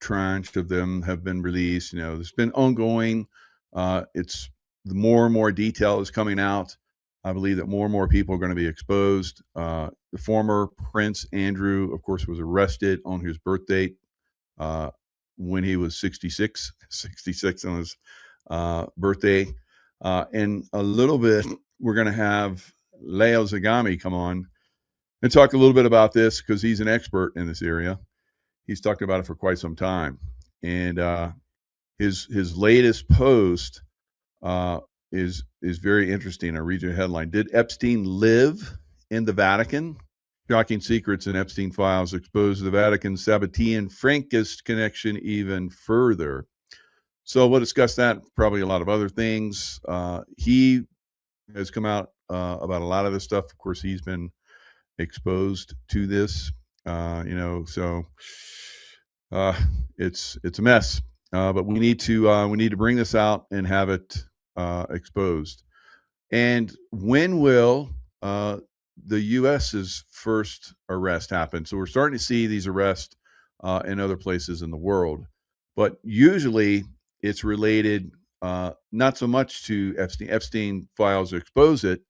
tranche of them have been released. There's been ongoing. It's the more and more detail is coming out. I believe that more and more people are going to be exposed. The former Prince Andrew, of course, was arrested on his birthday uh, when he was 66, 66 on his birthday. In a little bit, we're going to have Leo Zagami come on and talk a little bit about this because he's an expert in this area. He's talked about it for quite some time, and his latest post uh, is very interesting. I'll read you a headline: Did Epstein live in the Vatican? Shocking secrets in Epstein files expose the Vatican's Sabbatean Frankist connection even further. So we'll discuss that, probably a lot of other things. He has come out about a lot of this stuff. Of course, he's been exposed to this, so uh, it's a mess. But we need to bring this out and have it exposed. And when will the U.S.'s first arrest happen? So we're starting to see these arrests in other places in the world, but usually it's related not so much to Epstein. Epstein files expose it,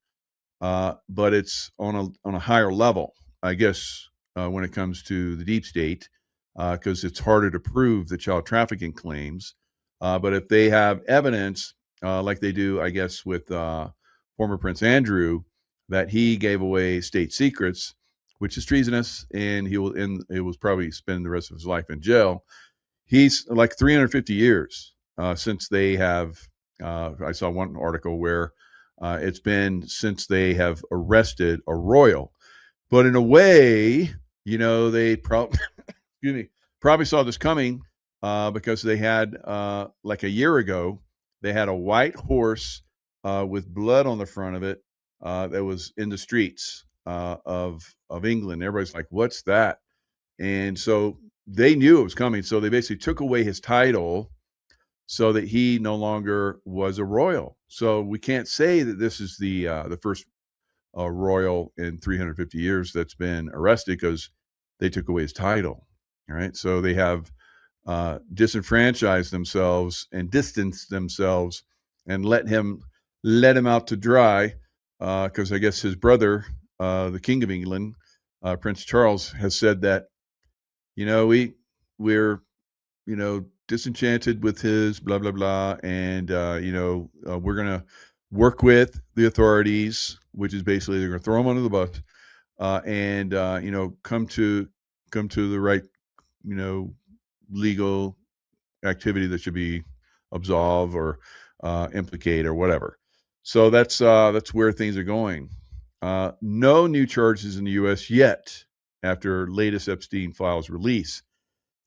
but it's on a higher level, I guess, when it comes to the deep state, because it's harder to prove the child trafficking claims. But if they have evidence, like they do, I guess, with former Prince Andrew, that he gave away state secrets, which is treasonous, and it was probably spend the rest of his life in jail. He's like 350 years since they have. I saw one article where it's been since they have arrested a royal. But in a way, they probably excuse me, probably saw this coming because they had like a year ago, they had a white horse with blood on the front of it that was in the streets of England. Everybody's like, "What's that?" And so they knew it was coming. So they basically took away his title so that he no longer was a royal. So we can't say that this is the first royal in 350 years that's been arrested because they took away his title. All right, so they have disenfranchised themselves and distanced themselves and let him out to dry because I guess his brother, the King of England, Prince Charles, has said that we're disenchanted with his blah blah blah, and we're gonna work with the authorities, which is basically they're gonna throw him under the bus, and come to the right legal activity that should be absolve or implicate or whatever. So that's where things are going. No new charges in the U.S. yet after latest Epstein files release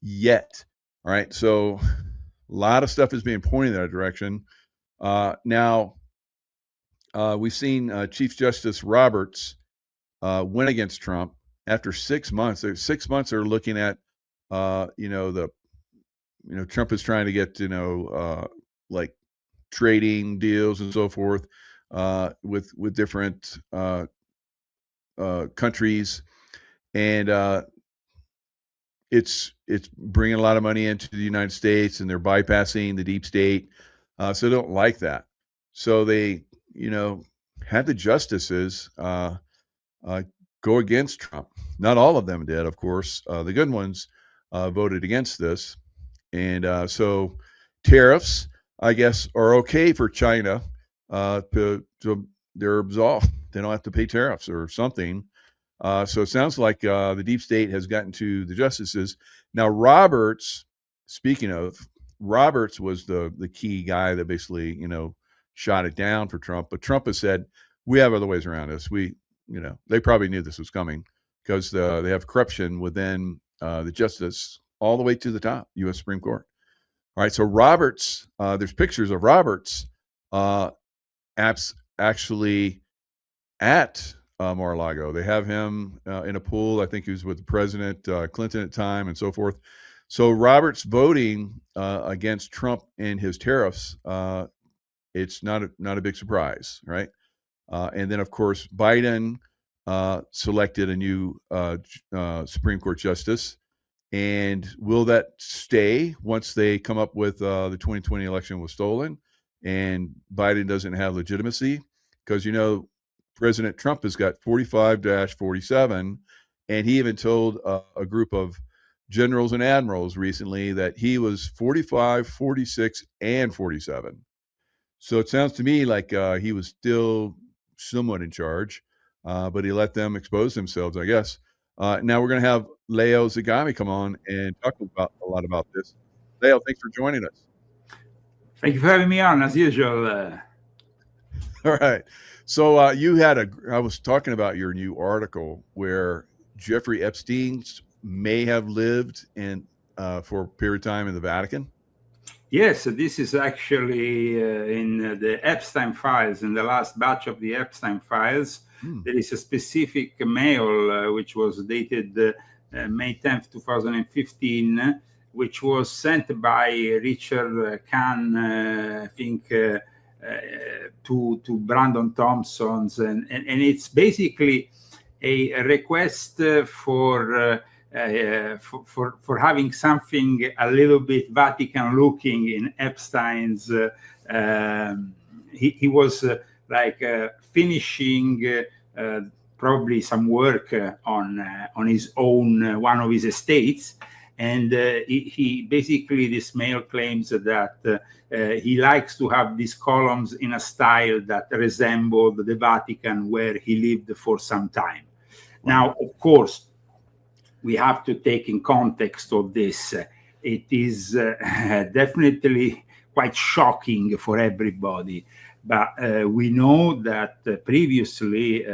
yet. All right, so a lot of stuff is being pointed in that direction. Now, we've seen Chief Justice Roberts win against Trump after 6 months. 6 months are looking at, Trump is trying to get, like trading deals and so forth with different countries, and it's bringing a lot of money into the United States, and they're bypassing the deep state, so they don't like that. So they, had the justices go against Trump. Not all of them did, of course. The good ones voted against this, and so tariffs, I guess, are okay for China. They're absolved. They don't have to pay tariffs or something. So it sounds like the deep state has gotten to the justices. Now, Roberts, speaking of, Roberts was the key guy that basically, shot it down for Trump. But Trump has said, we have other ways around this. They probably knew this was coming because they have corruption within the justice all the way to the top, U.S. Supreme Court. All right, so Roberts, there's pictures of Roberts actually at Mar-a-Lago. They have him in a pool. I think he was with President Clinton at the time and so forth. So Roberts voting against Trump and his tariffs, it's not a big surprise, right? And then, of course, Biden selected a new Supreme Court justice. And will that stay once they come up with the 2020 election was stolen and Biden doesn't have legitimacy? Because, President Trump has got 45-47, and he even told a group of generals and admirals recently that he was 45, 46, and 47. So it sounds to me like he was still somewhat in charge, but he let them expose themselves, I guess. Now we're going to have Leo Zagami come on and talk about a lot about this. Leo, thanks for joining us. Thank you for having me on, as usual. All right. So I was talking about your new article where Jeffrey Epstein may have lived for a period of time in the Vatican. Yes, this is actually in the Epstein files, in the last batch of the Epstein files. There is a specific mail which was dated May 10th, 2015, which was sent by Richard Kahn, I think, to Brandon Thompson's, and it's basically a request for having something a little bit Vatican looking in Epstein's. He was finishing probably some work on his own one of his estates. And he basically, this mail claims that he likes to have these columns in a style that resembled the Vatican where he lived for some time. Wow. Now, of course, we have to take in context of this. It is definitely quite shocking for everybody. But we know that previously,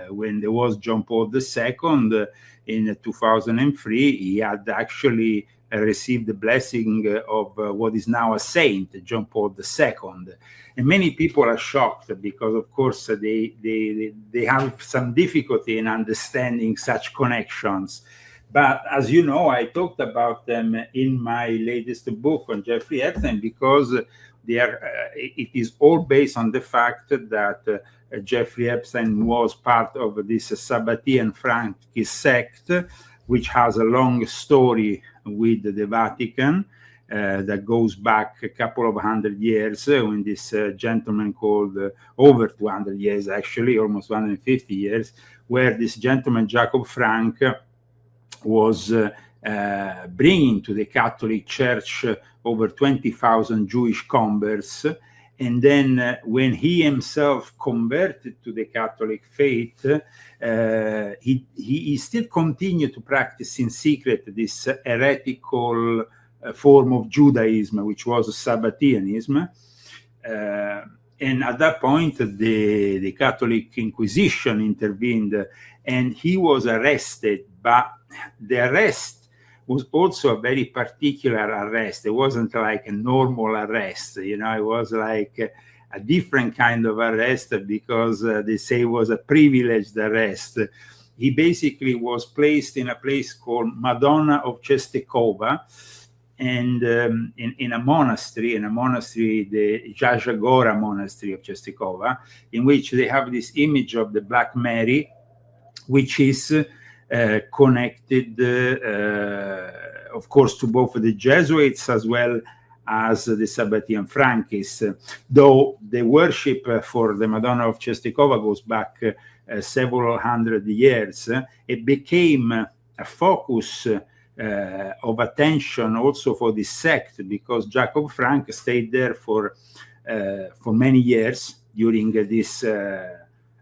when there was John Paul II in 2003, he had actually received the blessing of what is now a saint, John Paul II. And many people are shocked because, of course, they have some difficulty in understanding such connections. But as you know, I talked about them in my latest book on Jeffrey Epstein because it is all based on the fact that Jeffrey Epstein was part of this Sabbatean Frankist sect, which has a long story with the Vatican that goes back a couple of 100 years when this gentleman called, over 200 years actually, almost 150 years, where this gentleman, Jacob Frank, was bringing to the Catholic Church over 20,000 Jewish converts. And then when he himself converted to the Catholic faith, he still continued to practice in secret this heretical form of Judaism, which was Sabbateanism. And at that point, the Catholic Inquisition intervened and he was arrested. But the arrest was also a very particular arrest. It wasn't like a normal arrest, it was like a different kind of arrest because they say it was a privileged arrest. He basically was placed in a place called Madonna of Czestochowa, and in a monastery, the Jajagora monastery of Czestochowa, in which they have this image of the Black Mary, which is connected, of course, to both the Jesuits as well as the Sabbatean Frankists, though the worship for the Madonna of Czestochowa goes back several hundred years. It became a focus of attention also for this sect because Jacob Frank stayed there for many years during this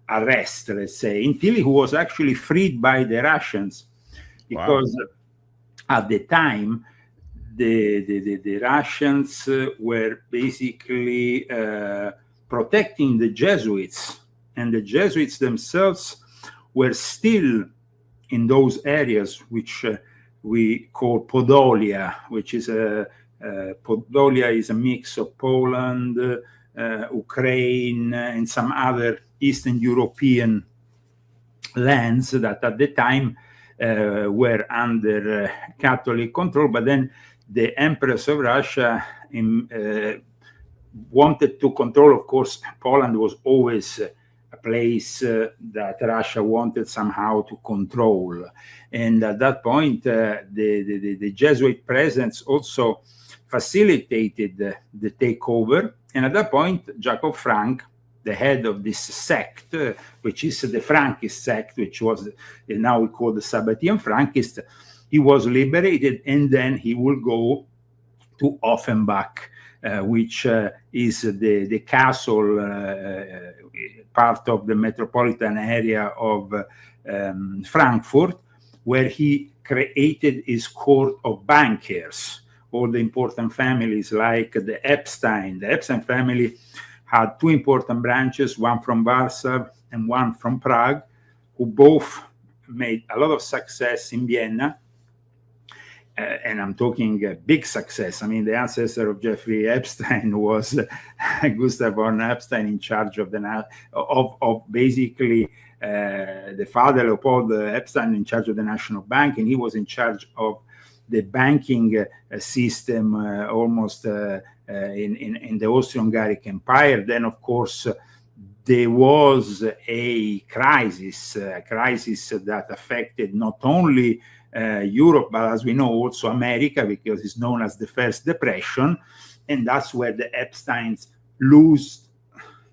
arrest, let's say, until he was actually freed by the Russians, because at the time the Russians were basically protecting the Jesuits, and the Jesuits themselves were still in those areas which we call Podolia, which is Podolia is a mix of Poland, Ukraine, and some other Eastern European lands that at the time were under Catholic control. But then the Empress of Russia wanted to control, of course, Poland was always a place that Russia wanted somehow to control. And at that point, the Jesuit presence also facilitated the takeover. And at that point, Jacob Frank, the head of this sect, which is the Frankist sect, which was now we call the Sabbatean Frankist, he was liberated, and then he will go to Offenbach, which is the castle, part of the metropolitan area of Frankfurt, where he created his court of bankers, all the important families like the Epstein. The Epstein family had two important branches, one from Warsaw and one from Prague, who both made a lot of success in Vienna. And I'm talking a big success. I mean, the ancestor of Jeffrey Epstein was Gustav von Epstein, in charge of basically the father, Leopold Epstein, in charge of the National Bank, and he was in charge of the banking system almost in the Austro-Hungaric Empire. Then, of course, there was a crisis that affected not only Europe, but as we know, also America, because it's known as the First Depression. And that's where the Epsteins lose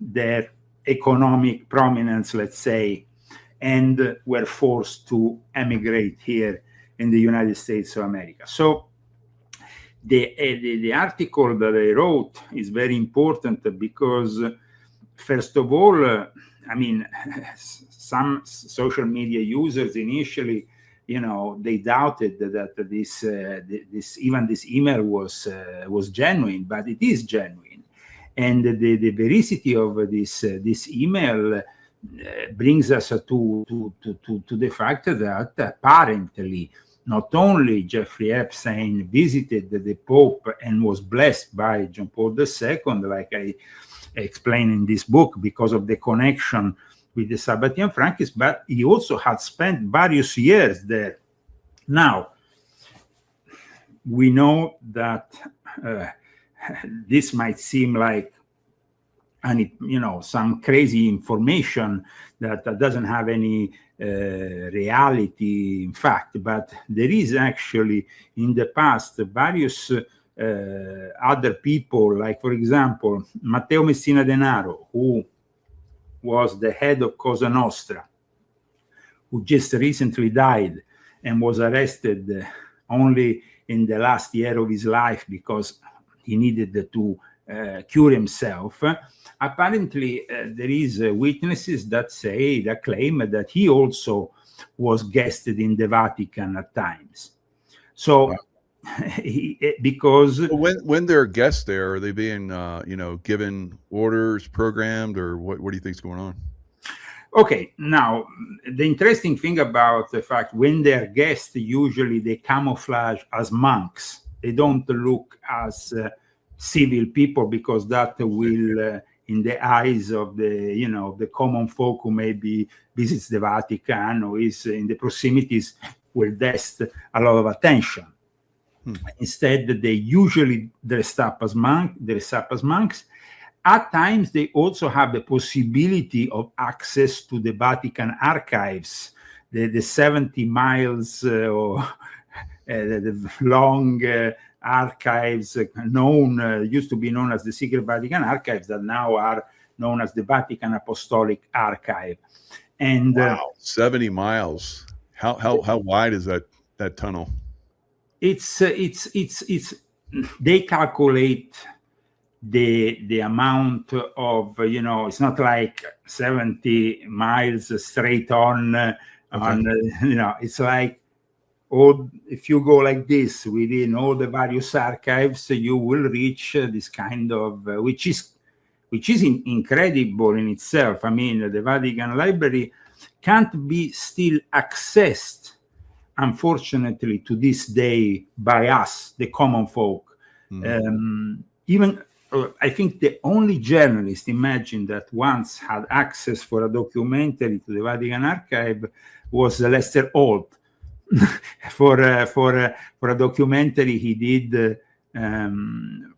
their economic prominence, let's say, and were forced to emigrate here in the United States of America. So the article that I wrote is very important because, first of all, I mean, some social media users initially, they doubted that this email was genuine, but it is genuine, and the veracity of this email brings us to the fact that apparently not only Jeffrey Epstein visited the Pope and was blessed by John Paul II, like I explain in this book, because of the connection with the Sabbatean Frankists, but he also had spent various years there. Now, we know that this might seem like some crazy information that doesn't have any reality, in fact, but there is actually in the past various other people, like, for example, Matteo Messina Denaro, who was the head of Cosa Nostra, who just recently died and was arrested only in the last year of his life because he needed to cure himself. Apparently, there is witnesses that claim that he also was guested in the Vatican at times. So, wow. Because when they're guests there, are they being given orders, programmed, or what do you think is going on? Okay, now the interesting thing about the fact when they're guests, usually they camouflage as monks. They don't look as civil people, because that will, in the eyes of the common folk who maybe visits the Vatican or is in the proximities, will dest a lot of attention. Instead, they usually dress up as monks. At times, they also have the possibility of access to the Vatican archives, the 70 miles or the long archives used to be known as the Secret Vatican Archives, that now are known as the Vatican Apostolic Archive. And wow, 70 miles. How wide is that tunnel? It's they calculate the amount of, it's not like 70 miles straight on, it's like, if you go like this within all the various archives, you will reach this kind of, which is incredible in itself. I mean, the Vatican Library can't be still accessed, unfortunately, to this day by us, the common folk. Even I think the only journalist, imagine, that once had access for a documentary to the Vatican Archive was Lester Holt, for a documentary he did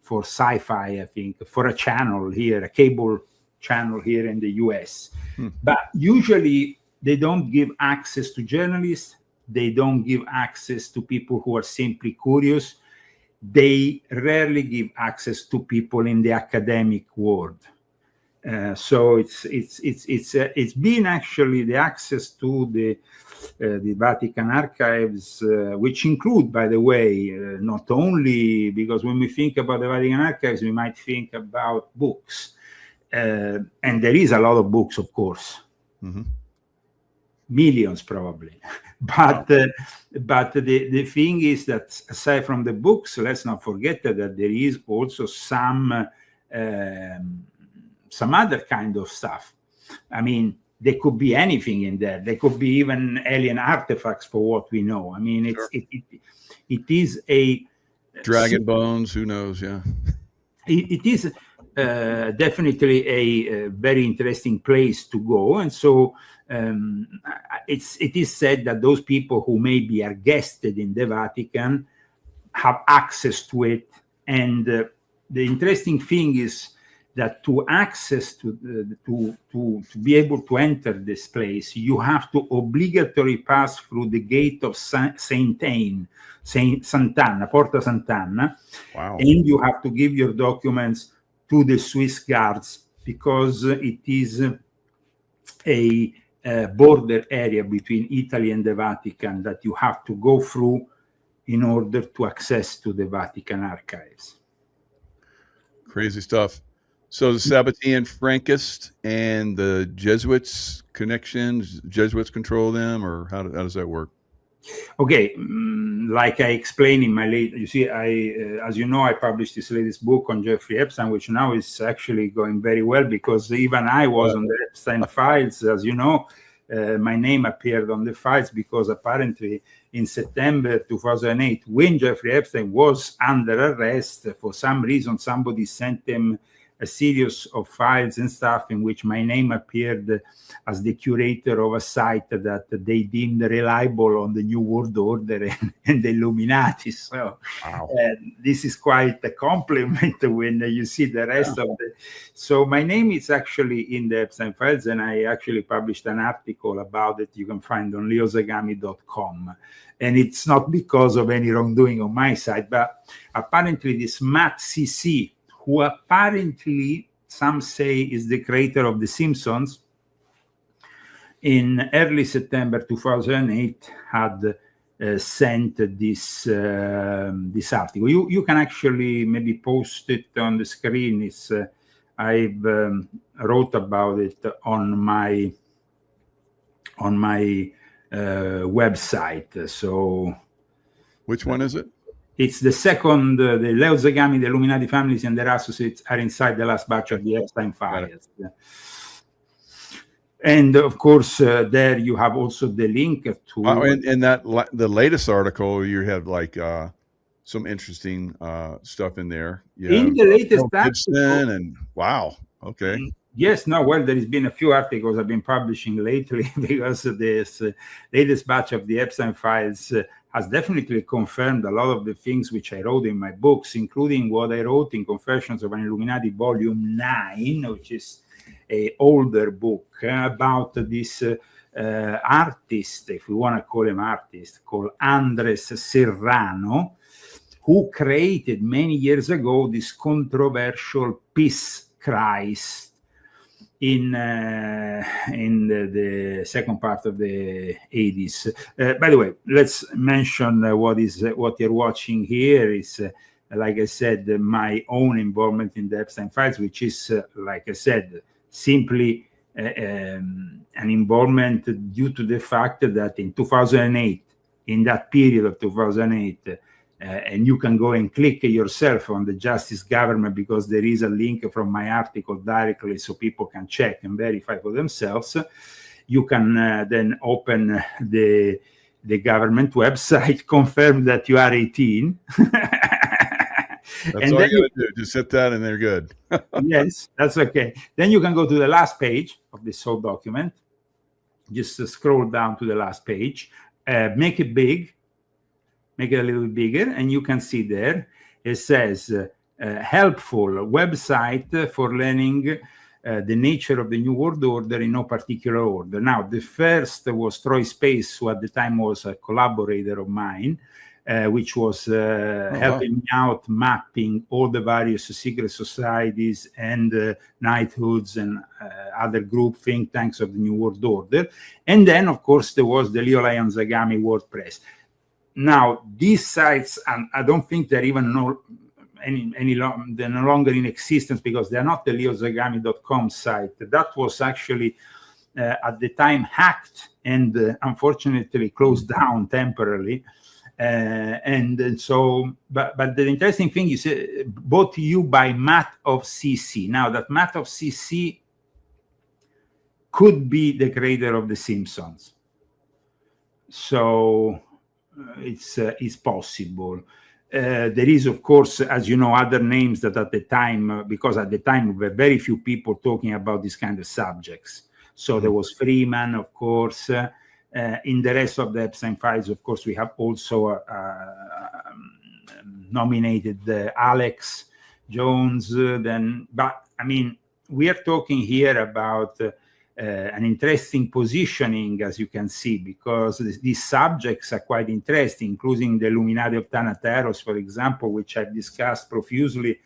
for Sci-Fi, I think, for a channel here, a cable channel here in the US. But usually they don't give access to journalists. They don't give access to people who are simply curious. They rarely give access to people in the academic world. So it's been actually the access to the Vatican archives, which include, by the way, not only, because when we think about the Vatican archives, we might think about books, and there is a lot of books, of course, millions probably, but the thing is that aside from the books, let's not forget that there is also some other kind of stuff. I mean, there could be anything in there. There could be even alien artifacts for what we know. I mean, it is a dragon bones. Who knows? Yeah, it is definitely a very interesting place to go. And so it is said that those people who maybe are guested in the Vatican have access to it. And the interesting thing is that to access to be able to enter this place, you have to obligatory pass through the gate of Sant'Anna, Porta Sant'Anna. Wow. And you have to give your documents to the Swiss guards, because it is a border area between Italy and the Vatican that you have to go through in order to access to the Vatican archives. Crazy stuff. So the Sabbatean Frankist and the Jesuits connections, Jesuits control them, or how does that work? Okay, like I explained in my you see, as you know, I published this latest book on Jeffrey Epstein, which now is actually going very well, because even I was on the Epstein files. As you know, my name appeared on the files because apparently in September 2008, when Jeffrey Epstein was under arrest, for some reason, somebody sent him a series of files and stuff in which my name appeared as the curator of a site that they deemed reliable on the New World Order and the Illuminati. So wow. This is quite a compliment when you see the rest of the... So my name is actually in the Epstein files, and I actually published an article about it you can find on leozagami.com. And it's not because of any wrongdoing on my side, but apparently this Matt CC, who apparently some say is the creator of The Simpsons, in early September 2008 had sent this article. You can actually maybe post it on the screen. It's I've wrote about it on my website. So which one is it? It's the second, the Leo Zagami, the Illuminati families, and their associates are inside the last batch of the Epstein files. And of course, there you have also the link to. And that the latest article, you have like some interesting stuff in there. In the latest article, and wow, okay. Yes, no, well, there has been a few articles I've been publishing lately because this latest batch of the Epstein files has definitely confirmed a lot of the things which I wrote in my books, including what I wrote in Confessions of an Illuminati, Volume 9, which is an older book about this artist, if we want to call him artist, called Andres Serrano, who created many years ago this controversial Peace Christ in the second part of the 80s. By the way, let's mention what you're watching here is, like I said, my own involvement in the Epstein files, which is, like I said, simply an involvement due to the fact that in 2008, in that period of 2008, and you can go and click yourself on the Justice Government, because there is a link from my article directly so people can check and verify for themselves. You can then open the government website, confirm that you are 18. That's and all you got to do. Just hit that and they're good. Yes, that's okay. Then you can go to the last page of this whole document. Just scroll down to the last page, make it big. Make it a little bit bigger, and you can see there it says helpful website for learning the nature of the New World Order in no particular order. Now, the first was Troy Space, who at the time was a collaborator of mine, which was helping me out mapping all the various secret societies and knighthoods and other group think tanks of the New World Order. And then, of course, there was the Leo Lion Zagami WordPress. Now, these sites, I don't think they're even they're no longer in existence, because they're not the leozagami.com site. That was actually at the time hacked and unfortunately closed down temporarily. And so, but the interesting thing is brought to you by Matt of CC. Now, that Matt of CC could be the creator of The Simpsons. So it's possible. There is, of course, as you know, other names that at the time, because at the time there were very few people talking about these kind of subjects. So there was Freeman, of course. In the rest of the Epstein files, of course, we have also nominated Alex Jones. But I mean, we are talking here about an interesting positioning, as you can see, because these subjects are quite interesting, including the Illuminati of Thanateros, for example, which I've discussed profusely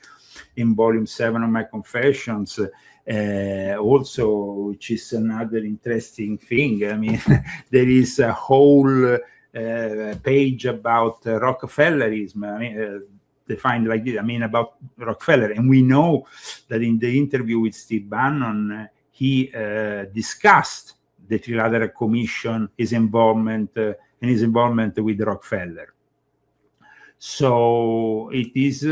in volume 7 of my Confessions. Also, which is another interesting thing. I mean, there is a whole page about Rockefellerism, defined like this. I mean, about Rockefeller. And we know that in the interview with Steve Bannon, he discussed the Trilateral Commission, his involvement, and his involvement with Rockefeller. So it is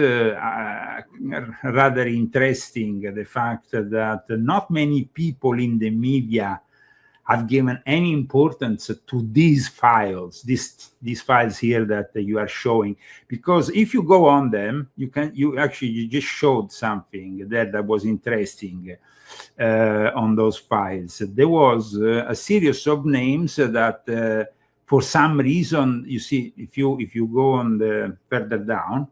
rather interesting, the fact that not many people in the media have given any importance to these files, these files here that you are showing, because if you go on them, you just showed something that was interesting on those files. There was a series of names that for some reason, you see, if you go on the further down,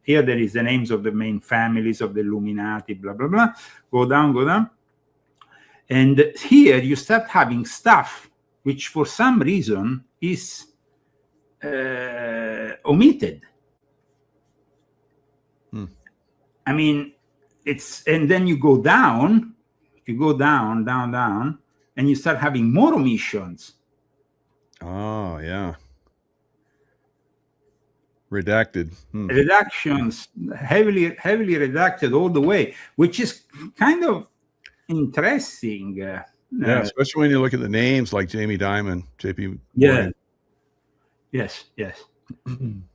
here there is the names of the main families of the Illuminati, blah, blah, blah. Go down. And here you start having stuff which for some reason is omitted. I mean, and then you go down, down, and you start having more omissions. Oh, yeah. Redacted. Redactions, heavily redacted all the way, which is kind of interesting. Yeah, especially when you look at the names like Jamie Dimon, JP. Yeah. Yes.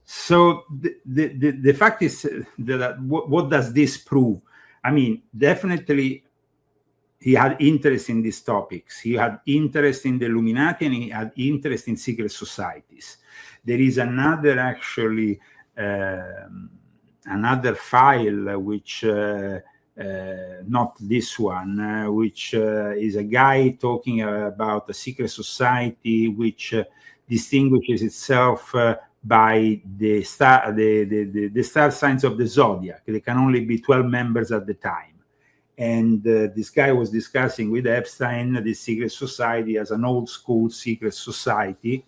So the fact is that what does this prove? I mean, definitely he had interest in these topics. He had interest in the Illuminati, and he had interest in secret societies. There is another, actually, another file, which, not this one, which is a guy talking about a secret society which distinguishes itself by the star signs of the zodiac. There can only be 12 members at the time. And this guy was discussing with Epstein this secret society as an old school secret society.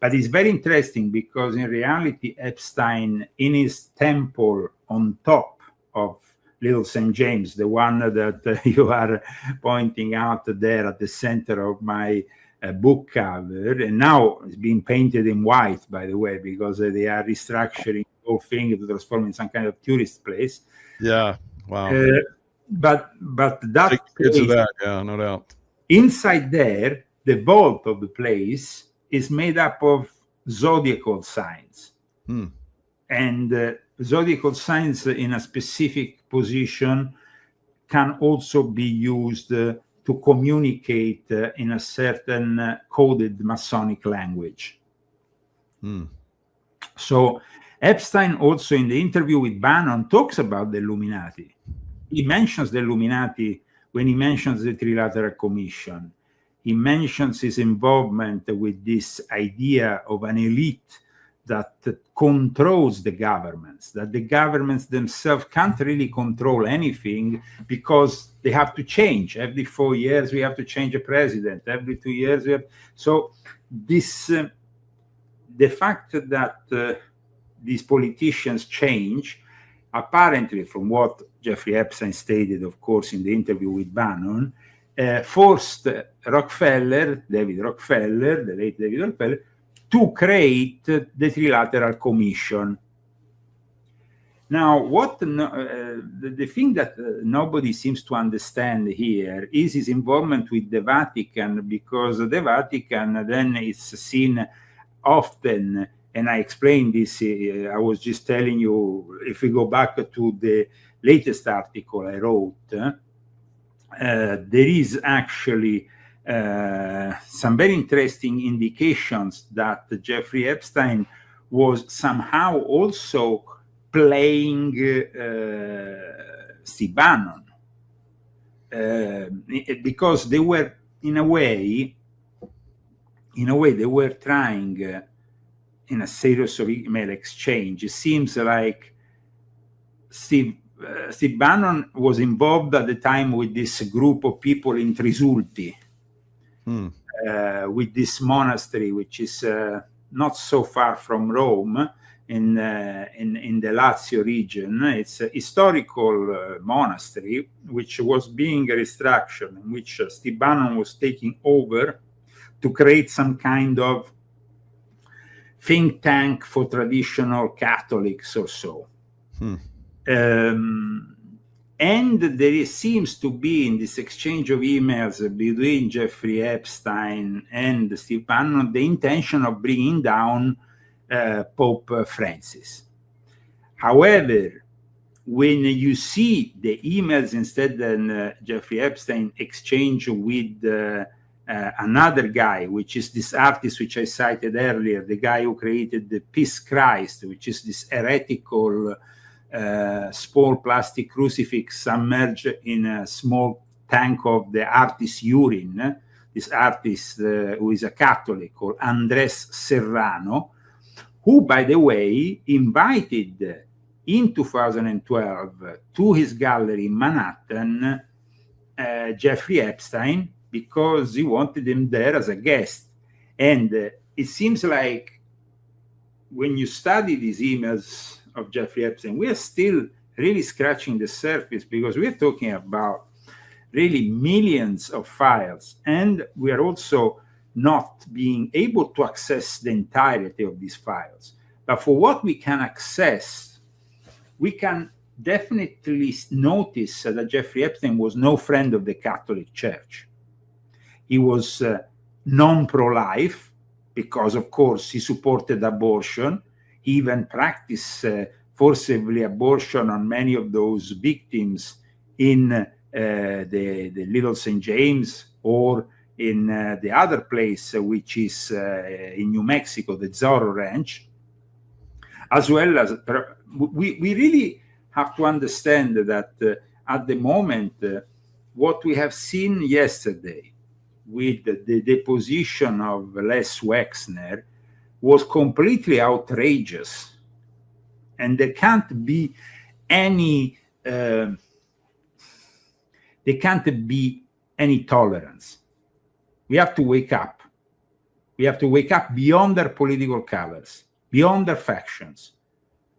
But it's very interesting because in reality, Epstein, in his temple on top of Little St. James, the one that you are pointing out there at the center of my book cover, and now it's being painted in white, by the way, because they are restructuring the whole thing to transform it in some kind of tourist place. Yeah, wow. But that place, of that, yeah, no doubt. Inside there, the vault of the place is made up of zodiacal signs. And zodiacal signs in a specific position can also be used to communicate in a certain coded Masonic language. So Epstein also, in the interview with Bannon, talks about the Illuminati. He mentions the Illuminati when he mentions the Trilateral Commission. He mentions his involvement with this idea of an elite that controls the governments, that the governments themselves can't really control anything because they have to change. Every 4 years we have to change a president. Every 2 years we have. So this, the fact that these politicians change, apparently from what Jeffrey Epstein stated, of course, in the interview with Bannon, forced Rockefeller, the late David Rockefeller, to create the Trilateral Commission. Now, what the thing that nobody seems to understand here is his involvement with the Vatican, because the Vatican then is seen often, and I explained this, I was just telling you, if we go back to the latest article I wrote, there is actually some very interesting indications that Jeffrey Epstein was somehow also playing Steve Bannon, because they were, in a way, they were trying, in a series of email exchange, it seems like Steve Bannon was involved at the time with this group of people in Trisulti, with this monastery, which is not so far from Rome, in the Lazio region. It's a historical monastery which was being restructured, in which Steve Bannon was taking over to create some kind of think tank for traditional Catholics or so. And there seems to be, in this exchange of emails between Jeffrey Epstein and Steve Bannon, the intention of bringing down Pope Francis. However, when you see the emails instead than Jeffrey Epstein exchange with another guy, which is this artist which I cited earlier, the guy who created the Peace Christ, which is this heretical small plastic crucifix submerged in a small tank of the artist's urine. This artist, who is a Catholic, called Andres Serrano, who, by the way, invited in 2012 to his gallery in Manhattan Jeffrey Epstein, because he wanted him there as a guest. And it seems like when you study these emails of Jeffrey Epstein, we are still really scratching the surface, because we are talking about really millions of files, and we are also not being able to access the entirety of these files. But for what we can access, we can definitely notice that Jeffrey Epstein was no friend of the Catholic Church. He was non-pro-life, because, of course, he supported abortion. He even practiced forcibly abortion on many of those victims in the Little St. James, or in the other place, which is in New Mexico, the Zorro Ranch, as well as we really have to understand that at the moment, what we have seen yesterday with the deposition of Les Wexner was completely outrageous, and there can't be any tolerance. We have to wake up. We have to wake up beyond their political colors, beyond their factions.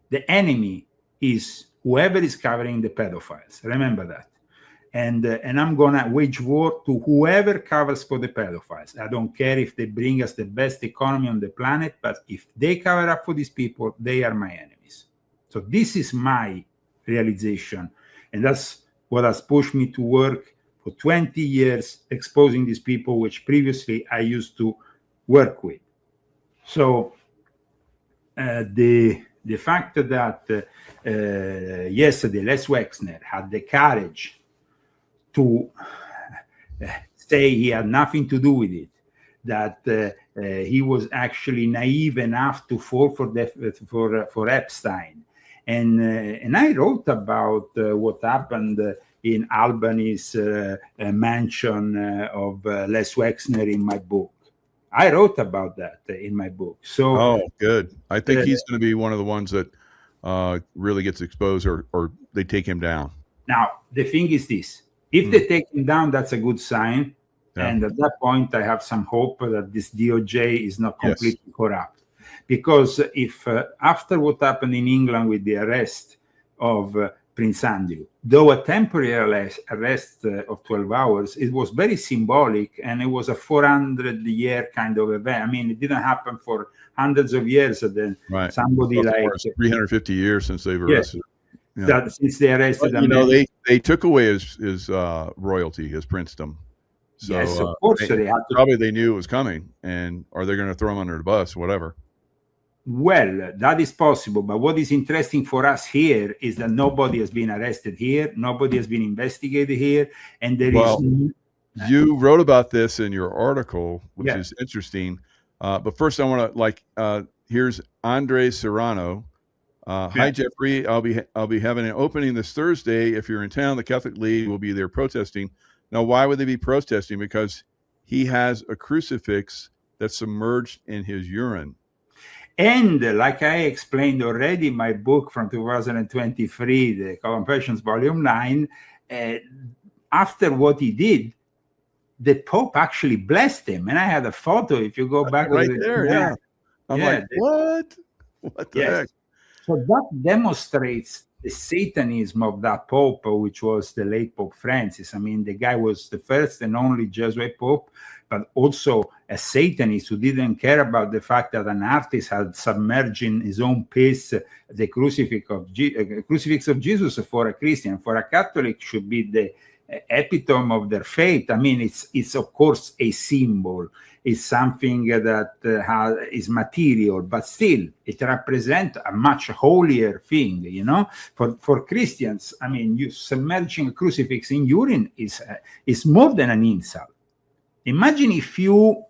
The enemy is whoever is covering the pedophiles. Remember that. And I'm gonna wage war to whoever covers for the pedophiles. I don't care if they bring us the best economy on the planet, but if they cover up for these people, they are my enemies. So this is my realization, and that's what has pushed me to work for 20 years exposing these people, which previously I used to work with. So the fact that yesterday Les Wexner had the courage to say he had nothing to do with it, that he was actually naive enough to fall for Epstein, and I wrote about what happened in Albany's mansion of Les Wexner in my book. I wrote about that in my book. So, Oh, good. I think he's going to be one of the ones that really gets exposed, or they take him down. now the thing is this: if they take him down, that's a good sign. Yeah. And at that point, I have some hope that this DOJ is not Yes. completely corrupt. Because if after what happened in England with the arrest of Prince Andrew, though a temporary arrest of 12 hours, it was very symbolic, and it was a 400-year kind of event. I mean, it didn't happen for hundreds of years. And then Right. somebody Well, like 350 years since they've arrested. Yeah. that, since they arrested But, they took away his royalty, his princedom. So, yes, of course, they had to. Probably they knew it was coming, and are they going to throw him under the bus, whatever? Well, that is possible, but what is interesting for us here is that nobody has been arrested here, nobody has been investigated here, and there is. You wrote about this in your article, which Yeah. is interesting. But first, I want to here's Andre Serrano. Hi, Jeffrey. I'll be having an opening this Thursday. If you're in town, the Catholic League will be there protesting. Now, why would they be protesting? Because he has a crucifix that's submerged in his urine. And like I explained already in my book from 2023, the Confessions Volume 9, after what he did, the Pope actually blessed him. And I had a photo, if you go back. Right there, yeah. I'm like, what? What the heck? So that demonstrates the Satanism of that Pope, which was the late Pope Francis. I mean, the guy was the first and only Jesuit Pope, but also a Satanist who didn't care about the fact that an artist had submerged in his own piece the crucifix of Jesus. For a Christian. For a Catholic, should be the epitome of their faith. I mean, it's of course a symbol. It's something that is material, but still it represents a much holier thing, you know. For Christians, I mean, you submerging a crucifix in urine is more than an insult. Imagine if you,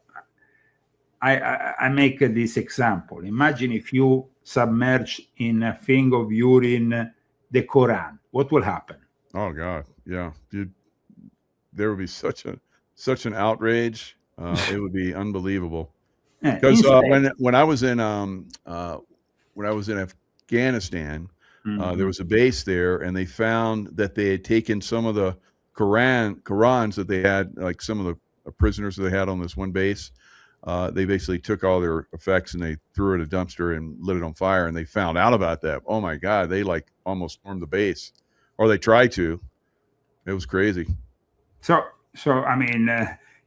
I make this example. Imagine if you submerge in a thing of urine the Quran. What will happen? Oh God, yeah, dude, there would be such an outrage. It would be unbelievable. Because when I was in Afghanistan, there was a base there, and they found that they had taken some of the Qurans that they had, like some of the prisoners that they had on this one base. They basically took all their effects and they threw it in a dumpster and lit it on fire. And they found out about that. Oh my God, they like almost stormed the base, or they tried to. It was crazy. So I mean,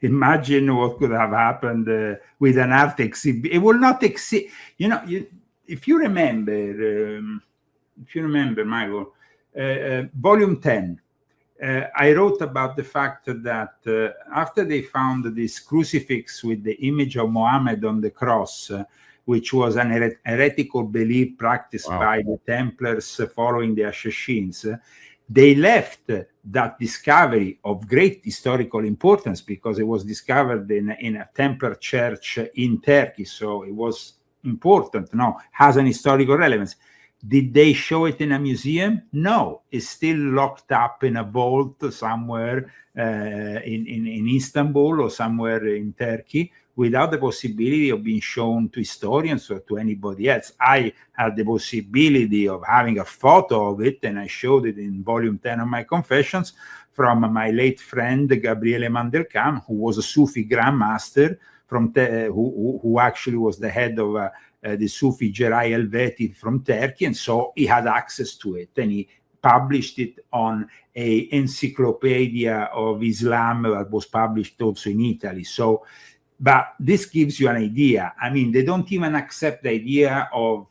imagine what could have happened with an art exhibit. It will not exist. You know, if you remember, Michael, Volume 10. I wrote about the fact that after they found this crucifix with the image of Mohammed on the cross, which was an heretical belief practiced by the Templars following the Assassins, they left that discovery of great historical importance because it was discovered in a Templar church in Turkey. So it was important, has an historical relevance. Did they show it in a museum? No, it's still locked up in a vault somewhere in Istanbul or somewhere in Turkey without the possibility of being shown to historians or to anybody else. I had the possibility of having a photo of it, and I showed it in Volume 10 of my Confessions from my late friend Gabriele Mandelkam, who was a Sufi grandmaster who actually was the head of the Sufi Gerai Helveti from Turkey, and so he had access to it, and he published it on a encyclopedia of Islam that was published also in Italy. So, but this gives you an idea. I mean, they don't even accept the idea of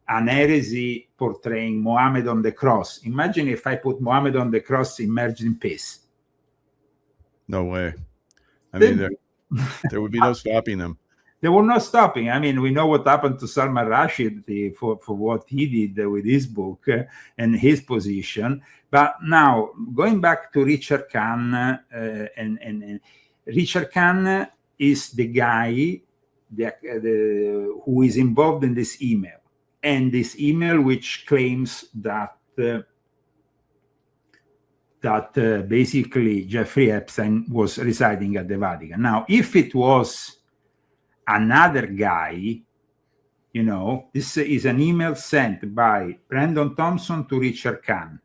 an heresy portraying Muhammad on the cross. Imagine if I put Muhammad on the cross immersed in piss. No way. I mean, there would be no stopping them. They were not stopping. I mean, we know what happened to Salman Rushdie for what he did with his book and his position. But now, going back to Richard Kahn, and Richard Kahn is the guy who is involved in this email. And this email which claims that basically Jeffrey Epstein was residing at the Vatican. Now, if it was another guy, this is an email sent by Brandon Thompson to Richard Kahn.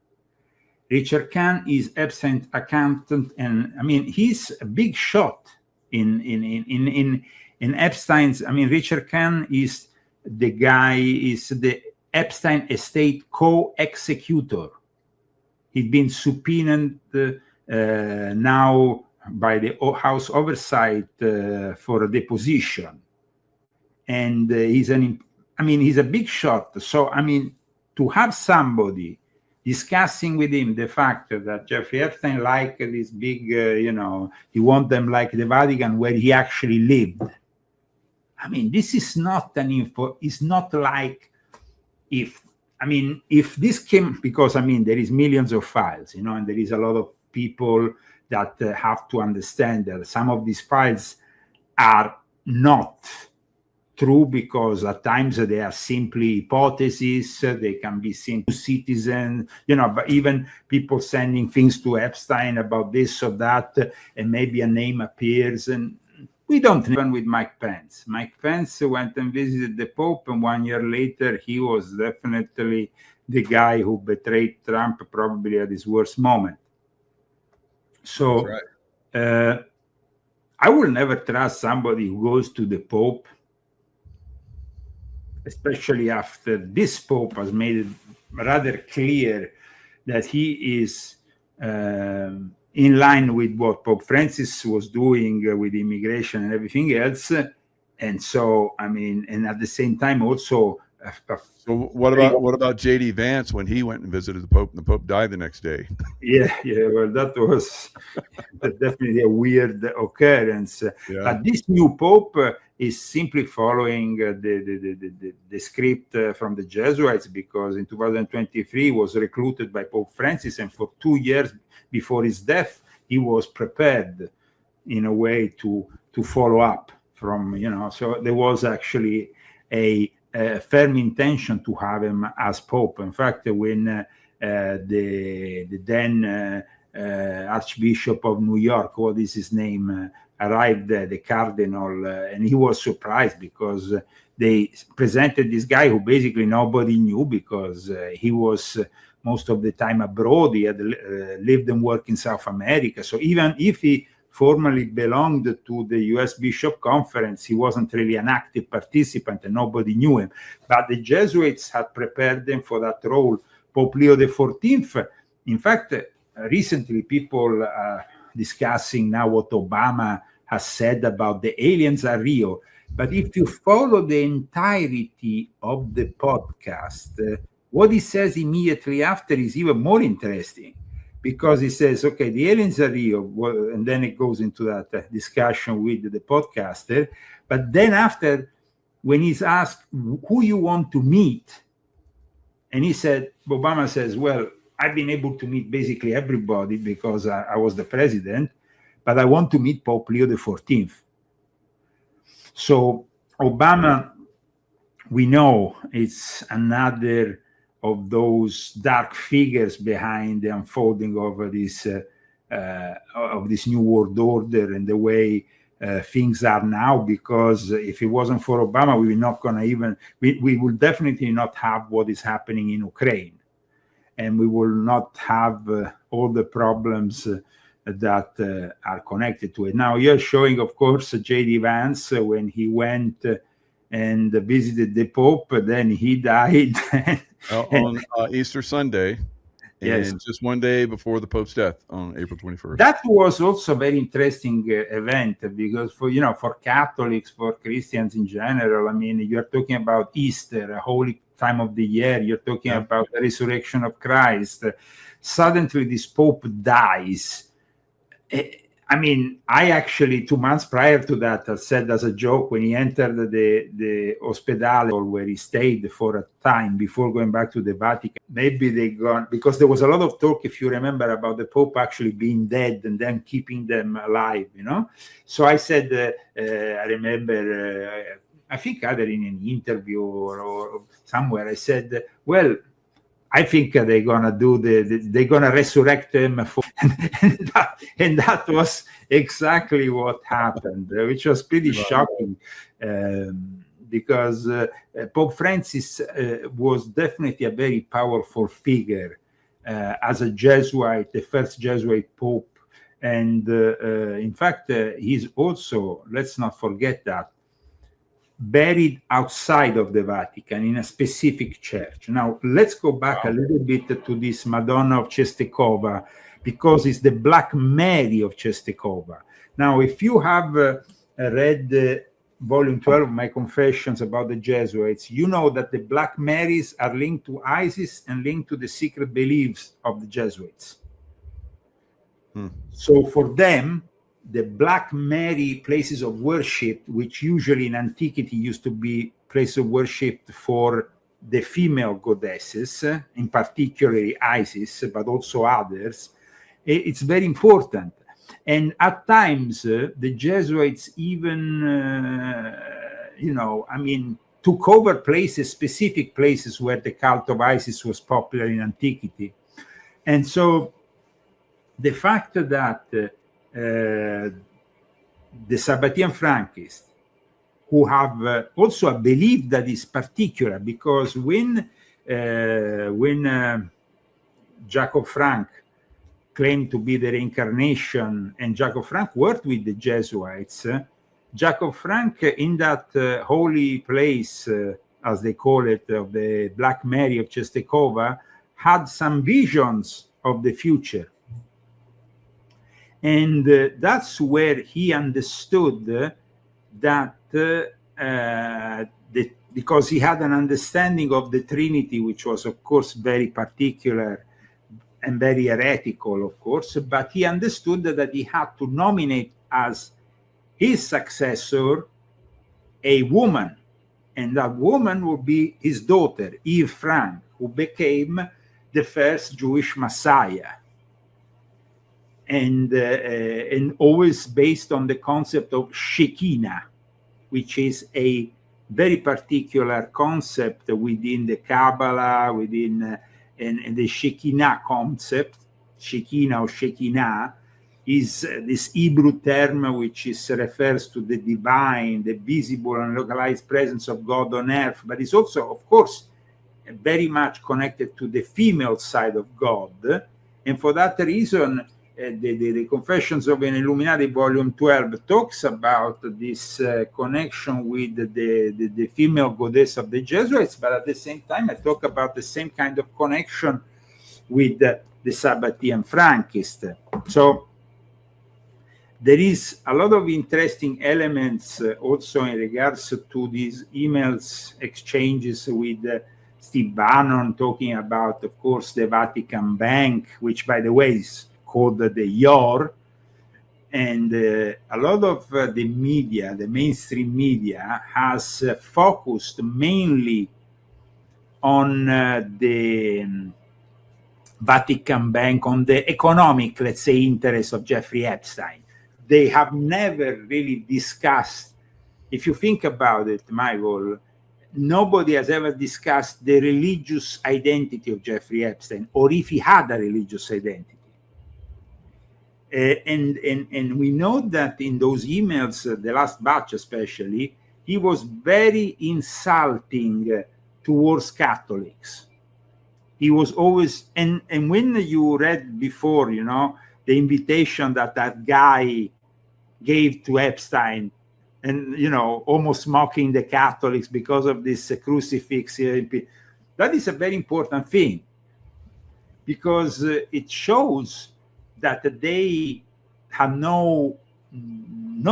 Richard Kahn is Epstein's accountant, and I mean he's a big shot in Epstein's. I mean Richard Kahn is the Epstein estate co-executor. He's been subpoenaed now by the House Oversight for a deposition, and he's a big shot. So I mean, to have somebody discussing with him the fact that Jeffrey Epstein liked this big, he want them like the Vatican where he actually lived. I mean, this is not an info. It's not like if this came, because there is millions of files, and there is a lot of people that have to understand that some of these files are not true, because at times they are simply hypotheses. They can be simple citizens, but even people sending things to Epstein about this or that, and maybe a name appears. And we don't even with Mike Pence. Mike Pence went and visited the Pope, and 1 year later, he was definitely the guy who betrayed Trump, probably at his worst moment. So right. I will never trust somebody who goes to the Pope, especially after this Pope has made it rather clear that he is in line with what Pope Francis was doing with immigration and everything else. And so, and at the same time also... So what about J.D. Vance when he went and visited the Pope and the Pope died the next day? Yeah, well, that was definitely a weird occurrence. Yeah. But this new Pope is simply following the script from the Jesuits, because in 2023 he was recruited by Pope Francis, and for 2 years before his death, he was prepared in a way to follow up from, so there was actually a firm intention to have him as Pope. In fact, when the then Archbishop of New York, what is his name, arrived, the Cardinal, and he was surprised because they presented this guy who basically nobody knew, because he was most of the time abroad. He had lived and worked in South America. So even if he formally belonged to the US Bishop Conference, he wasn't really an active participant and nobody knew him. But the Jesuits had prepared him for that role. Pope Leo XIV, in fact, recently people are discussing now what Obama has said about the aliens are real. But if you follow the entirety of the podcast, what he says immediately after is even more interesting. Because he says, okay, the aliens are real, and then it goes into that discussion with the podcaster. But then after, when he's asked who you want to meet, and Obama says, well, I've been able to meet basically everybody because I was the president, but I want to meet Pope Leo XIV. So Obama, we know it's another of those dark figures behind the unfolding of this new world order and the way things are now. Because if it wasn't for Obama, we will definitely not have what is happening in Ukraine, and we will not have all the problems that are connected to it. Now you're showing, of course, J.D. Vance when he went and visited the Pope, then he died. On Easter Sunday, and yes, just 1 day before the Pope's death on April 21st. That was also a very interesting event, because for Catholics, for Christians in general, you're talking about Easter, a holy time of the year. You're talking about the resurrection of Christ. Suddenly, this Pope dies. I actually 2 months prior to that said as a joke, when he entered the hospital where he stayed for a time before going back to the Vatican, maybe they gone, because there was a lot of talk, if you remember, about the Pope actually being dead and then keeping them alive, So I said, I remember, I think either in an interview or somewhere, I said, well, I think they're gonna they're gonna resurrect him, and that was exactly what happened, which was pretty shocking. because Pope Francis was definitely a very powerful figure as a Jesuit, the first Jesuit Pope. And in fact, he's also, let's not forget that, buried outside of the Vatican in a specific church. Now, let's go back a little bit to this Madonna of Czestochowa, because it's the Black Mary of Czestochowa. Now, if you have read volume 12 of my Confessions about the Jesuits, you know that the Black Marys are linked to ISIS and linked to the secret beliefs of the Jesuits. So for them, the Black Mary places of worship, which usually in antiquity used to be places of worship for the female goddesses, in particular Isis, but also others, it's very important. And at times, the Jesuits even, took over places, specific places where the cult of Isis was popular in antiquity. And so the fact that the Sabbatean Frankists, who have also a belief that is particular, because when Jacob Frank claimed to be the reincarnation, and Jacob Frank worked with the Jesuits, Jacob Frank, in that holy place, as they call it, of the Black Mary of Czestochowa, had some visions of the future. And that's where he understood that, because he had an understanding of the Trinity, which was, of course, very particular and very heretical, of course, but he understood that he had to nominate as his successor a woman, and that woman would be his daughter, Eve Frank, who became the first Jewish Messiah. And always based on the concept of Shekinah, which is a very particular concept within the Kabbalah, within and the Shekinah concept. Shekinah or Shekinah is this Hebrew term which refers to the divine, the visible and localized presence of God on earth, but it's also, of course, very much connected to the female side of God. And for that reason, the Confessions of an Illuminati, Volume 12, talks about this connection with the female goddess of the Jesuits, but at the same time, I talk about the same kind of connection with the Sabbatean Frankists. So there is a lot of interesting elements also in regards to these emails exchanges with Steve Bannon, talking about, of course, the Vatican Bank, which, by the way, is called the YOR, and a lot of the media, the mainstream media, has focused mainly on the Vatican Bank, on the economic, let's say, interest of Jeffrey Epstein. They have never really discussed, if you think about it, Michael, nobody has ever discussed the religious identity of Jeffrey Epstein, or if he had a religious identity. And we know that in those emails, the last batch especially, he was very insulting towards Catholics. He was always, and when you read before, the invitation that guy gave to Epstein, and, almost mocking the Catholics because of this crucifix, that is a very important thing, because it shows that they have no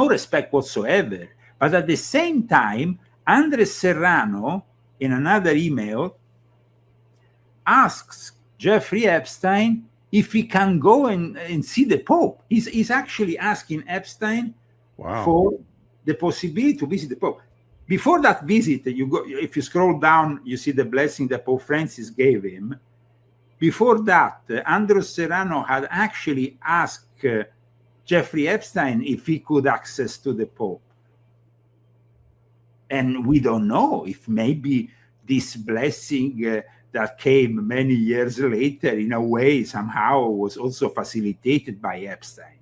respect whatsoever. But at the same time, Andres Serrano, in another email, asks Jeffrey Epstein if he can go and see the Pope. He's actually asking Epstein for the possibility to visit the Pope. Before that visit, if you scroll down, you see the blessing that Pope Francis gave him. Before that, Andres Serrano had actually asked Jeffrey Epstein if he could access to the Pope. And we don't know if maybe this blessing that came many years later, in a way, somehow was also facilitated by Epstein.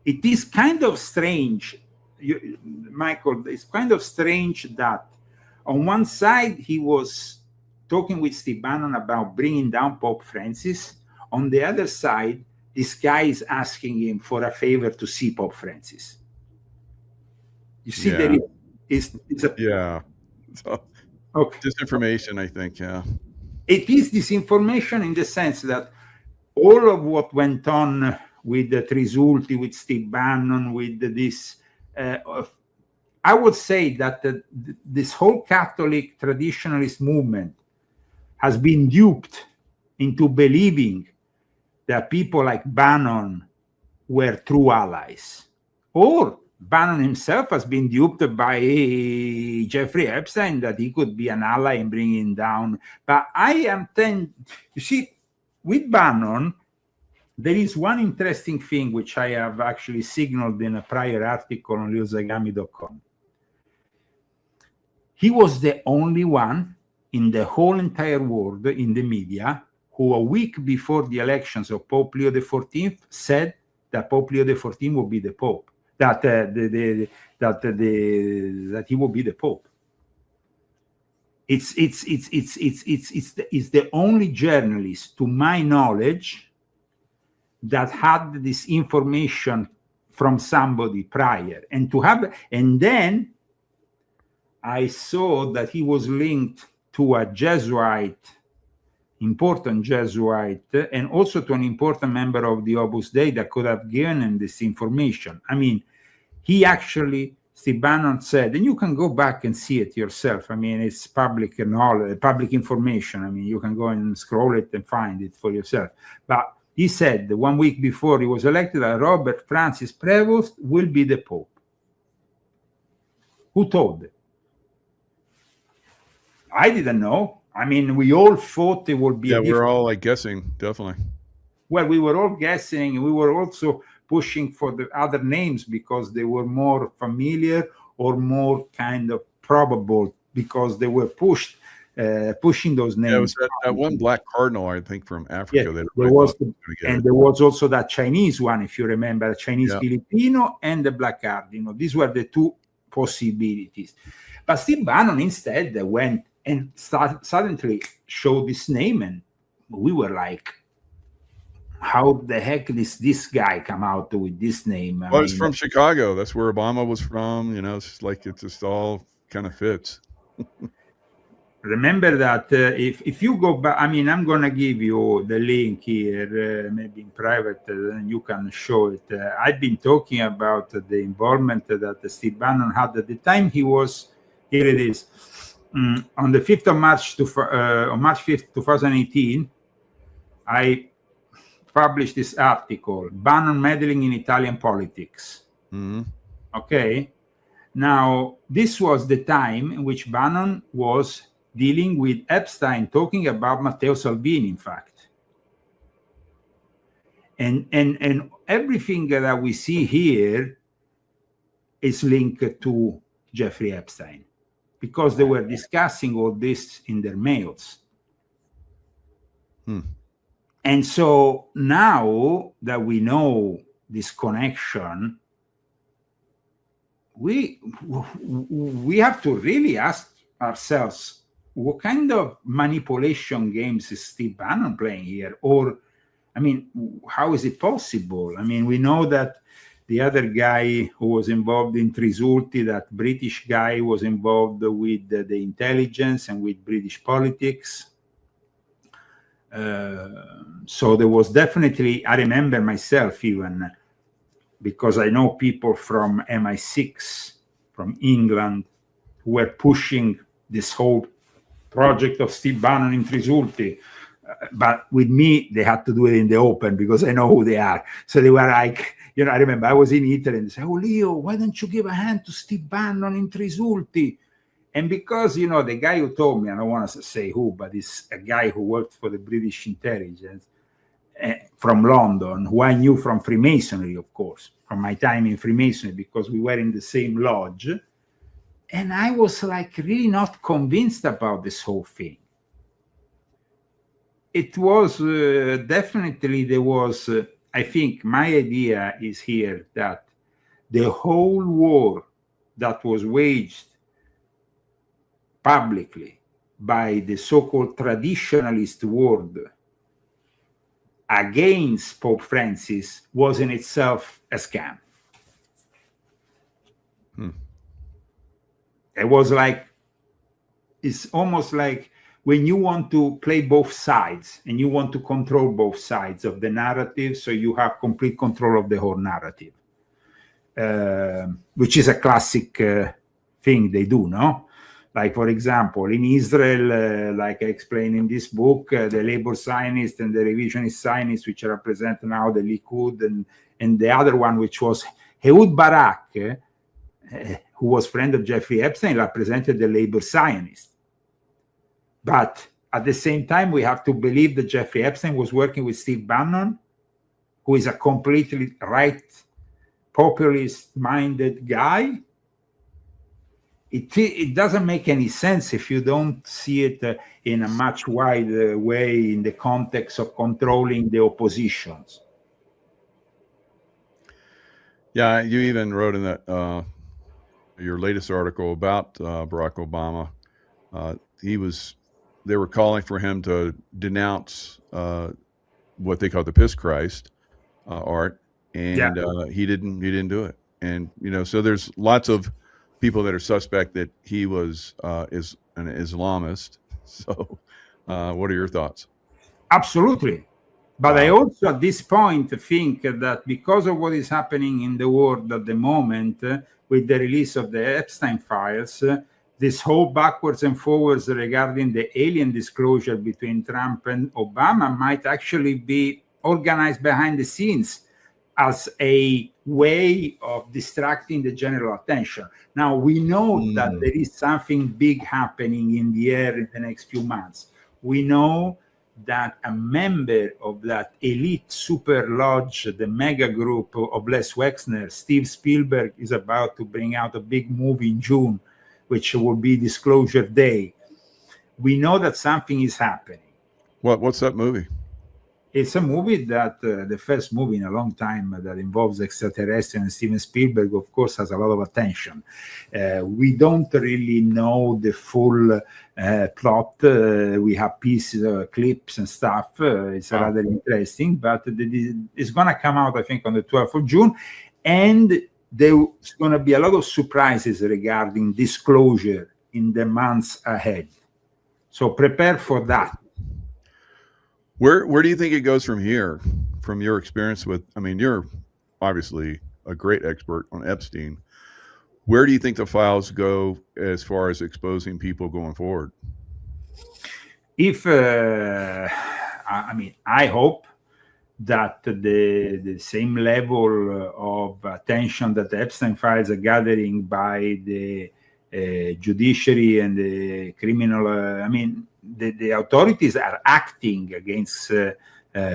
It is kind of strange Michael, it's kind of strange that on one side he was talking with Steve Bannon about bringing down Pope Francis. On the other side, this guy is asking him for a favor to see Pope Francis. You see, Yeah. it's a Yeah. So, okay. disinformation, I think. Yeah. It is disinformation in the sense that all of what went on with the Trisulti, with Steve Bannon, with this, I would say that this whole Catholic traditionalist movement has been duped into believing that people like Bannon were true allies. Or Bannon himself has been duped by Jeffrey Epstein that he could be an ally in bringing down. But you see, with Bannon, there is one interesting thing which I have actually signaled in a prior article on leozagami.com. He was the only one in the whole entire world, in the media, who a week before the elections of Pope Leo XIV said that Pope Leo XIV would be the Pope, that he will be the Pope. It's the only journalist, to my knowledge, that had this information from somebody prior, and then I saw that he was linked to a Jesuit, important Jesuit, and also to an important member of the Opus Dei that could have given him this information. I mean, he actually, Steve Bannon said, and you can go back and see it yourself. I mean, it's public knowledge, public information. I mean, you can go and scroll it and find it for yourself. But he said 1 week before he was elected that Robert Francis Prevost will be the Pope. Who told it? I didn't know. I mean, we all thought it would be. Yeah, we're all like guessing, definitely. Well, we were all guessing. We were also pushing for the other names because they were more familiar or more kind of probable because they were pushing those names. Yeah, it was that one black cardinal, I think, from Africa. Yeah, there was also that Chinese one, if you remember, Chinese Filipino and the black cardinal. These were the two possibilities. But Steve Bannon instead went and suddenly showed this name, and we were like, how the heck does this guy come out with this name? Well, it's from Chicago. That's where Obama was from. You know, it's like it just all kind of fits. Remember that if you go back, I mean, I'm going to give you the link here, maybe in private, and you can show it. I've been talking about the involvement that Steve Bannon had at the time he was, here it is, on the 5th of March, on March 5th, 2018, I published this article, Bannon Meddling in Italian Politics. Mm-hmm. Okay. Now, this was the time in which Bannon was dealing with Epstein, talking about Matteo Salvini, in fact. And everything that we see here is linked to Jeffrey Epstein because they were discussing all this in their mails. And so now that we know this connection, we have to really ask ourselves, what kind of manipulation games is Steve Bannon playing here? Or, I mean, how is it possible? I mean, we know that the other guy who was involved in Trisulti, that British guy, was involved with the intelligence and with British politics. So there was definitely, I remember myself even, because I know people from MI6, from England, who were pushing this whole project of Steve Bannon in Trisulti. But with me, they had to do it in the open because I know who they are. So they were like, you know, I remember I was in Italy and they said, oh, Leo, why don't you give a hand to Steve Bannon in Trisulti? And because, you know, the guy who told me, I don't want to say who, but it's a guy who worked for the British intelligence from London, who I knew from Freemasonry, of course, from my time in Freemasonry, because we were in the same lodge. And I was like really not convinced about this whole thing. It was definitely, there was, I think my idea is here that the whole war that was waged publicly by the so-called traditionalist world against Pope Francis was in itself a scam. It was like, it's almost like when you want to play both sides and you want to control both sides of the narrative, so you have complete control of the whole narrative, which is a classic thing they do, no? Like, for example, in Israel, like I explained in this book, the labor Zionists and the revisionist Zionists, which represent now the Likud, and the other one, which was Ehud Barak, who was friend of Jeffrey Epstein, represented the labor Zionists. But at the same time, we have to believe that Jeffrey Epstein was working with Steve Bannon, who is a completely right, populist-minded guy. It doesn't make any sense if you don't see it in a much wider way in the context of controlling the oppositions. Yeah, you even wrote in that your latest article about Barack Obama. They were calling for him to denounce what they call the Piss Christ art, and he didn't do it. And so there's lots of people that are suspect that he was is an Islamist. So, what are your thoughts? Absolutely. But I also, at this point, think that because of what is happening in the world at the moment, with the release of the Epstein files, this whole backwards and forwards regarding the alien disclosure between Trump and Obama might actually be organized behind the scenes as a way of distracting the general attention. Now, we know that there is something big happening in the air in the next few months. We know that a member of that elite super lodge, the mega group of Les Wexner, Steve Spielberg, is about to bring out a big movie in June, which will be Disclosure Day. We know that something is happening. What's that movie? It's a movie that the first movie in a long time that involves extraterrestrial, and Steven Spielberg, of course, has a lot of attention. We don't really know the full plot. We have pieces, clips and stuff. It's rather interesting, but it's going to come out, I think, on the 12th of June. And there's going to be a lot of surprises regarding disclosure in the months ahead. So prepare for that. Where do you think it goes from here, from your experience with, I mean, you're obviously a great expert on Epstein. Where do you think the files go as far as exposing people going forward? If, I mean, I hope that the same level of attention that the Epstein files are gathering by the judiciary and the criminal, I mean, the authorities are acting against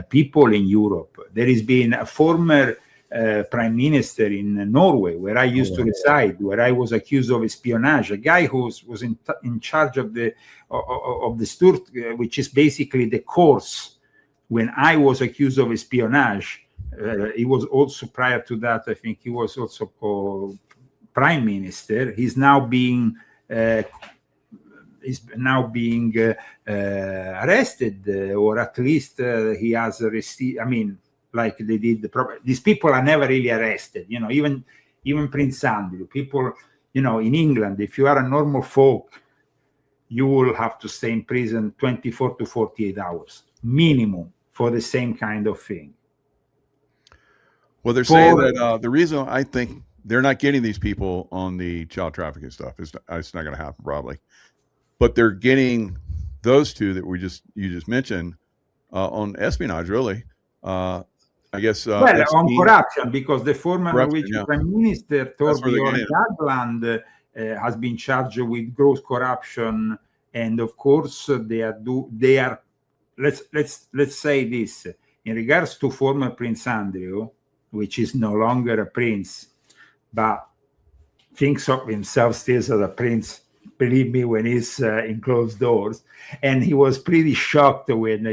people in Europe. There has been a former prime minister in Norway, where I used to reside, where I was accused of espionage. A guy who was in charge of the Sturt, which is basically the course. When I was accused of espionage, he was also, prior to that, I think he was also prime minister. He's now being arrested, or at least he has received. I mean, like they did. These people are never really arrested. You know, even Prince Andrew. People, you know, in England, if you are a normal folk, you will have to stay in prison 24 to 48 hours minimum for the same kind of thing. Well, they're saying that the reason I think they're not getting these people on the child trafficking stuff is it's not going to happen probably, but they're getting those two that you just mentioned on espionage, really. I guess on corruption, because the former Norwegian Prime Minister Torbjørn Jagland has been charged with gross corruption, and of course they are. Let's say this in regards to former Prince Andrew, which is no longer a prince, but thinks of himself still as a prince. Believe me, when he's in closed doors. And he was pretty shocked when,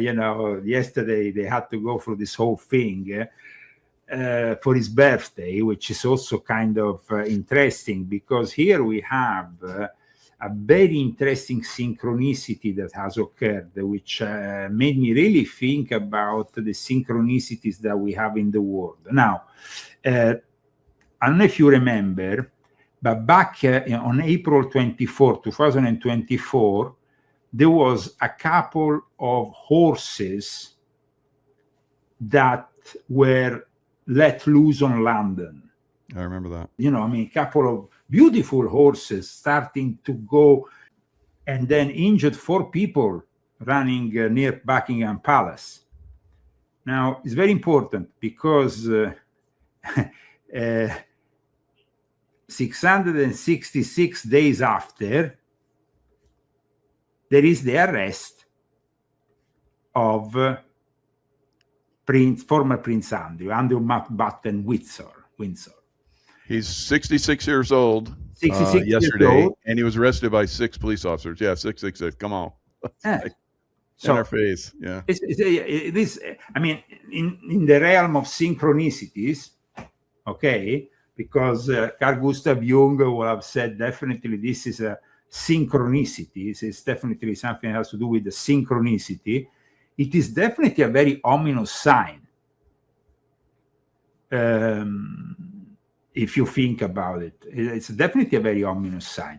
yesterday they had to go through this whole thing. for his birthday, which is also kind of interesting, because here we have a very interesting synchronicity that has occurred, which made me really think about the synchronicities that we have in the world. Now, I don't know if you remember, but back on April 24, 2024, there was a couple of horses that were let loose on London. I remember that. You know, I mean, a couple of beautiful horses starting to go, and then injured 4 people running near Buckingham Palace. Now, it's very important because 666 days after, there is the arrest of former Prince Andrew Mountbatten Windsor. He's 66 years old 66 yesterday, years old. and he was arrested by 6 police officers. Yeah, 666. Come on. So in our face. Yeah. It is, I mean, in the realm of synchronicities, okay, because Carl Gustav Jung will have said definitely this is a synchronicity. It's definitely something that has to do with the synchronicity. It is definitely a very ominous sign. If you think about it, it's definitely a very ominous sign.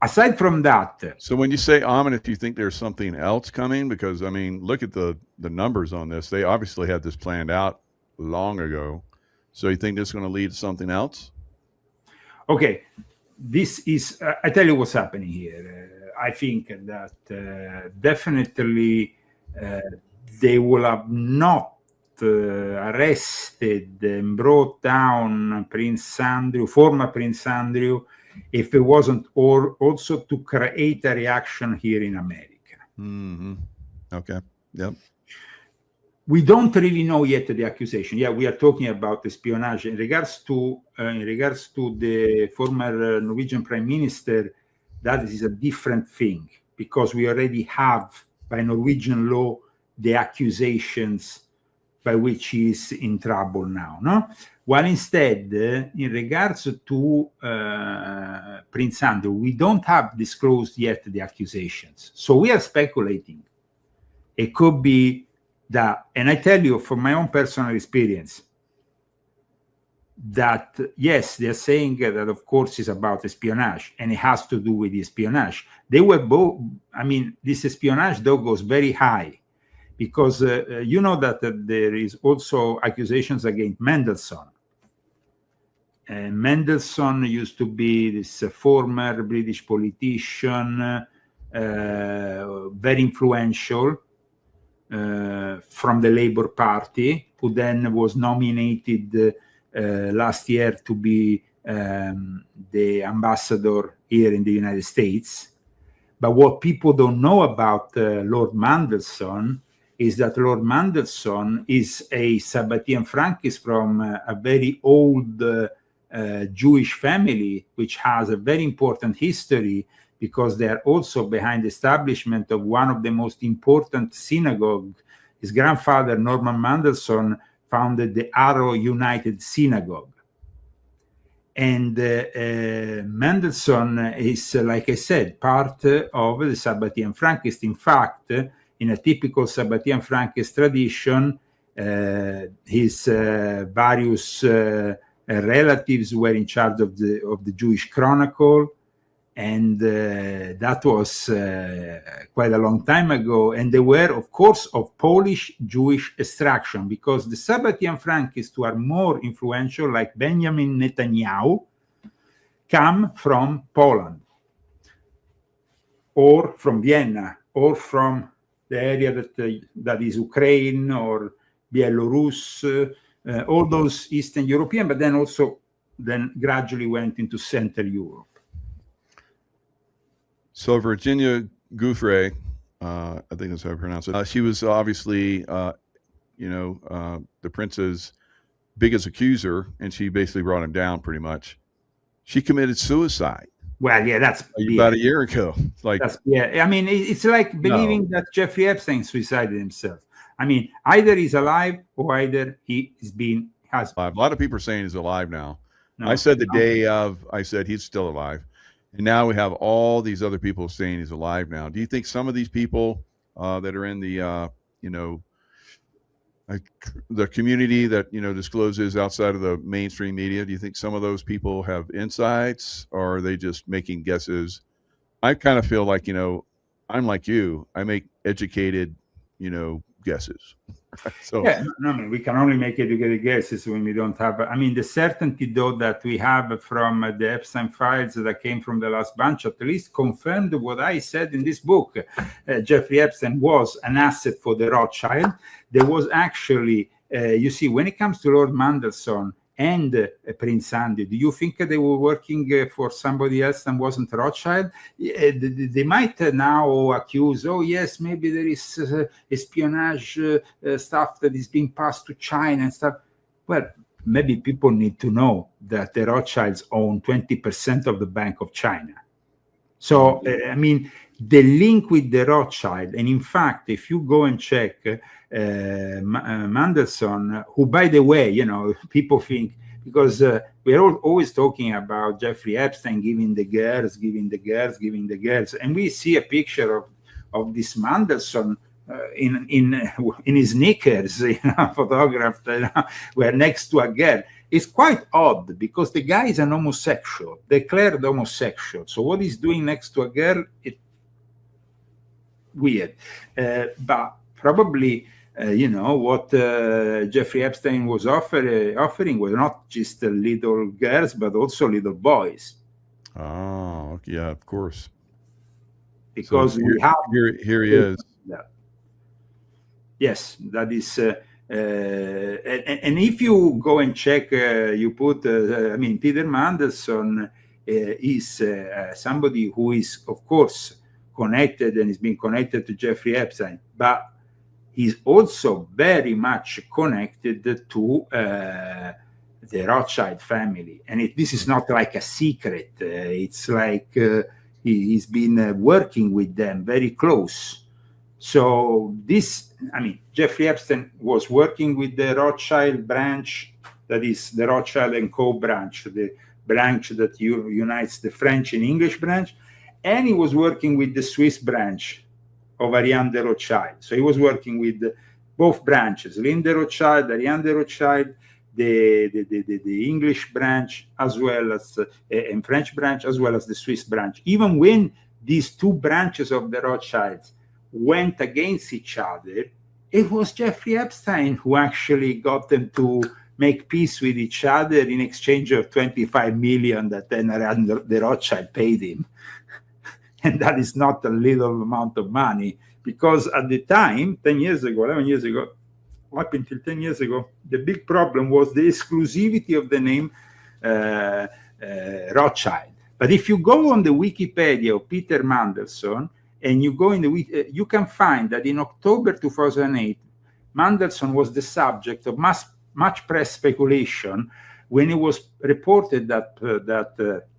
Aside from that, so when you say ominous, do you think there's something else coming? Because I mean, look at the numbers on this. They obviously had this planned out long ago. So you think this is going to lead to something else? Okay, this is. I tell you what's happening here. I think that definitely they will have not arrested and brought down former Prince Andrew, if it wasn't also to create a reaction here in America. Mm-hmm. Okay. Yep. We don't really know yet the accusation. Yeah, we are talking about espionage. In regards to the former Norwegian Prime Minister, that is a different thing, because we already have, by Norwegian law, the accusations by which he is in trouble now. No? While instead, in regards to Prince Andrew, we don't have disclosed yet the accusations. So we are speculating. It could be that, and I tell you from my own personal experience, that yes, they're saying that of course it's about espionage, and it has to do with the espionage. They were both, I mean, this espionage though goes very high, because you know that there is also accusations against Mendelssohn. Mendelssohn used to be this former British politician, very influential, from the Labour Party, who then was nominated last year to be the ambassador here in the United States. But what people don't know about Lord Mendelssohn is that Lord Mendelssohn is a Sabbatean Frankist from a very old Jewish family, which has a very important history, because they are also behind the establishment of one of the most important synagogues. His grandfather, Norman Mendelssohn, founded the Arrow United Synagogue. And Mendelssohn is, like I said, part of the Sabbatean Frankist. In fact, in a typical Sabbatean Frankist tradition, his various relatives were in charge of the Jewish Chronicle, and that was quite a long time ago. And they were, of course, of Polish Jewish extraction, because the Sabbatean Frankists, who are more influential, like Benjamin Netanyahu, come from Poland, or from Vienna, or from the area that is Ukraine or Belarus, all those Eastern European, but then also gradually went into Central Europe. So Virginia Giuffre, I think that's how I pronounce it. She was obviously, the prince's biggest accuser, and she basically brought him down pretty much. She committed suicide. Well, yeah, that's about a year ago. Like, yeah. I mean, it's like believing that Jeffrey Epstein suicided himself. I mean, either he's alive or either has. a lot of people are saying he's alive now. No, I said the day of, I said he's still alive, and now we have all these other people saying he's alive now. Do you think some of these people that are in the the community that discloses outside of the mainstream media, do you think some of those people have insights, or are they just making guesses? I kind of feel like I'm like you. I make educated guesses. So yeah, no, I mean, we can only make educated guesses when we don't have. I mean, the certainty though that we have from the Epstein files that came from the last bunch at least confirmed what I said in this book. Jeffrey Epstein was an asset for the Rothschild. There was actually, you see, when it comes to Lord Mandelson and Prince Andy, do you think they were working for somebody else than wasn't Rothschild? They might now accuse, oh yes, maybe there is espionage stuff that is being passed to China and stuff. Well, maybe people need to know that the Rothschilds own 20% of the Bank of China. So, I mean, the link with the Rothschild, and in fact, if you go and check Mandelson, who, by the way, people think, because we're always talking about Jeffrey Epstein giving the girls, and we see a picture of this Mandelson in his knickers, photographed, where next to a girl. It's quite odd because the guy is an homosexual, declared homosexual. So what he's doing next to a girl, it's weird. But probably, what Jeffrey Epstein was offering was not just little girls, but also little boys. Oh, yeah, of course. Because so here he is. Yes, that is. And if you go and check, you put, Peter Mandelson is somebody who is, of course, connected and is being connected to Jeffrey Epstein, but he's also very much connected to the Rothschild family. And this is not like a secret. It's like he's been working with them very close. So Jeffrey Epstein was working with the Rothschild branch, that is the Rothschild and Co. branch, the branch that unites the French and English branch, and he was working with the Swiss branch of Ariane de Rothschild. So he was working with both branches, Linde Rothschild, Ariane de Rothschild, the English branch, as well as and French branch, as well as the Swiss branch. Even when these two branches of the Rothschilds went against each other, it was Jeffrey Epstein who actually got them to make peace with each other in exchange of 25 million that then the Rothschild paid him. And that is not a little amount of money, because at the time, 10 years ago, 11 years ago, up until 10 years ago, the big problem was the exclusivity of the name Rothschild. But if you go on the Wikipedia of Peter Mandelson, and you go in you can find that in October 2008, Mandelson was the subject of much press speculation when it was reported that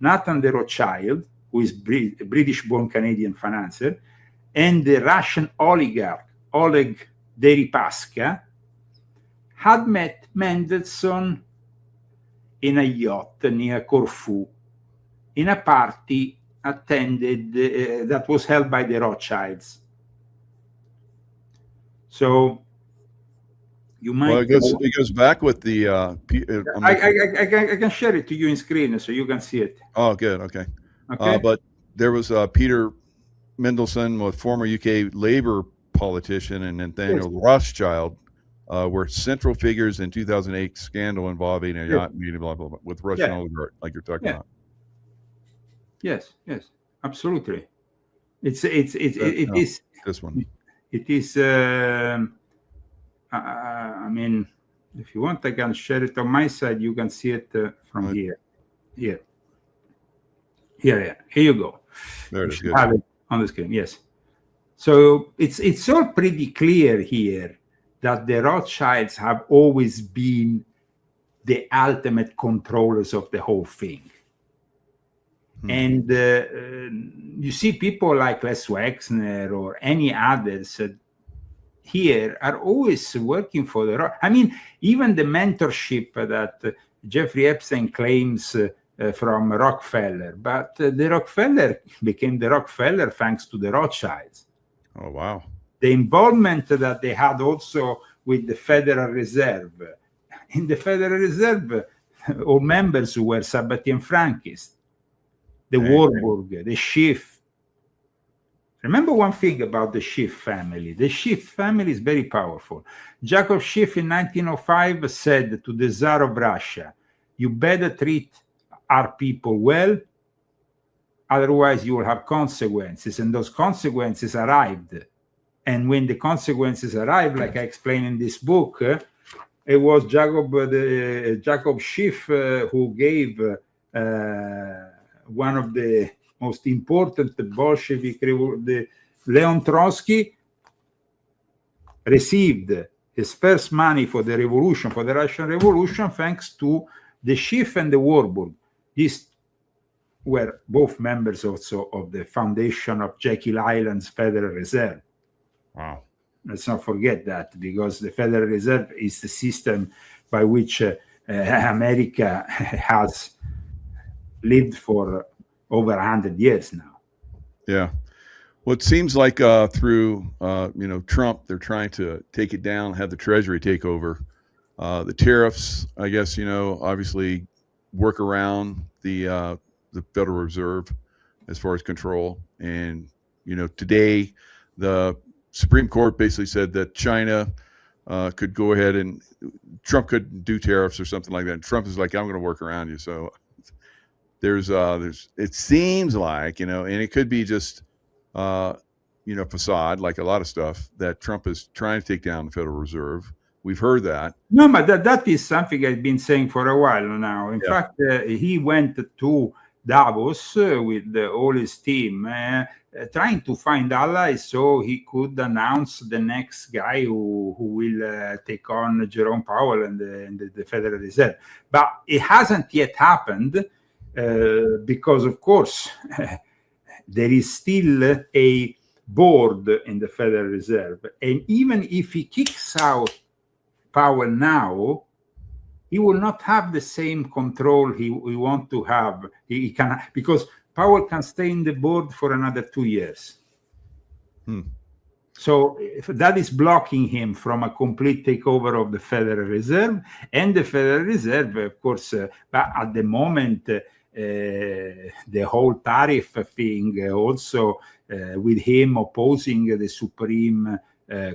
Nathan de Rothschild, who is a British-born Canadian financier, and the Russian oligarch Oleg Deripaska had met Mandelson in a yacht near Corfu in a party attended that was held by the Rothschilds. So you might. Well, it goes back with the. I can share it to you in screen so you can see it. Oh, good. Okay. But there was Peter Mandelson, a former UK Labour politician, and Nathaniel Rothschild were central figures in 2008 scandal involving a yacht meeting, blah blah blah, with Russian oligarch, like you're talking about. Yes, absolutely. It is this one. It is. If you want, I can share it on my side. You can see it from here. Here you go. There it is. You have it on the screen. Yes. So it's all pretty clear here that the Rothschilds have always been the ultimate controllers of the whole thing. And you see people like Les Wexner or any others here are always working for the I mean, even the mentorship that Jeffrey Epstein claims from Rockefeller, but the Rockefeller became the Rockefeller thanks to the Rothschilds. Oh, wow. The involvement that they had also with the Federal Reserve. In the Federal Reserve, all members were Sabatian Frankists, the Warburg, the Schiff. Remember one thing about the Schiff family. The Schiff family is very powerful. Jacob Schiff in 1905 said to the Tsar of Russia, you better treat our people well, otherwise you will have consequences. And those consequences arrived. And when the consequences arrived, like I explained in this book, it was Jacob Schiff who gave one of the most important Bolshevik, Leon Trotsky, received his first money for the revolution, for the Russian Revolution, thanks to the Schiff and the Warburg. These were both members also of the foundation of Jekyll Island's Federal Reserve. Wow. Let's not forget that, because the Federal Reserve is the system by which America has lived for over 100 years now. Yeah. Well, it seems like through Trump, they're trying to take it down, have the Treasury take over. The tariffs, I guess, obviously work around the Federal Reserve as far as control. And today the Supreme Court basically said that China could go ahead and Trump could do tariffs or something like that. And Trump is like, I'm going to work around you. So there's it seems like, and it could be just, facade, like a lot of stuff that Trump is trying to take down the Federal Reserve. We've heard that. No, but that is something I've been saying for a while now. In fact, he went to Davos with all his team, trying to find allies so he could announce the next guy who will take on Jerome Powell and the Federal Reserve. But it hasn't yet happened. Because, of course, there is still a board in the Federal Reserve. And even if he kicks out Powell now, he will not have the same control he want to have. He can, because Powell can stay in the board for another 2 years. So that is blocking him from a complete takeover of the Federal Reserve. And the Federal Reserve, of course, but at the moment, the whole tariff thing also with him opposing the Supreme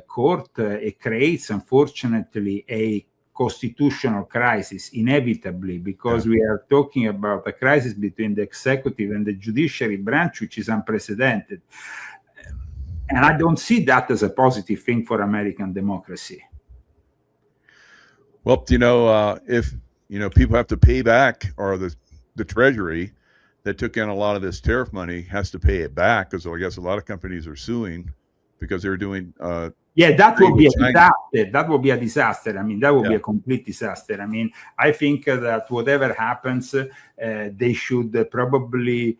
Court, it creates, unfortunately, a constitutional crisis, inevitably, because we are talking about a crisis between the executive and the judiciary branch, which is unprecedented. And I don't see that as a positive thing for American democracy. Well, if people have to pay back, or the Treasury that took in a lot of this tariff money has to pay it back, because I guess a lot of companies are suing because they're doing. That will be a disaster. That will be a disaster. I mean, that will be a complete disaster. I mean, I think that whatever happens, they should probably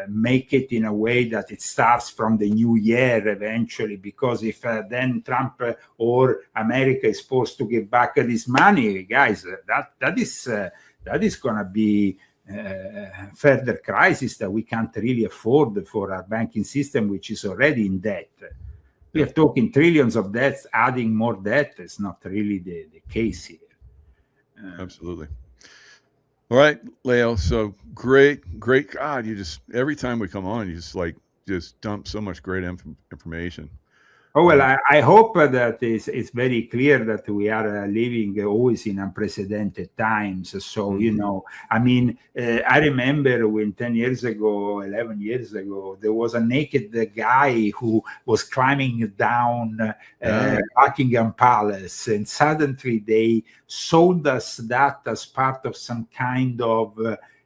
make it in a way that it starts from the new year eventually, because if then Trump or America is forced to give back this money, guys, that is going to be further crisis that we can't really afford for our banking system, which is already in debt. We are talking trillions of debts, adding more debt is not really the case here. Absolutely. All right, Leo. So great. God, you just, every time we come on, you just dump so much great information. Oh, well, I hope that it's very clear that we are living always in unprecedented times. So, I mean, I remember when 10 years ago, 11 years ago, there was a naked guy who was climbing down Buckingham Palace, and suddenly they sold us that as part of some kind of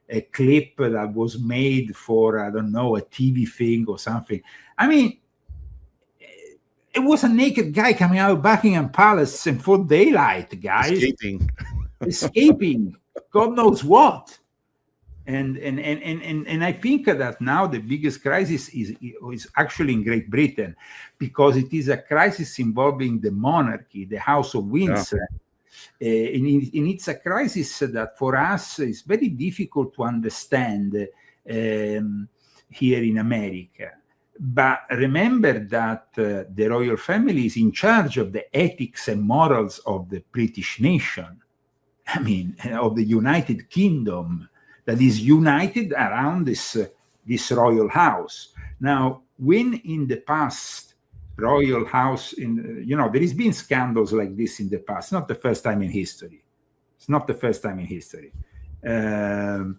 a clip that was made for, I don't know, a TV thing or something. I mean, it was a naked guy coming out of Buckingham Palace in full daylight, guys. Escaping. God knows what. And I think that now the biggest crisis is actually in Great Britain, because it is a crisis involving the monarchy, the House of Windsor. And it's a crisis that for us is very difficult to understand here in America. But remember that the royal family is in charge of the ethics and morals of the British nation. I mean, of the United Kingdom, that is united around this royal house. Now, when in the past, royal house, there has been scandals like this in the past. It's not the first time in history. It's not the first time in history. But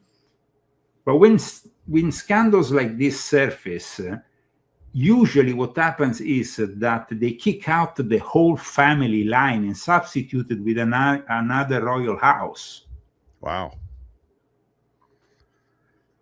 when scandals like this surface, usually what happens is that they kick out the whole family line and substitute it with another royal house. Wow.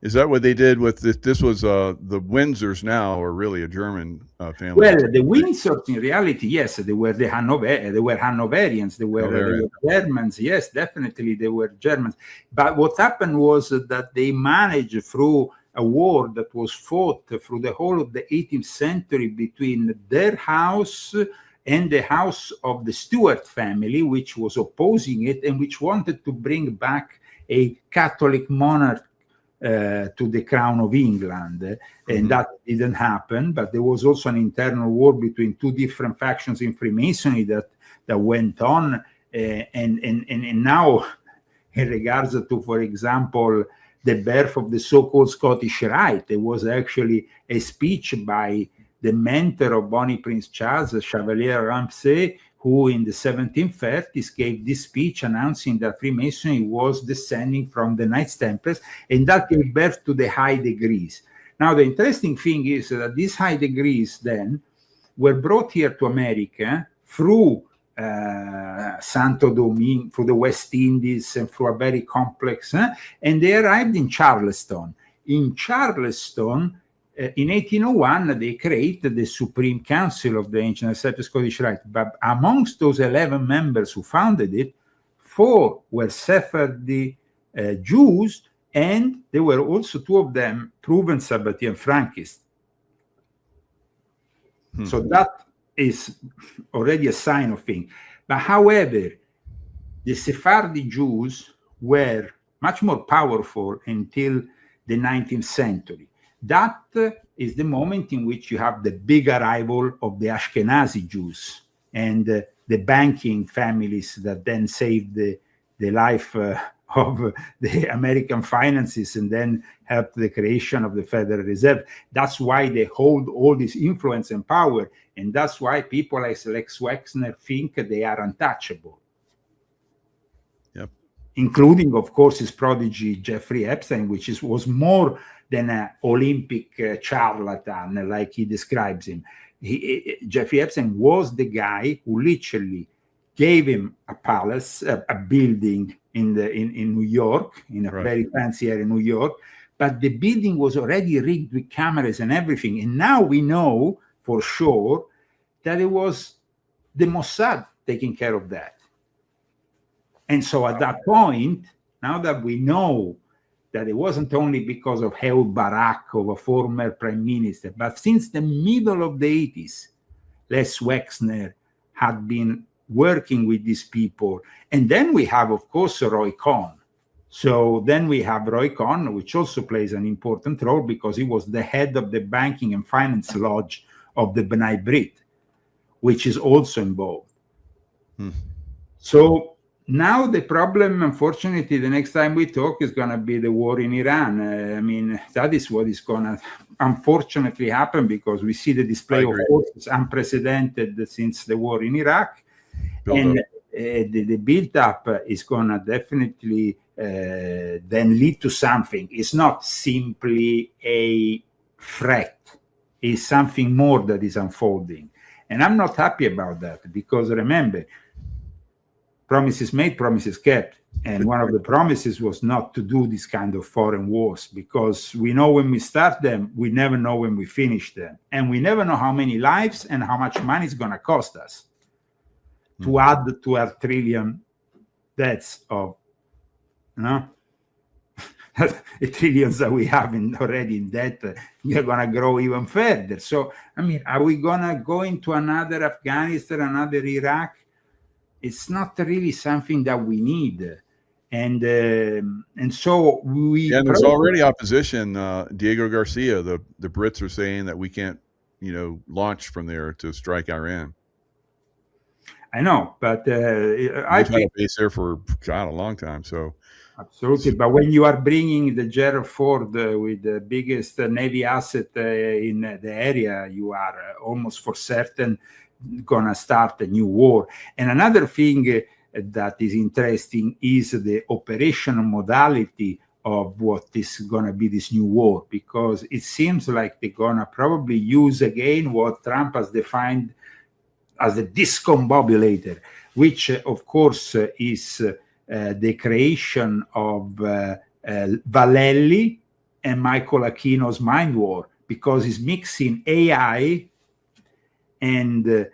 Is that what they did with this? This was the Windsors now, or really a German family? Well, the Windsors, in reality, yes, they were Hanoverians, they were Germans. Yes, definitely they were Germans. But what happened was that they managed, through a war that was fought through the whole of the 18th century between their house and the house of the Stuart family, which was opposing it and which wanted to bring back a Catholic monarch to the crown of England, and that didn't happen. But there was also an internal war between two different factions in Freemasonry that went on, and now, in regards to, for example, the birth of the so-called Scottish Rite, there was actually a speech by the mentor of Bonnie Prince Charles, Chevalier Ramsay, who in the 1730s gave this speech announcing that Freemasonry was descending from the Knights Templars, and that gave birth to the High Degrees. Now, the interesting thing is that these High Degrees then were brought here to America through Santo Domingo, through the West Indies, and through a very complex, and they arrived in Charleston. In Charleston, in 1801, they created the Supreme Council of the Ancient Accepted Scottish Rite. But amongst those 11 members who founded it, 4 were Sephardi Jews, and there were also 2 of them proven Sabbatean Frankists. So that is already a sign of things. But however, the Sephardi Jews were much more powerful until the 19th century. That is the moment in which you have the big arrival of the Ashkenazi Jews and the banking families that then saved the life of the American finances and then helped the creation of the Federal Reserve. That's why they hold all this influence and power, and that's why people like Lex Wexner think they are untouchable. Yep. Including, of course, his prodigy Jeffrey Epstein, which was more than an Olympic charlatan, like he describes him. Jeffrey Epstein was the guy who literally gave him a palace, a building in New York, in a very fancy area in New York, but the building was already rigged with cameras and everything. And now we know for sure that it was the Mossad taking care of that. And so at that point, now that we know that it wasn't only because of Ehud Barak, of a former prime minister, but since the middle of the 80s, Les Wexner had been working with these people. And then we have, of course, Roy Cohn. So then we have Roy Cohn, which also plays an important role because he was the head of the Banking and Finance Lodge of the B'nai Brit, which is also involved. So now the problem, unfortunately, the next time we talk is going to be the war in Iran. I mean, that is what is going to unfortunately happen because we see the display of forces unprecedented since the war in Iraq. The build-up is going to definitely then lead to something. It's not simply a threat. It's something more that is unfolding. And I'm not happy about that because, remember, promises made, promises kept. And one of the promises was not to do this kind of foreign wars because we know when we start them, we never know when we finish them. And we never know how many lives and how much money it's going to cost us to add to our trillion debts of, the trillions that we have already in debt, we are going to grow even further. So, I mean, are we going to go into another Afghanistan, another Iraq? It's not really something that we need. And so we... And there's already opposition. Diego Garcia, the Brits are saying that we can't, launch from there to strike Iran. I know, but I think had a base there for a long time. So absolutely, but when you are bringing the Gerald Ford with the biggest Navy asset in the area, you are almost for certain gonna start a new war. And another thing that is interesting is the operational modality of what is gonna be this new war, because it seems like they're gonna probably use again what Trump has defined as a discombobulator, which of course is the creation of Vallely and Michael Aquino's mind war, because it's mixing AI and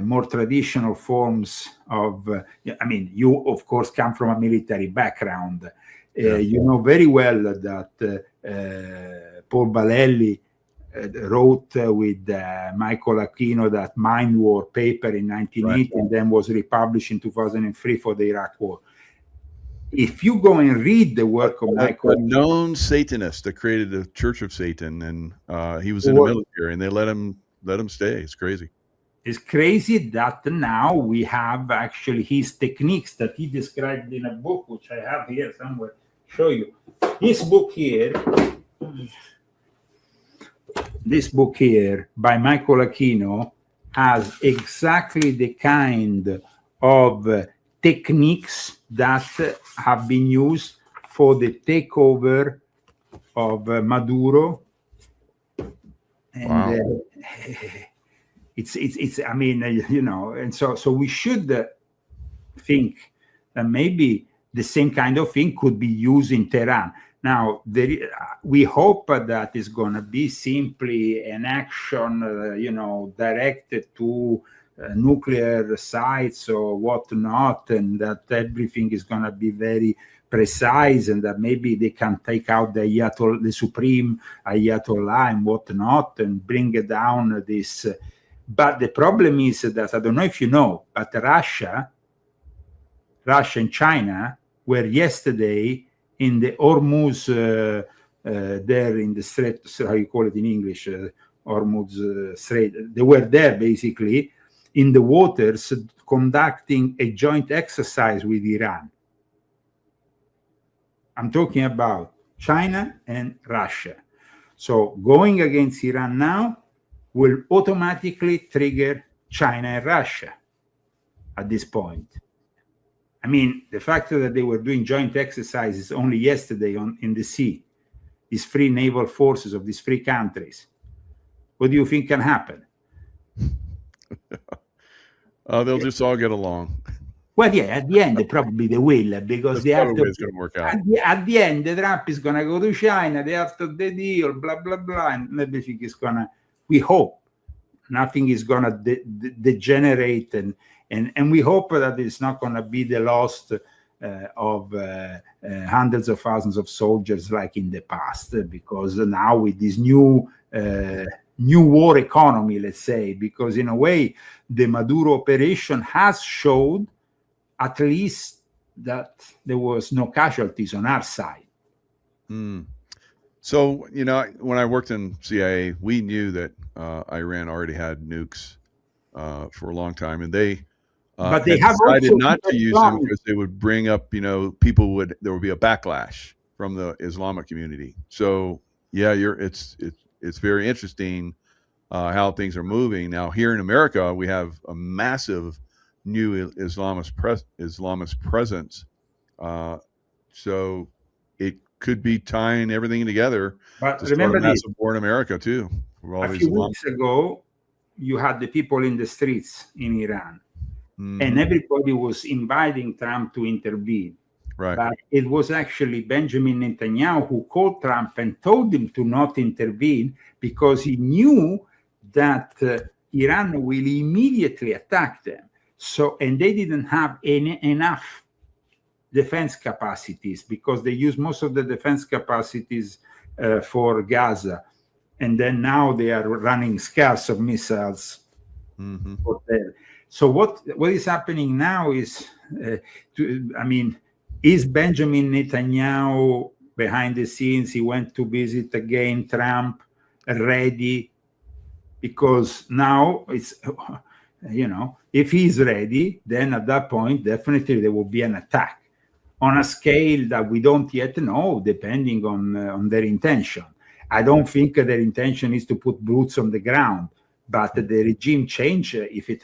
more traditional forms of, I mean, you of course come from a military background. You know very well that Paul Vallely wrote with Michael Aquino that Mind War paper in 1980, and then was republished in 2003 for the Iraq War. If you go and read the work of Michael, a known Satanist that created the Church of Satan, and he was in the military, and they let him stay. It's crazy. It's crazy that now we have actually his techniques that he described in a book, which I have here somewhere. Show you this book here. This book here by Michael Aquino has exactly the kind of techniques that have been used for the takeover of Maduro. And wow. It's I mean, and so we should think that maybe the same kind of thing could be used in Tehran. Now, we hope that it's going to be simply an action, directed to nuclear sites or whatnot, and that everything is going to be very precise, and that maybe they can take out the supreme Ayatollah and whatnot and bring it down this. But the problem is that, I don't know if you know, but Russia and China were yesterday in the Hormuz, there in the Strait, how you call it in English, Hormuz Strait. They were there basically in the waters conducting a joint exercise with Iran. I'm talking about China and Russia. So going against Iran now will automatically trigger China and Russia at this point. I mean, the fact that they were doing joint exercises only yesterday in the sea, these three naval forces of these three countries, what do you think can happen? They'll just all get along. Well, yeah, at the end, probably they will, because they have to. It's going to work out. At the end, Trump is going to go to China, they have to the deal, blah, blah, blah, and everything is going to, we hope, nothing is going to degenerate, and we hope that it's not going to be the loss of hundreds of thousands of soldiers like in the past, because now with this new war economy, let's say, because in a way, the Maduro operation has showed at least that there was no casualties on our side. So, when I worked in CIA, we knew that Iran already had nukes for a long time, and they but they have decided not to use them because they would bring up, there would be a backlash from the Islamic community. So, yeah, it's very interesting how things are moving. Now, here in America, we have a massive new Islamist presence. So it could be tying everything together. But to remember start a massive war in America too. A few weeks ago, you had the people in the streets in Iran, and everybody was inviting Trump to intervene. Right. But it was actually Benjamin Netanyahu who called Trump and told him to not intervene, because he knew that Iran will immediately attack them. So, and they didn't have enough defense capacities, because they use most of the defense capacities for Gaza. And then now they are running scarce of missiles for there. So what is happening now is, is Benjamin Netanyahu behind the scenes? He went to visit again Trump, ready? Because now it's, if he's ready, then at that point, definitely there will be an attack on a scale that we don't yet know, depending on their intention. I don't think their intention is to put boots on the ground, but the regime change, if it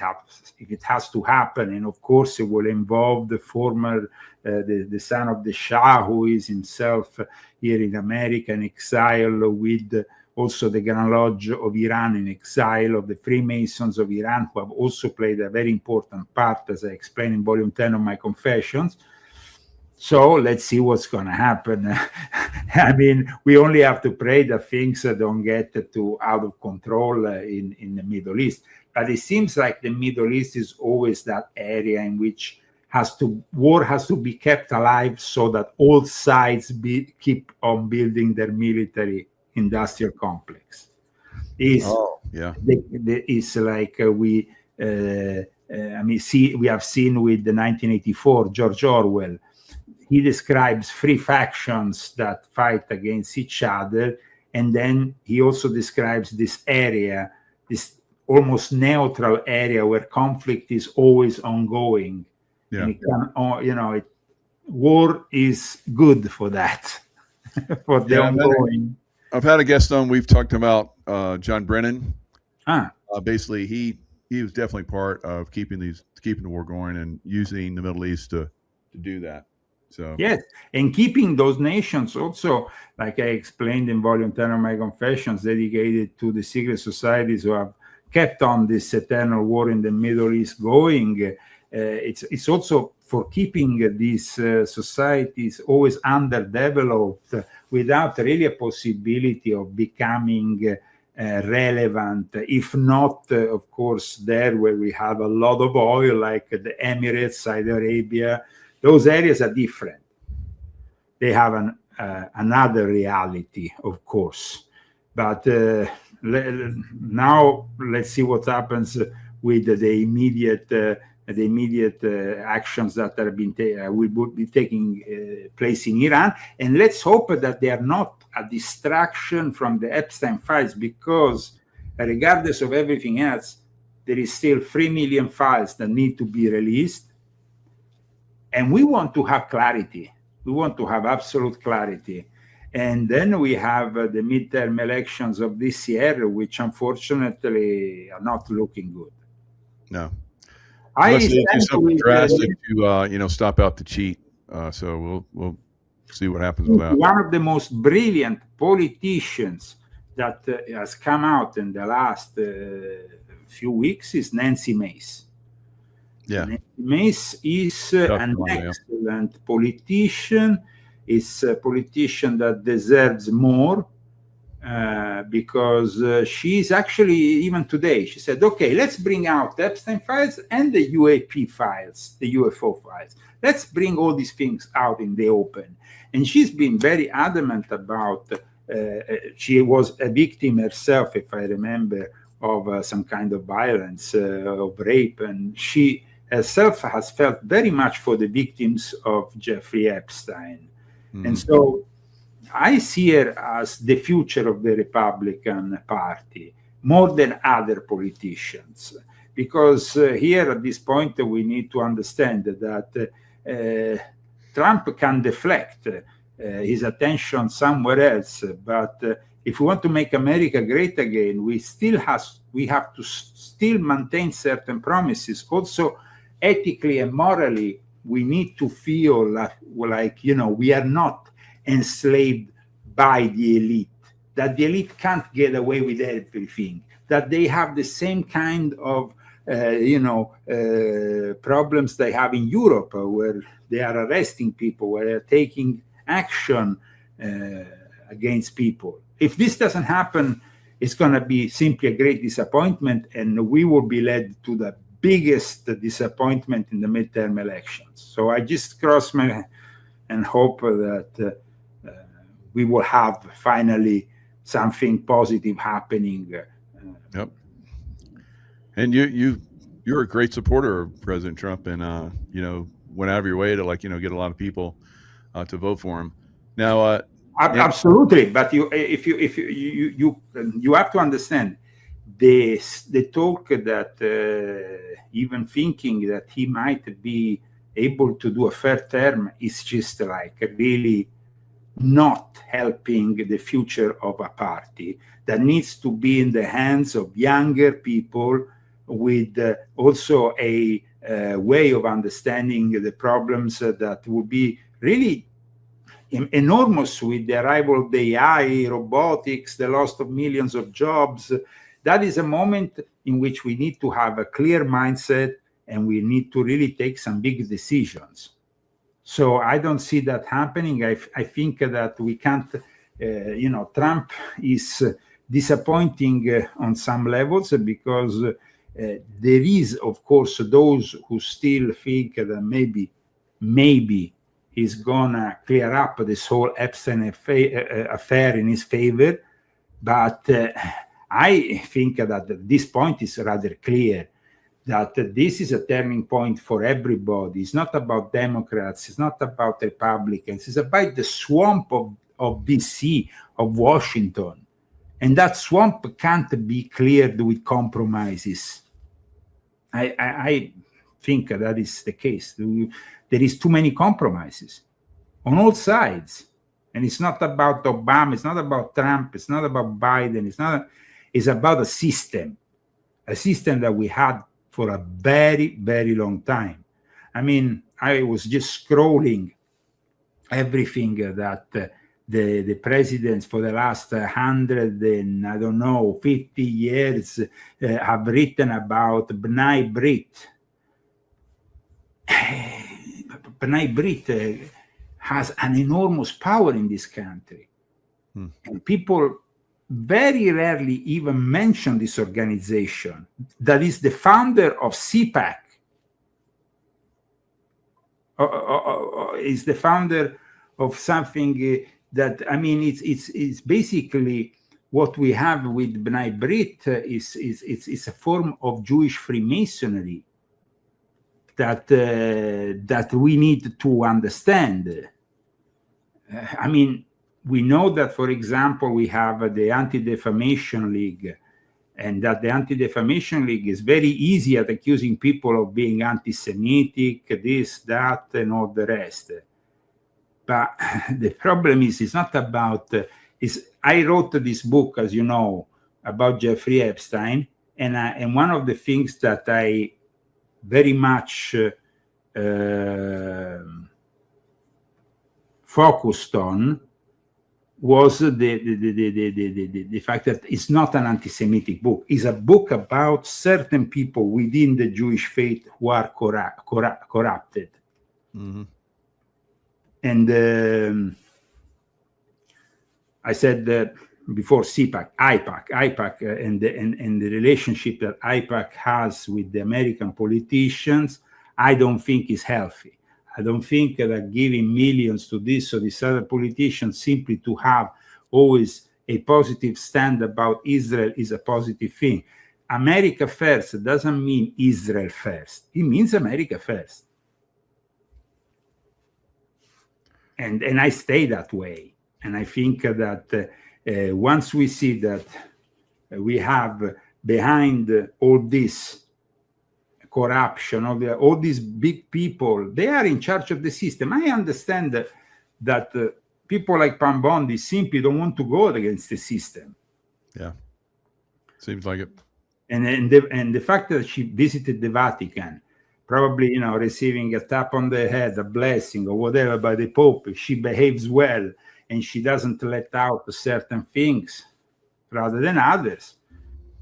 has to happen, and of course it will involve the former, the son of the Shah, who is himself here in America in exile, with also the Grand Lodge of Iran in exile, of the Freemasons of Iran, who have also played a very important part, as I explained in volume 10 of my Confessions. So let's see what's going to happen. We only have to pray that things don't get out of control in the Middle East. But it seems like the Middle East is always that area in which war has to be kept alive, so that all sides keep on building their military industrial complex. It's like we have seen with the 1984 George Orwell. He describes three factions that fight against each other, and then he also describes this area, this almost neutral area where conflict is always ongoing. Yeah. And war is good for that, for the ongoing. I've had a guest on. We've talked about John Brennan. Basically, he was definitely part of keeping the war going and using the Middle East to do that. So yes, and keeping those nations also, like I explained in volume 10 of my Confessions, dedicated to the secret societies who have kept on this eternal war in the Middle East going. It's also for keeping these societies always underdeveloped, without really a possibility of becoming relevant, if not, of course, there where we have a lot of oil, like the Emirates, Saudi Arabia. Those areas are different. They have another reality, of course. But now let's see what happens with the immediate actions that will be taking place in Iran. And let's hope that they are not a distraction from the Epstein files, because regardless of everything else, there is still 3 million files that need to be released. And we want to have clarity. We want to have absolute clarity. And then we have the midterm elections of this year, which unfortunately are not looking good. No. Unless they do something drastic to stop out the cheat. So we'll see what happens with that. One of the most brilliant politicians that has come out in the last few weeks is Nancy Mace. Yeah, Nancy Mace is an excellent politician. It's a politician that deserves more, because she's actually, even today, she said, okay, let's bring out the Epstein files and the UAP files, the UFO files. Let's bring all these things out in the open. And she's been very adamant about, she was a victim herself, if I remember, of some kind of violence, of rape. And she herself has felt very much for the victims of Jeffrey Epstein. Mm-hmm. And so I see her as the future of the Republican Party, more than other politicians. Because here at this point, we need to understand that Trump can deflect his attention somewhere else. But if we want to make America great again, we have to still maintain certain promises. Also, ethically and morally, we need to feel like we are not enslaved by the elite, that the elite can't get away with everything, that they have the same kind of problems they have in Europe, where they are arresting people, where they're taking action against people. If this doesn't happen, it's going to be simply a great disappointment, and we will be led to the biggest disappointment in the midterm elections. So I just cross my and hope that we will have finally something positive happening. Yep. And you're a great supporter of President Trump, and went out of your way to get a lot of people to vote for him. Now, absolutely, but you have to understand the talk that even thinking that he might be able to do a fair term is just like really not helping the future of a party that needs to be in the hands of younger people with also a way of understanding the problems that would be really enormous with the arrival of the AI, robotics, the loss of millions of jobs. That is a moment in which we need to have a clear mindset and we need to really take some big decisions. So I don't see that happening. I think that we can't, Trump is disappointing on some levels because there is, of course, those who still think that maybe he's gonna clear up this whole Epstein affair in his favor. But I think that at this point is rather clear that this is a turning point for everybody. It's not about Democrats, it's not about Republicans, it's about the swamp of DC, of Washington. And that swamp can't be cleared with compromises. I think that is the case. There is too many compromises on all sides. And it's not about Obama, it's not about Trump, it's not about Biden, it's about a system that we had for a very, very long time. I mean, I was just scrolling everything that the presidents for the last 150 years have written about B'nai Brit. B'nai Brit has an enormous power in this country. And people very rarely even mention this organization that is the founder of CPAC. Is the founder of something that, I mean, it's basically what we have with B'nai Brit is a form of Jewish Freemasonry that we need to understand. I mean, we know that, for example, we have the Anti-Defamation League, and that the Anti-Defamation League is very easy at accusing people of being anti-Semitic, this, that, and all the rest. But the problem is, it's not about... I wrote this book, as you know, about Jeffrey Epstein, and one of the things that I very much focused on was the fact that it's not an anti-Semitic book. It's a book about certain people within the Jewish faith who are corrupted. Mm-hmm. And I said that before IPAC, and the relationship that IPAC has with the American politicians, I don't think is healthy. I don't think that giving millions to this or this other politician simply to have always a positive stand about Israel is a positive thing. America first doesn't mean Israel first. It means America first. And I stay that way. And I think that once we see that we have behind all this corruption, all these big people, they are in charge of the system. I understand that people like Pam Bondi simply don't want to go against the system. Yeah, seems like it. And the fact that she visited the Vatican, probably receiving a tap on the head, a blessing or whatever by the Pope, she behaves well and she doesn't let out certain things rather than others.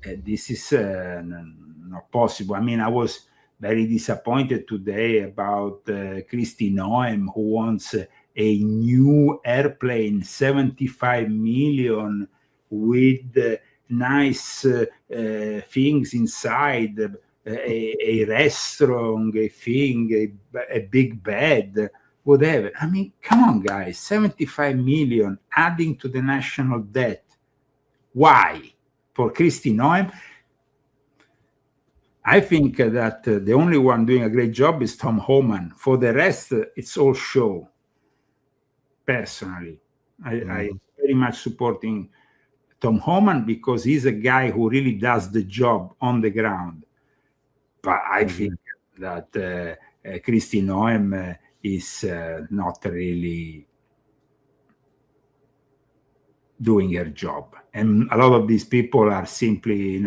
This is not possible. I mean, I was very disappointed today about Kristi Noem, who wants a new airplane, 75 million, with nice things inside, a restaurant, a big bed. whatever. I mean, come on, guys, 75 million adding to the national debt. Why? For Kristi Noem? I think that the only one doing a great job is Tom Homan. For the rest, it's all show. Personally, I very much supporting Tom Homan because he's a guy who really does the job on the ground. But I think that Kristi Noem is not really doing her job. And a lot of these people are simply,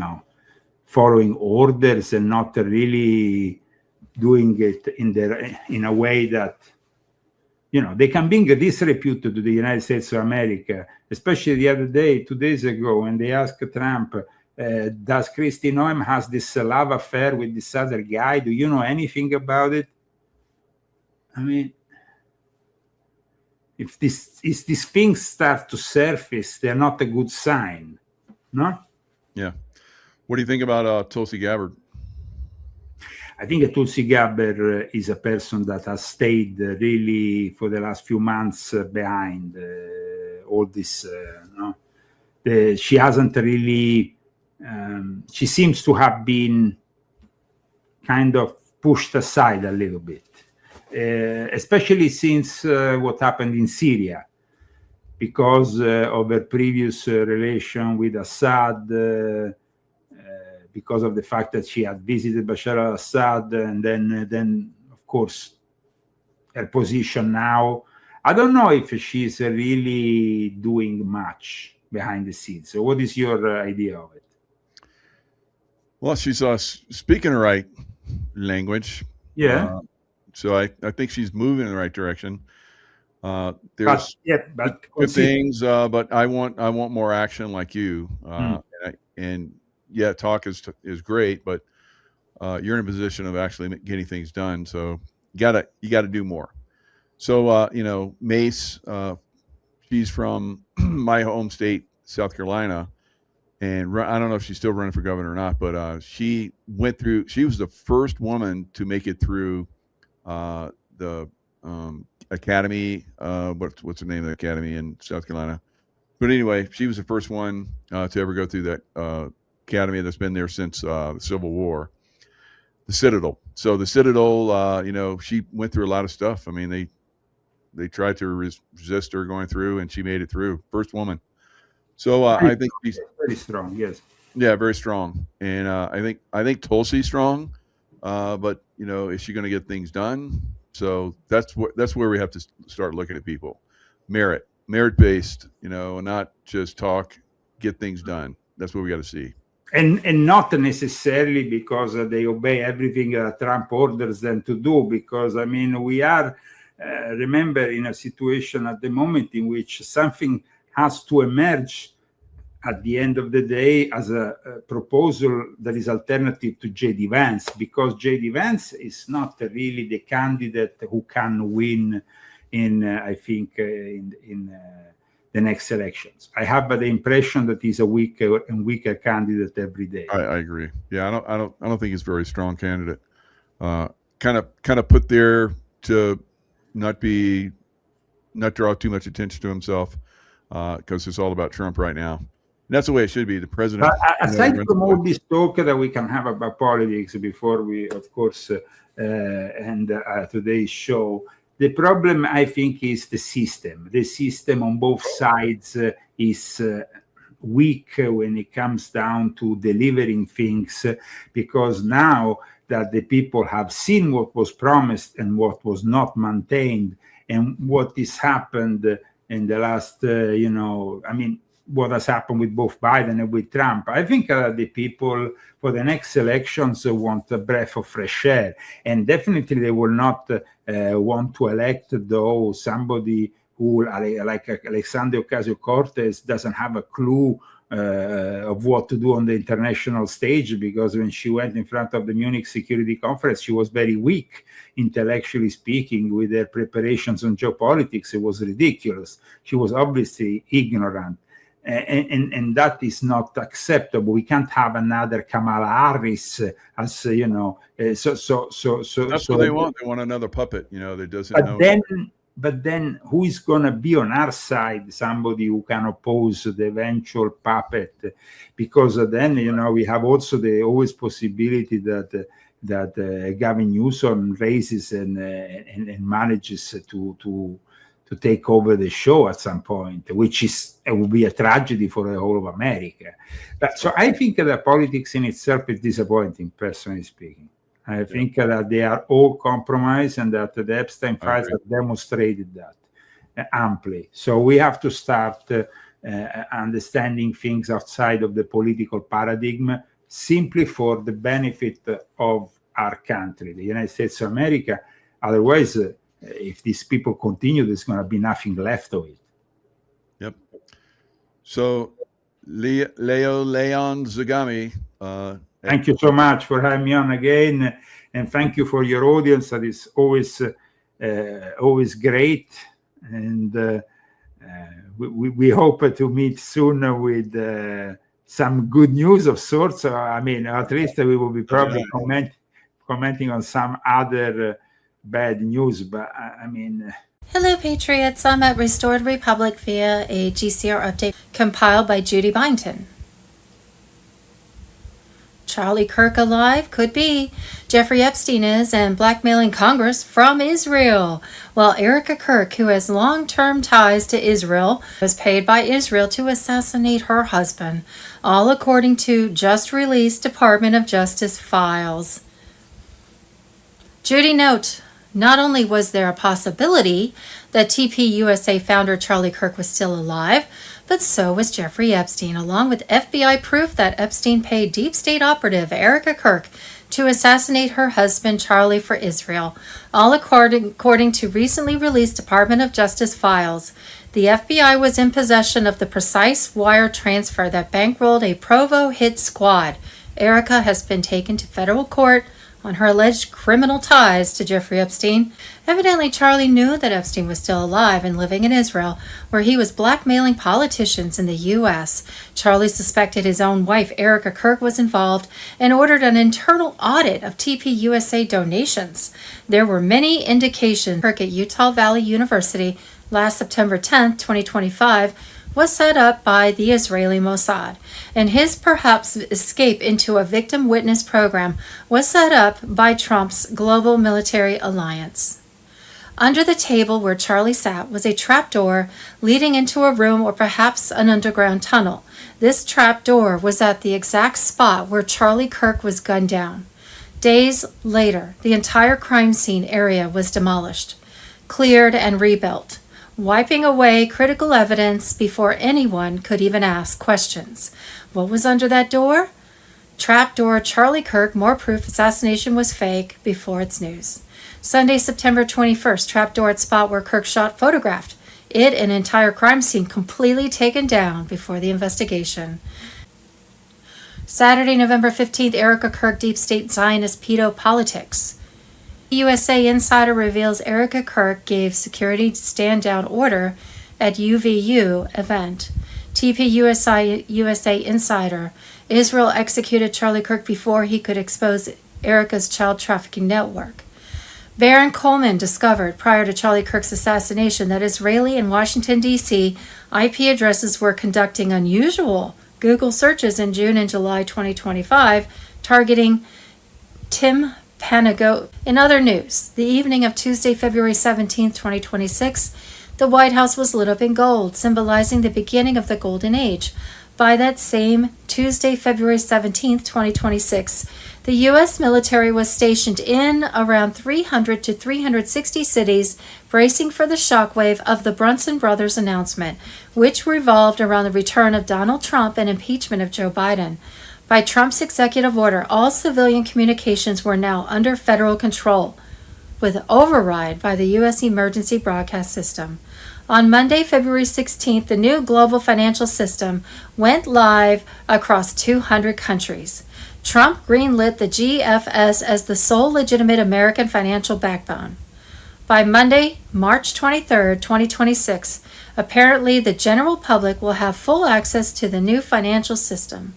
following orders and not really doing it in a way that, they can bring a disrepute to the United States of America. Especially the other day, 2 days ago, when they asked Trump, does Kristi Noem has this love affair with this other guy? Do you know anything about it? I mean, if these things start to surface, they're not a good sign, no? Yeah. What do you think about Tulsi Gabbard? I think Tulsi Gabbard is a person that has stayed really for the last few months behind all this. She hasn't really. She seems to have been kind of pushed aside a little bit, especially since what happened in Syria, because of her previous relation with Assad. Because of the fact that she had visited Bashar al-Assad, and then of course her position now. I don't know if she's really doing much behind the scenes. So, what is your idea of it? Well, she's speaking the right language. Yeah. So I think she's moving in the right direction. There's good things, but I want more action like you. And yeah, talk is great, but you're in a position of actually getting things done. So you gotta do more. So Mace, she's from my home state, South Carolina, and I don't know if she's still running for governor or not, but she went through. She was the first woman to make it through the academy. What's the name of the academy in South Carolina? But anyway, she was the first one to ever go through that academy that's been there since the Civil War, the Citadel. So the Citadel, she went through a lot of stuff. I mean, they tried to resist her going through, and she made it through. First woman. So I think she's very strong. Yes. Yeah, very strong. And I think Tulsi's strong, but is she going to get things done? So that's where we have to start looking at people, merit based, not just talk, get things done. That's what we got to see. And not necessarily because they obey everything Trump orders them to do, because I mean we are remember in a situation at the moment in which something has to emerge at the end of the day as a proposal that is alternative to J.D. Vance, because J.D. Vance is not really the candidate who can win in the next elections. I have the impression that he's a weaker and weaker candidate every day. I agree. Yeah, I don't think he's a very strong candidate. Kind of put there to not draw too much attention to himself, because it's all about Trump right now. And that's the way it should be. The president. But aside from all this talk that we can have about politics before we, of course, end today's show, the problem, I think, is the system. The system on both sides is weak when it comes down to delivering things, because now that the people have seen what was promised and what was not maintained, and what has happened in the last, what has happened with both Biden and with Trump. I think the people for the next elections want a breath of fresh air, and definitely they will not want to elect though somebody who, like Alexandria Ocasio-Cortez, doesn't have a clue of what to do on the international stage, because when she went in front of the Munich Security Conference, she was very weak, intellectually speaking, with her preparations on geopolitics. It was ridiculous. She was obviously ignorant. And that is not acceptable. We can't have another Kamala Harris as That's what they want. They want another puppet, that doesn't know. But then who is going to be on our side? Somebody who can oppose the eventual puppet, because then we have also the always possibility that Gavin Newsom raises and manages to take over the show at some point, which it will be a tragedy for the whole of America. So I think that politics in itself is disappointing, personally speaking. I think that they are all compromised, and that the Epstein files have demonstrated that amply. So we have to start understanding things outside of the political paradigm, simply for the benefit of our country, the United States of America. Otherwise, if these people continue, there's going to be nothing left of it. Yep. So, Leon Zagami, thank you so much for having me on again, and thank you for your audience. That is always great, and we hope to meet soon with some good news of sorts. I mean, at least we will be probably commenting on some other bad news, but I mean. Hello, Patriots. I'm at Restored Republic via a GCR update compiled by Judy Byington. Charlie Kirk alive? Could be. Jeffrey Epstein is, and blackmailing Congress from Israel. While Erica Kirk, who has long-term ties to Israel, was paid by Israel to assassinate her husband, all according to just-released Department of Justice files. Judy note, not only was there a possibility that TPUSA founder Charlie Kirk was still alive, but so was Jeffrey Epstein, along with FBI proof that Epstein paid deep state operative Erica Kirk to assassinate her husband Charlie for Israel, all according to recently released Department of Justice files. The FBI was in possession of the precise wire transfer that bankrolled a Provo hit squad. Erica has been taken to federal court on her alleged criminal ties to Jeffrey Epstein. Evidently, Charlie knew that Epstein was still alive and living in Israel, where he was blackmailing politicians in the U.S. Charlie suspected his own wife, Erica Kirk, was involved and ordered an internal audit of TPUSA donations. There were many indications Kirk at Utah Valley University last September 10, 2025, was set up by the Israeli Mossad, and his perhaps escape into a victim witness program was set up by Trump's global military alliance. Under the table where Charlie sat was a trapdoor leading into a room or perhaps an underground tunnel. This trapdoor was at the exact spot where Charlie Kirk was gunned down. Days later, the entire crime scene area was demolished, cleared, and rebuilt, wiping away critical evidence before anyone could even ask questions. What was under that door? Trapdoor Charlie Kirk, more proof assassination was fake before its news. Sunday, September 21st, trapdoor at spot where Kirk shot photographed. It, an entire crime scene completely taken down before the investigation. Saturday, November 15th, Erica Kirk, deep state Zionist pedo politics. USA Insider reveals Erica Kirk gave security stand-down order at UVU event. TPUSA Insider, Israel executed Charlie Kirk before he could expose Erica's child trafficking network. Baron Coleman discovered prior to Charlie Kirk's assassination that Israeli and Washington, D.C. IP addresses were conducting unusual Google searches in June and July 2025, targeting Tim Panago. In other news, the evening of Tuesday, February 17, 2026, the White House was lit up in gold, symbolizing the beginning of the Golden Age. By that same Tuesday, February 17, 2026, the U.S. military was stationed in around 300 to 360 cities, bracing for the shockwave of the Brunson brothers' announcement, which revolved around the return of Donald Trump and impeachment of Joe Biden. By Trump's executive order, all civilian communications were now under federal control, with override by the U.S. Emergency Broadcast System. On Monday, February 16th, the new global financial system went live across 200 countries. Trump greenlit the GFS as the sole legitimate American financial backbone. By Monday, March 23, 2026, apparently the general public will have full access to the new financial system.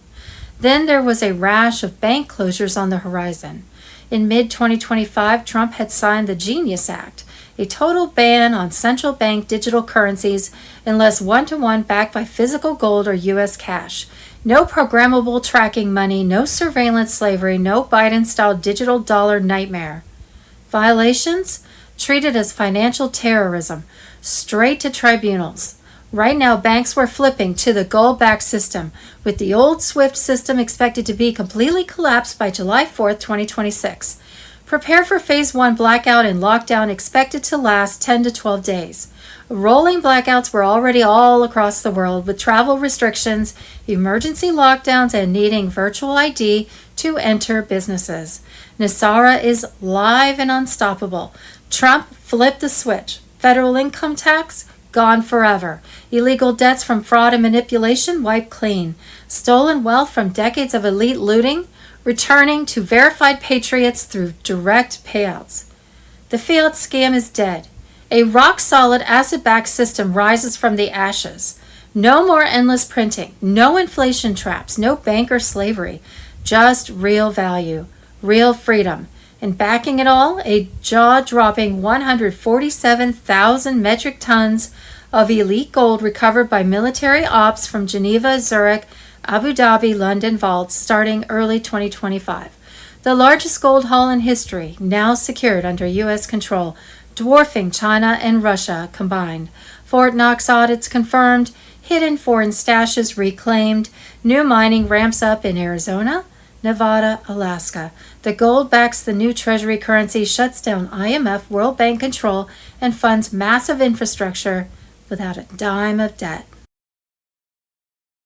Then there was a rash of bank closures on the horizon. In mid-2025, Trump had signed the Genius Act, a total ban on central bank digital currencies unless one-to-one backed by physical gold or U.S. cash. No programmable tracking money, no surveillance slavery, no Biden-style digital dollar nightmare. Violations? Treated as financial terrorism, straight to tribunals. Right now, banks were flipping to the gold-backed system, with the old SWIFT system expected to be completely collapsed by July 4, 2026. Prepare for Phase 1 blackout and lockdown expected to last 10 to 12 days. Rolling blackouts were already all across the world, with travel restrictions, emergency lockdowns, and needing virtual ID to enter businesses. Nasara is live and unstoppable. Trump flipped the switch. Federal income tax, gone forever. Illegal debts from fraud and manipulation, wiped clean. Stolen wealth from decades of elite looting, returning to verified patriots through direct payouts. The fiat scam is dead. A rock-solid asset-backed system rises from the ashes. No more endless printing, no inflation traps, no banker slavery, just real value, real freedom. And backing it all, a jaw-dropping 147,000 metric tons of elite gold recovered by military ops from Geneva, Zurich, Abu Dhabi, London vaults starting early 2025. The largest gold haul in history, now secured under U.S. control, dwarfing China and Russia combined. Fort Knox audits confirmed, hidden foreign stashes reclaimed, new mining ramps up in Arizona, Nevada, Alaska. The gold backs the new treasury currency, shuts down IMF, World Bank control, and funds massive infrastructure without a dime of debt.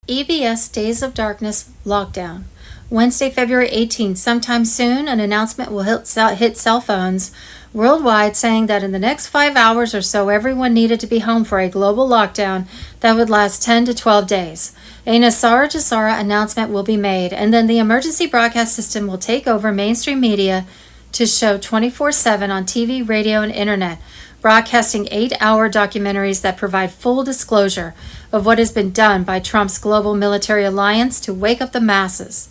EBS Days of Darkness lockdown. Wednesday, February 18th, sometime soon, an announcement will hit cell phones worldwide saying that in the next 5 hours or so, everyone needed to be home for a global lockdown that would last 10 to 12 days. A Nasara announcement will be made, and then the emergency broadcast system will take over mainstream media to show 24/7 on TV, radio, and internet, broadcasting 8-hour documentaries that provide full disclosure of what has been done by Trump's global military alliance to wake up the masses.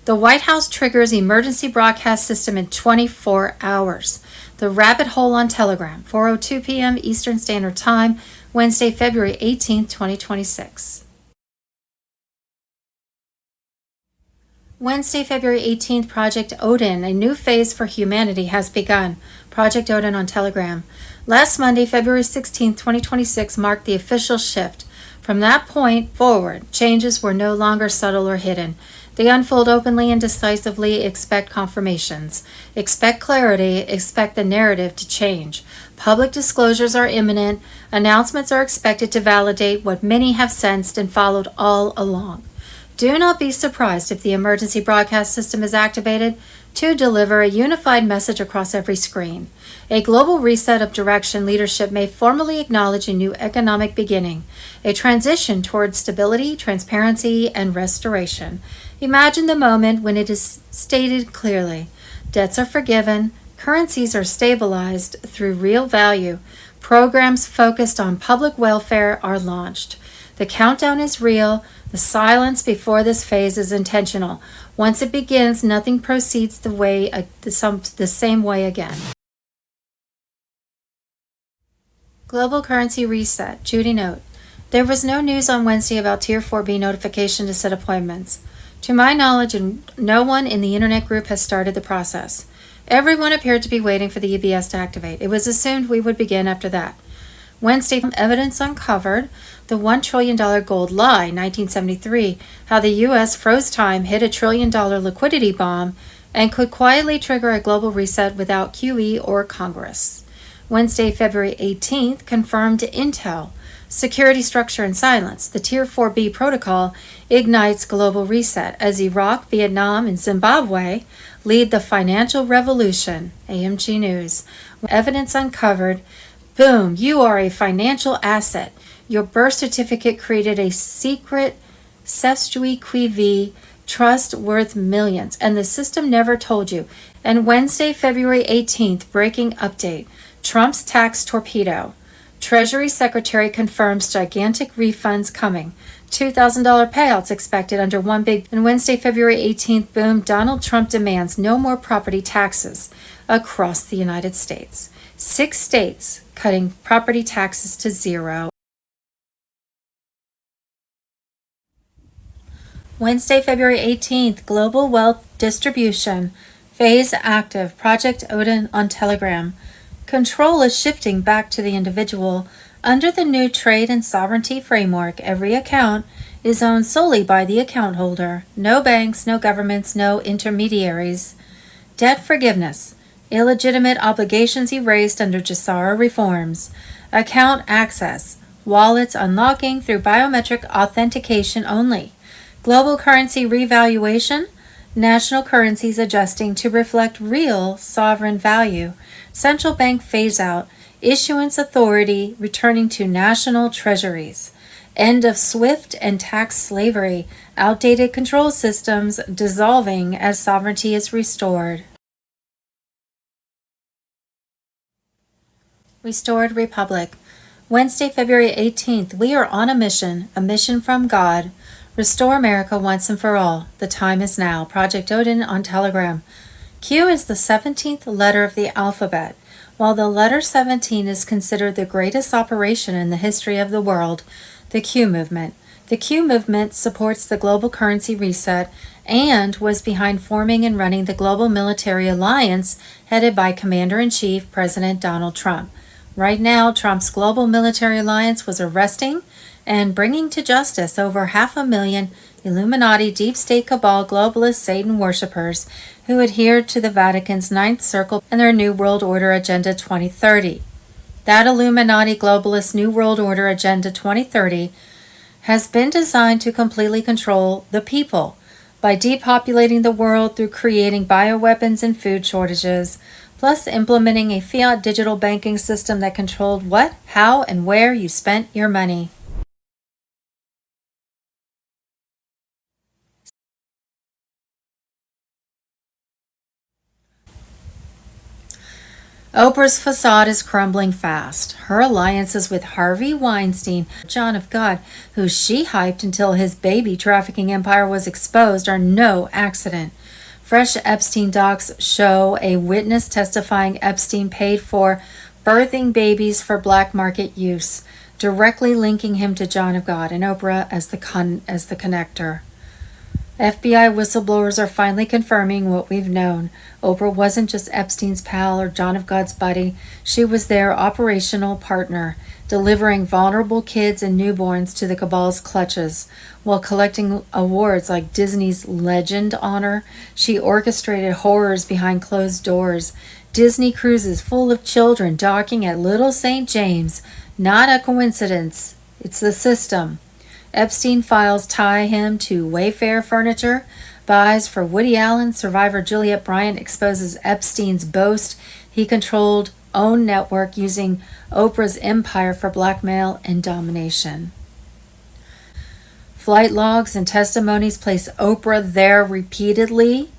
The White House triggers emergency broadcast system in 24 hours. The Rabbit Hole on Telegram, 4:02 p.m. Eastern Standard Time, Wednesday, February 18, 2026. Wednesday, February 18th, Project Odin, a new phase for humanity, has begun. Project Odin on Telegram. Last Monday, February 16th, 2026, marked the official shift. From that point forward, changes were no longer subtle or hidden. They unfold openly and decisively. Expect confirmations. Expect clarity. Expect the narrative to change. Public disclosures are imminent. Announcements are expected to validate what many have sensed and followed all along. Do not be surprised if the emergency broadcast system is activated to deliver a unified message across every screen. A global reset of direction leadership may formally acknowledge a new economic beginning, a transition towards stability, transparency, and restoration. Imagine the moment when it is stated clearly. Debts are forgiven, currencies are stabilized through real value, programs focused on public welfare are launched. The countdown is real. The silence before this phase is intentional. Once it begins, nothing proceeds the same way again. Global Currency Reset. Judy note. There was no news on Wednesday about Tier 4B notification to set appointments. To my knowledge, no one in the internet group has started the process. Everyone appeared to be waiting for the EBS to activate. It was assumed we would begin after that. Wednesday, evidence uncovered the $1 trillion gold lie, 1973, how the U.S. froze time, hit $1 trillion liquidity bomb, and could quietly trigger a global reset without QE or Congress. Wednesday, February 18th, confirmed intel, security structure and silence. The Tier 4B protocol ignites global reset as Iraq, Vietnam, and Zimbabwe lead the financial revolution, AMG News. Evidence uncovered. Boom, you are a financial asset. Your birth certificate created a secret cestui qui vie trust worth millions, and the system never told you. And Wednesday, February 18th, breaking update. Trump's tax torpedo. Treasury Secretary confirms gigantic refunds coming. $2,000 payouts expected under one big. And Wednesday, February 18th, boom, Donald Trump demands no more property taxes across the United States. 6 states cutting property taxes to zero. Wednesday, February 18th, Global Wealth Distribution. Phase active. Project Odin on Telegram. Control is shifting back to the individual. Under the new trade and sovereignty framework, every account is owned solely by the account holder. No banks, no governments, no intermediaries. Debt forgiveness. Illegitimate obligations erased under GSARA reforms. Account access. Wallets unlocking through biometric authentication only. Global currency revaluation. National currencies adjusting to reflect real sovereign value. Central bank phase out. Issuance authority returning to national treasuries. End of SWIFT and tax slavery. Outdated control systems dissolving as sovereignty is restored. Restored Republic. Wednesday, February 18th. We are on a mission from God. Restore America once and for all. The time is now. Project Odin on Telegram. Q is the 17th letter of the alphabet. While the letter 17 is considered the greatest operation in the history of the world, the Q movement. The Q movement supports the global currency reset and was behind forming and running the global military alliance headed by Commander-in-Chief President Donald Trump. Right now, Trump's global military alliance was arresting and bringing to justice over 500,000 Illuminati deep state cabal globalist Satan worshippers who adhered to the Vatican's Ninth Circle and their New World Order Agenda 2030. That Illuminati globalist New World Order Agenda 2030 has been designed to completely control the people by depopulating the world through creating bioweapons and food shortages, plus implementing a fiat digital banking system that controlled what, how, and where you spent your money. Oprah's facade is crumbling fast. Her alliances with Harvey Weinstein, John of God, who she hyped until his baby trafficking empire was exposed, are no accident. Fresh Epstein docs show a witness testifying Epstein paid for birthing babies for black market use, directly linking him to John of God and Oprah as the connector. FBI whistleblowers are finally confirming what we've known. Oprah wasn't just Epstein's pal or John of God's buddy. She was their operational partner, delivering vulnerable kids and newborns to the cabal's clutches. While collecting awards like Disney's Legend honor, she orchestrated horrors behind closed doors. Disney cruises full of children docking at Little St. James. Not a coincidence. It's the system. Epstein files tie him to Wayfair Furniture, buys for Woody Allen. Survivor Juliet Bryant exposes Epstein's boast. He controlled own network using Oprah's empire for blackmail and domination. Flight logs and testimonies place Oprah there repeatedly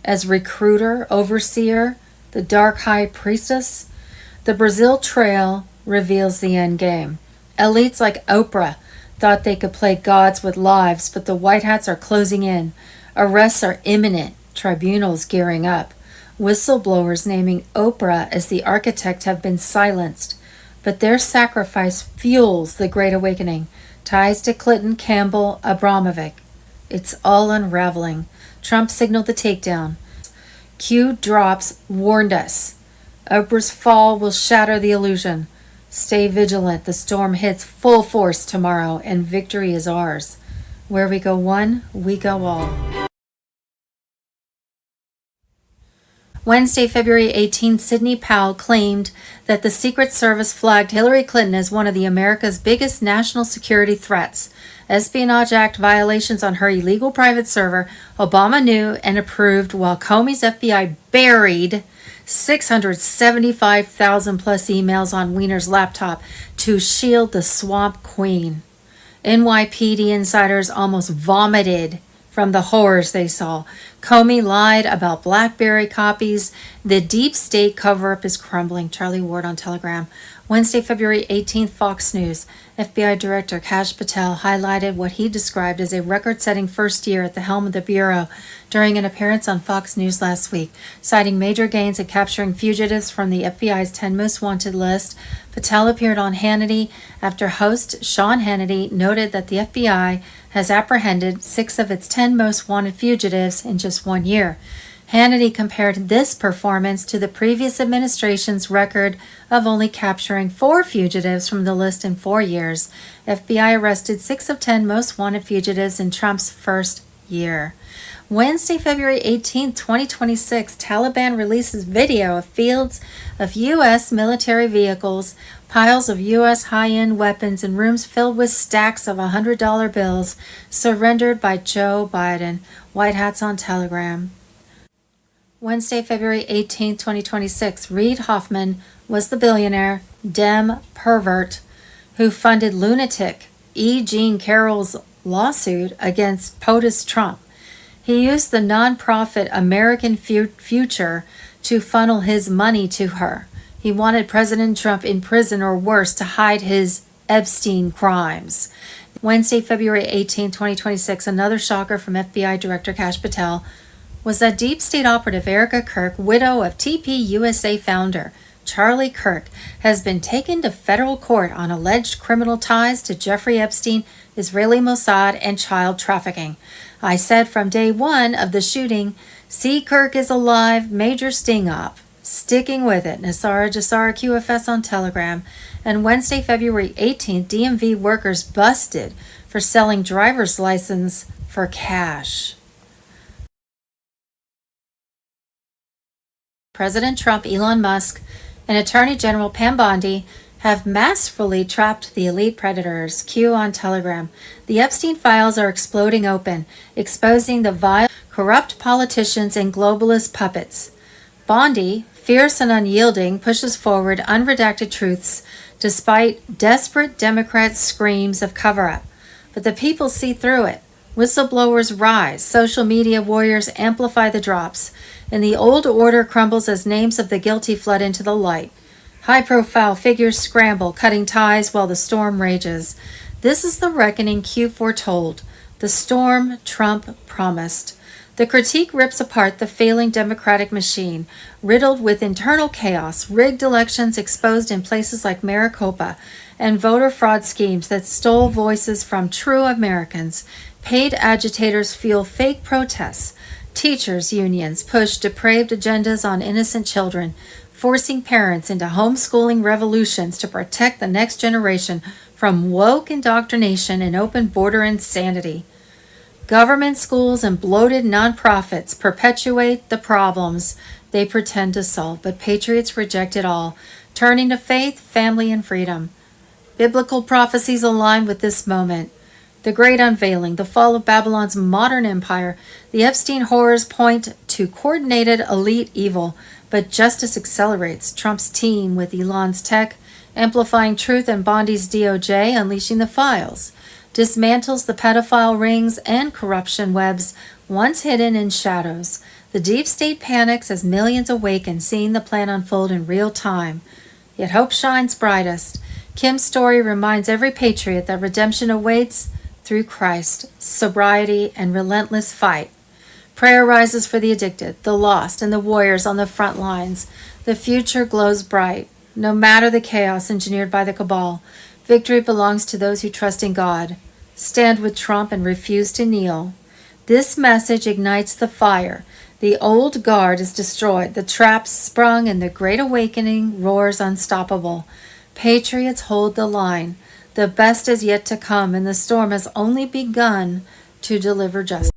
as recruiter, overseer, the dark high priestess. The Brazil Trail reveals the end game. Elites like Oprah thought they could play gods with lives, but the white hats are closing in. Arrests are imminent. Tribunals gearing up. Whistleblowers naming Oprah as the architect have been silenced, but their sacrifice fuels the Great Awakening. Ties to Clinton, Campbell, Abramovich. It's all unraveling. Trump signaled the takedown. Q drops warned us. Oprah's fall will shatter the illusion. Stay vigilant. The storm hits full force tomorrow, and victory is ours. Where we go one, we go all. Wednesday, February 18th, Sidney Powell claimed that the Secret Service flagged Hillary Clinton as one of the America's biggest national security threats. Espionage Act violations on her illegal private server, Obama knew and approved, while Comey's FBI buried 675,000 plus emails on Weiner's laptop to shield the Swamp Queen. NYPD insiders almost vomited from the horrors they saw. Comey lied about BlackBerry copies. The deep state cover-up is crumbling. Charlie Ward on Telegram. Wednesday, February 18th, Fox News. FBI Director Kash Patel highlighted what he described as a record-setting first year at the helm of the Bureau during an appearance on Fox News last week, citing major gains in capturing fugitives from the FBI's 10 most wanted list. Patel appeared on Hannity after host Sean Hannity noted that the FBI has apprehended 6 of its 10 most wanted fugitives in just 1 year. Hannity compared this performance to the previous administration's record of only capturing 4 fugitives from the list in 4 years. FBI arrested 6 of 10 most wanted fugitives in Trump's first year. Wednesday, February 18, 2026, Taliban releases video of fields of U.S. military vehicles, piles of U.S. high-end weapons, and rooms filled with stacks of $100 bills surrendered by Joe Biden. White Hats on Telegram. Wednesday, February 18, 2026, Reid Hoffman was the billionaire, Dem pervert, who funded lunatic E. Jean Carroll's lawsuit against POTUS Trump. He used the nonprofit American Future to funnel his money to her. He wanted President Trump in prison or worse to hide his Epstein crimes. Wednesday, February 18, 2026, another shocker from FBI Director Kash Patel was that deep state operative Erica Kirk, widow of TPUSA founder Charlie Kirk, has been taken to federal court on alleged criminal ties to Jeffrey Epstein, Israeli Mossad, and child trafficking. I said from day one of the shooting, see Kirk is alive, major sting up. Sticking with it, Nasara Jasara QFS on Telegram. And Wednesday, February 18th, DMV workers busted for selling driver's license for cash. President Trump, Elon Musk, and Attorney General Pam Bondi have masterfully trapped the elite predators. Q on Telegram. The Epstein files are exploding open, exposing the vile, corrupt politicians and globalist puppets. Bondi, fierce and unyielding, pushes forward unredacted truths despite desperate Democrat screams of cover-up. But the people see through it. Whistleblowers rise, social media warriors amplify the drops, and the old order crumbles as names of the guilty flood into the light. High-profile figures scramble, cutting ties while the storm rages. This is the reckoning Q foretold, the storm Trump promised. The critique rips apart the failing Democratic machine, riddled with internal chaos, rigged elections exposed in places like Maricopa, and voter fraud schemes that stole voices from true Americans. Paid agitators fuel fake protests. Teachers' unions push depraved agendas on innocent children, forcing parents into homeschooling revolutions to protect the next generation from woke indoctrination and open border insanity. Government schools and bloated nonprofits perpetuate the problems they pretend to solve, but patriots reject it all, turning to faith, family, and freedom. Biblical prophecies align with this moment. The Great Unveiling, the fall of Babylon's modern empire, the Epstein horrors point to coordinated elite evil, but justice accelerates. Trump's team with Elon's tech, amplifying truth, and Bondi's DOJ, unleashing the files, dismantles the pedophile rings and corruption webs once hidden in shadows. The deep state panics as millions awaken, seeing the plan unfold in real time. Yet hope shines brightest. Kim's story reminds every patriot that redemption awaits through Christ, sobriety, and relentless fight. Prayer rises for the addicted, the lost, and the warriors on the front lines. The future glows bright. No matter the chaos engineered by the cabal, victory belongs to those who trust in God. Stand with Trump and refuse to kneel. This message ignites the fire. The old guard is destroyed, the traps sprung, and the great awakening roars unstoppable. Patriots hold the line. The best is yet to come, and the storm has only begun to deliver justice.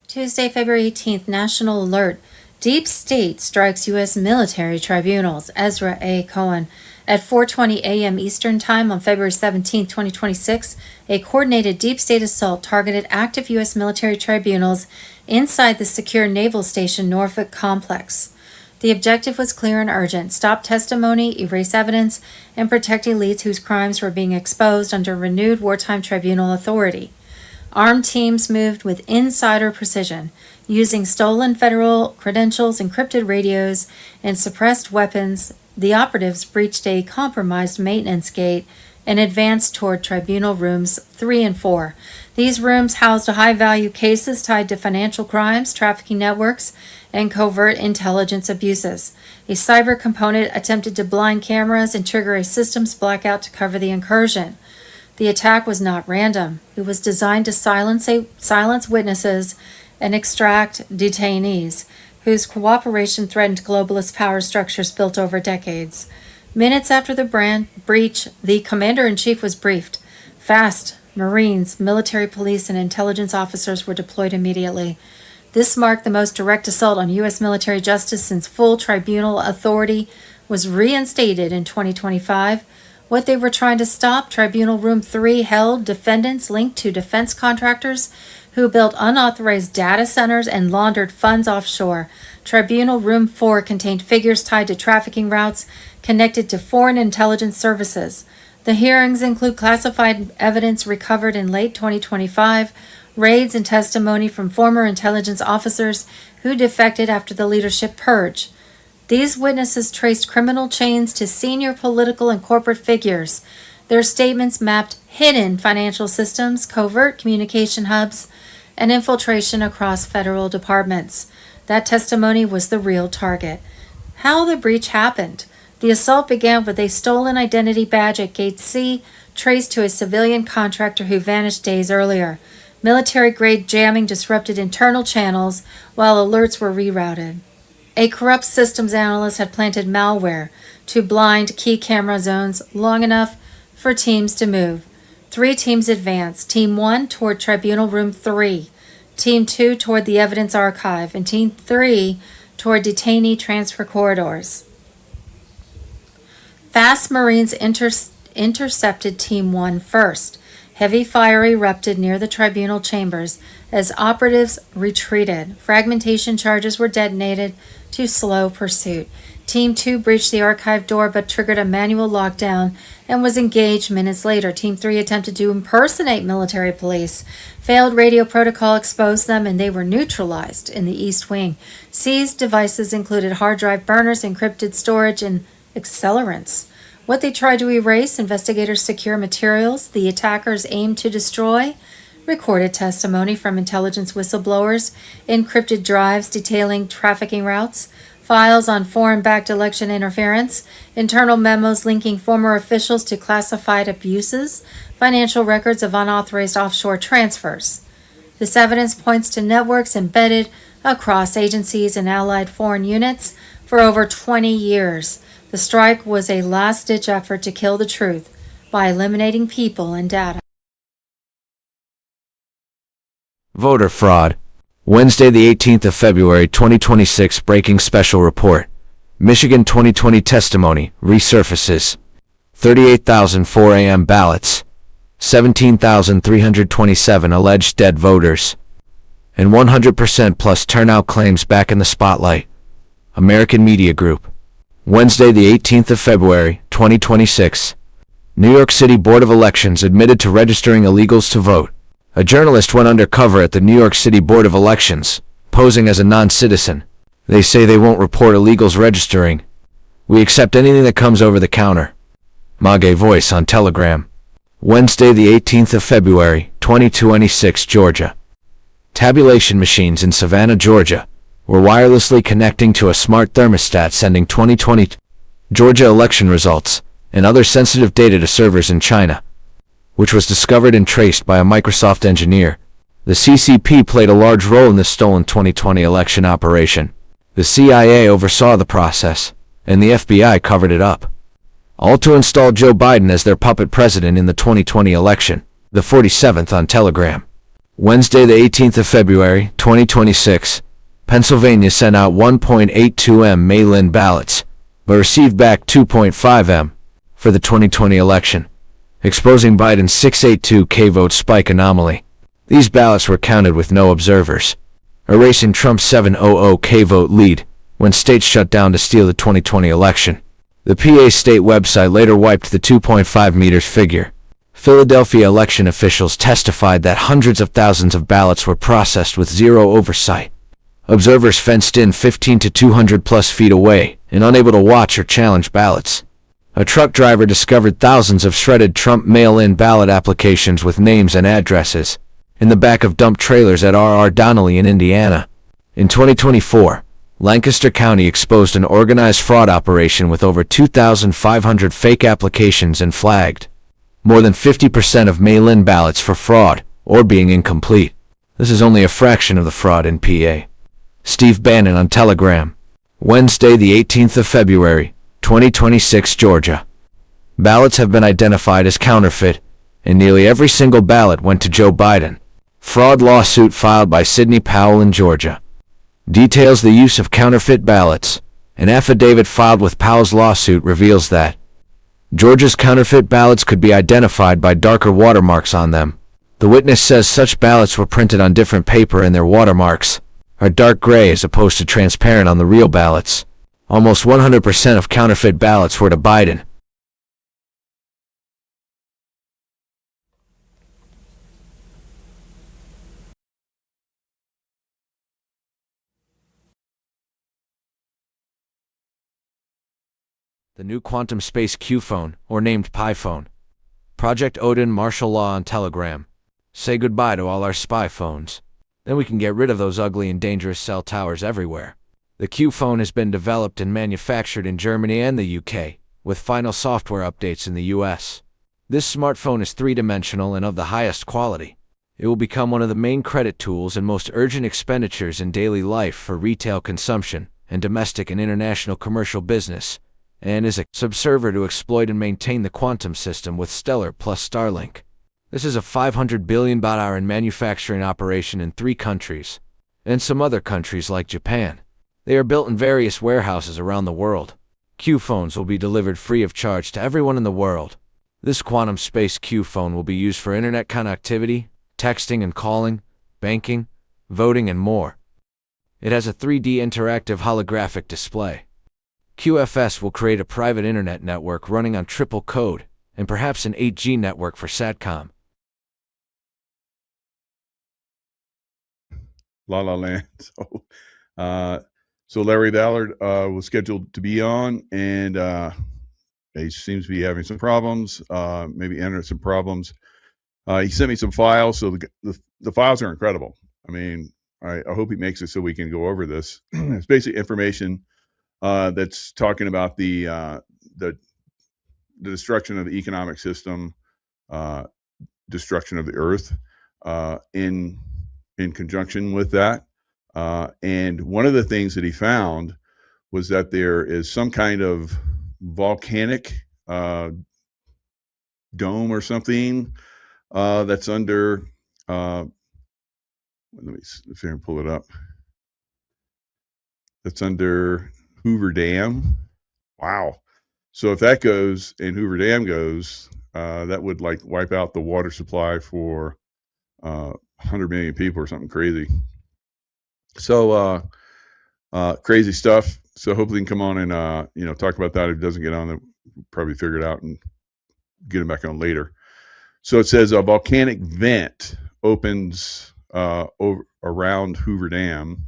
Tuesday, February 18th, National Alert. Deep State strikes U.S. military tribunals. Ezra A. Cohen. At 4:20 a.m. Eastern Time on February 17, 2026, a coordinated deep state assault targeted active U.S. military tribunals inside the secure Naval Station Norfolk complex. The objective was clear and urgent: stop testimony, erase evidence, and protect elites whose crimes were being exposed under renewed wartime tribunal authority. Armed teams moved with insider precision, using stolen federal credentials, encrypted radios, and suppressed weapons. The operatives breached a compromised maintenance gate and advanced toward tribunal rooms 3 and 4. These rooms housed high-value cases tied to financial crimes, trafficking networks, and covert intelligence abuses. A cyber component attempted to blind cameras and trigger a systems blackout to cover the incursion. The attack was not random. It was designed to silence witnesses and extract detainees, whose cooperation threatened globalist power structures built over decades. Minutes after the breach, the commander-in-chief was briefed. Fast, Marines, military police, and intelligence officers were deployed immediately. This marked the most direct assault on U.S. military justice since full tribunal authority was reinstated in 2025. What they were trying to stop, Tribunal Room 3 held defendants linked to defense contractors who built unauthorized data centers and laundered funds offshore. Tribunal Room 4 contained figures tied to trafficking routes connected to foreign intelligence services. The hearings include classified evidence recovered in late 2025, raids and testimony from former intelligence officers who defected after the leadership purge. These witnesses traced criminal chains to senior political and corporate figures. Their statements mapped hidden financial systems, covert communication hubs, and infiltration across federal departments. That testimony was the real target. How the breach happened. The assault began with a stolen identity badge at Gate C, traced to a civilian contractor who vanished days earlier. Military-grade jamming disrupted internal channels while alerts were rerouted. A corrupt systems analyst had planted malware to blind key camera zones long enough for teams to move. 3 teams advanced. Team 1 toward Tribunal Room 3, Team 2 toward the Evidence Archive, and Team 3 toward detainee transfer corridors. Fast Marines intercepted Team 1 first. Heavy fire erupted near the tribunal chambers as operatives retreated. Fragmentation charges were detonated to slow pursuit. Team 2 breached the archive door but triggered a manual lockdown and was engaged minutes later. Team 3 attempted to impersonate military police. Failed radio protocol exposed them and they were neutralized in the East Wing. Seized devices included hard drive burners, encrypted storage, and accelerants. What they tried to erase, investigators secure materials the attackers aimed to destroy, recorded testimony from intelligence whistleblowers, encrypted drives detailing trafficking routes, files on foreign-backed election interference, internal memos linking former officials to classified abuses, financial records of unauthorized offshore transfers. This evidence points to networks embedded across agencies and allied foreign units for over 20 years. The strike was a last-ditch effort to kill the truth by eliminating people and data. Voter fraud. Wednesday, the 18th of February, 2026, breaking special report. Michigan 2020 testimony resurfaces. 38,004 AM ballots. 17,327 alleged dead voters. And 100% plus turnout claims back in the spotlight. American Media Group. Wednesday, the 18th of February, 2026. New York City Board of Elections admitted to registering illegals to vote. A journalist went undercover at the New York City Board of Elections, posing as a non-citizen. They say they won't report illegals registering. We accept anything that comes over the counter. Mage Voice on Telegram. Wednesday, the 18th of February, 2026, Georgia. Tabulation machines in Savannah, Georgia, were wirelessly connecting to a smart thermostat sending 2020 Georgia election results and other sensitive data to servers in China, which was discovered and traced by a Microsoft engineer. The CCP played a large role in this stolen 2020 election operation. The CIA oversaw the process, and the FBI covered it up. All to install Joe Biden as their puppet president in the 2020 election. The 47th on Telegram. Wednesday, the 18th of February, 2026. Pennsylvania sent out 1.82 M mail-in ballots, but received back 2.5 M for the 2020 election, exposing Biden's 682K vote spike anomaly. These ballots were counted with no observers, erasing Trump's 700K vote lead when states shut down to steal the 2020 election. The PA state website later wiped the 2.5 meters figure. Philadelphia election officials testified that hundreds of thousands of ballots were processed with zero oversight. Observers fenced in 15 to 200 plus feet away and unable to watch or challenge ballots. A truck driver discovered thousands of shredded Trump mail-in ballot applications with names and addresses in the back of dump trailers at R.R. Donnelly in Indiana. In 2024, Lancaster County exposed an organized fraud operation with over 2,500 fake applications and flagged more than 50% of mail-in ballots for fraud or being incomplete. This is only a fraction of the fraud in PA. Steve Bannon on Telegram. Wednesday, the 18th of February, 2026, Georgia. Ballots have been identified as counterfeit, and nearly every single ballot went to Joe Biden. Fraud lawsuit filed by Sidney Powell in Georgia. Details the use of counterfeit ballots. An affidavit filed with Powell's lawsuit reveals that Georgia's counterfeit ballots could be identified by darker watermarks on them. The witness says such ballots were printed on different paper and their watermarks are dark gray as opposed to transparent on the real ballots. Almost 100% of counterfeit ballots were to Biden. The new quantum space Q phone, or named Pi phone. Project Odin martial law on Telegram. Say goodbye to all our spy phones. Then we can get rid of those ugly and dangerous cell towers everywhere. The Q phone has been developed and manufactured in Germany and the UK, with final software updates in the US. This smartphone is three-dimensional and of the highest quality. It will become one of the main credit tools and most urgent expenditures in daily life for retail consumption and domestic and international commercial business, and is a subserver to exploit and maintain the quantum system with Stellar plus Starlink. This is a $500 billion in manufacturing operation in 3 countries, and some other countries like Japan. They are built in various warehouses around the world. Q phones will be delivered free of charge to everyone in the world. This quantum space Q phone will be used for internet connectivity, texting and calling, banking, voting, and more. It has a 3D interactive holographic display. QFS will create a private internet network running on triple code, and perhaps an 8G network for SATCOM. La La Land. So Larry Ballard was scheduled to be on, and he seems to be having some problems, maybe entered some problems. He sent me some files, so the files are incredible. I mean, I hope he makes it so we can go over this. It's basically information that's talking about the destruction of the economic system, destruction of the earth, in conjunction with that. And one of the things that he found was that there is some kind of volcanic dome or something that's under. Let me see if I can pull it up. That's under Hoover Dam. Wow. So if that goes and Hoover Dam goes, that would like wipe out the water supply for 100 million people or something crazy. So crazy stuff. So hopefully he can come on and talk about that. If he doesn't get on, then we'll probably figure it out and get him back on later. So it says a volcanic vent opens over around Hoover Dam,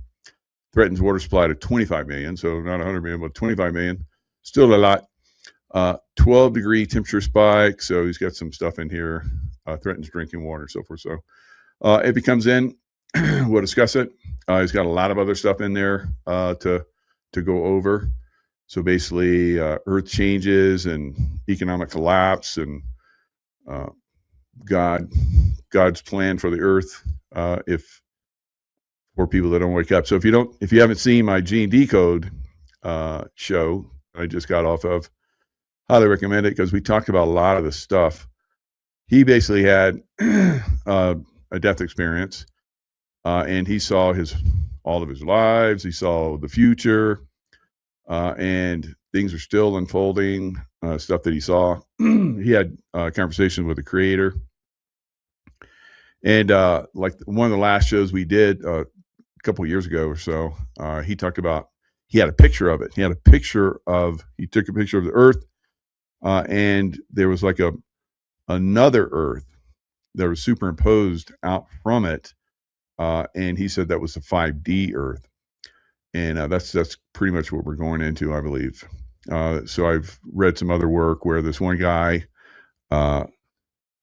threatens water supply to 25 million. So not 100 million, but 25 million. Still a lot. 12-degree temperature spike. So he's got some stuff in here. Threatens drinking water and so forth. So if he comes in, we'll discuss it. He's got a lot of other stuff in there to go over. So basically, Earth changes and economic collapse and God's plan for the Earth if for people that don't wake up. So if you haven't seen my Gene Decode show I just got off of, highly recommend it because we talked about a lot of this stuff. He basically had a death experience, and he saw all of his lives. He saw the future, and things are still unfolding. Stuff that he saw. He had conversations with the Creator, and like one of the last shows we did a couple of years ago or so, he talked about. He had a picture of it. He took a picture of the Earth, and there was like a another Earth that was superimposed out from it, and he said that was the 5D Earth, and that's pretty much what we're going into, I believe. So I've read some other work where this one guy, I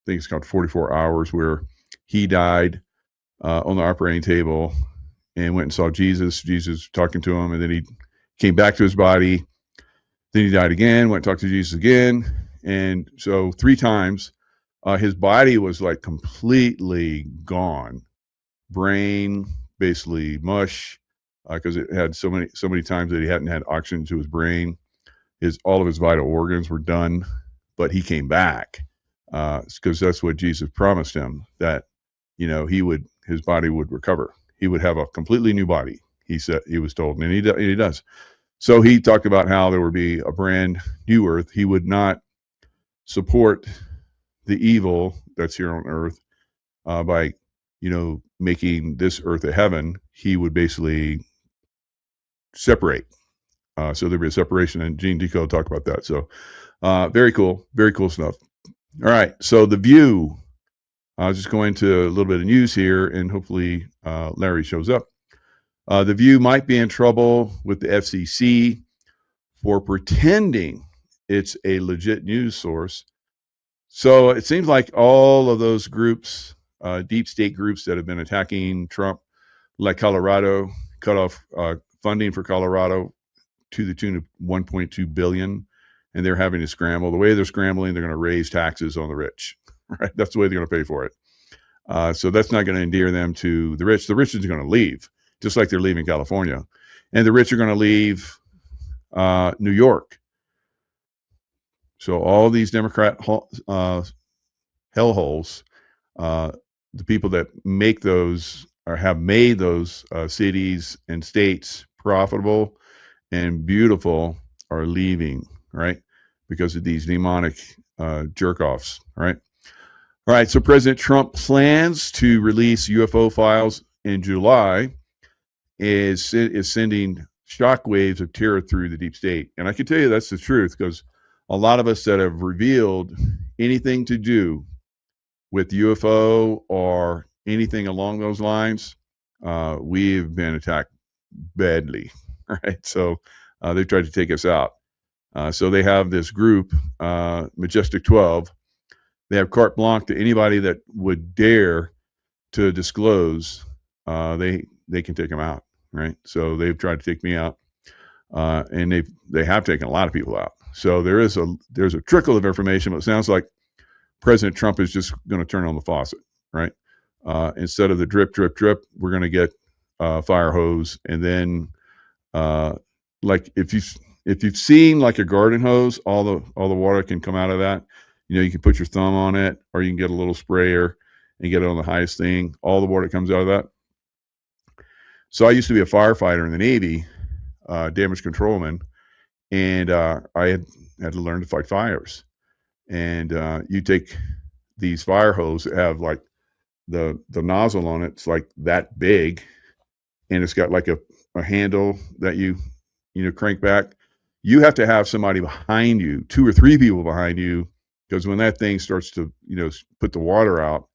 think it's called 44 Hours, where he died on the operating table and went and saw Jesus talking to him, and then he came back to his body. Then he died again, went and talked to Jesus again. And so 3 times, his body was like completely gone. Brain, basically mush, because it had so many times that he hadn't had oxygen to his brain. All of his vital organs were done, but he came back because that's what Jesus promised him, that his body would recover. He would have a completely new body. He said, he was told, and he does. So he talked about how there would be a brand new Earth. He would not support the evil that's here on Earth by, making this Earth a heaven. He would basically separate. So there'd be a separation, and Gene Deco talked about that. So very cool stuff. All right, so The View. I'll just go into a little bit of news here, and hopefully Larry shows up. The View might be in trouble with the FCC for pretending it's a legit news source. So it seems like all of those groups, deep state groups that have been attacking Trump, like Colorado, cut off funding for Colorado to the tune of $1.2 billion, and they're having to scramble. The way they're scrambling, they're going to raise taxes on the rich. Right? That's the way they're going to pay for it. So that's not going to endear them to the rich. The rich are going to leave, just like they're leaving California. And the rich are going to leave New York. So all these Democrat hellholes, the people that make those or have made those cities and states profitable and beautiful, are leaving, right? Because of these demonic jerk-offs, right? All right, so President Trump plans to release UFO files in July, is sending shockwaves of terror through the deep state. And I can tell you that's the truth, because a lot of us that have revealed anything to do with UFO or anything along those lines, we've been attacked badly, right? So they've tried to take us out. So they have this group, Majestic 12. They have carte blanche to anybody that would dare to disclose. They can take them out, right? So they've tried to take me out, and they have taken a lot of people out. So there's a trickle of information, but it sounds like President Trump is just going to turn on the faucet, right? Instead of the drip, drip, drip, we're going to get fire hose, and then like if you've seen like a garden hose, all the water can come out of that. You can put your thumb on it, or you can get a little sprayer and get it on the highest thing. All the water comes out of that. So I used to be a firefighter in the Navy, damage controlman, and I had to learn to fight fires. And you take these fire hoses that have like the nozzle on it. It's like that big, and it's got like a handle that you crank back. You have to have somebody behind you, 2 or 3 people behind you, because when that thing starts to put the water out,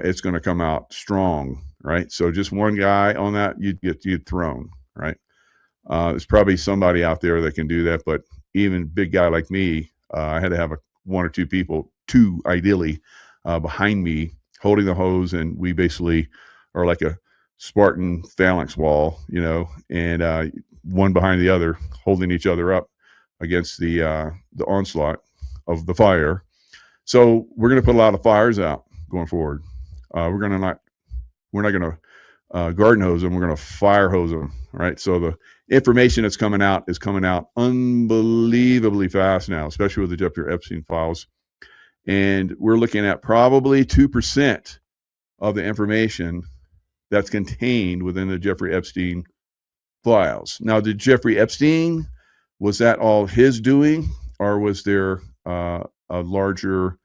it's going to come out strong, right? So just one guy on that, you'd thrown, right? There's probably somebody out there that can do that, but even big guy like me, I had to have 1 or 2 people, 2 ideally, behind me holding the hose, and we basically are like a Spartan phalanx wall, and one behind the other, holding each other up against the onslaught of the fire. So we're going to put a lot of fires out going forward. We're not going to garden hose them. We're going to fire hose them, right? So the information that's coming out is coming out unbelievably fast now, especially with the Jeffrey Epstein files. And we're looking at probably 2% of the information that's contained within the Jeffrey Epstein files. Now, did Jeffrey Epstein, was that all his doing, or was there a larger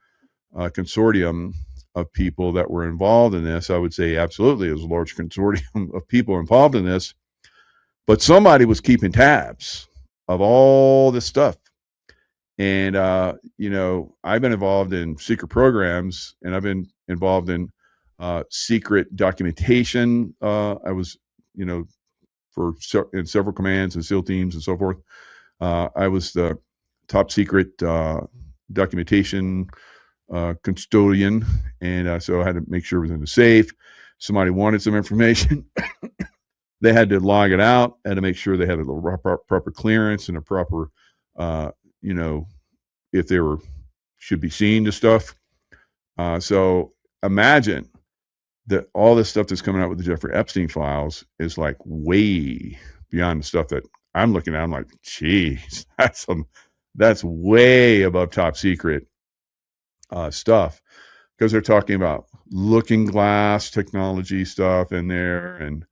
consortium of people that were involved in this? I would say absolutely, it was a large consortium of people involved in this, but somebody was keeping tabs of all this stuff. And I've been involved in secret programs, and I've been involved in secret documentation. I was, in several commands and SEAL teams and so forth. I was the top secret documentation custodian, and so I had to make sure it was in the safe. Somebody wanted some information. They had to log it out, had to make sure they had a proper clearance and a proper, if they should be seeing the stuff. So imagine that all this stuff that's coming out with the Jeffrey Epstein files is like way beyond the stuff that I'm looking at. I'm like, geez, that's way above top secret stuff, because they're talking about looking glass technology stuff in there, and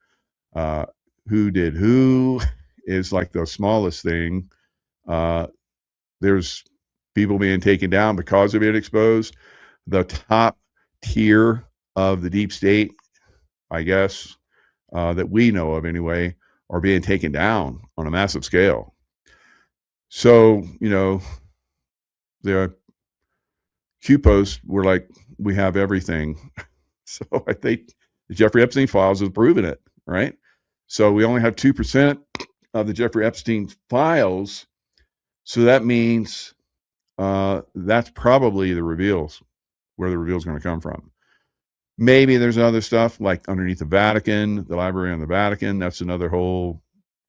who did who is like the smallest thing. There's people being taken down because of being exposed. The top tier of the deep state, I guess, that we know of anyway, are being taken down on a massive scale. So, the Q posts were like, we have everything. So I think the Jeffrey Epstein files have proven it, right? So we only have 2% of the Jeffrey Epstein files. So that means that's probably where the reveal is going to come from. Maybe there's other stuff like underneath the Vatican, the library on the Vatican. That's another whole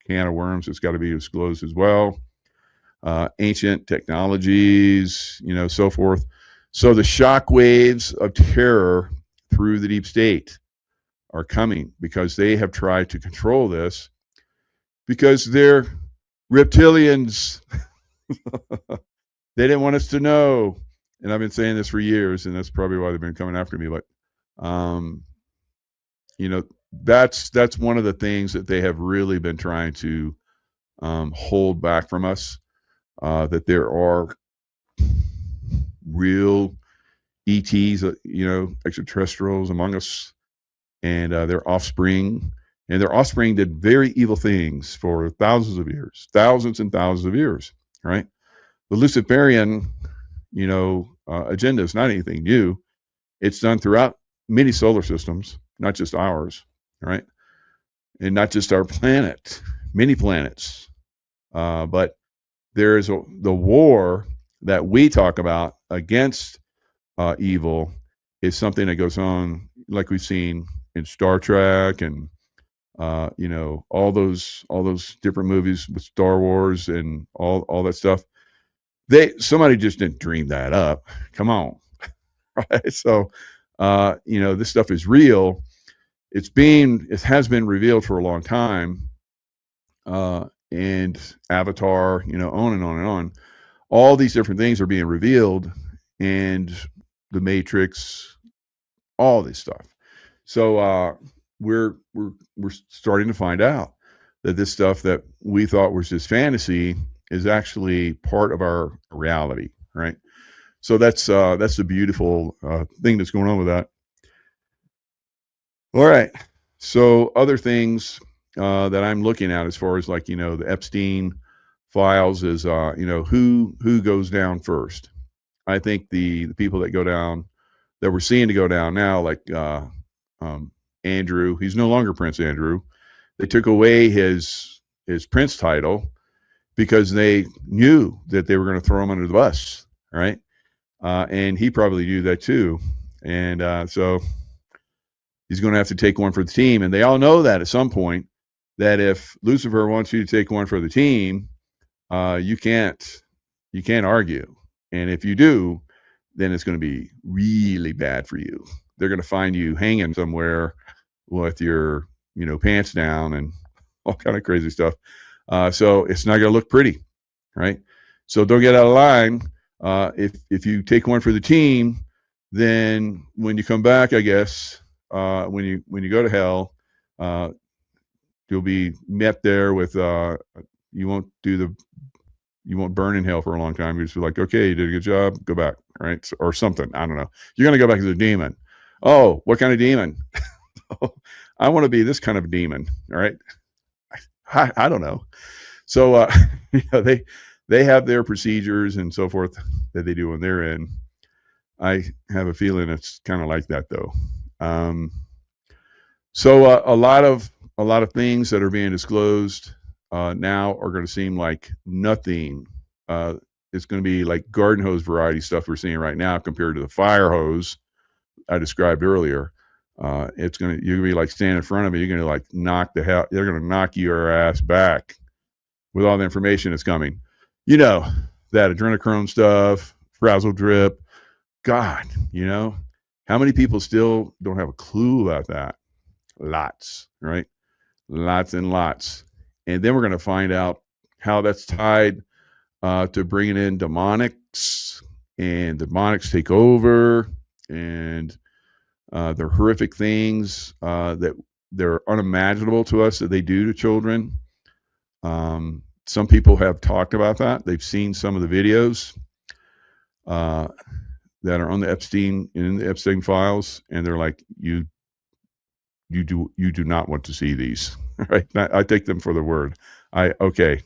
can of worms that's got to be disclosed as well. Ancient technologies, so forth. So the shock waves of terror through the deep state are coming because they have tried to control this, because they're reptilians. They didn't want us to know. And I've been saying this for years, and that's probably why they've been coming after me. But, that's one of the things that they have really been trying to hold back from us, that there are real ETs, extraterrestrials among us, and their offspring. And their offspring did very evil things for thousands and thousands of years, right? The Luciferian, agenda is not anything new. It's done throughout many solar systems, not just ours, right? And not just our planet, many planets. But there is the war that we talk about against evil is something that goes on, like we've seen in Star Trek and all those different movies with Star Wars and all that stuff. Somebody just didn't dream that up. Come on. Right. So this stuff is real. It has been revealed for a long time. And Avatar, on and on and on. All these different things are being revealed, and the Matrix, all this stuff. So we're starting to find out that this stuff that we thought was just fantasy is actually part of our reality, right? So that's the beautiful thing that's going on with that. All right. So other things that I'm looking at as far as like, the Epstein files is, who goes down first. I think the people that go down, that we're seeing to go down now, like Andrew, he's no longer Prince Andrew. They took away his prince title because they knew that they were going to throw him under the bus, right? And he probably knew that too. And so he's going to have to take one for the team. And they all know that at some point, that if Lucifer wants you to take one for the team, you can't argue. And if you do, then it's going to be really bad for you. They're going to find you hanging somewhere with your, pants down and all kind of crazy stuff. So it's not going to look pretty, right? So don't get out of line. If you take one for the team, then when you come back, I guess, when you go to hell, you'll be met there with you won't burn in hell for a long time. You just be like, okay, you did a good job, go back, right? Or something. I don't know. You're gonna go back as a demon. Oh, what kind of demon? I want to be this kind of demon. All right. I don't know. So they have their procedures and so forth that they do on their end. I have a feeling it's kind of like that though. So a lot of things that are being disclosed now are going to seem like nothing. It's going to be like garden hose variety stuff we're seeing right now compared to the fire hose I described earlier. You're gonna be like standing in front of it. You're gonna like they're gonna knock your ass back with all the information that's coming. You know, that adrenochrome stuff, frazzle drip. God, how many people still don't have a clue about that? Lots, right? Lots and lots. And then we're going to find out how that's tied to bringing in demonics, and demonics take over, and they're horrific things that they're unimaginable to us that they do to children. Some people have talked about that. They've seen some of the videos that are on the Epstein files, and they're like, you do not want to see these, right? I take them for the word. Okay.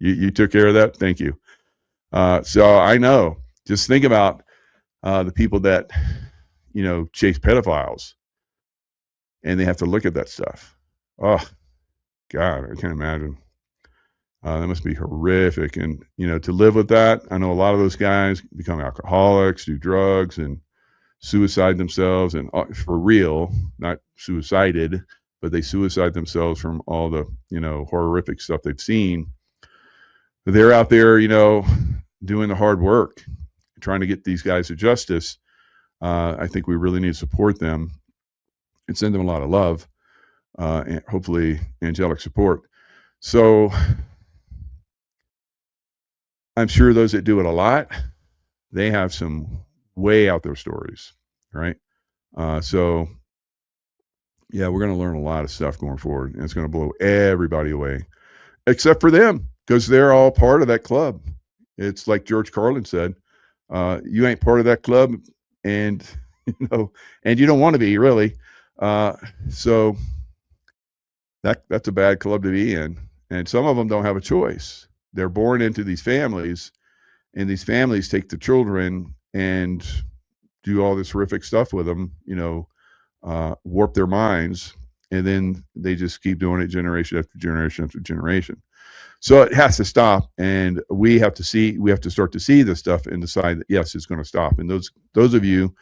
You took care of that. Thank you. So I know. Just think about the people that chase pedophiles, and they have to look at that stuff. Oh God, I can't imagine. That must be horrific. And, to live with that, I know a lot of those guys become alcoholics, do drugs, and suicide themselves, and for real, not suicided, but they suicide themselves from all the, horrific stuff they've seen. They're out there, doing the hard work, trying to get these guys to justice. I think we really need to support them and send them a lot of love, and hopefully angelic support. So I'm sure those that do it a lot, they have some way out there stories, right? So yeah, we're going to learn a lot of stuff going forward, and it's going to blow everybody away, except for them, because they're all part of that club. It's like George Carlin said, you ain't part of that club, and and you don't want to be, really. So that's a bad club to be in. And some of them don't have a choice. They're born into these families, and these families take the children and do all this horrific stuff with them, warp their minds, and then they just keep doing it generation after generation after generation. So it has to stop, and we have to start to see this stuff and decide that, yes, it's going to stop. And those of you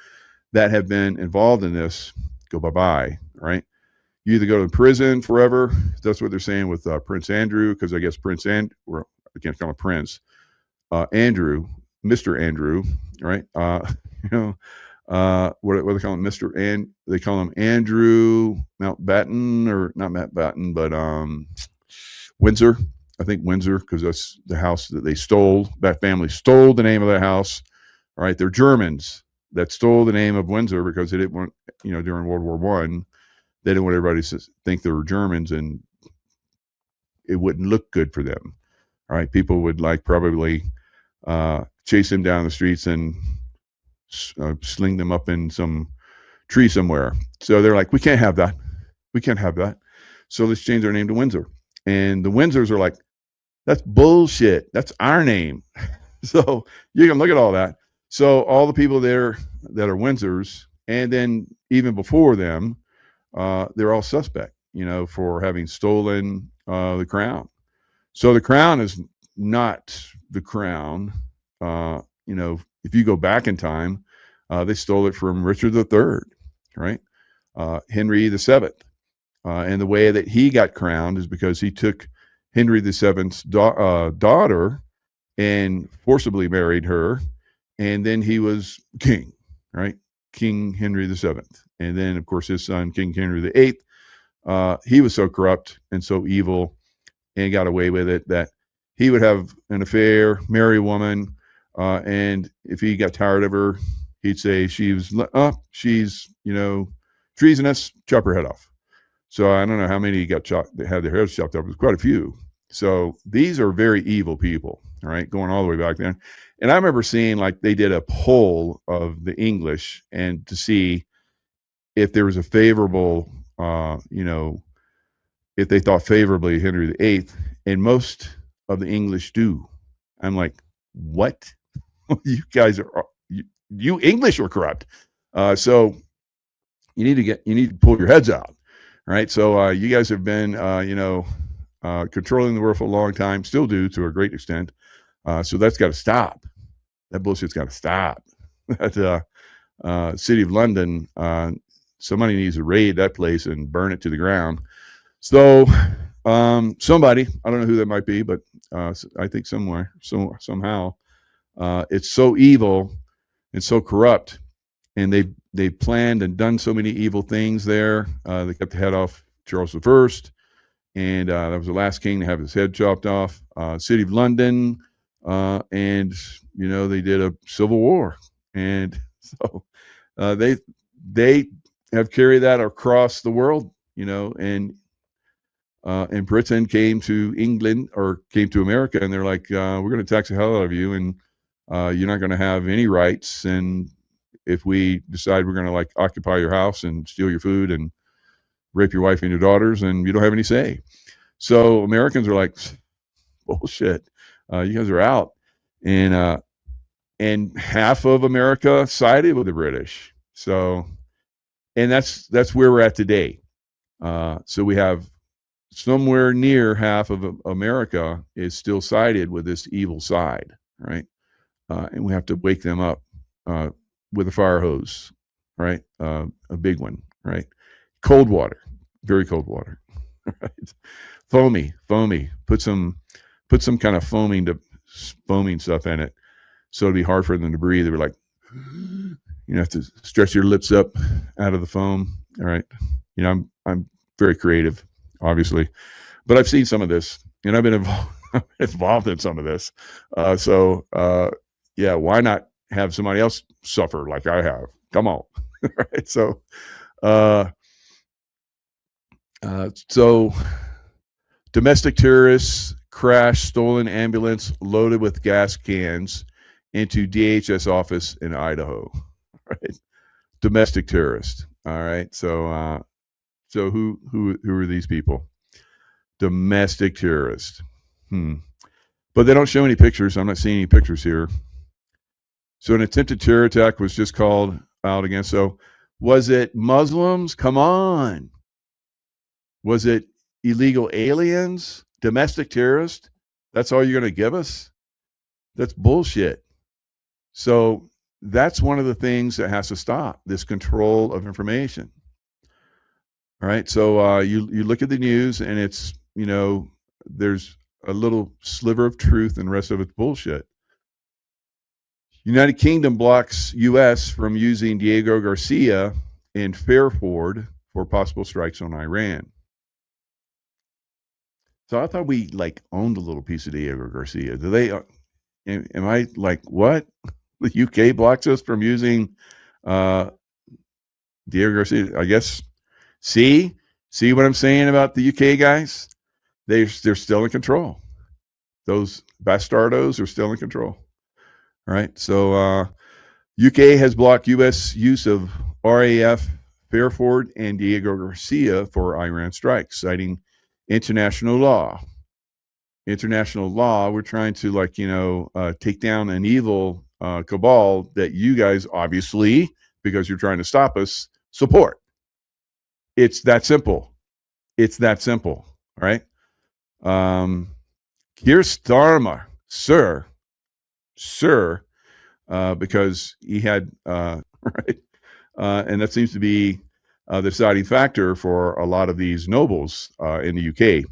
that have been involved in this, go bye-bye, right? You either go to prison forever. That's what they're saying with Prince Andrew, because I guess I can't call him Prince, Andrew, Mr. Andrew, right? What do they call him? They call him Andrew Mountbatten, or not Mountbatten, but Windsor. I think Windsor, because that's the house that they stole. That family stole the name of the house. All right, they're Germans that stole the name of Windsor because they didn't want, during World War I, they didn't want everybody to think they were Germans, and it wouldn't look good for them. All right, people would probably chase them down the streets and sling them up in some tree somewhere. So they're like, we can't have that. We can't have that. So let's change our name to Windsor. And the Windsors are like, that's bullshit. That's our name. So you can look at all that. So all the people there that are Windsors, and then even before them, they're all suspect, for having stolen the crown. So the crown is not the crown. If you go back in time, they stole it from Richard III, right? Henry VII. And the way that he got crowned is because he took Henry VII's daughter and forcibly married her, and then he was king, right? King Henry VII. And then, of course, his son, King Henry VIII, he was so corrupt and so evil and got away with it that he would have an affair, marry a woman, and if he got tired of her, he'd say she's treasonous, chop her head off. So I don't know how many got chopped, that had their heads chopped off. It was quite a few. So these are very evil people, all right, going all the way back then. And I remember seeing, they did a poll of the English, and to see if there was a favorable, if they thought favorably of Henry VIII, and most of the English do. I'm like, what? You guys are, you English are corrupt. So you need to pull your heads out. Right. So you guys have been, controlling the world for a long time, still do to a great extent. So that's got to stop. That bullshit's got to stop. That City of London, somebody needs to raid that place and burn it to the ground. So somebody, I don't know who that might be, but I think somehow, it's so evil and so corrupt, and they've planned and done so many evil things there. They cut the head off Charles I, and that was the last king to have his head chopped off. City of London, and they did a civil war, and so they have carried that across the world, and Britain came to England or came to America, and they're like, we're going to tax the hell out of you, and you're not going to have any rights. And if we decide we're going to occupy your house and steal your food and rape your wife and your daughters, and you don't have any say. So Americans are like, bullshit, you guys are out. And half of America sided with the British. So, and that's where we're at today. So we have somewhere near half of America is still sided with this evil side, right? And we have to wake them up with a fire hose, right? A big one, right? Cold water, very cold water, right? Foamy. Put some kind of foaming stuff in it, so it'd be hard for them to breathe. They were like, you have to stretch your lips up out of the foam. All right, I'm very creative, obviously, but I've seen some of this, and I've been involved in some of this. Yeah, why not have somebody else suffer like I have? Come on, right? So domestic terrorists crashed stolen ambulance loaded with gas cans into DHS office in Idaho. Right, domestic terrorist. All right, so who are these people? Domestic terrorists. But they don't show any pictures. I'm not seeing any pictures here. So an attempted terror attack was just called out against. So was it Muslims? Come on. Was it illegal aliens? Domestic terrorists? That's all you're going to give us? That's bullshit. So that's one of the things that has to stop, this control of information. All right. So you look at the news, and it's, there's a little sliver of truth, and the rest of it's bullshit. United Kingdom blocks U.S. from using Diego Garcia and Fairford for possible strikes on Iran. So I thought we owned a little piece of Diego Garcia. Do they? Am I like, what? The UK blocks us from using Diego Garcia? I guess. See what I'm saying about the UK guys? They're still in control. Those bastardos are still in control. All right. So UK has blocked U.S. use of RAF Fairford and Diego Garcia for Iran strikes, citing international law. International law. We're trying to take down an evil cabal that you guys, obviously, because you're trying to stop us, support. It's that simple. Right? Keir Starmer, sir, because he had right, and that seems to be the deciding factor for a lot of these nobles in the UK.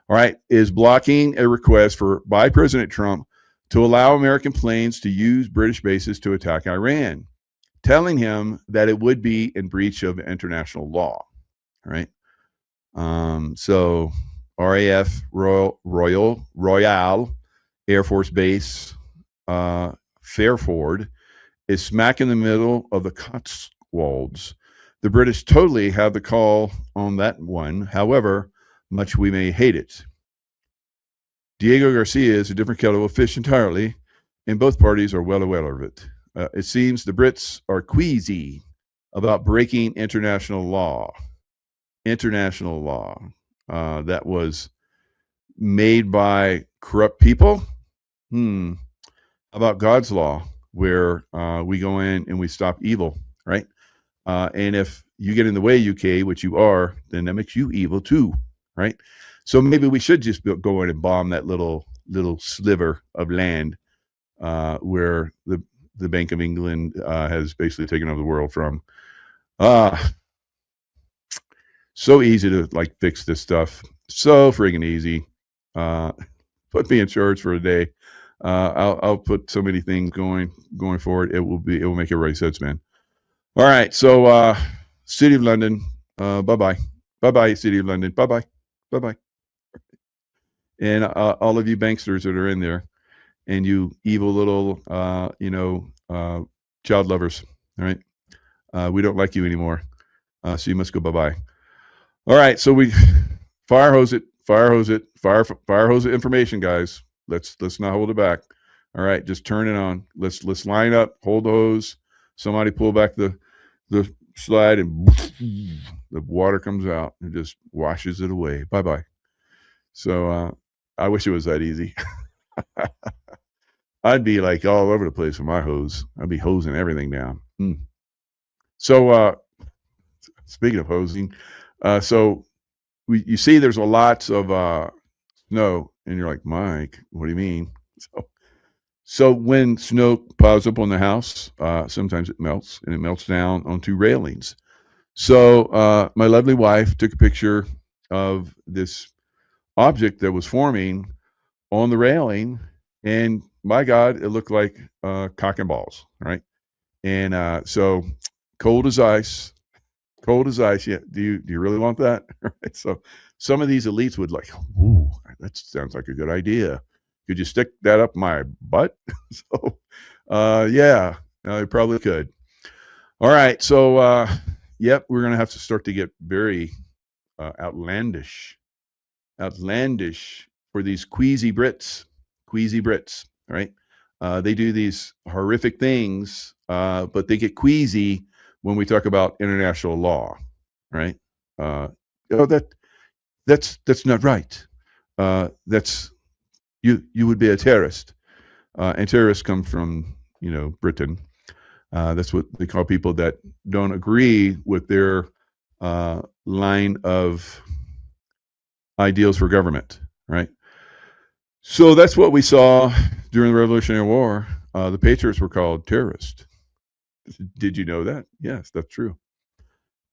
All right, is blocking a request by President Trump to allow American planes to use British bases to attack Iran, telling him that it would be in breach of international law. All right. So RAF Royal Air Force Base Fairford is smack in the middle of the Cotswolds. The British totally have the call on that one. However much we may hate it. Diego Garcia is a different kettle of fish entirely, and both parties are well aware of it. It seems the Brits are queasy about breaking international law. International law that was made by corrupt people, about God's law, where we go in and we stop evil, right? And if you get in the way, UK, which you are, then that makes you evil too, right? So maybe we should just go in and bomb that little sliver of land where the Bank of England has basically taken over the world from. So easy to like fix this stuff. So friggin' easy. Put me in charge for a day. I'll put so many things going forward. It will make everybody sense, man. All right. So City of London, bye-bye. Bye-bye, City of London. Bye-bye. Bye-bye. And all of you banksters that are in there and you evil little child lovers, all right? We don't like you anymore. So you must go bye-bye. All right, so we fire hose it information, guys. Let's not hold it back. All right, just turn it on. Let's line up, hold the hose. Somebody pull back the slide, and the water comes out and just washes it away. Bye-bye. So I wish it was that easy. I'd be like all over the place with my hose. I'd be hosing everything down. So speaking of hosing, so you see there's a lots of snow, and you're like, Mike, what do you mean? So when snow piles up on the house, sometimes it melts, and it melts down onto railings. So my lovely wife took a picture of this object that was forming on the railing, and my God, it looked like cock and balls, right? And so cold as ice. Yeah. Do you really want that? Right. So some of these elites would like, ooh, that sounds like a good idea. Could you stick that up my butt? So yeah, you probably could. All right. So yep, we're gonna have to start to get very outlandish for these queasy Brits. All right. They do these horrific things, but they get queasy when we talk about international law, right? That's not right. That's you would be a terrorist, and terrorists come from Britain. That's what they call people that don't agree with their line of ideals for government, right? So that's what we saw during the Revolutionary War. The Patriots were called terrorists. Did you know that? Yes, that's true.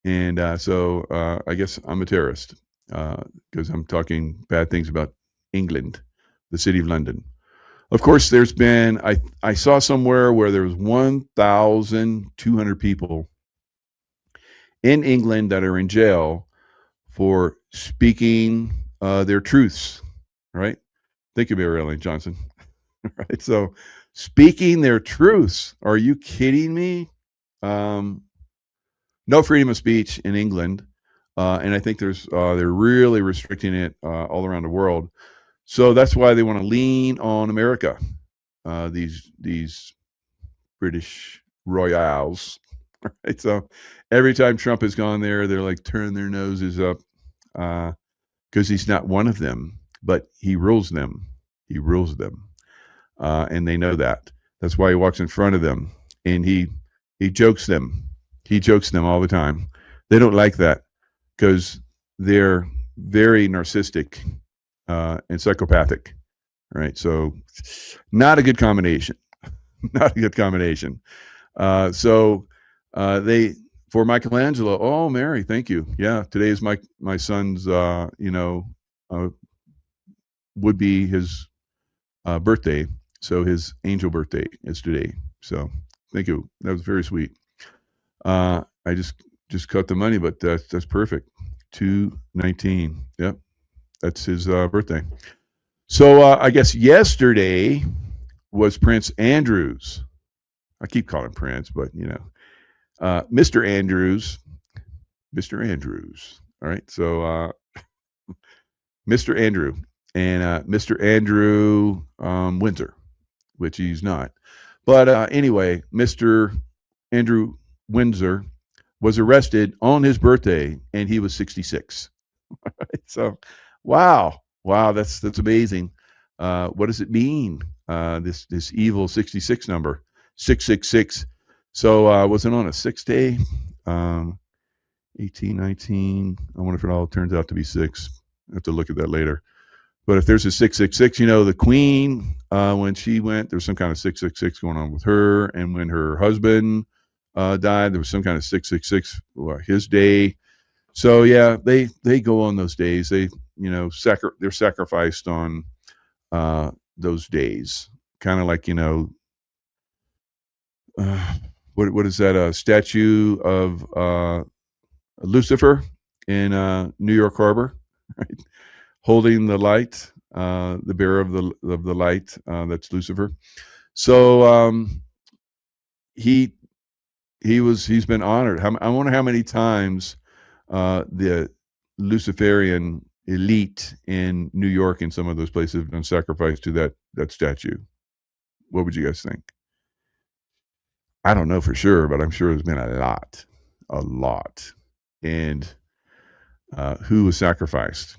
And so I guess I'm a terrorist because I'm talking bad things about England, the City of London. Of course, there's been, I saw somewhere where there was 1,200 people in England that are in jail for speaking their truths, right? Think of it, Ellen Johnson. Right? So speaking their truths. Are you kidding me? No freedom of speech in England, and I think they're really restricting it all around the world. So that's why they want to lean on America. These British royals. Right? So every time Trump has gone there, they're like turning their noses up because he's not one of them, but he rules them. He rules them, and they know that. That's why he walks in front of them, and he jokes them. He jokes them all the time. They don't like that because they're very narcissistic and psychopathic, right? So not a good combination. Not a good combination. So they, for Michelangelo, oh, Mary, thank you. Yeah, today is my son's, would be his birthday. So his angel birthday is today. So thank you. That was very sweet. I just cut the money, but that's perfect. 2/19. Yep, that's his birthday. So I guess yesterday was Prince Andrew's. I keep calling him Prince, but Mr. Andrews. All right, so Mr. Andrew and Mr. Andrew Windsor, which he's not. But anyway, Mr. Andrew Windsor was arrested on his birthday, and he was 66. So, wow, that's amazing. What does it mean? this evil 66 number, 666. So was it on a 6-day? 18, 19. I wonder if it all turns out to be 6. I have to look at that later. But if there's a 666, the Queen, when she went, there's some kind of 666 going on with her. And when her husband died, there was some kind of 666, his day. So yeah, they go on those days. They they're sacrificed on those days. Kind of like what is that? A statue of Lucifer in New York Harbor, right? Holding the light, the bearer of the light. That's Lucifer. So he's been honored. I wonder how many times the Luciferian elite in New York and some of those places have been sacrificed to that statue. What would you guys think? I don't know for sure, but I'm sure there's been a lot. And who was sacrificed?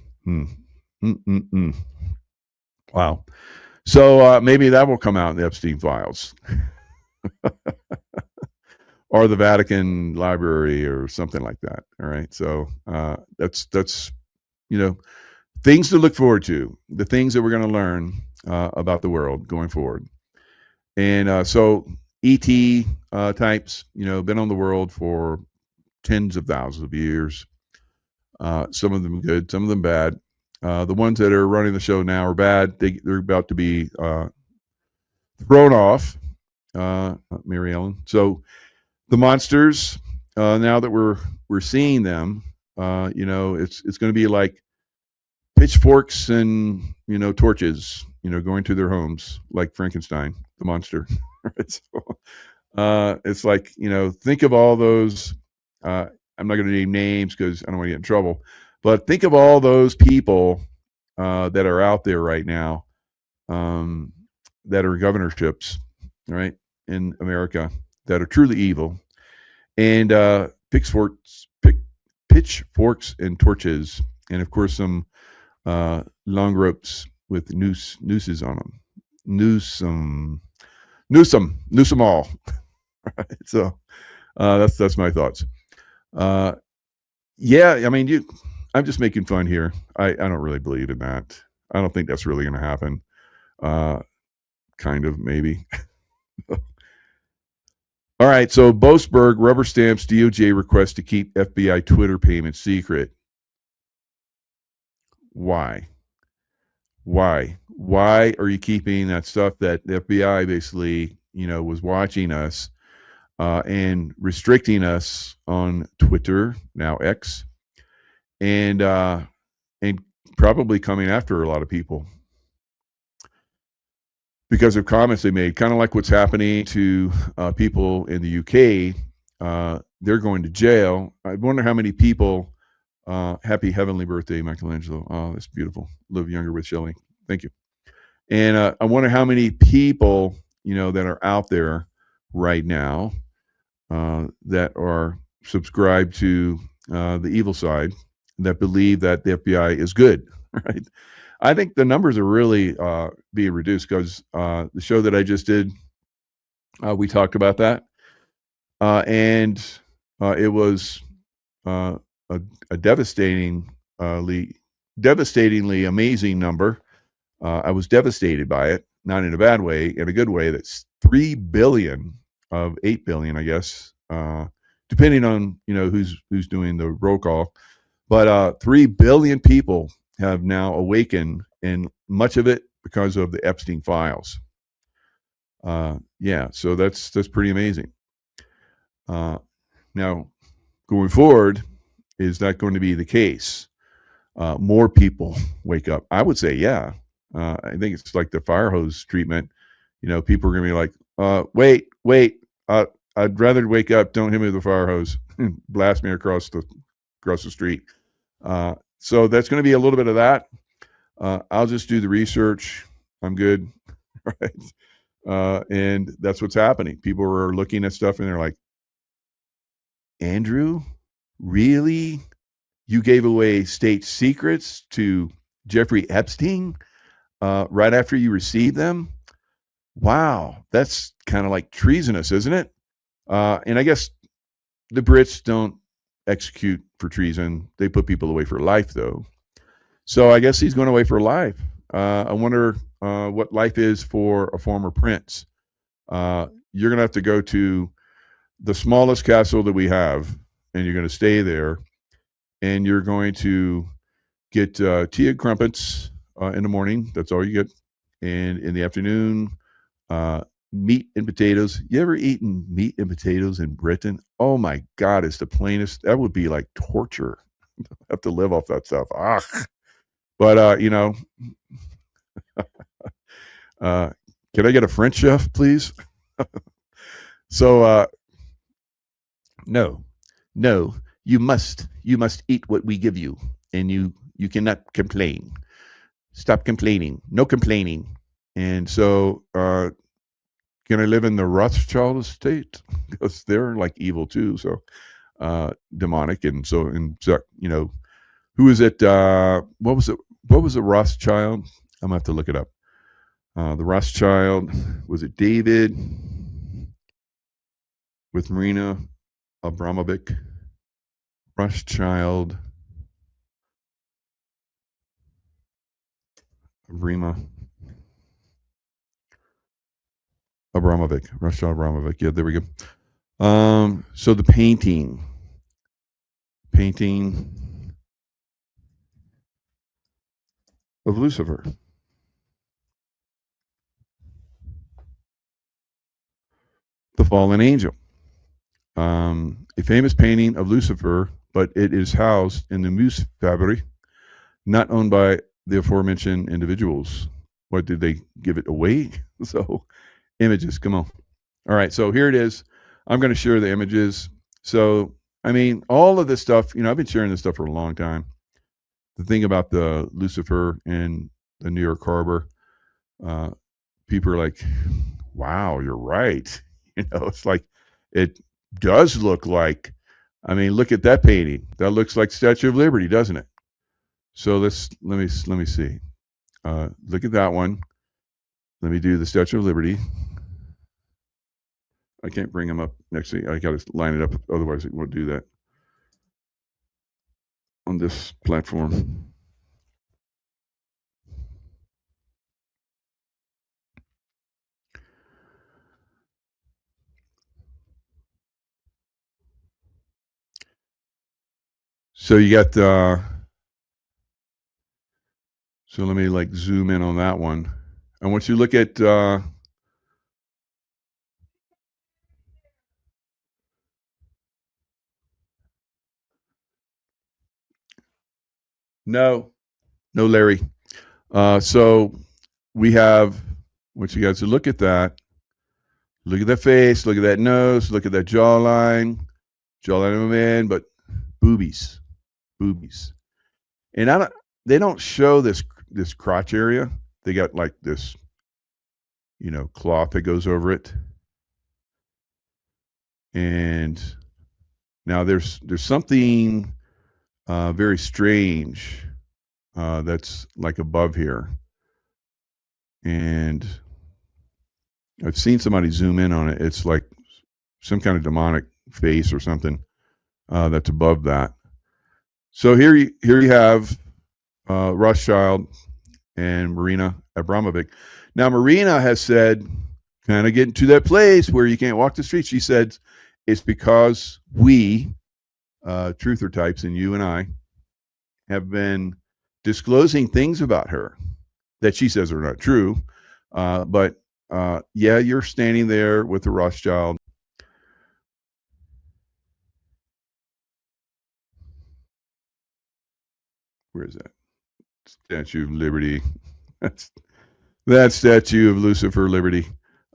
Wow. So maybe that will come out in the Epstein files. Or the Vatican Library or something like that. All right. So that's things to look forward to, the things that we're going to learn about the world going forward. And so ET types, been on the world for tens of thousands of years. Some of them good, some of them bad. The ones that are running the show now are bad. They're about to be thrown off, Mary Ellen. So the monsters, now that we're seeing them, it's going to be like pitchforks and torches, going to their homes like Frankenstein, the monster. So, it's like think of all those. I'm not going to name names because I don't want to get in trouble, but think of all those people that are out there right now that are governorships, right, in America that are truly evil, and pitchforks and torches, and of course some long ropes with nooses on them. Noose them all. Right? So that's my thoughts. Yeah, I mean, I'm just making fun here. I don't really believe in that. I don't think that's really going to happen. Kind of, maybe. All right, so Boasberg rubber stamps DOJ request to keep FBI Twitter payments secret. Why? Why are you keeping that stuff that the FBI basically, was watching us and restricting us on Twitter, now X, and probably coming after a lot of people because of comments they made, kind of like what's happening to people in the UK. They're going to jail. I wonder how many people. Happy heavenly birthday, Michelangelo. Oh, that's beautiful. Live younger with Shelley. Thank you. And I wonder how many people, that are out there right now that are subscribed to the evil side, that believe that the FBI is good, right? I think the numbers are really being reduced because the show that I just did, we talked about that. And it was a devastatingly amazing number. I was devastated by it, not in a bad way, in a good way. That's 3 billion of 8 billion, I guess, depending on who's doing the roll call. But 3 billion people have now awakened, and much of it because of the Epstein files. Yeah, so that's pretty amazing. Now, going forward, is that going to be the case? More people wake up? I would say, yeah. I think it's like the fire hose treatment. People are going to be like, wait. I'd rather wake up. Don't hit me with the fire hose. Blast me across the street. So that's going to be a little bit of that. I'll just do the research. I'm good. Right. And that's what's happening. People are looking at stuff and they're like, Andrew, really? You gave away state secrets to Jeffrey Epstein right after you received them? Wow, that's kind of like treasonous, isn't it? And I guess the Brits don't execute for treason. They put people away for life, though. So I guess he's going away for life. I wonder what life is for a former prince. You're going to have to go to the smallest castle that we have, and you're going to stay there, and you're going to get tea and crumpets in the morning. That's all you get. And in the afternoon, meat and potatoes. You ever eaten meat and potatoes in Britain? Oh my God, it's the plainest. That would be like torture. Have to live off that stuff. Ah, but uh, can I get a French chef, please? So no, no, you must eat what we give you, and you cannot complain. Stop complaining. No complaining. And so, can I live in the Rothschild estate? Because they're like evil too. So, demonic. And so, who is it? What was it? What was a Rothschild? I'm gonna have to look it up. The Rothschild, was it David with Marina Abramovic? Rothschild, Rima Abramovic, Rothschild Abramovic. Yeah, there we go. So the painting of Lucifer. The Fallen Angel. A famous painting of Lucifer, but it is housed in the Musefabrik, not owned by the aforementioned individuals. What, did they give it away? So, images, come on. All right, so here it is. I'm going to share the images. So, I mean, all of this stuff, I've been sharing this stuff for a long time. The thing about the Lucifer in the New York Harbor, people are like, wow, you're right. It's like, it does look like, look at that painting. That looks like Statue of Liberty, doesn't it? So let me see. Look at that one. Let me do the Statue of Liberty. I can't bring them up next to you. I got to line it up. Otherwise, it won't do that on this platform. So you got so let me like zoom in on that one. And once you look at no, Larry. So we have, once you guys look at that, look at that face, look at that nose, look at that jawline of a man, but boobies. And they don't show this crotch area. They got like this, cloth that goes over it. And now there's something very strange that's like above here. And I've seen somebody zoom in on it. It's like some kind of demonic face or something that's above that. So here you have Rothschild and Marina Abramovic. Now, Marina has said, kind of getting to that place where you can't walk the streets. She said it's because we, truther types, and you and I, have been disclosing things about her that she says are not true. But yeah, you're standing there with the Rothschild. Where is that? Statue of Liberty. That statue of Lucifer, Liberty.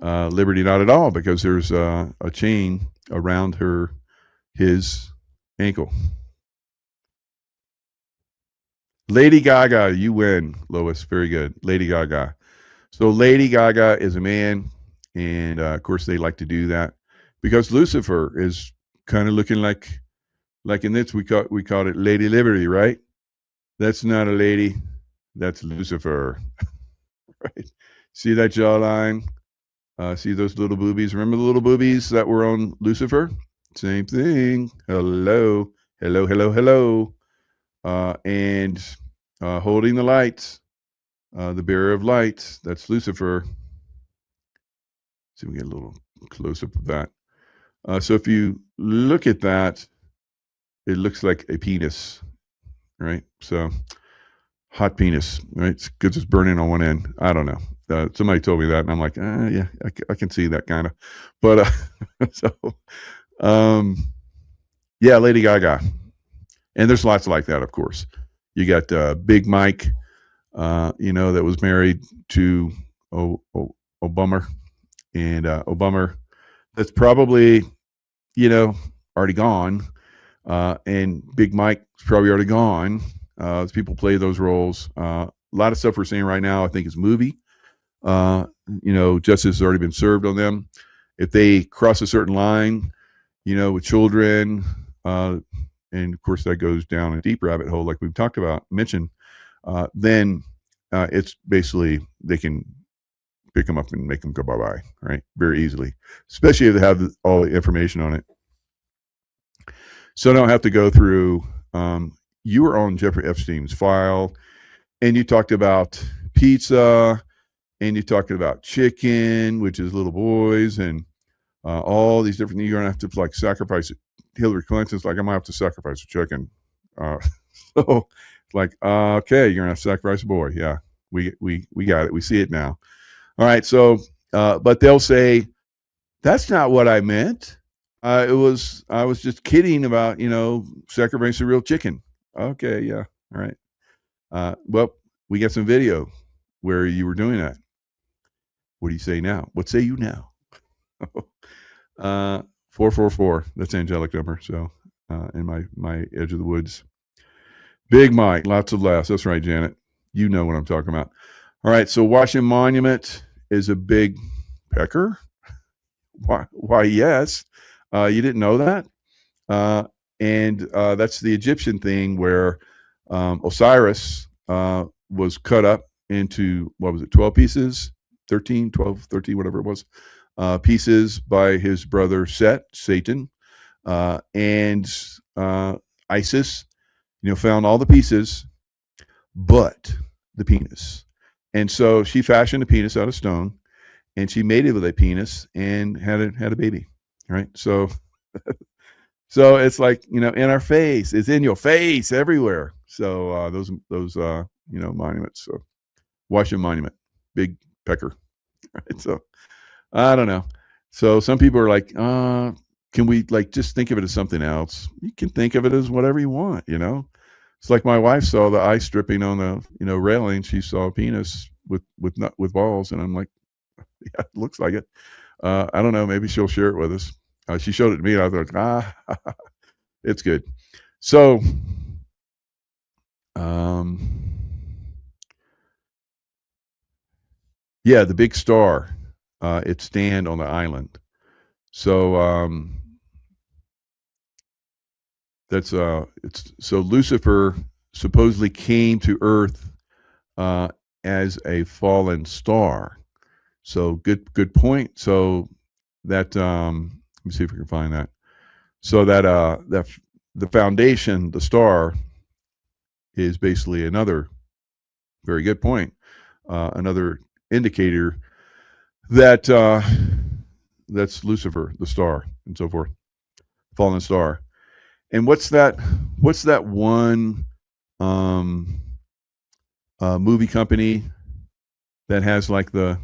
Liberty not at all, because there's a chain around his ankle. Lady Gaga, you win, Lois. Very good. Lady Gaga. So Lady Gaga is a man, and of course they like to do that because Lucifer is kind of looking like in this we called it Lady Liberty, right? That's not a lady, that's Lucifer. Right? See that jawline? See those little boobies? Remember the little boobies that were on Lucifer? Same thing. Hello, hello, hello, hello. And holding the lights, the bearer of lights. That's Lucifer. See if we get a little close up of that. So if you look at that, it looks like a penis, right? So hot penis, right? Because it's burning on one end. I don't know. Somebody told me that, and I'm like, yeah, I can see that kind of. But so, yeah, Lady Gaga, and there's lots like that, of course. You got Big Mike, that was married to Obama, and Obama, that's probably already gone, and Big Mike's probably already gone. As people play those roles, a lot of stuff we're seeing right now, I think, is movie. Justice has already been served on them. If they cross a certain line, with children, and of course that goes down a deep rabbit hole, like we've talked about, mentioned, then it's basically they can pick them up and make them go bye-bye, right? Very easily, especially if they have all the information on it. So I don't have to go through. You were on Jeffrey Epstein's file, and you talked about pizza, and you talked about chicken, which is little boys, and all these different. You're gonna have to like sacrifice it. Hillary Clinton's like, I might have to sacrifice a chicken. So like, okay, you're gonna have to sacrifice a boy. Yeah, we got it. We see it now. All right. So, but they'll say that's not what I meant. I was just kidding about sacrificing a real chicken. Okay, yeah, all right. Well, we got some video where you were doing that. What do you say now? What say you now? 444. That's angelic number. So, in my edge of the woods. Big Mike, lots of laughs. That's right, Janet. You know what I'm talking about. All right. So Washington Monument is a big pecker. Why? Yes. You didn't know that. And that's the Egyptian thing where Osiris was cut up into, 12 pieces, 13, 12, 13, whatever it was, pieces by his brother Satan, and Isis, found all the pieces, but the penis. And so she fashioned a penis out of stone, and she made it with a penis and had a baby, right? So it's like, in our face, it's in your face everywhere. So those monuments. So Washington Monument, big pecker, right? So I don't know. So some people are like, can we just think of it as something else? You can think of it as whatever you want, It's like my wife saw the ice dripping on the railing. She saw a penis with balls, and I'm like, yeah, it looks like it. I don't know. Maybe she'll share it with us. She showed it to me, and I thought, it's good. So, yeah, the big star, it stand on the island. So, that's so Lucifer supposedly came to Earth as a fallen star. So good point. So that let me see if we can find that. So that the foundation, the star, is basically another very good point, another indicator that that's Lucifer, the star, and so forth, fallen star. And what's that one movie company that has like the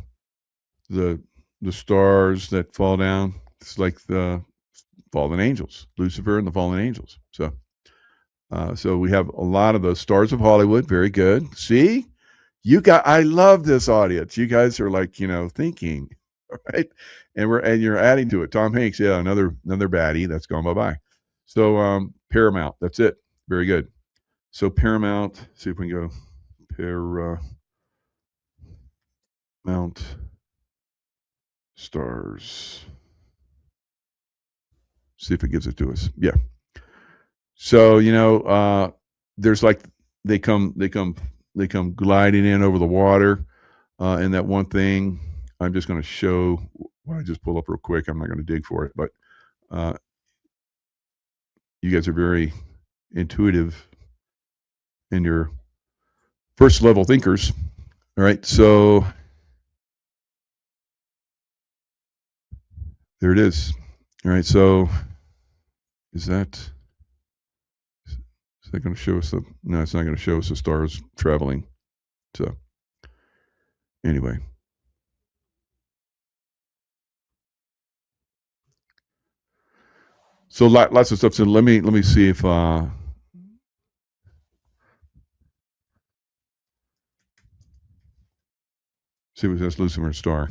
stars that fall down? It's like the fallen angels, Lucifer and the fallen angels. So so we have a lot of those stars of Hollywood. Very good. See, I love this audience. You guys are like, thinking, right? And you're adding to it. Tom Hanks, yeah, another baddie that's gone bye-bye. So Paramount, that's it. Very good. So Paramount, see if we can go Paramount stars. See if it gives it to us. Yeah. So there's like they come gliding in over the water in that one thing. I'm just going to show what I just pulled up real quick. I'm not going to dig for it, but you guys are very intuitive in your first level thinkers. All right, so there it is. All right, so is that going to show us the? No, it's not going to show us the stars traveling. So anyway, so lots of stuff. So let me see if see what says Lucifer star.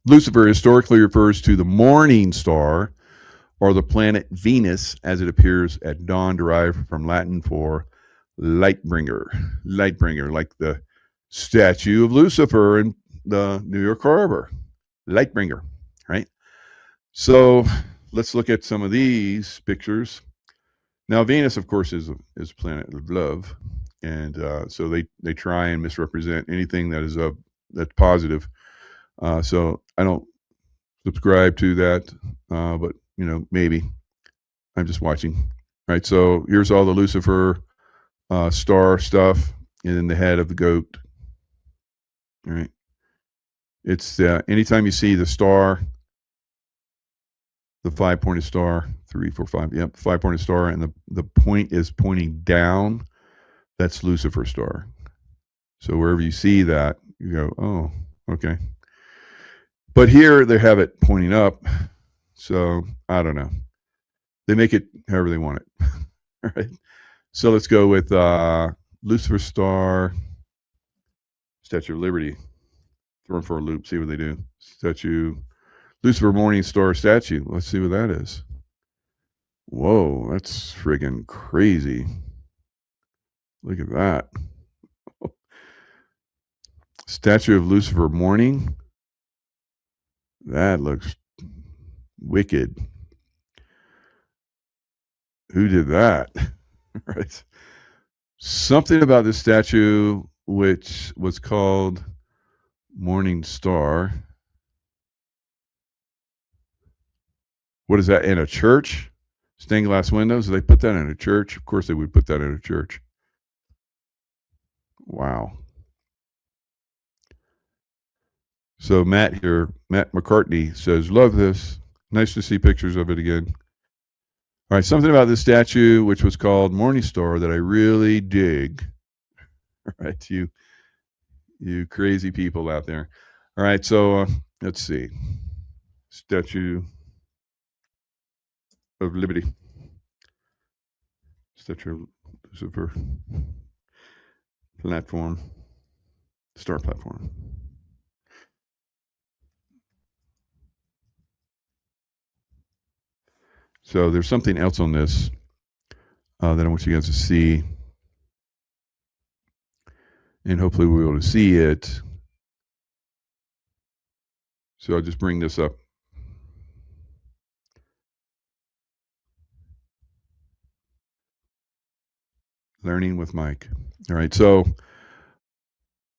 Lucifer historically refers to the morning star or the planet Venus as it appears at dawn, derived from Latin for light bringer, like the statue of Lucifer in the New York Harbor, light bringer, right? So let's look at some of these pictures. Now, Venus, of course, is a planet of love, and so they try and misrepresent anything that is that's positive. So I don't subscribe to that, but maybe I'm just watching. All right, so here's all the Lucifer star stuff, and then the head of the goat. All right, it's anytime you see the star, the 5-pointed star, 3, 4, 5, yep, 5-pointed star, and the point is pointing down. That's Lucifer star. So wherever you see that, you go, oh, okay. But here they have it pointing up, so I don't know. They make it however they want it. All right. So let's go with Lucifer star, Statue of Liberty. Throw them for a loop, see what they do. Statue, Lucifer morning star statue. Let's see what that is. Whoa, that's friggin' crazy. Look at that. Statue of Lucifer morning. That looks wicked. Who did that? Right. Something about this statue, which was called Morning Star. What is that, in a church? Stained glass windows? They put that in a church? Of course they would put that in a church. Wow. So Matt McCartney says, love this. Nice to see pictures of it again. All right, something about this statue, which was called Morning Star, that I really dig. All right, you crazy people out there. All right, so let's see. Statue of Liberty. Statue of Lucifer. Platform. Star platform. So there's something else on this that I want you guys to see. And hopefully we'll be able to see it. So I'll just bring this up. Learning with Mike. All right, so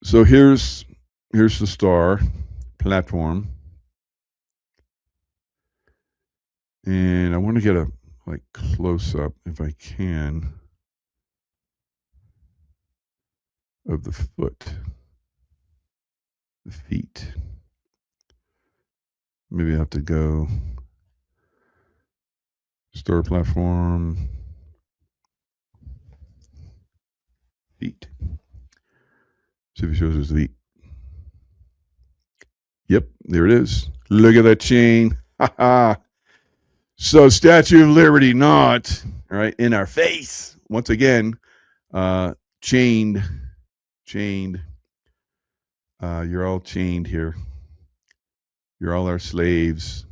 here's the star platform. And I want to get a close up, if I can, of the foot, the feet. Maybe I have to go star platform, feet. See if it shows us the feet. Yep, there it is. Look at that chain. Ha ha. So Statue of Liberty not, all right, in our face. Once again, chained. You're all chained here. You're all our slaves.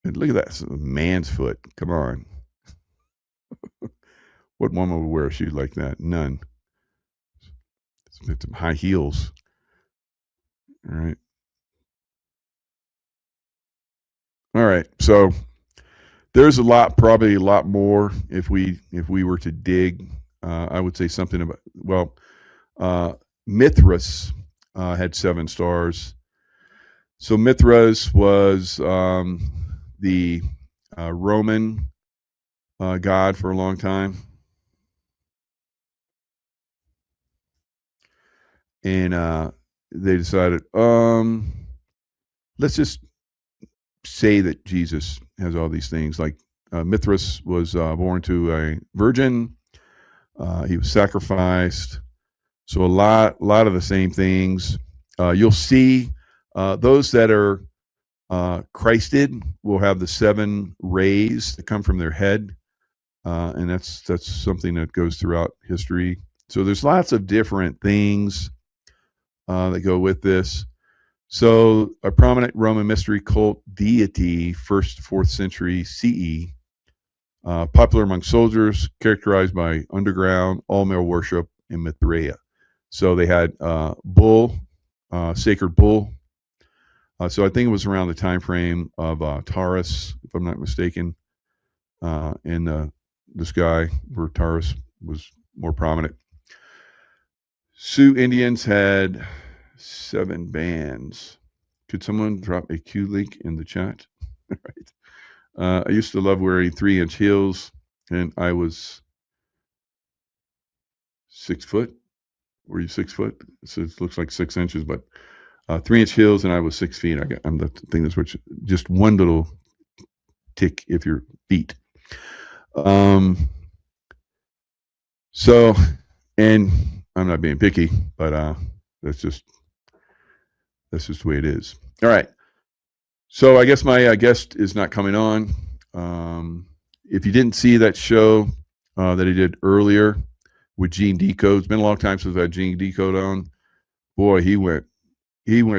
And look at that. It's a man's foot. Come on. What woman would wear a shoe like that? None. It's some high heels. All right. All right. So there's probably a lot more if we were to dig I would say something about, well, Mithras had 7 stars. So Mithras was the Roman god for a long time. And they decided, let's just say that Jesus has all these things. Like Mithras was born to a virgin. He was sacrificed. So a lot of the same things. You'll see those that are Christed will have the 7 rays that come from their head, and that's something that goes throughout history. So there's lots of different things that go with this. So a prominent Roman mystery cult deity, 1st to 4th century CE, popular among soldiers, characterized by underground all-male worship in Mithraea. So they had bull, sacred bull. So I think it was around the time frame of Taurus, if I'm not mistaken, in this guy where Taurus was more prominent. Sioux Indians had 7 bands. Could someone drop a Q link in the chat? Right. I used to love wearing 3-inch heels, and I was 6 foot. Were you 6 foot? So it looks like 6 inches, but 3-inch heels, and I was 6 feet. I'm the thing that's which just one little tick if you're feet. So, and I'm not being picky, but that's just the way it is. All right. So I guess my guest is not coming on. If you didn't see that show that he did earlier with Gene Decode, it's been a long time since I had Gene Decode on. Boy, he went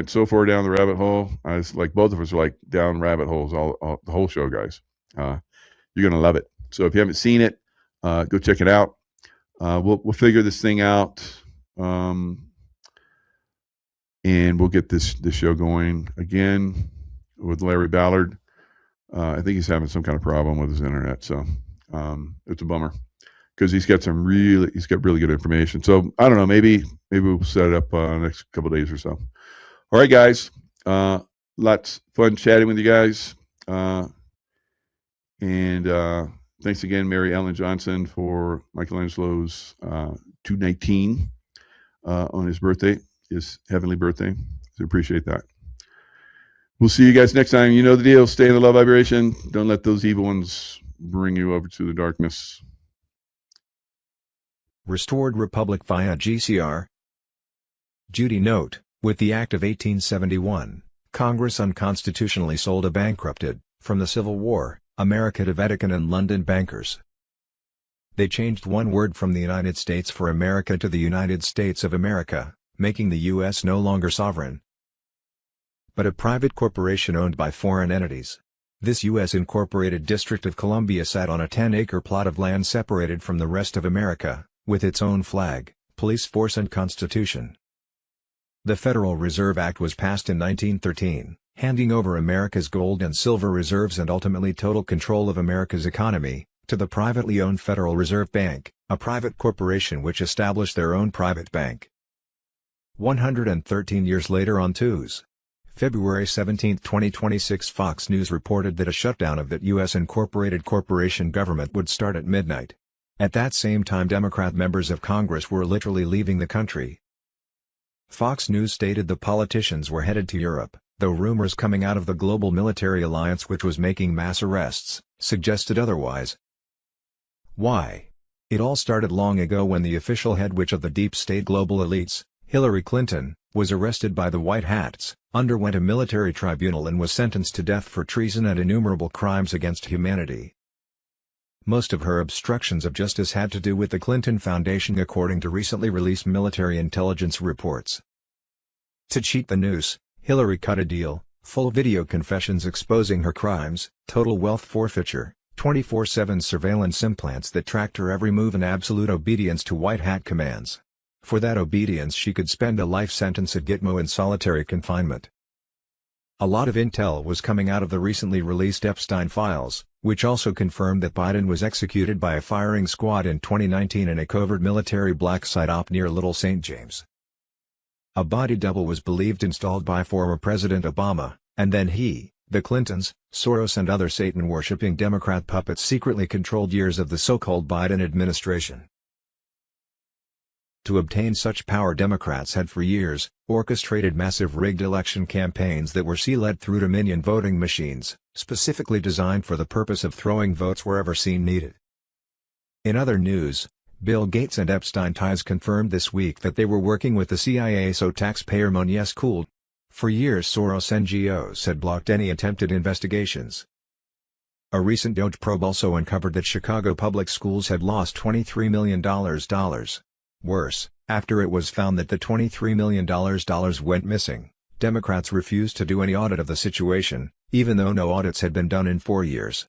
so far down the rabbit hole. I was like, both of us are like down rabbit holes all the whole show, guys. You're gonna love it. So if you haven't seen it, go check it out. We'll figure this thing out, and we'll get this show going again with Larry Ballard. I think he's having some kind of problem with his internet, so it's a bummer because he's got really good information. So I don't know, maybe we'll set it up next couple of days or so. All right, guys. Lots fun chatting with you guys. And thanks again, Mary Ellen Johnson, for Michelangelo's 219 on his birthday, his heavenly birthday. So appreciate that. We'll see you guys next time. You know the deal. Stay in the love vibration. Don't let those evil ones bring you over to the darkness. Restored Republic via GCR. Judy note, with the Act of 1871, Congress unconstitutionally sold a bankrupted, from the Civil War, America to Vatican and London bankers. They changed one word from the United States for America to the United States of America, making the U.S. no longer sovereign, but a private corporation owned by foreign entities. This U.S. incorporated District of Columbia sat on a 10-acre plot of land separated from the rest of America, with its own flag, police force and constitution. The Federal Reserve Act was passed in 1913, handing over America's gold and silver reserves and ultimately total control of America's economy, to the privately owned Federal Reserve Bank, a private corporation which established their own private bank. 113 years later on Tuesday, February 17, 2026, Fox News reported that a shutdown of that U.S. incorporated corporation government would start at midnight. At that same time, Democrat members of Congress were literally leaving the country. Fox News stated the politicians were headed to Europe, though rumors coming out of the global military alliance, which was making mass arrests, suggested otherwise. Why? It all started long ago when the official head witch of the deep state global elites, Hillary Clinton, was arrested by the White Hats, underwent a military tribunal and was sentenced to death for treason and innumerable crimes against humanity. Most of her obstructions of justice had to do with the Clinton Foundation, according to recently released military intelligence reports. To cheat the noose, Hillary cut a deal: full video confessions exposing her crimes, total wealth forfeiture, 24/7 surveillance implants that tracked her every move, and absolute obedience to White Hat commands. For that obedience she could spend a life sentence at Gitmo in solitary confinement. A lot of intel was coming out of the recently released Epstein files, which also confirmed that Biden was executed by a firing squad in 2019 in a covert military black site op near Little St. James. A body double was believed installed by former President Obama, and then he, the Clintons, Soros and other Satan-worshipping Democrat puppets secretly controlled years of the so-called Biden administration. To obtain such power, Democrats had for years orchestrated massive rigged election campaigns that were led through Dominion voting machines, specifically designed for the purpose of throwing votes wherever seen needed. In other news, Bill Gates and Epstein ties confirmed this week that they were working with the CIA so taxpayer money is cooled. For years Soros NGOs had blocked any attempted investigations. A recent DOJ probe also uncovered that Chicago public schools had lost $23 million. Worse, after it was found that the $23 million went missing, Democrats refused to do any audit of the situation, even though no audits had been done in 4 years.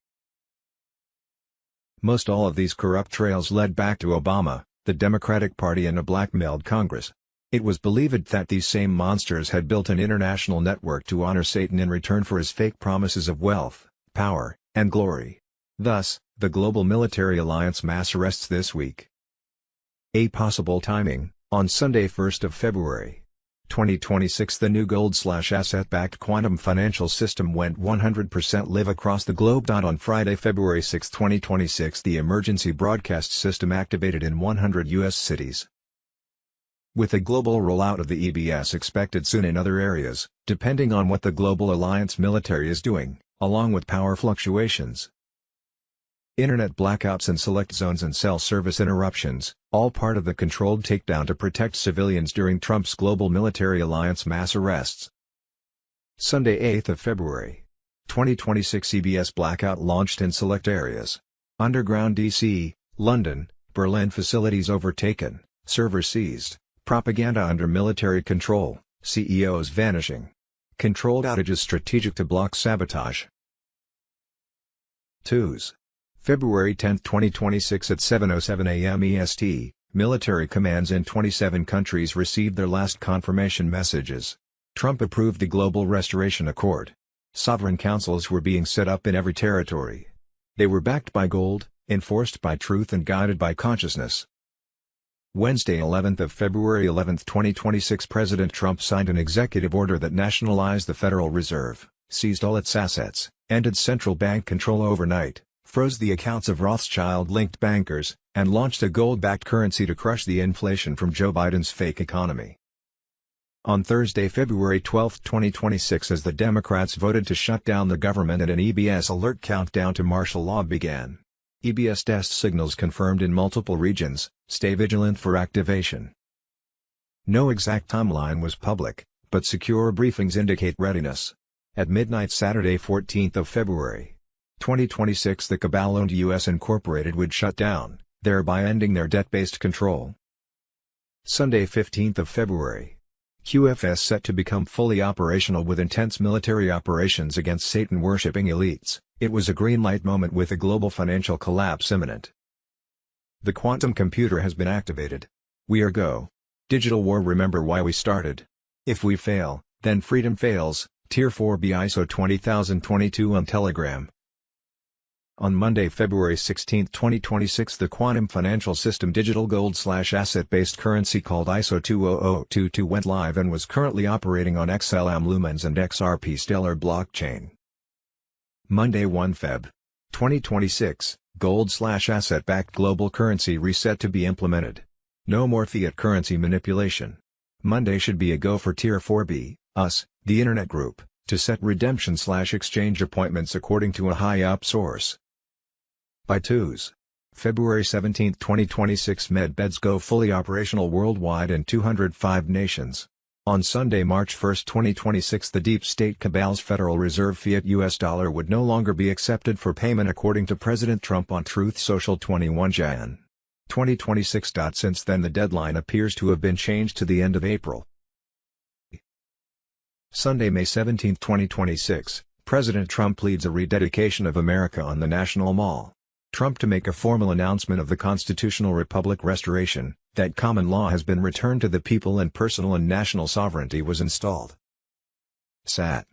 Most all of these corrupt trails led back to Obama, the Democratic Party and a blackmailed Congress. It was believed that these same monsters had built an international network to honor Satan in return for his fake promises of wealth, power, and glory. Thus, the global military alliance mass arrests this week. A possible timing: on Sunday 1st of February, 2026 the new gold/asset-backed quantum financial system went 100% live across the globe. On Friday, February 6, 2026 the emergency broadcast system activated in 100 U.S. cities. With a global rollout of the EBS expected soon in other areas, depending on what the Global Alliance military is doing, along with power fluctuations, internet blackouts in select zones and cell service interruptions, all part of the controlled takedown to protect civilians during Trump's global military alliance mass arrests. Sunday 8th of February, 2026 CBS blackout launched in select areas. Underground DC, London, Berlin facilities overtaken, servers seized, propaganda under military control, CEOs vanishing. Controlled outages strategic to block sabotage. 2s. February 10, 2026 at 7:07 a.m. EST, military commands in 27 countries received their last confirmation messages. Trump approved the Global Restoration Accord. Sovereign councils were being set up in every territory. They were backed by gold, enforced by truth and guided by consciousness. Wednesday 11th of February 11, 2026 President Trump signed an executive order that nationalized the Federal Reserve, seized all its assets, ended central bank control overnight, froze the accounts of Rothschild-linked bankers, and launched a gold-backed currency to crush the inflation from Joe Biden's fake economy. On Thursday, February 12, 2026 as the Democrats voted to shut down the government and an EBS alert countdown to martial law began. EBS test signals confirmed in multiple regions, stay vigilant for activation. No exact timeline was public, but secure briefings indicate readiness. At midnight Saturday 14th of February, 2026 the cabal-owned U.S. Incorporated would shut down, thereby ending their debt-based control. Sunday 15th of February. QFS set to become fully operational with intense military operations against Satan-worshipping elites. It was a green light moment with a global financial collapse imminent. The quantum computer has been activated. We are go. Digital war. Remember why we started. If we fail, then freedom fails. Tier 4B ISO 20022 on Telegram. On Monday, February 16, 2026 the quantum financial system digital gold/asset-based currency called ISO 20022 went live and was currently operating on XLM Lumens and XRP Stellar blockchain. Monday 1 Feb. 2026, gold/asset-backed global currency reset to be implemented. No more fiat currency manipulation. Monday should be a go for Tier 4B, us, the Internet Group, to set redemption/exchange appointments according to a high-up source. By 2s. February 17, 2026 MedBeds go fully operational worldwide in 205 nations. On Sunday, March 1, 2026 the deep state cabal's Federal Reserve fiat US dollar would no longer be accepted for payment according to President Trump on Truth Social 21 Jan. 2026. Since then the deadline appears to have been changed to the end of April. Sunday, May 17, 2026, President Trump leads a rededication of America on the National Mall. Trump to make a formal announcement of the constitutional republic restoration, that common law has been returned to the people and personal and national sovereignty was installed. Sat.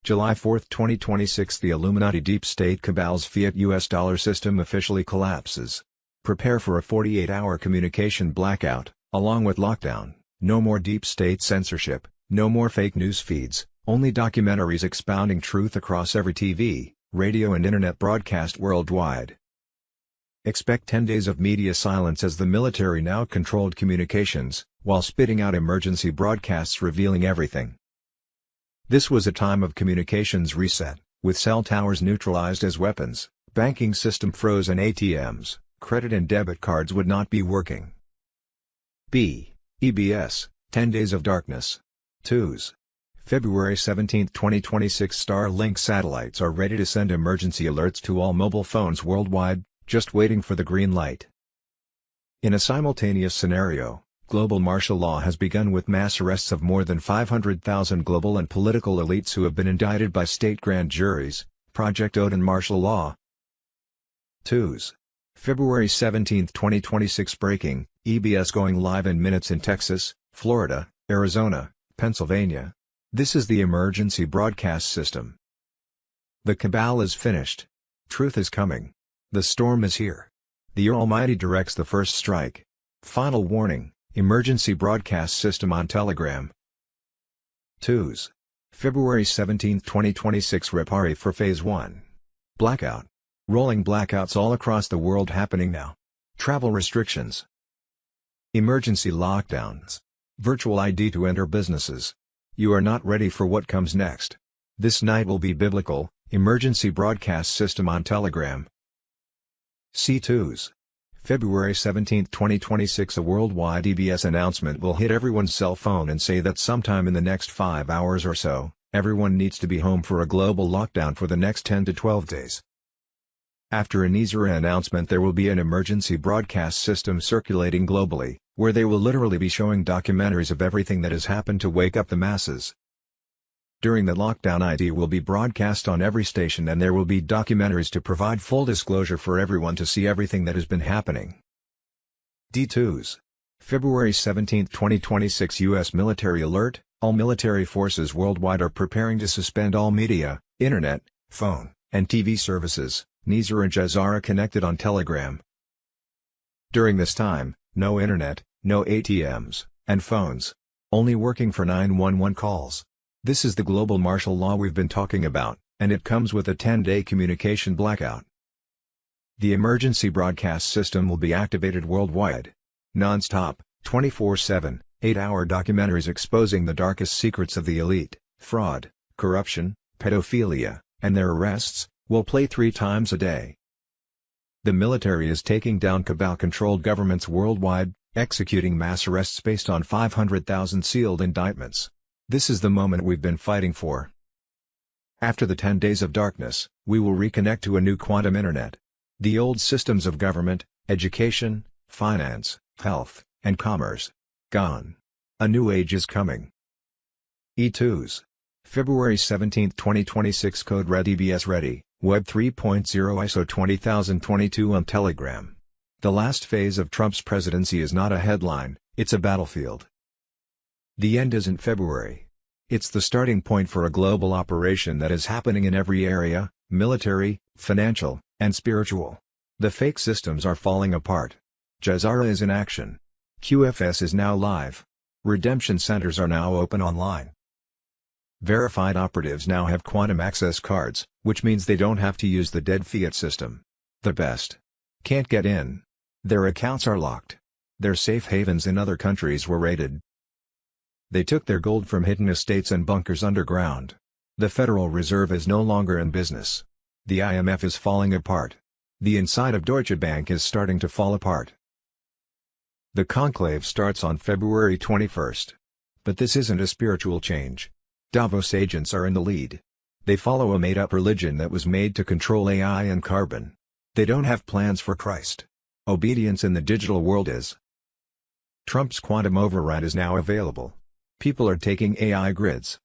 July 4, 2026. The Illuminati deep state cabal's fiat US dollar system officially collapses. Prepare for a 48-hour communication blackout, along with lockdown. No more deep state censorship, no more fake news feeds, only documentaries expounding truth across every TV, radio and internet broadcast worldwide. Expect 10 days of media silence as the military now controlled communications, while spitting out emergency broadcasts revealing everything. This was a time of communications reset, with cell towers neutralized as weapons, banking system froze and ATMs, credit and debit cards would not be working. EBS, 10 Days of Darkness. 2s. February 17, 2026. Starlink satellites are ready to send emergency alerts to all mobile phones worldwide, just waiting for the green light. In a simultaneous scenario, global martial law has begun with mass arrests of more than 500,000 global and political elites who have been indicted by state grand juries. Project Odin martial law. 2s. February 17, 2026. Breaking, EBS going live in minutes in Texas, Florida, Arizona, Pennsylvania. This is the emergency broadcast system. The cabal is finished. Truth is coming. The storm is here. The Almighty directs the first strike. Final warning, emergency broadcast system on Telegram. 2s. February 17, 2026. Repari for Phase 1. Blackout. Rolling blackouts all across the world happening now. Travel restrictions. Emergency lockdowns. Virtual ID to enter businesses. You are not ready for what comes next. This night will be biblical, emergency broadcast system on Telegram. C2s. February 17, 2026. A worldwide EBS announcement will hit everyone's cell phone and say that sometime in the next 5 hours or so, everyone needs to be home for a global lockdown for the next 10 to 12 days. After an ESRA announcement, there will be an emergency broadcast system circulating globally, where they will literally be showing documentaries of everything that has happened to wake up the masses. During the lockdown, ID will be broadcast on every station and there will be documentaries to provide full disclosure for everyone to see everything that has been happening. D2s. February 17, 2026. U.S. military alert, all military forces worldwide are preparing to suspend all media, internet, phone, and TV services. Nizar and Jazara connected on Telegram. During this time, no internet, no ATMs, and phones. Only working for 911 calls. This is the global martial law we've been talking about, and it comes with a 10-day communication blackout. The emergency broadcast system will be activated worldwide. Non-stop, 24/7, 8-hour documentaries exposing the darkest secrets of the elite, fraud, corruption, pedophilia, and their arrests, will play 3 times a day. The military is taking down cabal-controlled governments worldwide, executing mass arrests based on 500,000 sealed indictments. This is the moment we've been fighting for. After the 10 days of darkness, we will reconnect to a new quantum internet. The old systems of government, education, finance, health, and commerce. Gone. A new age is coming. E2s. February 17, 2026. Code Red EBS ready. Web 3.0 ISO 20022 on Telegram. The last phase of Trump's presidency is not a headline, it's a battlefield. The end isn't February. It's the starting point for a global operation that is happening in every area, military, financial, and spiritual. The fake systems are falling apart. Jazara is in action. QFS is now live. Redemption centers are now open online. Verified operatives now have quantum access cards, which means they don't have to use the dead fiat system. The best. Can't get in. Their accounts are locked. Their safe havens in other countries were raided. They took their gold from hidden estates and bunkers underground. The Federal Reserve is no longer in business. The IMF is falling apart. The inside of Deutsche Bank is starting to fall apart. The conclave starts on February 21st. But this isn't a spiritual change. Davos agents are in the lead. They follow a made-up religion that was made to control AI and carbon. They don't have plans for Christ. Obedience in the digital world is. Trump's quantum override is now available. People are taking AI grids.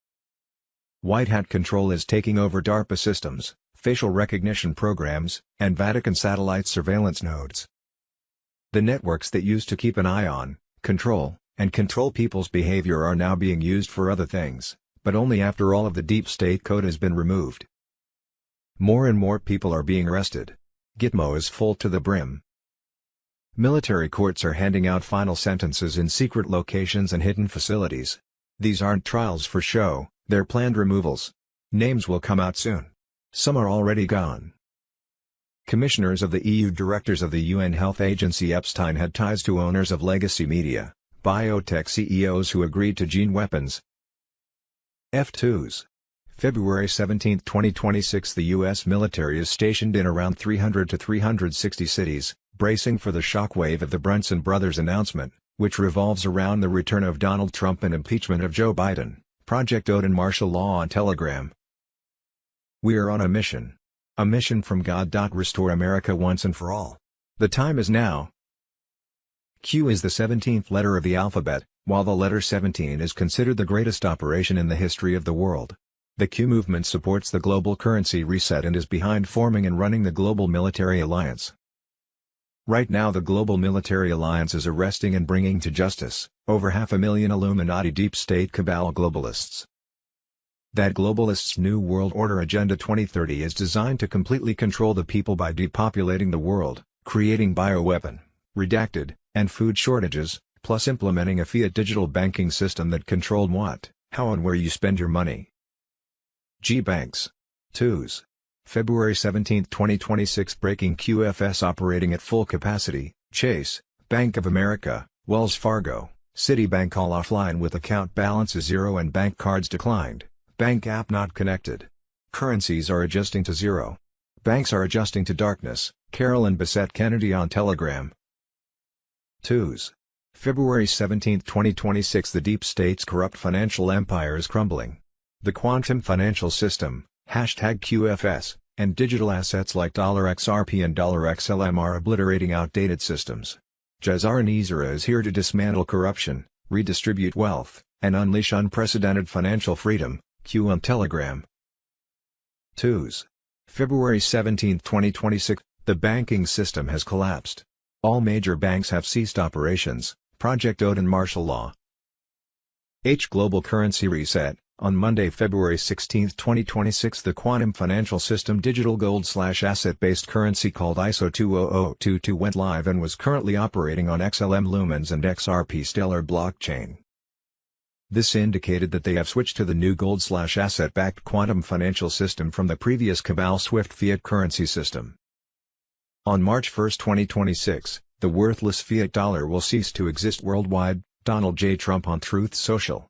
White Hat control is taking over DARPA systems, facial recognition programs, and Vatican satellite surveillance nodes. The networks that used to keep an eye on, control, and control people's behavior are now being used for other things. but only after all of the deep state code has been removed. More and more people are being arrested. Gitmo is full to the brim. Military courts are handing out final sentences in secret locations and hidden facilities. These aren't trials for show, they're planned removals. Names will come out soon. Some are already gone. Commissioners of the EU, directors of the UN Health Agency. Epstein had ties to owners of legacy media, biotech CEOs who agreed to gene weapons. F2s. February 17, 2026. The U.S. military is stationed in around 300 to 360 cities, bracing for the shockwave of the Brunson brothers' announcement, which revolves around the return of Donald Trump and impeachment of Joe Biden. Project Odin martial law on Telegram. We are on a mission. A mission from God. Restore America once and for all. The time is now. Q is the 17th letter of the alphabet, while the letter 17 is considered the greatest operation in the history of the world. The Q movement supports the global currency reset and is behind forming and running the Global Military Alliance. Right now the Global Military Alliance is arresting and bringing to justice over 500,000 Illuminati deep state cabal globalists. That globalists' New World Order Agenda 2030 is designed to completely control the people by depopulating the world, creating bioweapon, redacted, and food shortages, plus implementing a fiat digital banking system that controlled what, how and where you spend your money. G Banks. 2s. February 17, 2026. Breaking QFS operating at full capacity. Chase, Bank of America, Wells Fargo, Citibank all offline with account balances zero and bank cards declined. Bank app not connected. Currencies are adjusting to zero. Banks are adjusting to darkness. Carolyn Bessette Kennedy on Telegram. 2s. February 17, 2026. The deep state's corrupt financial empire is crumbling. The quantum financial system, #QFS, and digital assets like $XRP and $XLM are obliterating outdated systems. Cesar Nizera is here to dismantle corruption, redistribute wealth, and unleash unprecedented financial freedom. Q on Telegram. 2s. February 17, 2026. The banking system has collapsed. All major banks have ceased operations. Project Odin martial law. Global currency reset. On Monday, February 16, 2026, the quantum financial system digital gold/asset-based currency called ISO 20022 went live and was currently operating on XLM Lumens and XRP Stellar blockchain. This indicated that they have switched to the new gold/asset-backed quantum financial system from the previous Cabal Swift fiat currency system. On March 1, 2026, the worthless fiat dollar will cease to exist worldwide. Donald J. Trump on Truth Social.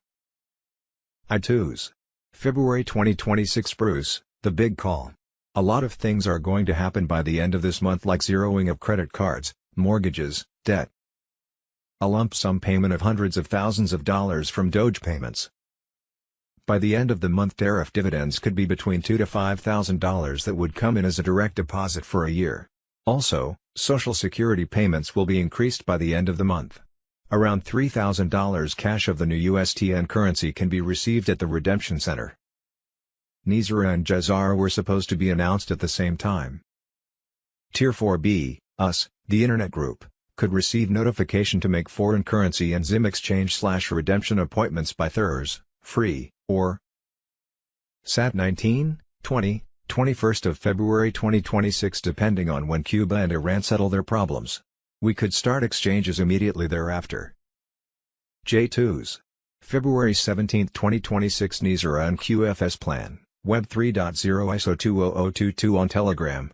I2s. February 2026. Bruce, the big call. A lot of things are going to happen by the end of this month, like zeroing of credit cards, mortgages, debt. A lump sum payment of hundreds of thousands of dollars from Doge payments. By the end of the month, tariff dividends could be between $2,000 to $5,000 that would come in as a direct deposit for a year. Also, Social Security payments will be increased by the end of the month. Around $3,000 cash of the new USTN currency can be received at the Redemption Center. Nizera and Cesar were supposed to be announced at the same time. Tier 4B, US, the Internet Group, could receive notification to make foreign currency and ZIM exchange/redemption appointments by Thurs, free, or SAT 19, 20, 21st of February 2026 depending on when Cuba and Iran settle their problems. We could start exchanges immediately thereafter. J2s. February 17, 2026 Nizera and QFS plan, Web 3.0 ISO 20022 on Telegram.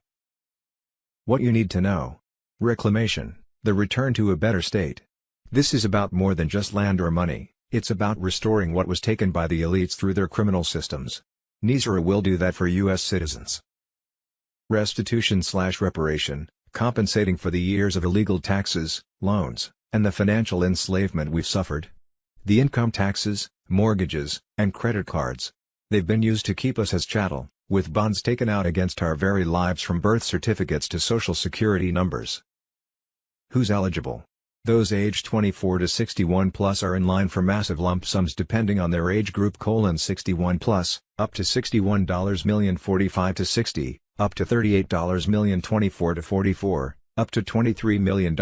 What you need to know. Reclamation, the return to a better state. This is about more than just land or money, it's about restoring what was taken by the elites through their criminal systems. Nizera will do that for U.S. citizens. Restitution/reparation, compensating for the years of illegal taxes, loans, and the financial enslavement we've suffered. The income taxes, mortgages, and credit cards. They've been used to keep us as chattel, with bonds taken out against our very lives from birth certificates to social security numbers. Who's eligible? Those aged 24 to 61 plus are in line for massive lump sums depending on their age group: 61 plus, up to $61 million 45 to 60, up to $38 million 24 to 44, up to $23 million.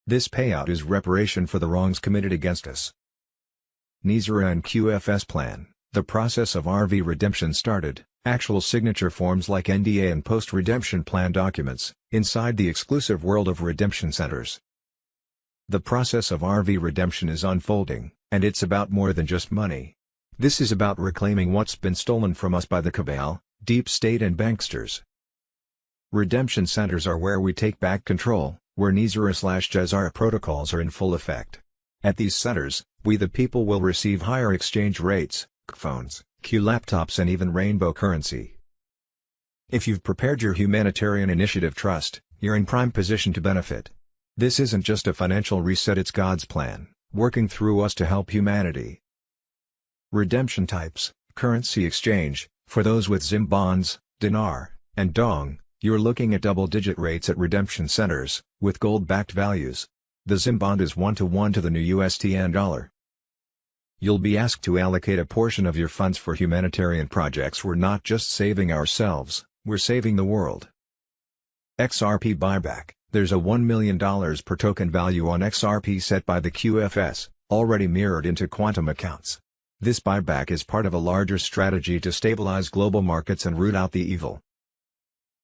This payout is reparation for the wrongs committed against us. Nizera and QFS plan, The process of RV redemption started. Actual signature forms like NDA and post-redemption plan documents, inside the exclusive world of redemption centers. The process of RV redemption is unfolding, and it's about more than just money. This is about reclaiming what's been stolen from us by the cabal, deep state and banksters. Redemption centers are where we take back control, where NISARA/JESARA protocols are in full effect. At these centers, we the people will receive higher exchange rates, phones, Q laptops and even rainbow currency. If you've prepared your humanitarian initiative trust, you're in prime position to benefit. This isn't just a financial reset, it's God's plan, working through us to help humanity. Redemption types, currency exchange, for those with ZIM bonds, dinar, and dong, you're looking at double-digit rates at redemption centers, with gold-backed values. The ZIM bond is 1-to-1 to the new USD dollar. You'll be asked to allocate a portion of your funds for humanitarian projects. We're not just saving ourselves, we're saving the world. XRP buyback. There's a $1 million per token value on XRP set by the QFS, already mirrored into quantum accounts. This buyback is part of a larger strategy to stabilize global markets and root out the evil.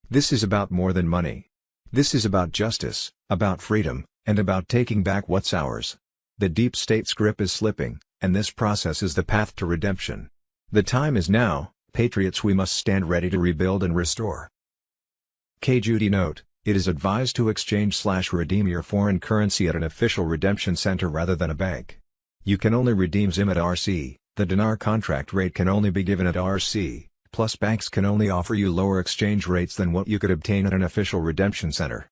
This is about more than money. This is about justice, about freedom, and about taking back what's ours. The deep state's grip is slipping, and this process is the path to redemption. The time is now, patriots. We must stand ready to rebuild and restore. Judy note, it is advised to exchange/redeem your foreign currency at an official redemption center rather than a bank. You can only redeem ZIM at RC, the dinar contract rate can only be given at RC, plus banks can only offer you lower exchange rates than what you could obtain at an official redemption center.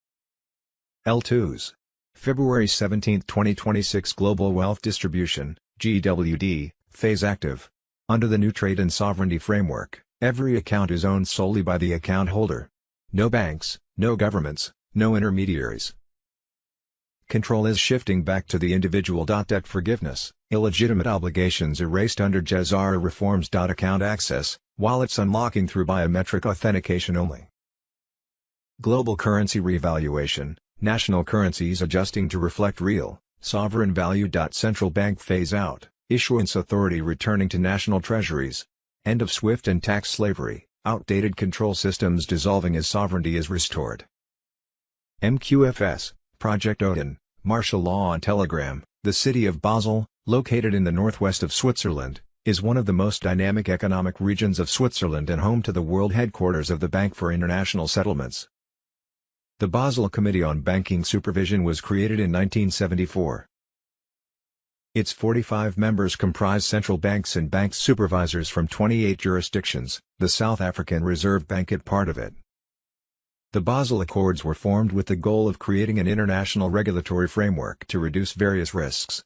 L2s. February 17, 2026 Global Wealth Distribution, GWD, phase active. Under the new Trade and Sovereignty Framework, every account is owned solely by the account holder. No banks, no governments, no intermediaries. Control is shifting back to the individual. Debt forgiveness, illegitimate obligations erased under JESARA reforms. Account access, wallets unlocking through biometric authentication only. Global currency revaluation, national currencies adjusting to reflect real, sovereign value. Central bank phase out, issuance authority returning to national treasuries. End of SWIFT and tax slavery, outdated control systems dissolving as sovereignty is restored. MQFS, Project Odin, martial law on Telegram. The city of Basel, located in the northwest of Switzerland, is one of the most dynamic economic regions of Switzerland and home to the world headquarters of the Bank for International Settlements. The Basel Committee on Banking Supervision was created in 1974. Its 45 members comprise central banks and bank supervisors from 28 jurisdictions, the South African Reserve Bank is part of it. The Basel Accords were formed with the goal of creating an international regulatory framework to reduce various risks.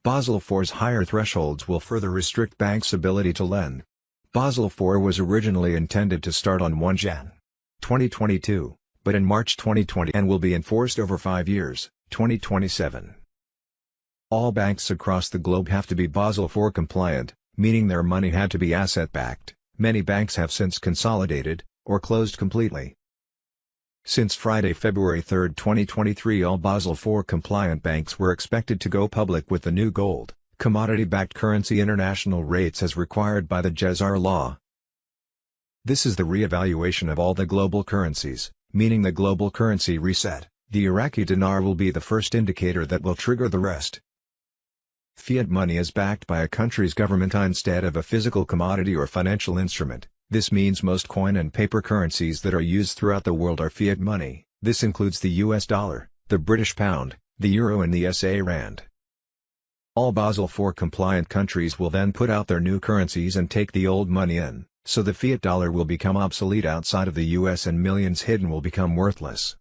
Basel IV's higher thresholds will further restrict banks' ability to lend. Basel IV was originally intended to start on 1 Jan. 2022, but in March 2020 and will be enforced over 5 years, 2027. All banks across the globe have to be Basel IV compliant, meaning their money had to be asset-backed. Many banks have since consolidated, or closed completely. Since Friday, February 3, 2023, all Basel IV compliant banks were expected to go public with the new gold, commodity-backed currency international rates as required by the JESARA law. This is the re-evaluation of all the global currencies, meaning the global currency reset. The Iraqi dinar will be the first indicator that will trigger the rest. Fiat money is backed by a country's government instead of a physical commodity or financial instrument. This means most coin and paper currencies that are used throughout the world are fiat money. This includes the US dollar, the British pound, the euro and the SA rand. All Basel IV compliant countries will then put out their new currencies and take the old money in, so the fiat dollar will become obsolete outside of the US and millions hidden will become worthless.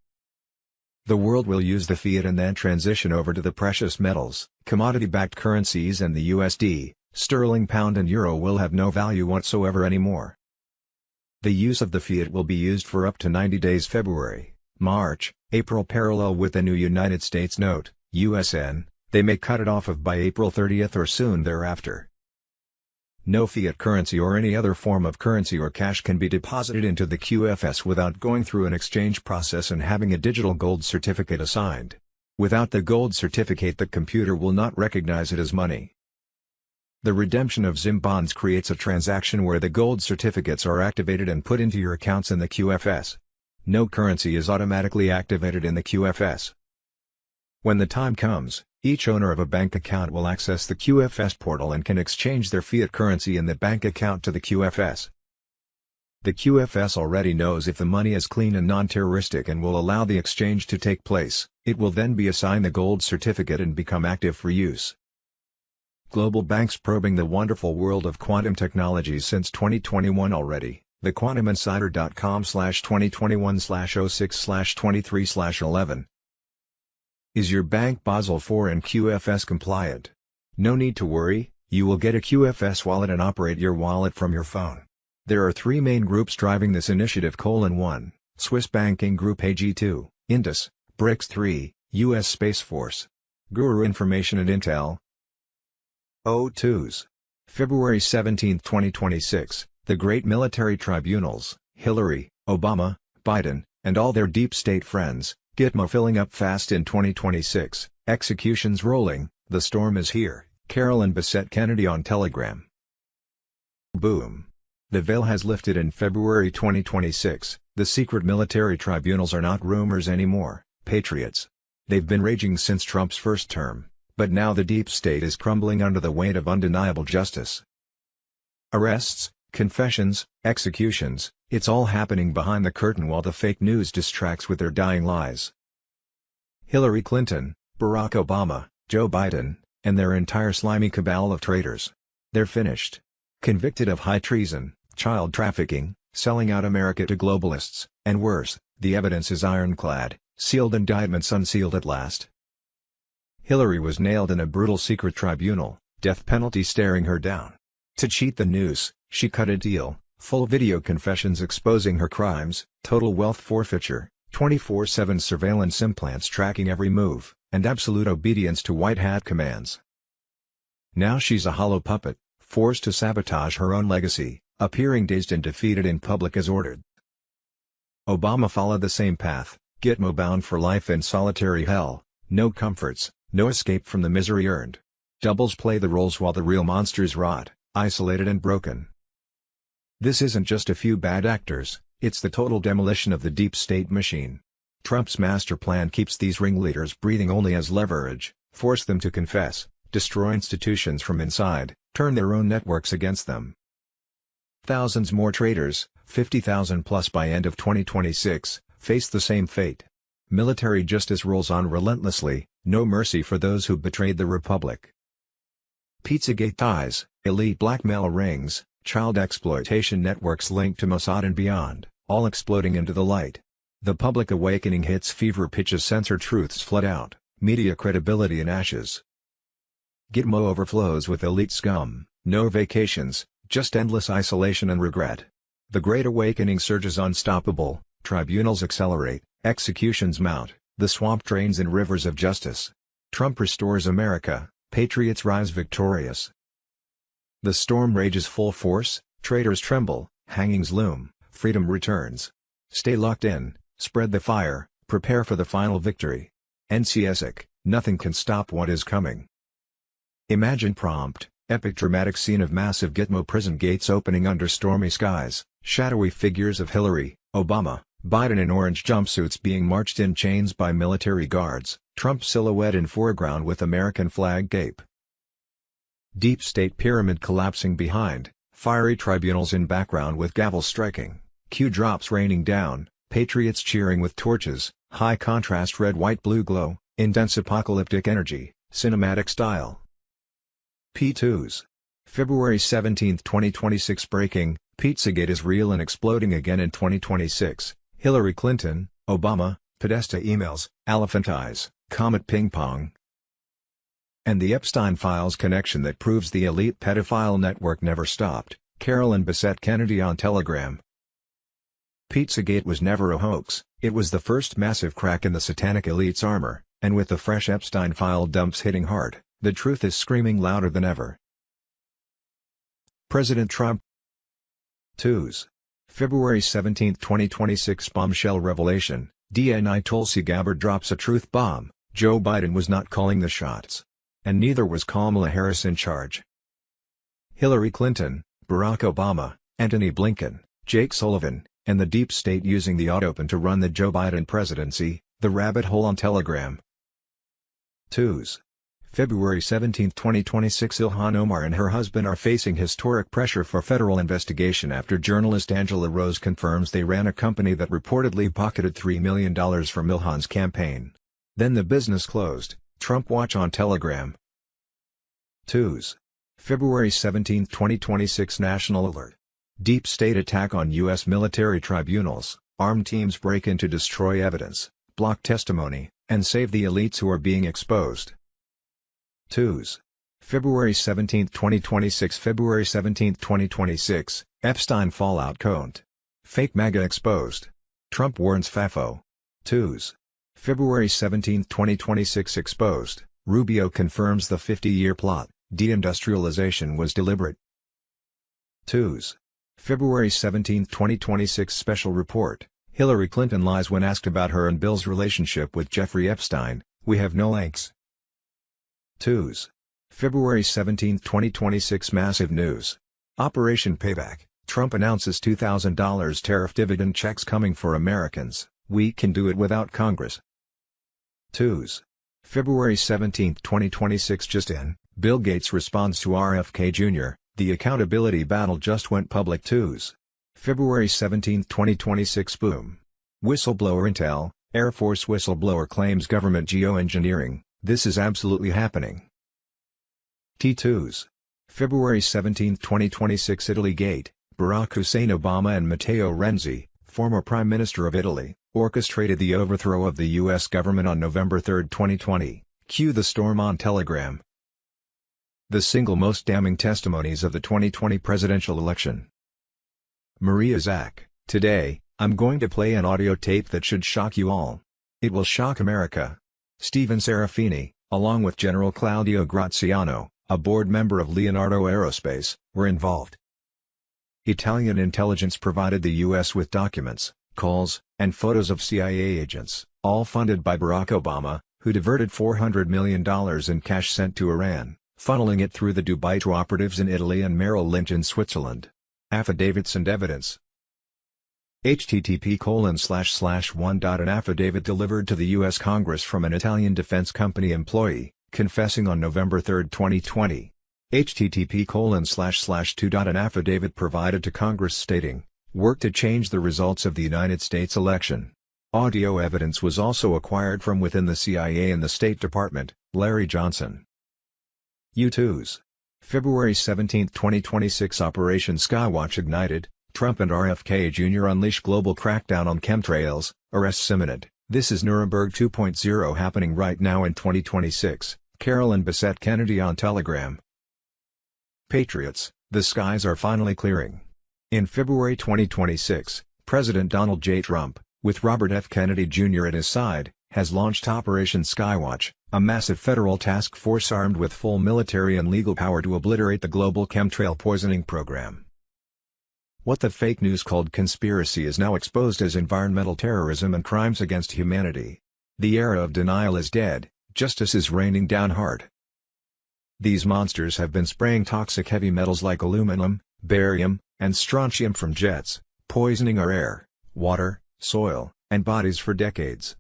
The world will use the fiat and then transition over to the precious metals, commodity-backed currencies, and the USD, sterling, pound and euro will have no value whatsoever anymore. The use of the fiat will be used for up to 90 days February, March, April parallel with the new United States note, USN, they may cut it off by April 30th or soon thereafter. No fiat currency or any other form of currency or cash can be deposited into the QFS without going through an exchange process and having a digital gold certificate assigned. Without the gold certificate, the computer will not recognize it as money. The redemption of ZIM bonds creates a transaction where the gold certificates are activated and put into your accounts in the QFS. No currency is automatically activated in the QFS. When the time comes, each owner of a bank account will access the QFS portal and can exchange their fiat currency in the bank account to the QFS. The QFS already knows if the money is clean and non-terroristic and will allow the exchange to take place. It will then be assigned the gold certificate and become active for use. Global banks probing the wonderful world of quantum technologies since 2021 already. The quantuminsider.com/2021/06/23/11. Is your bank Basel IV and QFS compliant? No need to worry, you will get a QFS wallet and operate your wallet from your phone. There are three main groups driving this initiative: 1. Swiss Banking Group AG, 2. Indus, BRICS, 3. U.S. Space Force. Guru Information and Intel. O2s. February 17, 2026, the great military tribunals, Hillary, Obama, Biden, and all their deep state friends, Gitmo filling up fast in 2026, executions rolling, the storm is here, Carolyn Bessette Kennedy on Telegram. Boom. The veil has lifted in February 2026, the secret military tribunals are not rumors anymore, patriots. They've been raging since Trump's first term, but now the deep state is crumbling under the weight of undeniable justice. Arrests, confessions, executions, it's all happening behind the curtain while the fake news distracts with their dying lies. Hillary Clinton, Barack Obama, Joe Biden, and their entire slimy cabal of traitors. They're finished. Convicted of high treason, child trafficking, selling out America to globalists, and worse, the evidence is ironclad, sealed indictments unsealed at last. Hillary was nailed in a brutal secret tribunal, death penalty staring her down. To cheat the news, she cut a deal, full video confessions exposing her crimes, total wealth forfeiture, 24/7 surveillance implants tracking every move, and absolute obedience to white hat commands. Now she's a hollow puppet, forced to sabotage her own legacy, appearing dazed and defeated in public as ordered. Obama followed the same path, Gitmo bound for life in solitary hell, no comforts, no escape from the misery earned. Doubles play the roles while the real monsters rot, isolated and broken. This isn't just a few bad actors, it's the total demolition of the deep state machine. Trump's master plan keeps these ringleaders breathing only as leverage, force them to confess, destroy institutions from inside, turn their own networks against them. Thousands more traitors, 50,000 plus by end of 2026, face the same fate. Military justice rolls on relentlessly, no mercy for those who betrayed the republic. Pizzagate ties, elite blackmail rings, child exploitation networks linked to Mossad and beyond, all exploding into the light. The public awakening hits fever pitch as censored truths flood out, media credibility in ashes. Gitmo overflows with elite scum, no vacations, just endless isolation and regret. The Great Awakening surges unstoppable, tribunals accelerate, executions mount, the swamp drains in rivers of justice. Trump restores America, patriots rise victorious. The storm rages full force, traitors tremble, hangings loom, freedom returns. Stay locked in, spread the fire, prepare for the final victory. NCSIC, nothing can stop what is coming. Imagine prompt, epic dramatic scene of massive Gitmo prison gates opening under stormy skies, shadowy figures of Hillary, Obama, Biden in orange jumpsuits being marched in chains by military guards, Trump silhouette in foreground with American flag cape. Deep state pyramid collapsing behind, fiery tribunals in background with gavel striking, cue drops raining down, patriots cheering with torches, high contrast red white blue glow, intense apocalyptic energy, cinematic style. P2s. February 17, 2026 breaking, Pizzagate is real and exploding again in 2026, Hillary Clinton, Obama, Podesta emails, elephant eyes, comet ping pong. And the Epstein files connection that proves the elite pedophile network never stopped, Carolyn Bessette Kennedy on Telegram. Pizzagate was never a hoax, it was the first massive crack in the satanic elite's armor, and with the fresh Epstein file dumps hitting hard, the truth is screaming louder than ever. President Trump. 2s. February 17, 2026 bombshell revelation, DNI Tulsi Gabbard drops a truth bomb, Joe Biden was not calling the shots. And neither was Kamala Harris in charge. Hillary Clinton, Barack Obama, Antony Blinken, Jake Sullivan, and the deep state using the open to run the Joe Biden presidency, the rabbit hole on Telegram. 2s. February 17, 2026. Ilhan Omar and her husband are facing historic pressure for federal investigation after journalist Angela Rose confirms they ran a company that reportedly pocketed $3 million from Ilhan's campaign. Then the business closed. Trump watch on Telegram. 2s. February 17, 2026. National alert. Deep state attack on U.S. military tribunals. Armed teams break in to destroy evidence, block testimony, and save the elites who are being exposed. 2s. February 17, 2026. February 17, 2026. Epstein fallout count. Fake MAGA exposed. Trump warns FAFO. 2s. February 17, 2026. Exposed. Rubio confirms the 50-year plot. Deindustrialization was deliberate. 2s. February 17, 2026. Special report. Hillary Clinton lies when asked about her and Bill's relationship with Jeffrey Epstein. We have no links. 2s. February 17, 2026. Massive news. Operation Payback. Trump announces $2,000 tariff dividend checks coming for Americans. We can do it without Congress. 2s. February 17, 2026. Just in, Bill Gates responds to RFK Jr., the accountability battle just went public. 2s. February 17, 2026. Boom. Whistleblower intel. Air Force whistleblower claims government geoengineering. This is absolutely happening. T2s. February 17, 2026. Italy Gate. Barack Hussein Obama and Matteo Renzi, former Prime Minister of Italy, orchestrated the overthrow of the U.S. government on November 3, 2020. Cue the storm on Telegram. The single most damning testimonies of the 2020 presidential election. Maria Zack. Today, I'm going to play an audio tape that should shock you all. It will shock America. Stephen Serafini, along with General Claudio Graziano, a board member of Leonardo Aerospace, were involved. Italian intelligence provided the U.S. with documents, calls, and photos of CIA agents, all funded by Barack Obama, who diverted $400 million in cash sent to Iran, funneling it through the Dubai to operatives in Italy and Merrill Lynch in Switzerland. Affidavits and evidence. http://1. An affidavit delivered to the U.S. Congress from an Italian defense company employee, confessing on November 3, 2020. http://2. An affidavit provided to Congress stating, "Work to change the results of the United States election." Audio evidence was also acquired from within the CIA and the State Department. Larry Johnson. U2s. February 17, 2026. Operation Skywatch ignited. Trump and RFK Jr. unleash global crackdown on chemtrails, arrests imminent. This is Nuremberg 2.0 happening right now in 2026. Carolyn Bessette Kennedy on Telegram. Patriots, the skies are finally clearing. In February 2026, President Donald J. Trump, with Robert F. Kennedy Jr. at his side, has launched Operation Skywatch, a massive federal task force armed with full military and legal power to obliterate the global chemtrail poisoning program. What the fake news called conspiracy is now exposed as environmental terrorism and crimes against humanity. The era of denial is dead, justice is raining down hard. These monsters have been spraying toxic heavy metals like aluminum, barium, and strontium from jets, poisoning our air, water, soil, and bodies for decades.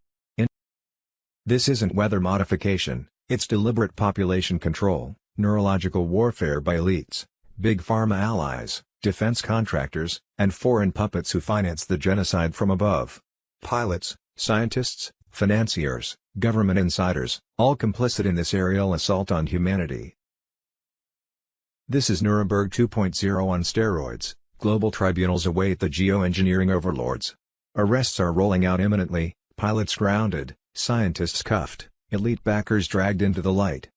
This isn't weather modification, it's deliberate population control, neurological warfare by elites, big pharma allies, defense contractors, and foreign puppets who finance the genocide from above. Pilots, scientists, financiers, government insiders, all complicit in this aerial assault on humanity. This is Nuremberg 2.0 on steroids. Global tribunals await the geoengineering overlords. Arrests are rolling out imminently, pilots grounded, scientists cuffed, elite backers dragged into the light.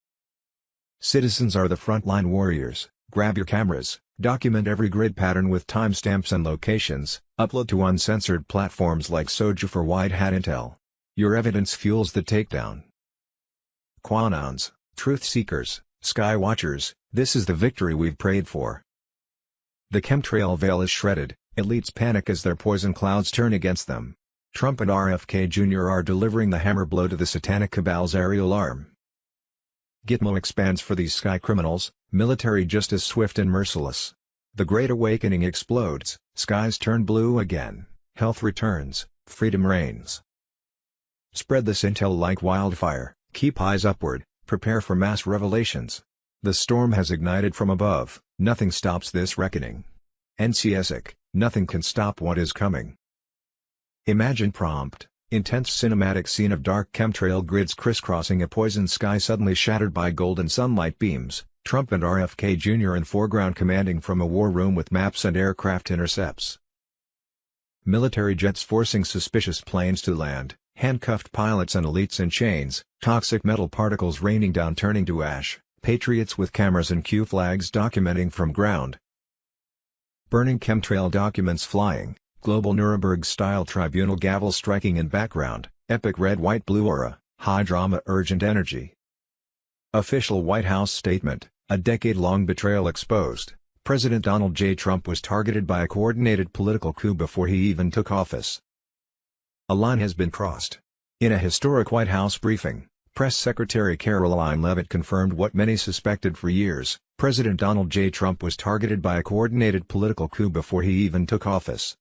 Citizens are the frontline warriors. Grab your cameras, document every grid pattern with timestamps and locations, upload to uncensored platforms like Soju for White Hat Intel. Your evidence fuels the takedown. Quanons, truth seekers, sky watchers, this is the victory we've prayed for. The chemtrail veil is shredded, elites panic as their poison clouds turn against them. Trump and RFK Jr. are delivering the hammer blow to the satanic cabal's aerial arm. Gitmo expands for these sky criminals, Military justice swift and merciless. The Great Awakening explodes, skies turn blue again, health returns, freedom reigns. Spread this intel like wildfire, keep eyes upward, prepare for mass revelations. The storm has ignited from above, nothing stops this reckoning. NCSIC, nothing can stop what is coming. Imagine prompt, intense cinematic scene of dark chemtrail grids crisscrossing a poisoned sky suddenly shattered by golden sunlight beams, Trump and RFK Jr. in foreground commanding from a war room with maps and aircraft intercepts. Military jets forcing suspicious planes to land, handcuffed pilots and elites in chains, toxic metal particles raining down turning to ash, patriots with cameras and Q flags documenting from ground. Burning chemtrail documents flying, global Nuremberg-style tribunal gavel striking in background, epic red-white-blue aura, high drama urgent energy. Official White House statement, a decade-long betrayal exposed. President Donald J. Trump was targeted by a coordinated political coup before he even took office. A line has been crossed. In a historic White House briefing, Press Secretary Caroline Leavitt confirmed what many suspected for years: President Donald J. Trump was targeted by a coordinated political coup before he even took office.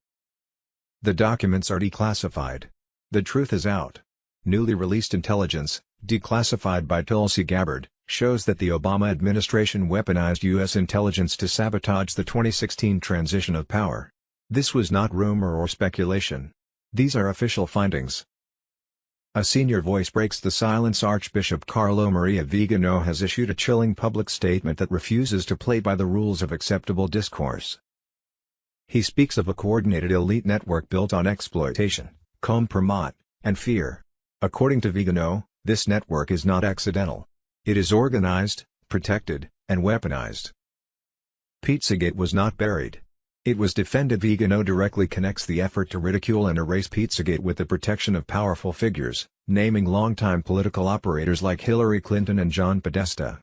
The documents are declassified. The truth is out. Newly released intelligence, declassified by Tulsi Gabbard, shows that the Obama administration weaponized U.S. intelligence to sabotage the 2016 transition of power. This was not rumor or speculation. These are official findings. A senior voice breaks the silence. Archbishop Carlo Maria Vigano has issued a chilling public statement that refuses to play by the rules of acceptable discourse. He speaks of a coordinated elite network built on exploitation, compromise, and fear. According to Vigano, this network is not accidental. It is organized, protected, and weaponized. Pizzagate was not buried. It was defended. Vigano directly connects the effort to ridicule and erase Pizzagate with the protection of powerful figures, naming longtime political operators like Hillary Clinton and John Podesta.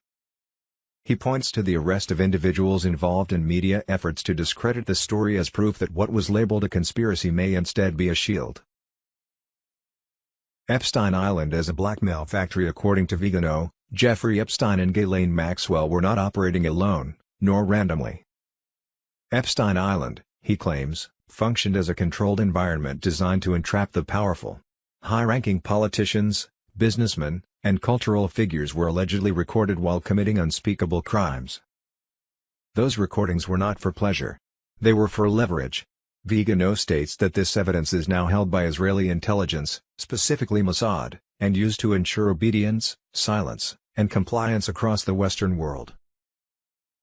He points to the arrest of individuals involved in media efforts to discredit the story as proof that what was labeled a conspiracy may instead be a shield. Epstein Island as a blackmail factory. According to Vigano, Jeffrey Epstein and Ghislaine Maxwell were not operating alone, nor randomly. Epstein Island, he claims, functioned as a controlled environment designed to entrap the powerful. High-ranking politicians, businessmen, and cultural figures were allegedly recorded while committing unspeakable crimes. Those recordings were not for pleasure. They were for leverage. Vigano states that this evidence is now held by Israeli intelligence, specifically Mossad, and used to ensure obedience, silence, and compliance across the Western world.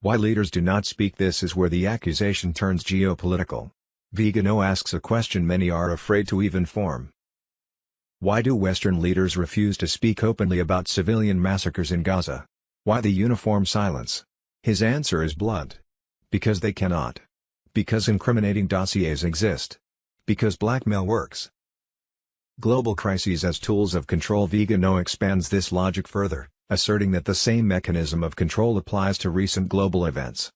Why leaders do not speak? This is where the accusation turns geopolitical. Vigano asks a question many are afraid to even form. Why do Western leaders refuse to speak openly about civilian massacres in Gaza? Why the uniform silence? His answer is blunt. Because they cannot. Because incriminating dossiers exist. Because blackmail works. Global crises as tools of control. Vigano expands this logic further, asserting that the same mechanism of control applies to recent global events.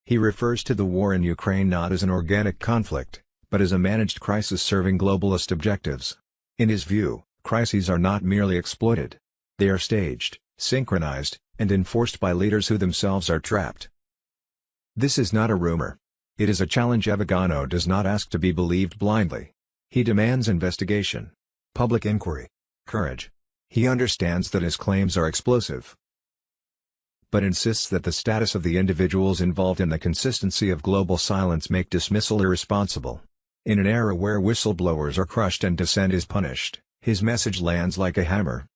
He refers to the war in Ukraine not as an organic conflict, but as a managed crisis serving globalist objectives. In his view, crises are not merely exploited. They are staged, synchronized, and enforced by leaders who themselves are trapped. This is not a rumor. It is a challenge. Vigano does not ask to be believed blindly. He demands investigation, public inquiry, courage. He understands that his claims are explosive, but insists that the status of the individuals involved and the consistency of global silence make dismissal irresponsible. In an era where whistleblowers are crushed and dissent is punished, his message lands like a hammer.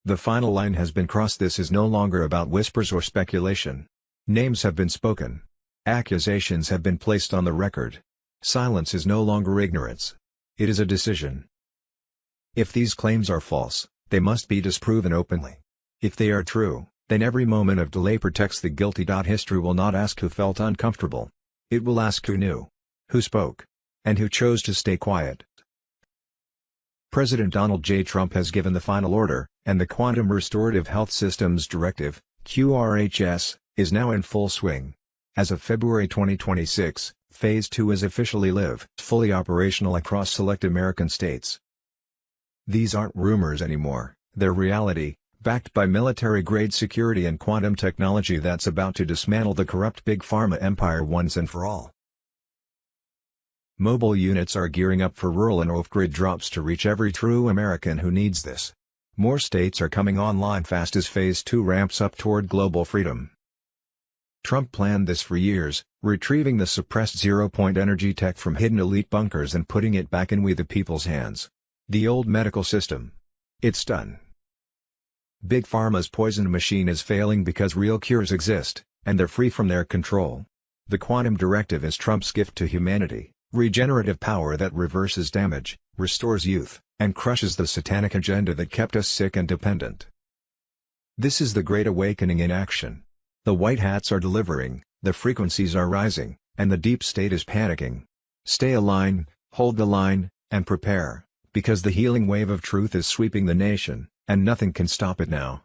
The final line has been crossed. This is no longer about whispers or speculation. Names have been spoken. Accusations have been placed on the record. Silence is no longer ignorance. It is a decision. If these claims are false, they must be disproven openly. If they are true, then every moment of delay protects the guilty. History will not ask who felt uncomfortable. It will ask who knew, who spoke, and who chose to stay quiet. President Donald J. Trump has given the final order, and the Quantum Restorative Health Systems Directive, QRHS, is now in full swing. As of February 2026, Phase 2 is officially fully operational across select American states. These aren't rumors anymore, they're reality, backed by military-grade security and quantum technology that's about to dismantle the corrupt Big Pharma empire once and for all. Mobile units are gearing up for rural and off-grid drops to reach every true American who needs this. More states are coming online fast as Phase 2 ramps up toward global freedom. Trump planned this for years, retrieving the suppressed zero-point energy tech from hidden elite bunkers and putting it back in we the people's hands. The old medical system. It's done. Big Pharma's poison machine is failing because real cures exist, and they're free from their control. The quantum directive is Trump's gift to humanity, regenerative power that reverses damage, restores youth, and crushes the satanic agenda that kept us sick and dependent. This is the Great Awakening in action. The white hats are delivering, the frequencies are rising, and the deep state is panicking. Stay aligned, hold the line, and prepare, because the healing wave of truth is sweeping the nation, and nothing can stop it now.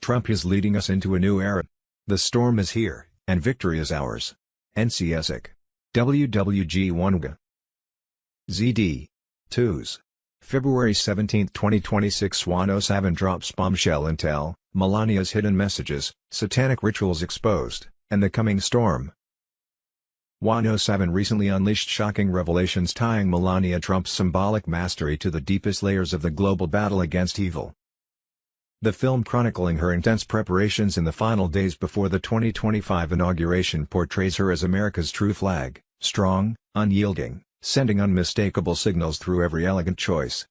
Trump is leading us into a new era. The storm is here, and victory is ours. NCSIC. WWG1G. ZD. 2s. February 17, 2026 107 drops bombshell intel, Melania's hidden messages, satanic rituals exposed, and the coming storm. 107 recently unleashed shocking revelations tying Melania Trump's symbolic mastery to the deepest layers of the global battle against evil. The film chronicling her intense preparations in the final days before the 2025 inauguration portrays her as America's true flag, strong, unyielding, sending unmistakable signals through every elegant choice.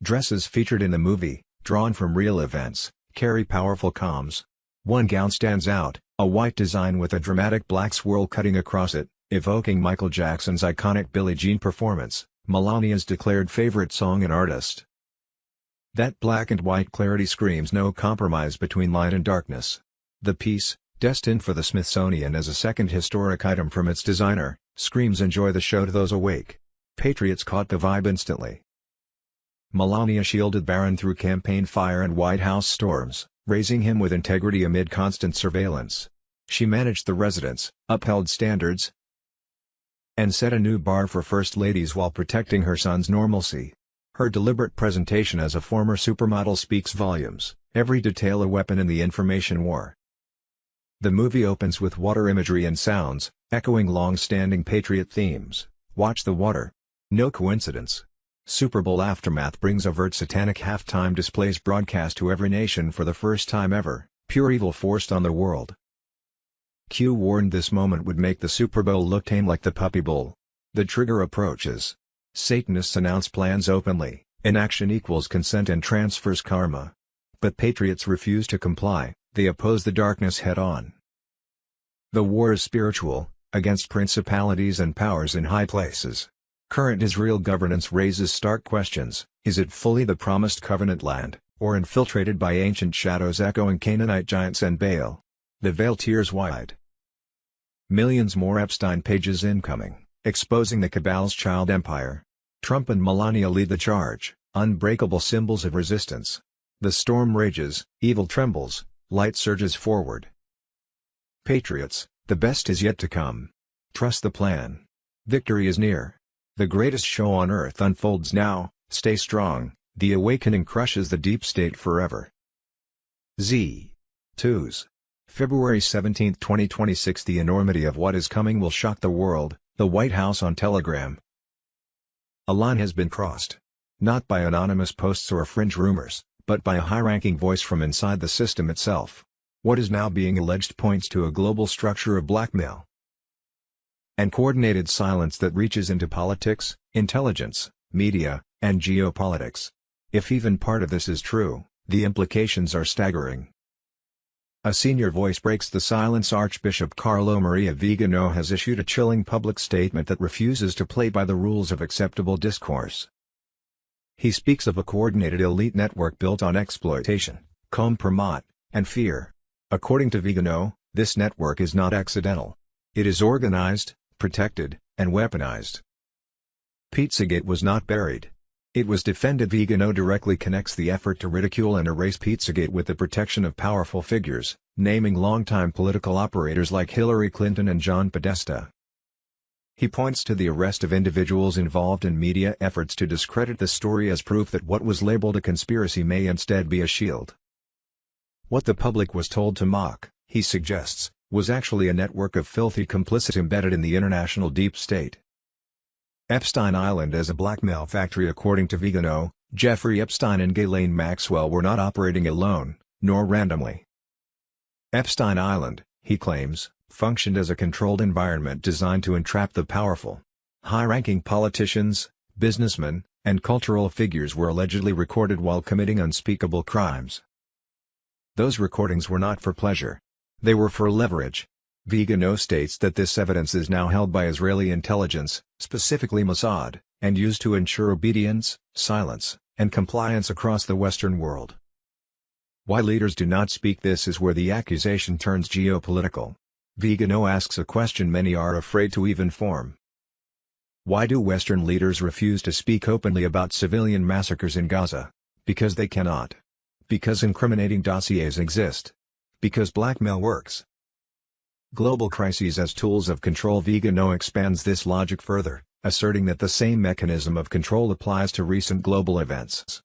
Dresses featured in the movie, drawn from real events, carry powerful comms. One gown stands out, a white design with a dramatic black swirl cutting across it, evoking Michael Jackson's iconic Billie Jean performance, Melania's declared favorite song and artist. That black and white clarity screams no compromise between light and darkness. The piece, destined for the Smithsonian as a second historic item from its designer, screams enjoy the show to those awake. Patriots caught the vibe instantly. Melania shielded Barron through campaign fire and White House storms, raising him with integrity amid constant surveillance. She managed the residents, upheld standards, and set a new bar for first ladies while protecting her son's normalcy. Her deliberate presentation as a former supermodel speaks volumes, every detail a weapon in the information war. The movie opens with water imagery and sounds, echoing long-standing Patriot themes. Watch the water. No coincidence. Super Bowl aftermath brings overt satanic halftime displays broadcast to every nation for the first time ever, pure evil forced on the world. Q warned this moment would make the Super Bowl look tame like the Puppy Bowl. The trigger approaches. Satanists announce plans openly, inaction equals consent and transfers karma. But patriots refuse to comply, they oppose the darkness head-on. The war is spiritual, against principalities and powers in high places. Current Israel governance raises stark questions: is it fully the promised covenant land, or infiltrated by ancient shadows echoing Canaanite giants and Baal? The veil tears wide. Millions more Epstein pages incoming, exposing the cabal's child empire. Trump and Melania lead the charge, unbreakable symbols of resistance. The storm rages, evil trembles, light surges forward. Patriots, the best is yet to come. Trust the plan. Victory is near. The greatest show on earth unfolds now. Stay strong, the awakening crushes the deep state forever. Z. 2s. February 17, 2026 The enormity of what is coming will shock the world, the White House on Telegram. A line has been crossed. Not by anonymous posts or fringe rumors, but by a high-ranking voice from inside the system itself. What is now being alleged points to a global structure of blackmail and coordinated silence that reaches into politics, intelligence, media, and geopolitics. If even part of this is true, the implications are staggering. A senior voice breaks the silence. Archbishop Carlo Maria Vigano has issued a chilling public statement that refuses to play by the rules of acceptable discourse. He speaks of a coordinated elite network built on exploitation, compromise, and fear. According to Vigano, this network is not accidental. It is organized, protected, and weaponized. Pizzagate was not buried. It was defended. Vigano directly connects the effort to ridicule and erase Pizzagate with the protection of powerful figures, naming longtime political operators like Hillary Clinton and John Podesta. He points to the arrest of individuals involved in media efforts to discredit the story as proof that what was labeled a conspiracy may instead be a shield. What the public was told to mock, he suggests, was actually a network of filthy complicities embedded in the international deep state. Epstein Island as a blackmail factory. According to Vigano, Jeffrey Epstein and Ghislaine Maxwell were not operating alone, nor randomly. Epstein Island, he claims, functioned as a controlled environment designed to entrap the powerful. High-ranking politicians, businessmen, and cultural figures were allegedly recorded while committing unspeakable crimes. Those recordings were not for pleasure. They were for leverage. Vigano states that this evidence is now held by Israeli intelligence, specifically Mossad, and used to ensure obedience, silence, and compliance across the Western world. Why leaders do not speak? This is where the accusation turns geopolitical. Vigano asks a question many are afraid to even form. Why do Western leaders refuse to speak openly about civilian massacres in Gaza? Because they cannot. Because incriminating dossiers exist. Because blackmail works. Global crises as tools of control. Vigano expands this logic further, asserting that the same mechanism of control applies to recent global events.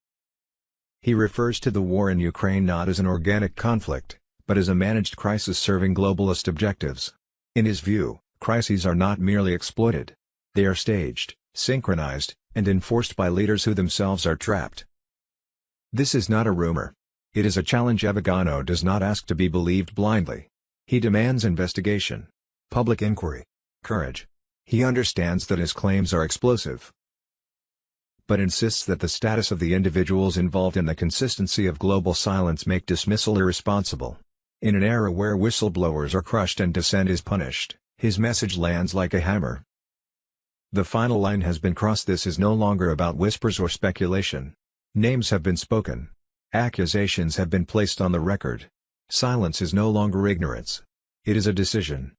He refers to the war in Ukraine not as an organic conflict, but as a managed crisis serving globalist objectives. In his view, crises are not merely exploited. They are staged, synchronized, and enforced by leaders who themselves are trapped. This is not a rumor. It is a challenge. Vigano does not ask to be believed blindly. He demands investigation, public inquiry, courage. He understands that his claims are explosive, but insists that the status of the individuals involved and the consistency of global silence make dismissal irresponsible. In an era where whistleblowers are crushed and dissent is punished, his message lands like a hammer. The final line has been crossed. This is no longer about whispers or speculation. Names have been spoken. Accusations have been placed on the record. Silence is no longer ignorance. It is a decision.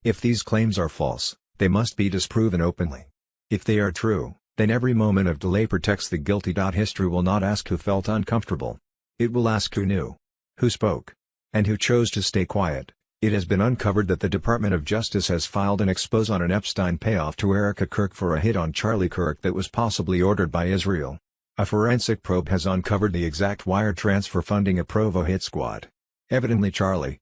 If these claims are false, they must be disproven openly. If they are true, then every moment of delay protects the guilty. History will not ask who felt uncomfortable. It will ask who knew, who spoke, and who chose to stay quiet. It has been uncovered that the Department of Justice has filed an expose on an Epstein payoff to Erica Kirk for a hit on Charlie Kirk that was possibly ordered by Israel. A forensic probe has uncovered the exact wire transfer funding a Provo hit squad. Evidently Charlie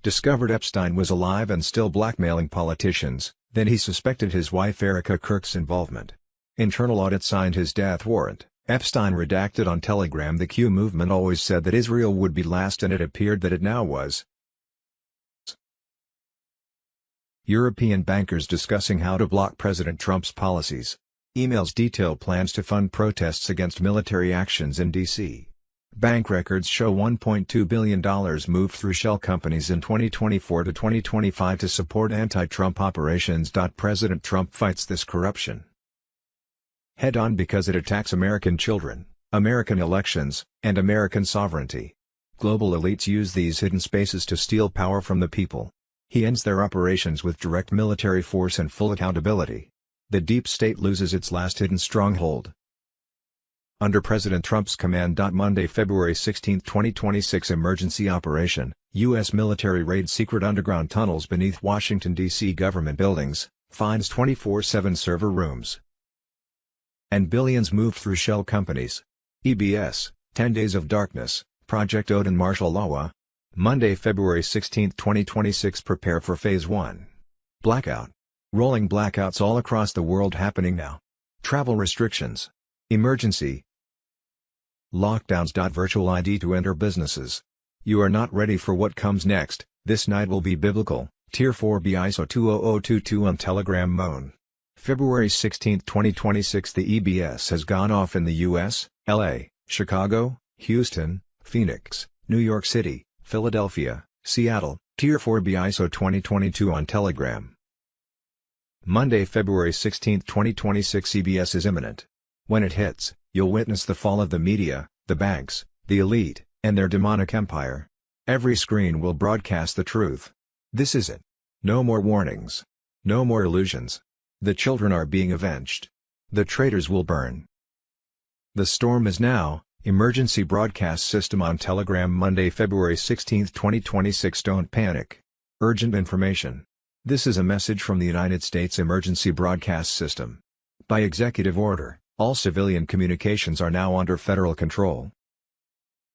discovered Epstein was alive and still blackmailing politicians, then he suspected his wife Erica Kirk's involvement. Internal audit signed his death warrant. Epstein redacted on Telegram. The Q movement always said that Israel would be last, and it appeared that it now was. European bankers discussing how to block President Trump's policies. Emails detail plans to fund protests against military actions in D.C. Bank records show $1.2 billion moved through shell companies in 2024 to 2025 to support anti-Trump operations. President Trump fights this corruption head-on because it attacks American children, American elections, and American sovereignty. Global elites use these hidden spaces to steal power from the people. He ends their operations with direct military force and full accountability. The deep state loses its last hidden stronghold under President Trump's command. Monday, February 16, 2026 emergency operation, U.S. military raid secret underground tunnels beneath Washington, D.C. government buildings, finds 24/7 server rooms, and billions moved through shell companies. EBS, 10 Days of Darkness, Project Odin. Martial Law. Monday, February 16, 2026 Prepare for Phase 1. Blackout. Rolling blackouts all across the world happening now. Travel restrictions. Emergency. Lockdowns. Virtual ID to enter businesses. You are not ready for what comes next. This night will be biblical. Tier 4B ISO 20022 on Telegram. Moan. February 16, 2026 The EBS has gone off in the US, LA, Chicago, Houston, Phoenix, New York City, Philadelphia, Seattle. Tier 4B ISO 2022 on Telegram. Monday, February 16, 2026 EBS is imminent. When it hits, you'll witness the fall of the media, the banks, the elite, and their demonic empire. Every screen will broadcast the truth. This is it. No more warnings. No more illusions. The children are being avenged. The traitors will burn. The storm is now. Emergency broadcast system on Telegram. Monday, February 16, 2026 Don't panic. Urgent information. This is a message from the United States Emergency Broadcast System. By executive order, all civilian communications are now under federal control.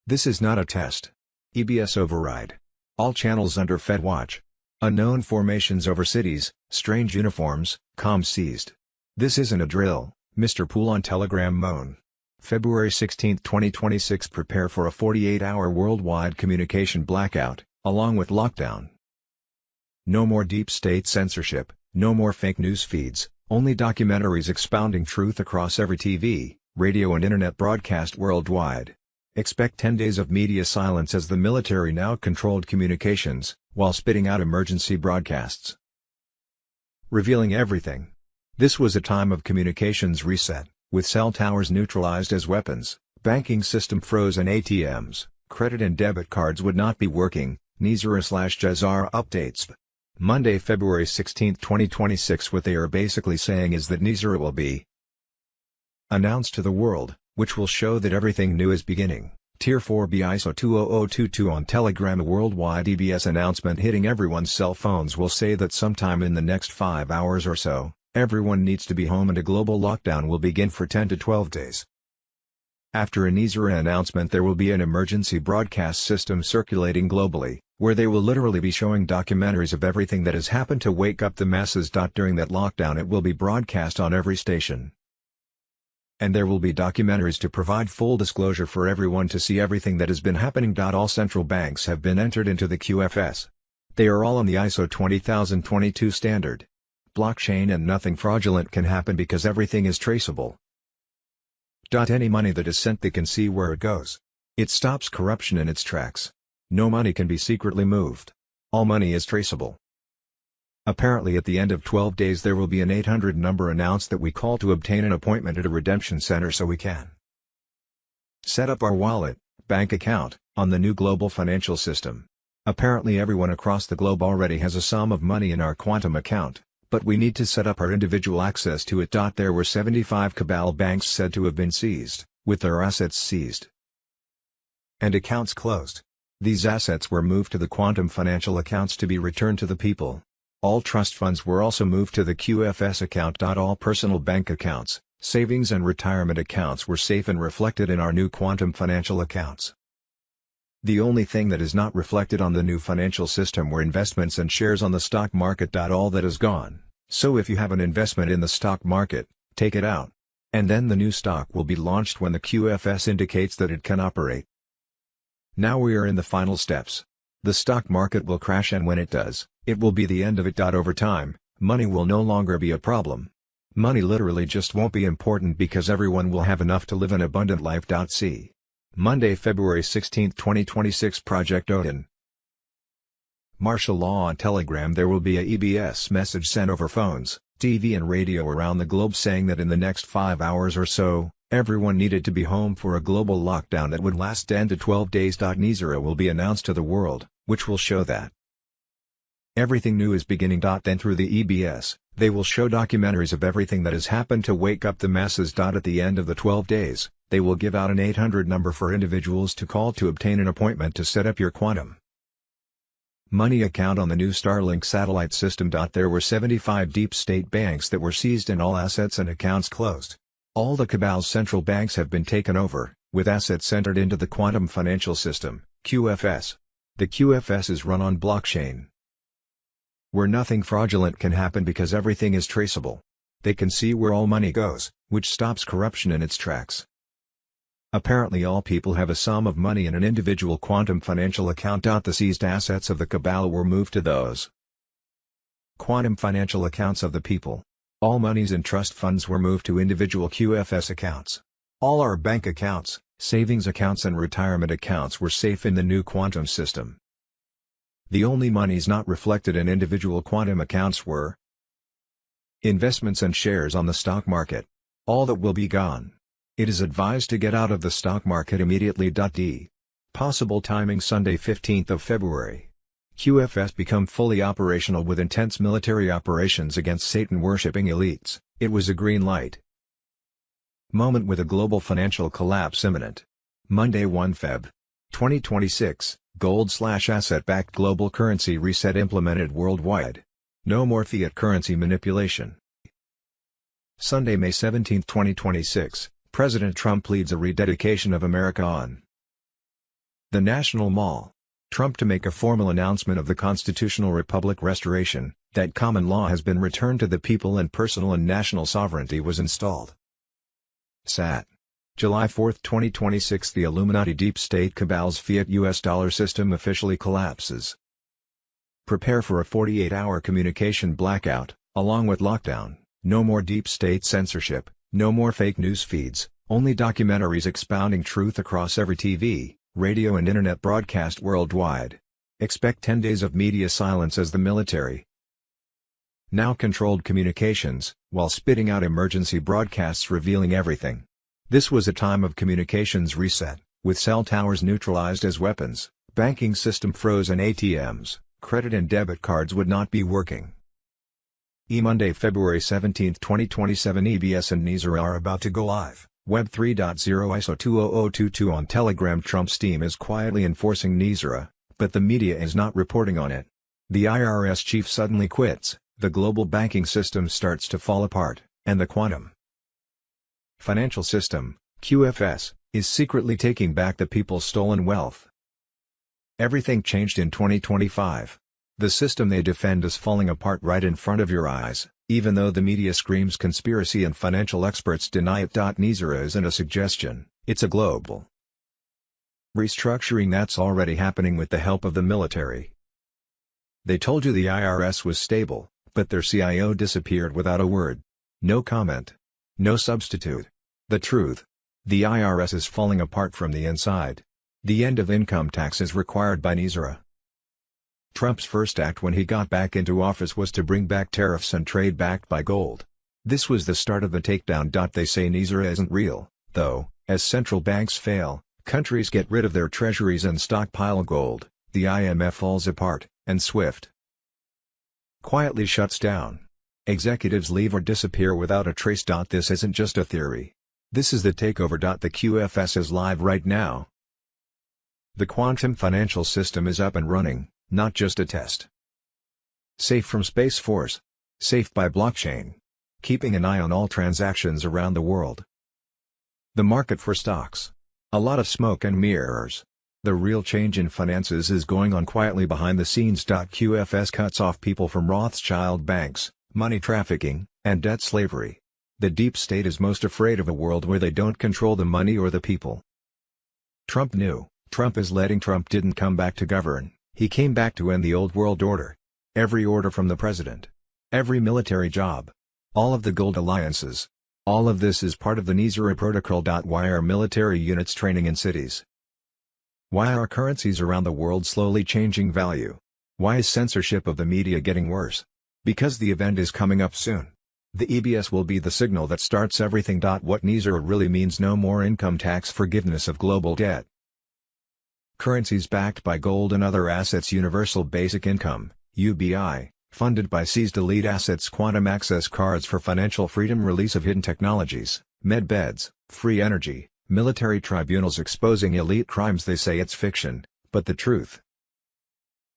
This is not a test. EBS override. All channels under Fed watch. Unknown formations over cities, strange uniforms, comms seized. This isn't a drill, Mr. Poole on Telegram moan. February 16, 2026. Prepare for a 48-hour worldwide communication blackout, along with lockdown. No more deep state censorship, no more fake news feeds, only documentaries expounding truth across every TV, radio and internet broadcast worldwide. Expect 10 days of media silence as the military now controlled communications, while spitting out emergency broadcasts. Revealing everything. This was a time of communications reset, with cell towers neutralized as weapons, banking system frozen, ATMs, credit and debit cards would not be working, Nizara/Jazara updates. Monday, February 16, 2026. What they are basically saying is that Nizara will be announced to the world, which will show that everything new is beginning. Tier 4B ISO 20022 on Telegram. A worldwide EBS announcement hitting everyone's cell phones will say that sometime in the next 5 hours or so, everyone needs to be home and a global lockdown will begin for 10 to 12 days. After a Nizara announcement, there will be an emergency broadcast system circulating globally, where they will literally be showing documentaries of everything that has happened to wake up the masses. During that lockdown, it will be broadcast on every station. And there will be documentaries to provide full disclosure for everyone to see everything that has been happening. All central banks have been entered into the QFS. They are all on the ISO 20022 standard. Blockchain, and nothing fraudulent can happen because everything is traceable. Any money that is sent, they can see where it goes. It stops corruption in its tracks. No money can be secretly moved. All money is traceable. Apparently at the end of 12 days there will be an 800 number announced that we call to obtain an appointment at a redemption center so we can set up our wallet, bank account, on the new global financial system. Apparently everyone across the globe already has a sum of money in our quantum account, but we need to set up our individual access to it. There were 75 cabal banks said to have been seized, with their assets seized and accounts closed. These assets were moved to the quantum financial accounts to be returned to the people. All trust funds were also moved to the QFS account. All personal bank accounts, savings and retirement accounts were safe and reflected in our new quantum financial accounts. The only thing that is not reflected on the new financial system were investments and shares on the stock market. All that is gone, so if you have an investment in the stock market, take it out. And then the new stock will be launched when the QFS indicates that it can operate. Now we are in the final steps. The stock market will crash, and when it does, it will be the end of it. Over time, money will no longer be a problem. Money literally just won't be important because everyone will have enough to live an abundant life. See Monday, February 16, 2026. Project Odin. Martial law on Telegram. There will be a EBS message sent over phones, TV and radio around the globe saying that in the next 5 hours or so, everyone needed to be home for a global lockdown that would last 10 to 12 days. Nizara will be announced to the world, which will show that everything new is beginning. Then through the EBS, they will show documentaries of everything that has happened to wake up the masses. At the end of the 12 days, they will give out an 800 number for individuals to call to obtain an appointment to set up your quantum money account on the new Starlink satellite system. There were 75 deep state banks that were seized and all assets and accounts closed. All the cabal's central banks have been taken over, with assets entered into the quantum financial system, QFS. The QFS is run on blockchain, where nothing fraudulent can happen because everything is traceable. They can see where all money goes, which stops corruption in its tracks. Apparently all people have a sum of money in an individual quantum financial account. The seized assets of the cabal were moved to those quantum financial accounts of the people. All monies and trust funds were moved to individual QFS accounts. All our bank accounts, savings accounts and retirement accounts were safe in the new quantum system. The only monies not reflected in individual quantum accounts were investments and shares on the stock market. All that will be gone. It is advised to get out of the stock market immediately. Possible timing Sunday 15th of February. QFS become fully operational with intense military operations against Satan-worshipping elites. It was a green light moment with a global financial collapse imminent. Monday 1 Feb. 2026, gold/asset-backed global currency reset implemented worldwide. No more fiat currency manipulation. Sunday, May 17, 2026, President Trump leads a rededication of America on the National Mall. Trump to make a formal announcement of the constitutional republic restoration, that common law has been returned to the people and personal and national sovereignty was installed. Sat. July 4, 2026, the Illuminati deep state cabal's fiat US dollar system officially collapses. Prepare for a 48-hour communication blackout, along with lockdown, no more deep state censorship, no more fake news feeds, only documentaries expounding truth across every TV, radio and internet broadcast worldwide. Expect 10 days of media silence as the military now controlled communications, while spitting out emergency broadcasts revealing everything. This was a time of communications reset, with cell towers neutralized as weapons, banking system froze and ATMs, credit and debit cards would not be working. Monday, February 17, 2027, EBS and NISA are about to go live. Web 3.0 ISO 20022 on Telegram. Trump's team is quietly enforcing NISA, but the media is not reporting on it. The IRS chief suddenly quits, the global banking system starts to fall apart, and the quantum financial system, QFS, is secretly taking back the people's stolen wealth. Everything changed in 2025. The system they defend is falling apart right in front of your eyes, even though the media screams conspiracy and financial experts deny it. NISA isn't a suggestion, it's a global restructuring that's already happening with the help of the military. They told you the IRS was stable, but their CIO disappeared without a word. No comment. No substitute. The truth. The IRS is falling apart from the inside. The end of income tax is required by NISA. Trump's first act when he got back into office was to bring back tariffs and trade backed by gold. This was the start of the takedown. They say NISA isn't real, though, as central banks fail, countries get rid of their treasuries and stockpile gold, the IMF falls apart, and SWIFT quietly shuts down. Executives leave or disappear without a trace. This isn't just a theory. This is the takeover. The QFS is live right now. The quantum financial system is up and running, not just a test. Safe from Space Force. Safe by blockchain. Keeping an eye on all transactions around the world. The market for stocks. A lot of smoke and mirrors. The real change in finances is going on quietly behind the scenes. QFS cuts off people from Rothschild banks, money trafficking, and debt slavery. The deep state is most afraid of a world where they don't control the money or the people. Trump knew. Trump is letting. Trump didn't come back to govern, he came back to end the old world order. Every order from the president. Every military job. All of the gold alliances. All of this is part of the NISA protocol. Why are military units training in cities? Why are currencies around the world slowly changing value? Why is censorship of the media getting worse? Because the event is coming up soon. The EBS will be the signal that starts everything. What NISA really means: no more income tax, forgiveness of global debt. Currencies backed by gold and other assets. Universal Basic Income, UBI, funded by seized elite assets. Quantum access cards for financial freedom. Release of hidden technologies, med beds, free energy. Military tribunals exposing elite crimes. They say it's fiction, but the truth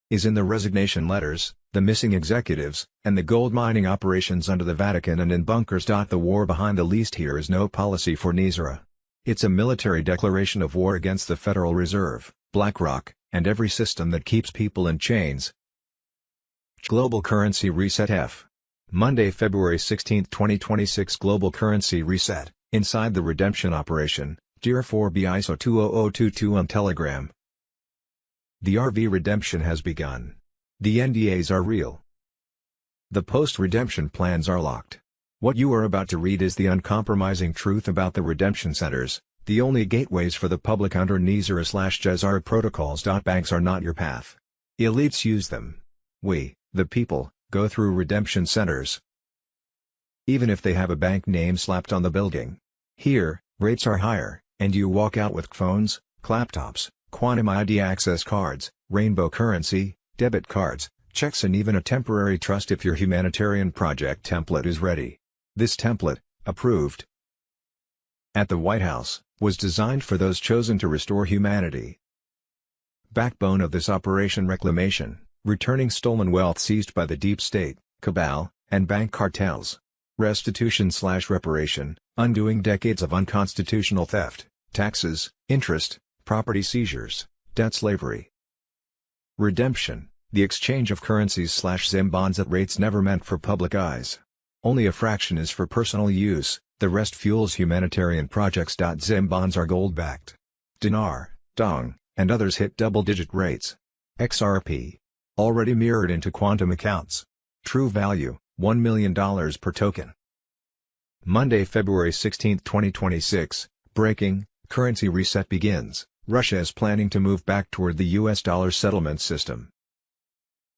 is in the resignation letters, the missing executives, and the gold mining operations under the Vatican and in bunkers. The war behind the least here is no policy for NISA. It's a military declaration of war against the Federal Reserve, BlackRock, and every system that keeps people in chains. Global Currency Reset F. Monday, February 16, 2026. Global Currency Reset. Inside the redemption operation, Tier 4B ISO 20022 on Telegram. The RV redemption has begun. The NDAs are real. The post-redemption plans are locked. What you are about to read is the uncompromising truth about the redemption centers, the only gateways for the public under NISA/JESR protocols. Banks are not your path. Elites use them. We, the people, go through redemption centers, even if they have a bank name slapped on the building. Here, rates are higher, and you walk out with phones, laptops, quantum ID access cards, rainbow currency, debit cards, checks, and even a temporary trust if your humanitarian project template is ready. This template, approved at the White House, was designed for those chosen to restore humanity. Backbone of this Operation Reclamation, returning stolen wealth seized by the deep state, cabal, and bank cartels. Restitution/reparation, undoing decades of unconstitutional theft, taxes, interest, property seizures, debt slavery. Redemption, the exchange of currencies/Zim bonds at rates never meant for public eyes. Only a fraction is for personal use, the rest fuels humanitarian projects. Zim bonds are gold-backed. Dinar, dong, and others hit double-digit rates. XRP. Already mirrored into quantum accounts. True value, $1 million per token. Monday, February 16, 2026, breaking, currency reset begins. Russia is planning to move back toward the US dollar settlement system.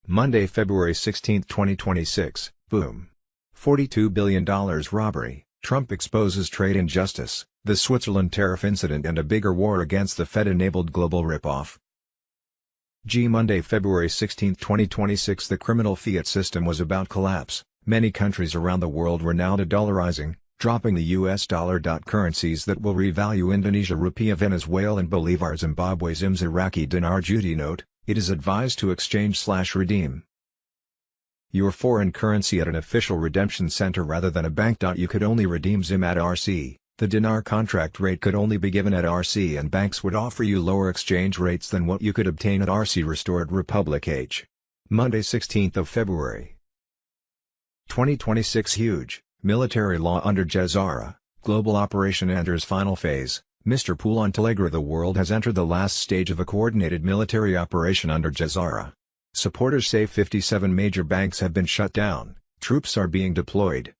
Monday, February 16, 2026, boom. $42 billion robbery, Trump exposes trade injustice, the Switzerland tariff incident and a bigger war against the Fed-enabled global ripoff. Monday, February 16, 2026, the criminal fiat system was about collapse. Many countries around the world were now de-dollarizing, dropping the US dollar. Currencies that will revalue: Indonesia rupiah, Venezuelan bolivar, Zimbabwe zims, Iraqi dinar. Judy note, it is advised to exchange/redeem your foreign currency at an official redemption center rather than a bank. You could only redeem Zim at RC, the dinar contract rate could only be given at RC, and banks would offer you lower exchange rates than what you could obtain at RC. Restored Republic H. Monday, 16th of February 2026. Huge military law under Jezara, global operation enters final phase. Mr. Pool on Telegra. The world has entered the last stage of a coordinated military operation under Jezara. Supporters say 57 major banks have been shut down, troops are being deployed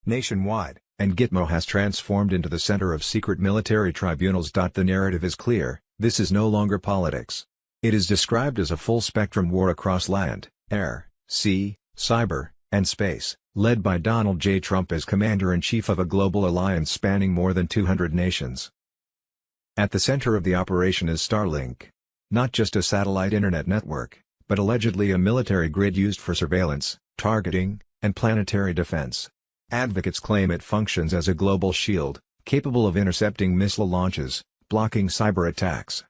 nationwide, and Gitmo has transformed into the center of secret military tribunals. The narrative is clear: this is no longer politics. It is described as a full-spectrum war across land, air, sea, cyber, and space, led by Donald J. Trump as commander-in-chief of a global alliance spanning more than 200 nations. At the center of the operation is Starlink. Not just a satellite internet network, but allegedly a military grid used for surveillance, targeting, and planetary defense. Advocates claim it functions as a global shield, capable of intercepting missile launches, blocking cyber attacks,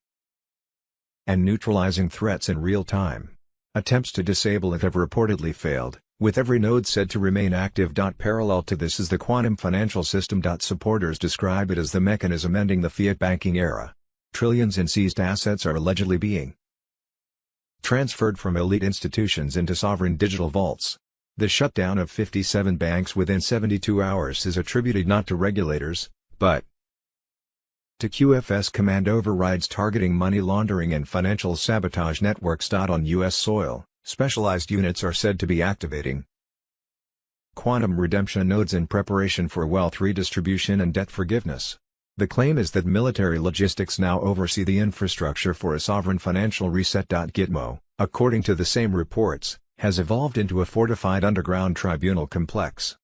and neutralizing threats in real time. Attempts to disable it have reportedly failed, with every node said to remain active. Parallel to this is the quantum financial system. Supporters describe it as the mechanism ending the fiat banking era. Trillions in seized assets are allegedly being transferred from elite institutions into sovereign digital vaults. The shutdown of 57 banks within 72 hours is attributed not to regulators, but to QFS command overrides targeting money laundering and financial sabotage networks. On U.S. soil, specialized units are said to be activating quantum redemption nodes in preparation for wealth redistribution and debt forgiveness. The claim is that military logistics now oversee the infrastructure for a sovereign financial reset. Gitmo, according to the same reports, has evolved into a fortified underground tribunal complex.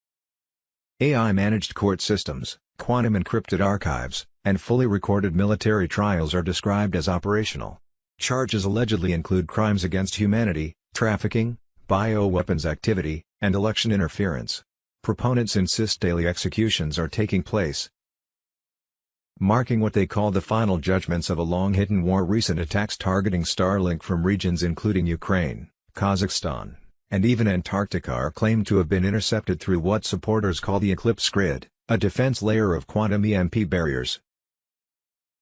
AI-managed court systems, quantum encrypted archives, and fully recorded military trials are described as operational. Charges allegedly include crimes against humanity, trafficking, bioweapons activity, and election interference. Proponents insist daily executions are taking place, marking what they call the final judgments of a long-hidden war. Recent attacks targeting Starlink from regions including Ukraine, Kazakhstan, and even Antarctica are claimed to have been intercepted through what supporters call the Eclipse Grid, a defense layer of quantum EMP barriers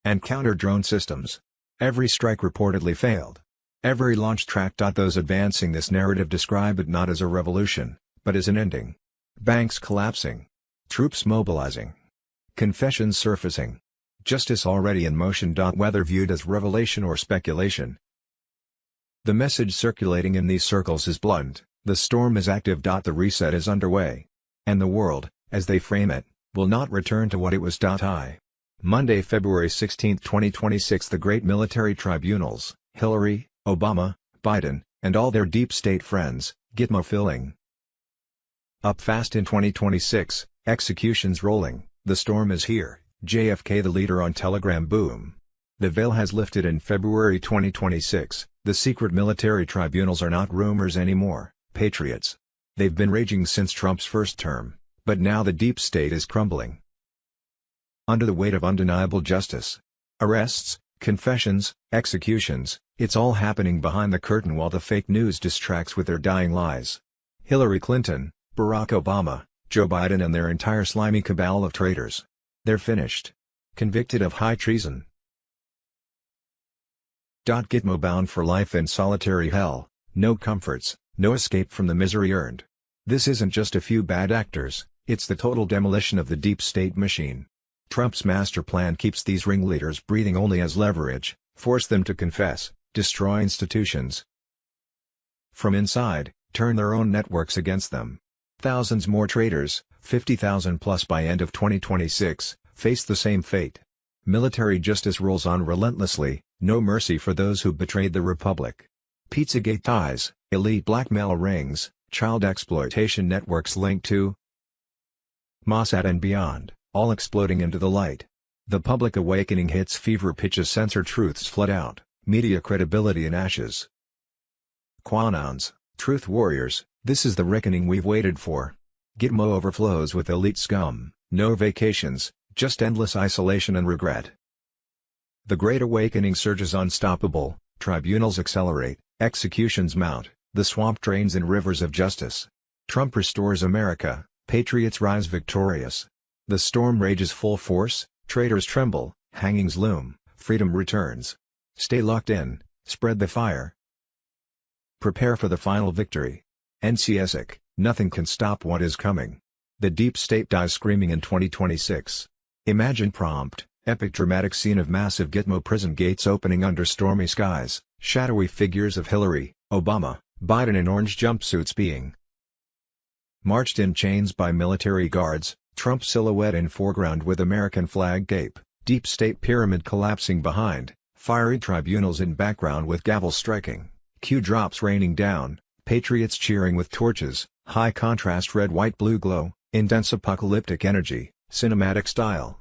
and counter-drone systems. Every strike reportedly failed. Every launch tracked. Those advancing this narrative describe it not as a revolution, but as an ending. Banks collapsing, troops mobilizing, confessions surfacing, justice already in motion. Whether viewed as revelation or speculation, the message circulating in these circles is blunt: the storm is active. The reset is underway. And the world, as they frame it, will not return to what it was. Monday, February 16, 2026. The great military tribunals, Hillary, Obama, Biden, and all their deep state friends, Gitmo filling up fast in 2026, executions rolling. The storm is here. JFK the leader on Telegram. Boom. The veil has lifted in February 2026. The secret military tribunals are not rumors anymore, patriots. They've been raging since Trump's first term, but now the deep state is crumbling under the weight of undeniable justice. Arrests, confessions, executions, it's all happening behind the curtain while the fake news distracts with their dying lies. Hillary Clinton, Barack Obama, Joe Biden and their entire slimy cabal of traitors. They're finished. Convicted of high treason. Gitmo bound for life in solitary hell, no comforts, no escape from the misery earned. This isn't just a few bad actors, it's the total demolition of the deep state machine. Trump's master plan keeps these ringleaders breathing only as leverage, force them to confess, destroy institutions from inside, turn their own networks against them. Thousands more traitors, 50,000 plus by end of 2026, face the same fate. Military justice rolls on relentlessly, no mercy for those who betrayed the Republic. Pizzagate ties, elite blackmail rings, child exploitation networks linked to Mossad and beyond, all exploding into the light. The public awakening hits fever pitch as censored truths flood out, media credibility in ashes. QAnons, truth warriors, this is the reckoning we've waited for. Gitmo overflows with elite scum, no vacations, just endless isolation and regret. The Great Awakening surges unstoppable, tribunals accelerate, executions mount, the swamp drains in rivers of justice. Trump restores America, patriots rise victorious. The storm rages full force, traitors tremble, hangings loom, freedom returns. Stay locked in, spread the fire. Prepare for the final victory. NCSIC, nothing can stop what is coming. The deep state dies screaming in 2026. Imagine prompt, epic dramatic scene of massive Gitmo prison gates opening under stormy skies, shadowy figures of Hillary, Obama, Biden in orange jumpsuits being marched in chains by military guards, Trump silhouette in foreground with American flag gape, deep state pyramid collapsing behind, fiery tribunals in background with gavel striking, Q drops raining down, patriots cheering with torches, high contrast red-white-blue glow, intense apocalyptic energy, cinematic style.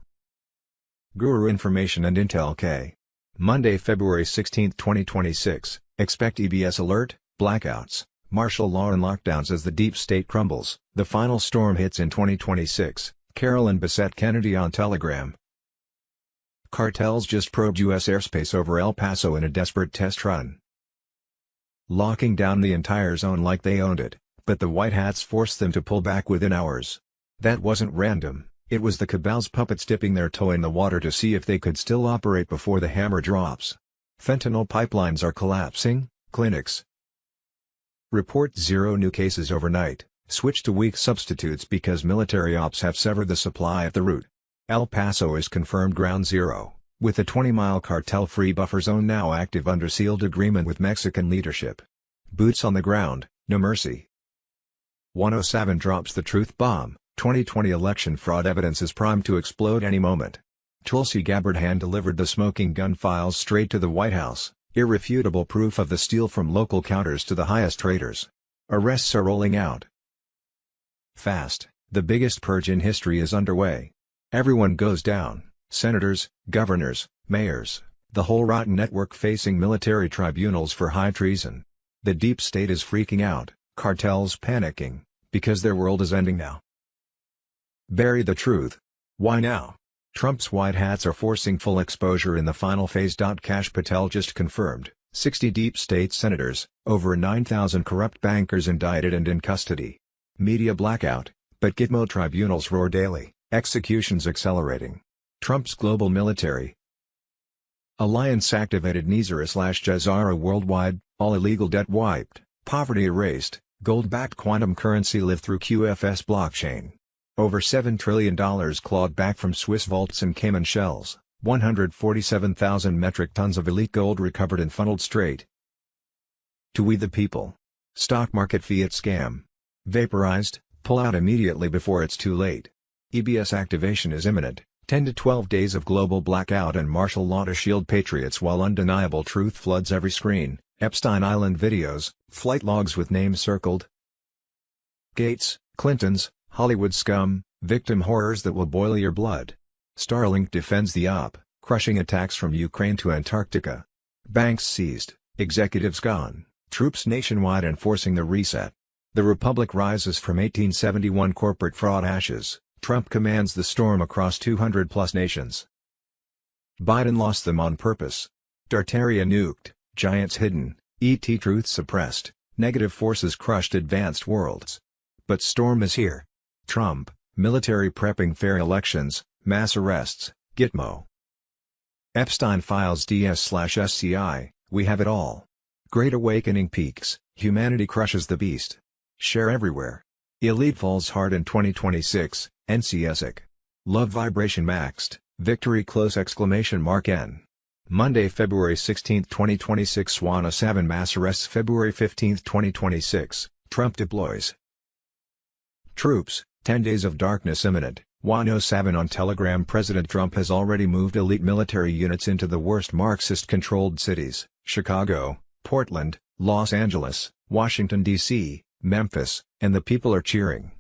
Guru Information and Intel K. Monday, February 16, 2026, expect EBS alert, blackouts, martial law and lockdowns as the deep state crumbles. The final storm hits in 2026, Carolyn Bessette Kennedy on Telegram. Cartels just probed U.S. airspace over El Paso in a desperate test run, locking down the entire zone like they owned it, but the White Hats forced them to pull back within hours. That wasn't random, it was the cabal's puppets dipping their toe in the water to see if they could still operate before the hammer drops. Fentanyl pipelines are collapsing, clinics report 0 new cases overnight, switch to weak substitutes because military ops have severed the supply at the root. El Paso is confirmed ground zero, with a 20-mile cartel-free buffer zone now active under sealed agreement with Mexican leadership. Boots on the ground, no mercy. 107 drops the truth bomb, 2020 election fraud evidence is primed to explode any moment. Tulsi Gabbard hand-delivered the smoking gun files straight to the White House, irrefutable proof of the steal from local counters to the highest traitors. Arrests are rolling out fast, the biggest purge in history is underway. Everyone goes down, senators, governors, mayors, the whole rotten network facing military tribunals for high treason. The deep state is freaking out, cartels panicking, because their world is ending now. Bury the truth. Why now? Trump's White Hats are forcing full exposure in the final phase. Kash Patel just confirmed, 60 deep state senators, over 9,000 corrupt bankers indicted and in custody. Media blackout, but Gitmo tribunals roar daily, executions accelerating. Trump's global military alliance activated Nizara/Jazara worldwide, all illegal debt wiped, poverty erased, gold-backed quantum currency lived through QFS blockchain. Over $7 trillion clawed back from Swiss vaults and Cayman shells, 147,000 metric tons of elite gold recovered and funneled straight to we the people. Stock market fiat scam. Vaporized, pull out immediately before it's too late. EBS activation is imminent, 10 to 12 days of global blackout and martial law to shield patriots while undeniable truth floods every screen. Epstein Island videos, flight logs with names circled. Gates, Clintons, Hollywood scum, victim horrors that will boil your blood. Starlink defends the op, crushing attacks from Ukraine to Antarctica. Banks seized, executives gone, troops nationwide enforcing the reset. The Republic rises from 1871 corporate fraud ashes, Trump commands the storm across 200-plus nations. Biden lost them on purpose. Tartaria nuked, giants hidden, ET truth suppressed, Negative forces crushed advanced worlds. But storm is here. Trump, military prepping fair elections, mass arrests, Gitmo. Epstein files DS/SCI, we have it all. Great awakening peaks, humanity crushes the beast. Share everywhere. Elite falls hard in 2026, NCSIC. Love vibration maxed, victory close N. Monday, February 16, 2026. Swana 7 mass arrests. February 15, 2026, Trump deploys troops, 10 days of darkness imminent. 107 on Telegram. President Trump has already moved elite military units into the worst Marxist-controlled cities, Chicago, Portland, Los Angeles, Washington, D.C., Memphis, and the people are cheering.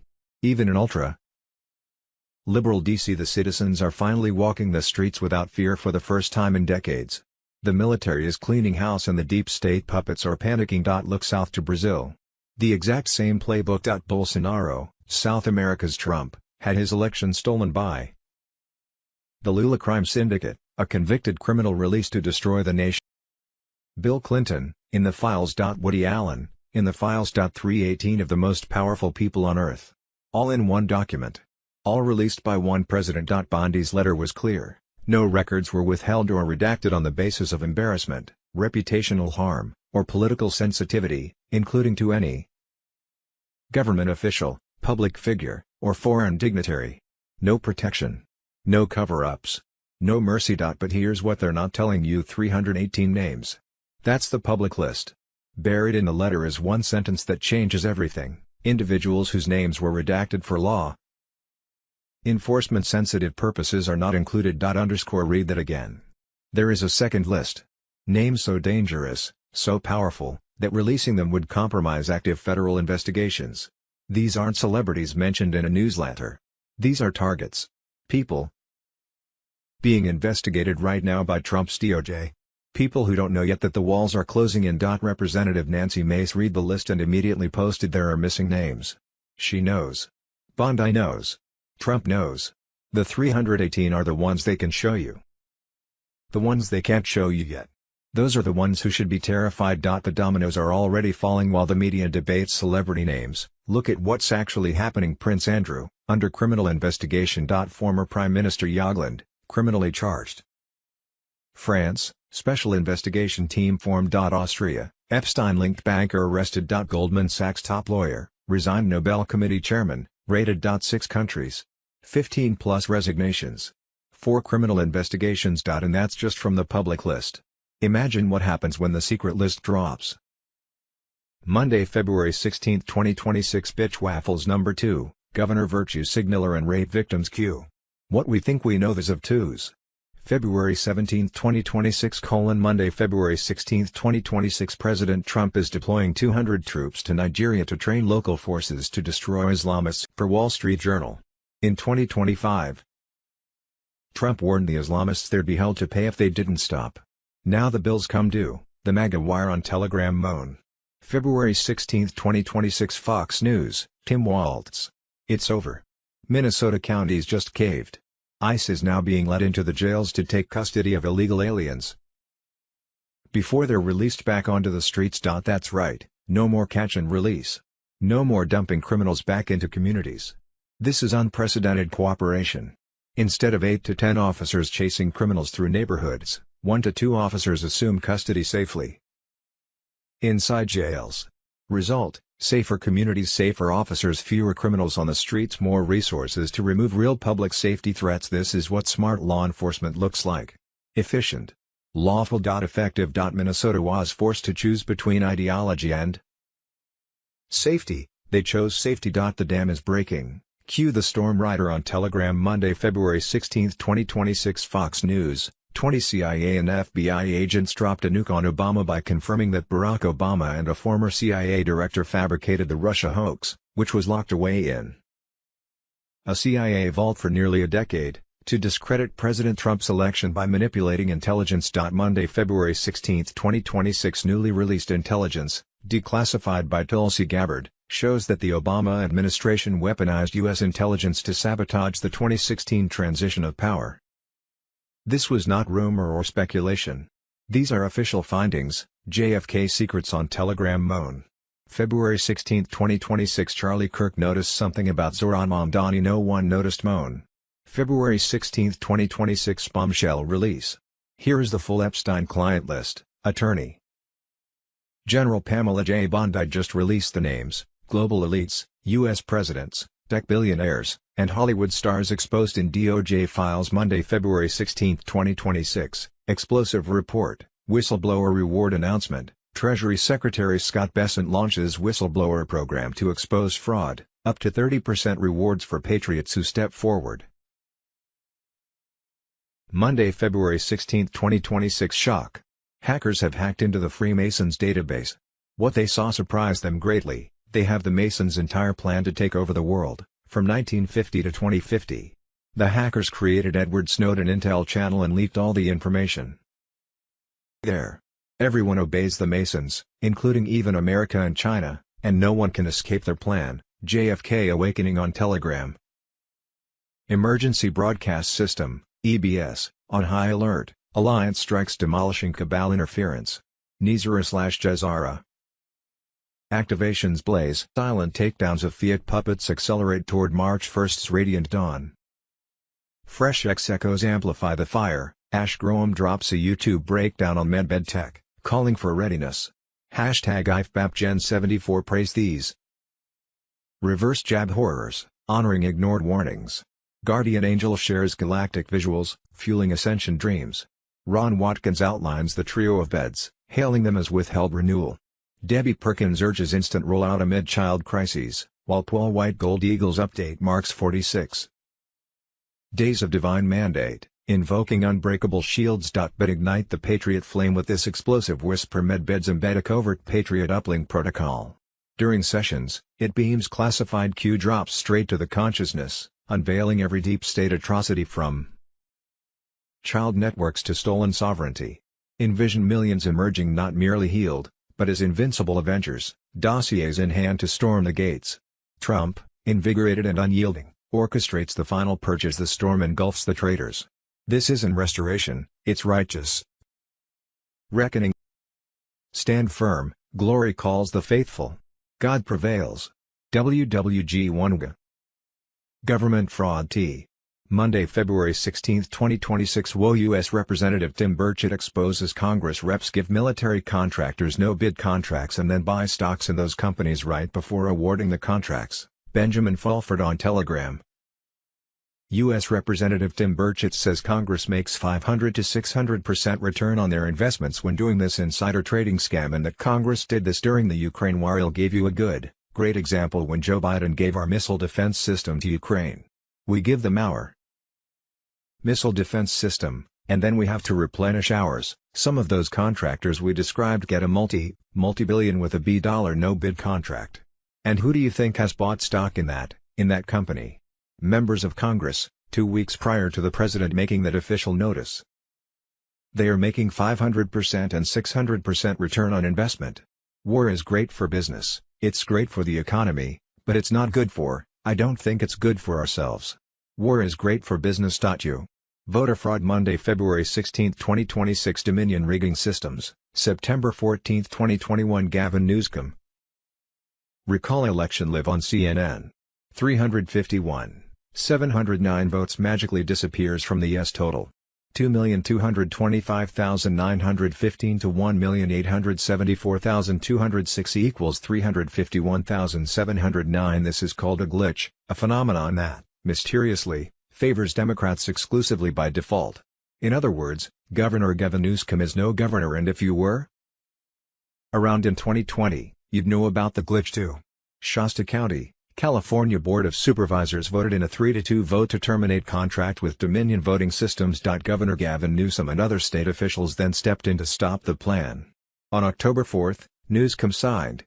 Even in ultra-liberal D.C. the citizens are finally walking the streets without fear for the first time in decades. The military is cleaning house and the deep state puppets are panicking. Look south to Brazil. The exact same playbook. Bolsonaro, South America's Trump, had his election stolen by the Lula crime syndicate, a convicted criminal released to destroy the nation. Bill Clinton, in the files. Woody Allen, in the files. 318 of the most powerful people on earth. All in one document. All released by one president. Bondi's letter was clear. No records were withheld or redacted on the basis of embarrassment, reputational harm, or political sensitivity, including to any government official, public figure, or foreign dignitary. No protection. No cover-ups. No mercy. But here's what they're not telling you: 318 names. That's the public list. Buried in the letter is one sentence that changes everything: individuals whose names were redacted for law enforcement sensitive purposes are not included. Read that again. There is a second list. Names so dangerous, so powerful, that releasing them would compromise active federal investigations. These aren't celebrities mentioned in a newsletter. These are targets. People being investigated right now by Trump's DOJ. People who don't know yet that the walls are closing in. Representative Nancy Mace read the list and immediately posted there are missing names. She knows. Bondi knows. Trump knows. The 318 are the ones they can show you. The ones they can't show you yet. Those are the ones who should be terrified. The dominoes are already falling while the media debates celebrity names. Look at what's actually happening. Prince Andrew, under criminal investigation. Former Prime Minister Jagland, criminally charged. France, special investigation team formed. Austria, Epstein-linked banker arrested. Goldman Sachs top lawyer, resigned. Nobel Committee chairman, raided. 6 countries. 15+ resignations. 4 criminal investigations. And that's just from the public list. Imagine what happens when the secret list drops. Monday, February 16, 2026. Bitch Waffles number 2, Governor Virtue Signaler and Rape Victims Q. What we think we know. This of twos. February 17, 2026. Monday, February 16, 2026. President Trump is deploying 200 troops to Nigeria to train local forces to destroy Islamists. For Wall Street Journal. In 2025, Trump warned the Islamists there'd be hell to pay if they didn't stop. Now the bills come due. The MAGA wire on Telegram moan. February 16, 2026. Fox News, Tim Waltz. It's over. Minnesota counties just caved. ICE is now being let into the jails to take custody of illegal aliens before they're released back onto the streets. That's right, no more catch and release. No more dumping criminals back into communities. This is unprecedented cooperation. Instead of 8 to 10 officers chasing criminals through neighborhoods, 1 to 2 officers assume custody safely inside jails. Result: safer communities, safer officers, fewer criminals on the streets, more resources to remove real public safety threats. This is what smart law enforcement looks like. Efficient. Lawful. Effective. Minnesota was forced to choose between ideology and safety. They chose safety. The dam is breaking. Cue the storm rider on Telegram. Monday, February 16, 2026. Fox News. 20 CIA and FBI agents dropped a nuke on Obama by confirming that Barack Obama and a former CIA director fabricated the Russia hoax, which was locked away in a CIA vault for nearly a decade, to discredit President Trump's election by manipulating intelligence. Monday, February 16, 2026. Newly released intelligence, declassified by Tulsi Gabbard, shows that the Obama administration weaponized U.S. intelligence to sabotage the 2016 transition of power. This was not rumor or speculation. These are official findings. JFK secrets on Telegram moan. February 16, 2026 Charlie Kirk noticed something about Zohran Mamdani no one noticed Moan. February 16, 2026 bombshell release. Here is the full Epstein client list. Attorney General Pamela J. Bondi just released the names, global elites, U.S. presidents, tech billionaires, and Hollywood stars exposed in DOJ files Monday, February 16, 2026. Explosive report, whistleblower reward announcement. Treasury Secretary Scott Bessent launches whistleblower program to expose fraud, up to 30% rewards for patriots who step forward. Monday, February 16, 2026 shock. Hackers have hacked into the Freemasons database. What they saw surprised them greatly. They have the Masons' entire plan to take over the world, from 1950 to 2050. The hackers created Edward Snowden Intel channel and leaked all the information. There. Everyone obeys the Masons, including even America and China, and no one can escape their plan. JFK awakening on Telegram. Emergency Broadcast System, EBS, on high alert. Alliance strikes demolishing cabal interference. Nizara/Jazara. Activations blaze. Silent takedowns of Fiat puppets accelerate toward March 1st's radiant dawn. Fresh X echoes amplify the fire. Ash Groom drops a YouTube breakdown on Medbed Tech, calling for readiness. Hashtag IFBAPGen74 praise these. Reverse jab horrors, honoring ignored warnings. Guardian Angel shares galactic visuals, fueling ascension dreams. Ron Watkins outlines the trio of beds, hailing them as withheld renewal. Debbie Perkins urges instant rollout amid child crises, while Paul White Gold Eagles update marks 46 days of divine mandate, invoking unbreakable shields. But ignite the Patriot flame with this explosive whisper. Medbeds embed a covert Patriot uplink protocol. During sessions, it beams classified Q drops straight to the consciousness, unveiling every deep state atrocity from child networks to stolen sovereignty. Envision millions emerging not merely healed, but as invincible Avengers, dossiers in hand to storm the gates. Trump, invigorated and unyielding, orchestrates the final purge as the storm engulfs the traitors. This isn't restoration, it's righteous reckoning. Stand firm, glory calls the faithful. God prevails. WWG Wonga. Government fraud T. Monday, February 16, 2026 WO U.S. Representative Tim Burchett exposes Congress reps give military contractors no-bid contracts and then buy stocks in those companies right before awarding the contracts. Benjamin Fulford on Telegram. U.S. Representative Tim Burchett says Congress makes 500 to 600% return on their investments when doing this insider trading scam, and that Congress did this during the Ukraine war. I'll give you a great example when Joe Biden gave our missile defense system to Ukraine. We give them our missile defense system, and then we have to replenish ours. Some of those contractors we described get a multi-billion with a B dollar no-bid contract. And who do you think has bought stock in that company? Members of Congress, 2 weeks prior to the president making that official notice. They are making 500% and 600% return on investment. War is great for business, it's great for the economy, but it's not good for, I don't think it's good for ourselves. War is great for business. You. Voter fraud Monday, February 16, 2026 Dominion rigging systems, September 14, 2021 Gavin Newsom. Recall election live on CNN. 351,709 votes magically disappears from the yes total. 2,225,915 to 1,874,206 equals 351,709. This is called a glitch, a phenomenon that, mysteriously, favors Democrats exclusively by default. In other words, Governor Gavin Newsom is no governor, and if you were around in 2020, you'd know about the glitch too. Shasta County, California Board of Supervisors voted in a 3-2 vote to terminate contract with Dominion Voting Systems. Governor Gavin Newsom and other state officials then stepped in to stop the plan. On October 4, Newsom signed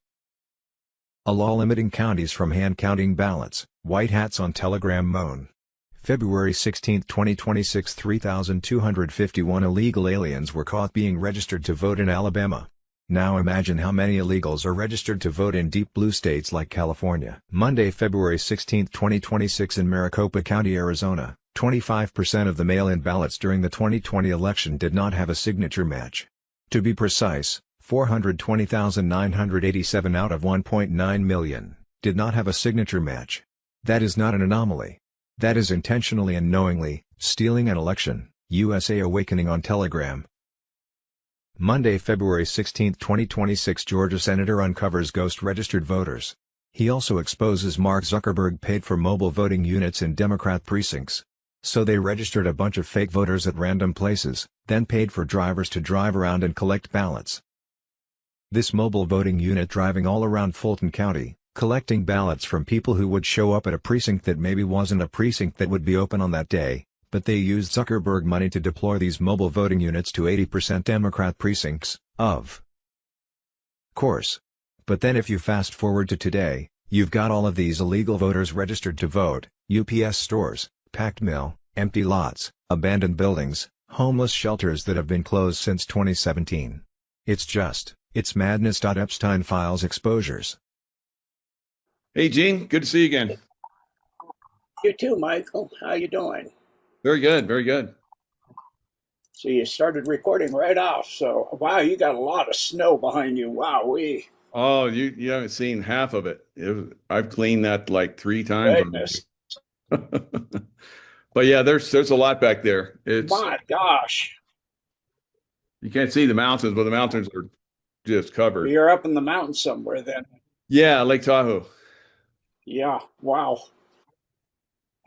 a law limiting counties from hand-counting ballots. White hats on Telegram moan. February 16, 2026 3,251 illegal aliens were caught being registered to vote in Alabama. Now imagine how many illegals are registered to vote in deep blue states like California. Monday, February 16, 2026 in Maricopa County, Arizona, 25% of the mail-in ballots during the 2020 election did not have a signature match. To be precise, 420,987 out of 1.9 million, did not have a signature match. That is not an anomaly. That is intentionally and knowingly stealing an election. USA Awakening on Telegram. Monday, February 16, 2026. Georgia Senator uncovers ghost registered voters. He also exposes Mark Zuckerberg paid for mobile voting units in Democrat precincts. So they registered a bunch of fake voters at random places, then paid for drivers to drive around and collect ballots. This mobile voting unit driving all around Fulton County, collecting ballots from people who would show up at a precinct that maybe wasn't a precinct that would be open on that day, but they used Zuckerberg money to deploy these mobile voting units to 80% Democrat precincts, of course. But then if you fast forward to today, you've got all of these illegal voters registered to vote, UPS stores, packed mill, empty lots, abandoned buildings, homeless shelters that have been closed since 2017. It's madness. Epstein files exposures. Hey, Gene, good to see you again. You too, Michael. How you doing? Very good, very good. So you started recording right off. So wow, you got a lot of snow behind you. Wowee. Oh, you haven't seen half of it. I've cleaned that like 3 times. Goodness. But yeah, there's a lot back there. My gosh. You can't see the mountains, but the mountains are just covered. You're up in the mountains somewhere then. Yeah, Lake Tahoe, Yeah. Wow.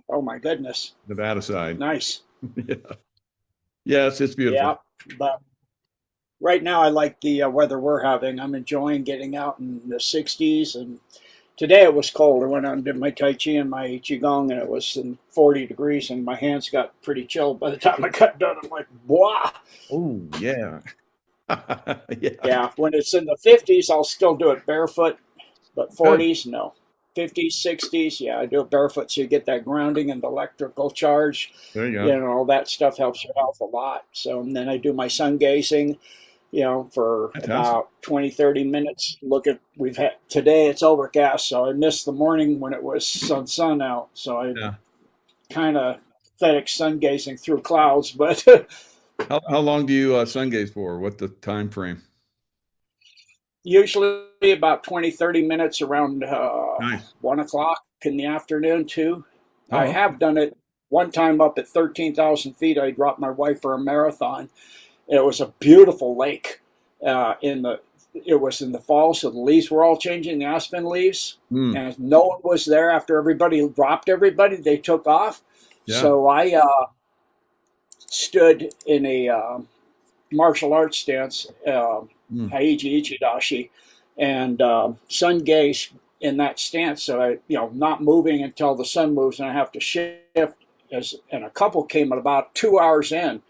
Oh my goodness. Nevada side. Nice. Yeah. Yes, it's beautiful. Yeah. But right now I like the weather we're having. I'm enjoying getting out in the 60s, and today it was cold. I went out and did my Tai Chi and my Qigong, and it was in 40 degrees, and my hands got pretty chilled by the time I got done. I'm like, blah. Oh, yeah. Yeah. Yeah, when it's in the 50s, I'll still do it barefoot, but 40s, no. 50s, 60s, yeah, I do it barefoot so you get that grounding and the electrical charge. There you go. You know, all that stuff helps your health a lot. So, and then I do my sun gazing, for Fantastic. about 20, 30 minutes. Today it's overcast, so I missed the morning when it was sun out. So I kind of pathetic sun gazing through clouds, but How long do you sun gaze for? What the time frame? usually about 20, 30 minutes around Nice. 1 o'clock in the afternoon, too. Oh, I have done it one time up at 13,000 feet. I dropped my wife for a marathon. It was a beautiful lake. It was in the fall, so the leaves were all changing, the aspen leaves, and no one was there after everybody dropped everybody. They took off. Yeah. So I stood in a martial arts stance, Haiji Ichidashi, and sun gaze in that stance. So I, not moving until the sun moves, and I have to shift. And a couple came at about 2 hours in,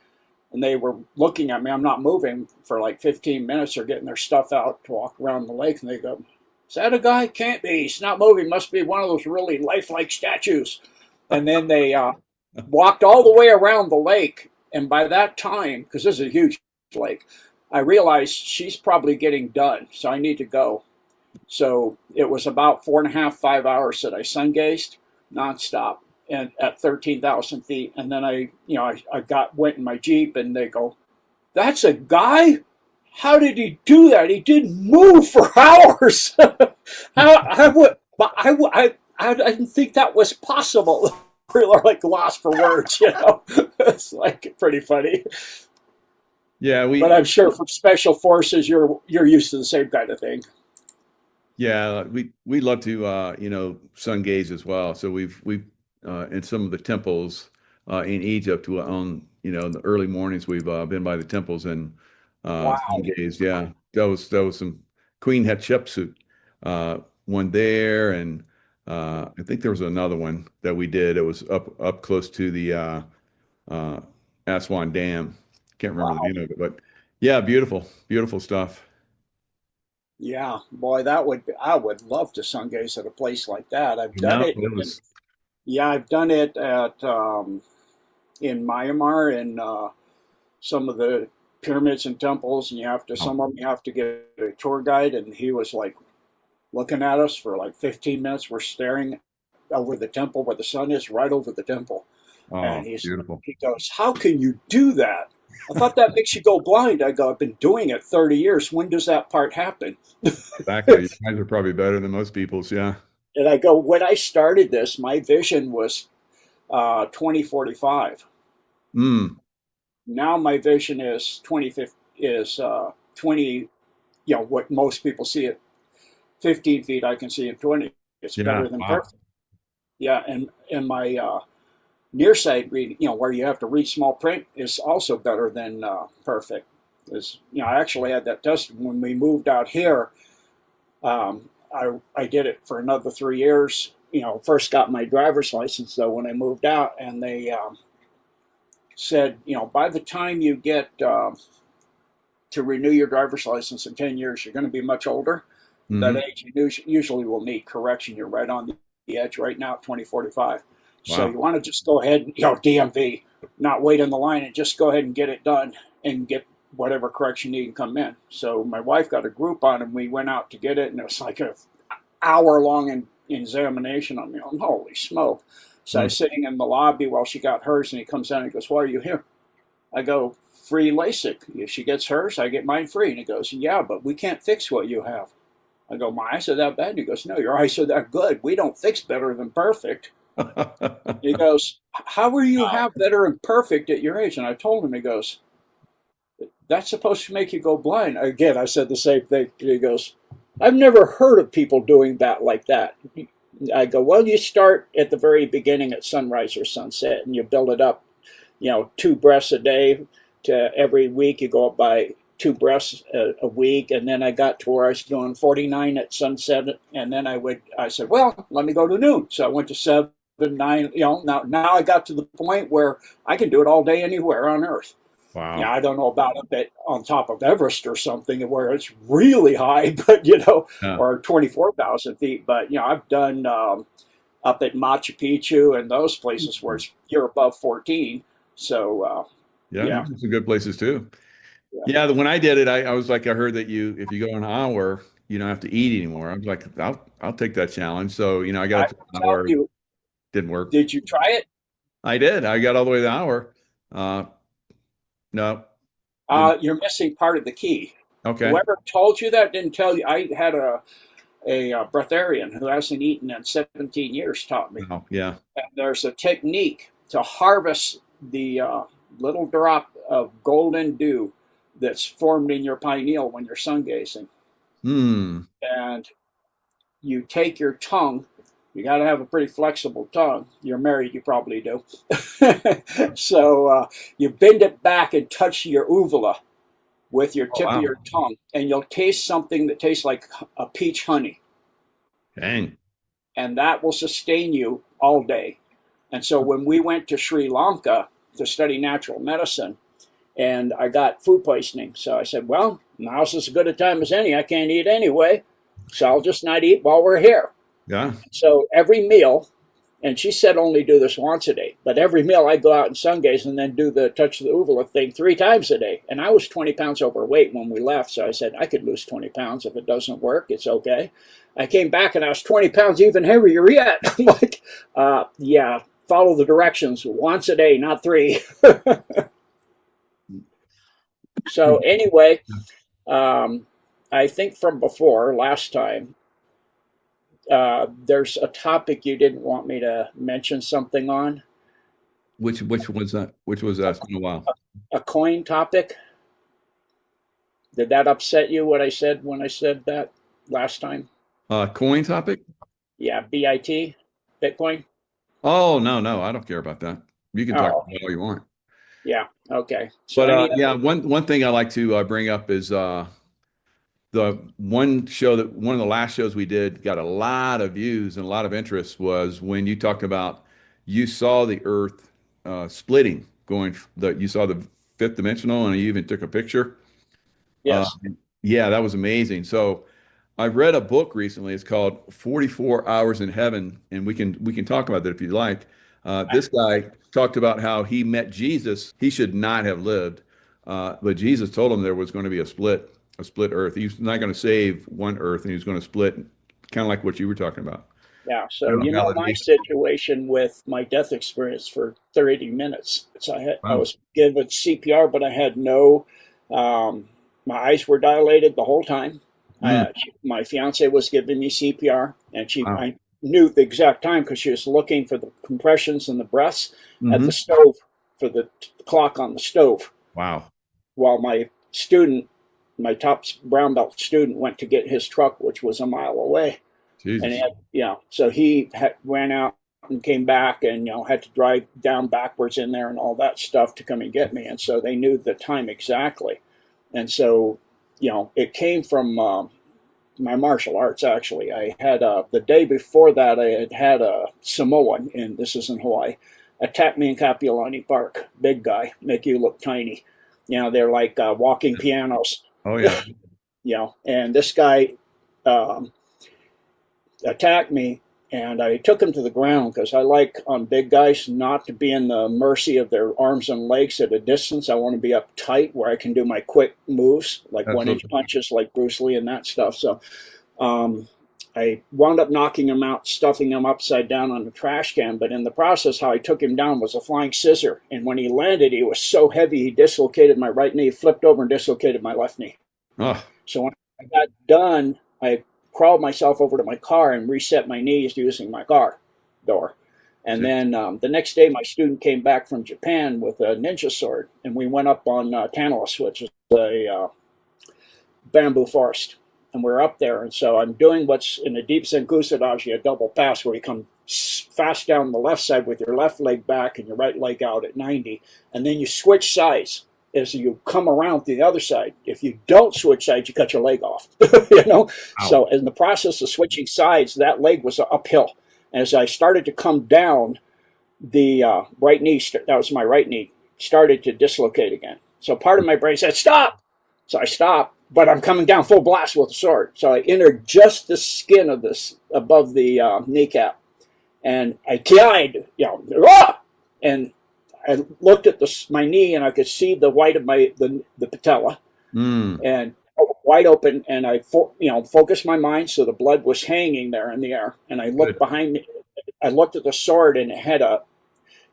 and they were looking at me. I'm not moving for like 15 minutes. They're getting their stuff out to walk around the lake, and they go, "Is that a guy? Can't be. He's not moving. Must be one of those really lifelike statues." And then they walked all the way around the lake. And by that time, because this is a huge lake, I realized she's probably getting done, so I need to go. So it was about 4.5, 5 hours that I sun gazed nonstop and at 13,000 feet. And then I went in my Jeep, and they go, "That's a guy? How did he do that? He didn't move for hours." I didn't think that was possible. People are like lost for words, It's like pretty funny. Yeah, but I'm sure for special forces, you're used to the same kind of thing. Yeah, we love to sun gaze as well. So we've in some of the temples in Egypt on in the early mornings we've been by the temples and sun gaze. Yeah, that was some Queen Hatshepsut one there, and I think there was another one that we did. It was up close to the Aswan Dam. Can't remember the name of it, but yeah, beautiful stuff. Yeah, boy, I would love to sun gaze at a place like that. I've done it. I've done it at in Myanmar and some of the pyramids and temples, and some of them you have to get a tour guide, and he was like looking at us for like 15 minutes. We're staring over the temple where the sun is, right over the temple. Oh, and beautiful. He goes, "How can you do that?" I thought that makes you go blind. I go, I've been doing it 30 years. When does that part happen? Exactly. You guys are probably better than most people's. Yeah. And I go, when I started this, my vision was 2045. Mm. Now my vision is 2050 is 20, what most people see at 15 feet, I can see at 20. It's Yeah. better than Wow. perfect. Yeah, and my nearsight reading, where you have to read small print, is also better than perfect. Is I actually had that tested when we moved out here. I did it for another 3 years. First got my driver's license though when I moved out, and they said, by the time you get to renew your driver's license in 10 years, you're going to be much older. That Mhm. age you usually will need correction. You're right on the edge right now at 2045. So Wow. you want to just go ahead and, DMV, not wait in the line and just go ahead and get it done and get whatever correction you can come in. So my wife got a group on and we went out to get it, and it was like an hour long examination on me. Holy smoke. So I Mm. was sitting in the lobby while she got hers, and he comes out and he goes, "Why are you here?" I go, "Free LASIK. If she gets hers, I get mine free." And he goes, "Yeah, but we can't fix what you have." I go, "My eyes are that bad?" And he goes, "No, your eyes are that good. We don't fix better than perfect." He goes, "How are you have better than perfect at your age?" And I told him, he goes, "That's supposed to make you go blind." Again, I said the same thing. And he goes, "I've never heard of people doing that like that." I go, "Well, you start at the very beginning at sunrise or sunset, and you build it up, 2 breaths a day to every week. You go up by 2 breaths a week." And then I got to where I was doing 49 at sunset. And then I said, well, let me go to noon. So I went to 7, 9, now I got to the point where I can do it all day anywhere on earth. Yeah, Wow. I don't know about a bit on top of Everest or something where it's really high, but Yeah. or 24,000 feet. But I've done up at Machu Picchu and those places where you're above 14. So Yeah. yeah, You've been some good places too. yeah. Yeah. When I did it, I was like, I heard that if you go an hour, you don't have to eat anymore. I was like, I'll take that challenge. So, I got I up to will an tell hour, you. didn't work. Did you try it? I did. I got all the way to the hour. Uh, no, didn't. You're missing part of the key. Okay. Whoever told you that didn't tell you. I had a breatharian who hasn't eaten in 17 years taught me. Wow. Yeah. And there's a technique to harvest the little drop of golden dew that's formed in your pineal when you're sun gazing. Hmm. And you take your tongue. You got to have a pretty flexible tongue. You're married, you probably do. So you bend it back and touch your uvula with your Oh, tip of wow. your tongue, and you'll taste something that tastes like a peach honey, Dang. and that will sustain you all day. And so when we went to Sri Lanka to study natural medicine, and I got food poisoning, so I said, well, now's as good a time as any. I can't eat anyway, so I'll just not eat while we're here. Yeah. So every meal, and she said only do this once a day, but every meal I go out and sun gaze and then do the touch of the uvula thing 3 times a day. And I was 20 pounds overweight when we left, so I said I could lose 20 pounds. If it doesn't work, it's okay. I came back and I was 20 pounds even heavier yet. I'm like, yeah, follow the directions once a day, not 3. So anyway, I think from before last time, there's a topic you didn't want me to mention something on. Which was that? Which was that? It's been a while. A coin topic. Did that upset you what I said when I said that last time? Coin topic? Yeah, BIT, Bitcoin. Oh, no, no, I don't care about that. You can talk Oh, about all you want. yeah. Okay. So But any yeah, other? one thing I like to bring up is the one of the last shows we did got a lot of views and a lot of interest was when you talked about you saw the Earth splitting, you saw the fifth dimensional, and you even took a picture. Uh, Yes. yeah, that was amazing. So I read a book recently. It's called 44 Hours in Heaven, and we can talk about that if you'd like. This guy talked about how he met Jesus. He should not have lived, but Jesus told him there was going to be a split earth. He's not going to save one earth, and he's going to split, kind of like what you were talking about. Yeah. So, you know, my validation. situation with my death experience for 30 minutes. So I Wow. was given CPR, but I had no, my eyes were dilated the whole time. Mm, My fiance was giving me CPR, and wow. I knew the exact time because she was looking for the compressions and the breaths at Hmm. the stove for the clock on the stove, Wow. while my student, my top brown belt student, went to get his truck, which was a mile away. And he Jesus. had, so he ran out and came back, and had to drive down backwards in there and all that stuff to come and get me. And so they knew the time exactly. And so, it came from my martial arts. Actually, I had the day before that I had a Samoan, and this is in Hawaii, attack me in Kapiolani Park. Big guy, make you look tiny. They're like walking pianos. Oh yeah. And this guy um, attacked me, and I took him to the ground because I like on big guys not to be in the mercy of their arms and legs at a distance. I want to be up tight where I can do my quick moves, like 1 inch Absolutely. punches, like Bruce Lee and that stuff. So um, I wound up knocking him out, stuffing him upside down on the trash can. But in the process, how I took him down was a flying scissor. And when he landed, he was so heavy, he dislocated my right knee, flipped over and dislocated my left knee. Oh, So when I got done, I crawled myself over to my car and reset my knees using my car door. And then the next day, my student came back from Japan with a ninja sword, and we went up on Tantalus, which is a bamboo forest. And we're up there. And so I'm doing what's in a deep Senkusa Dashi, a double pass, where you come fast down the left side with your left leg back and your right leg out at 90. And then you switch sides as you come around to the other side. If you don't switch sides, you cut your leg off. Wow. So in the process of switching sides, that leg was uphill. And as I started to come down, the right knee, that was my right knee, started to dislocate again. So part of my brain said, stop. So I stopped, but I'm coming down full blast with the sword. So I entered just the skin of this above the kneecap. And I ki'd, ah! And I looked at my knee, and I could see the white of the patella, and wide open. And I focused my mind so the blood was hanging there in the air. And I looked behind me. I looked at the sword, and it had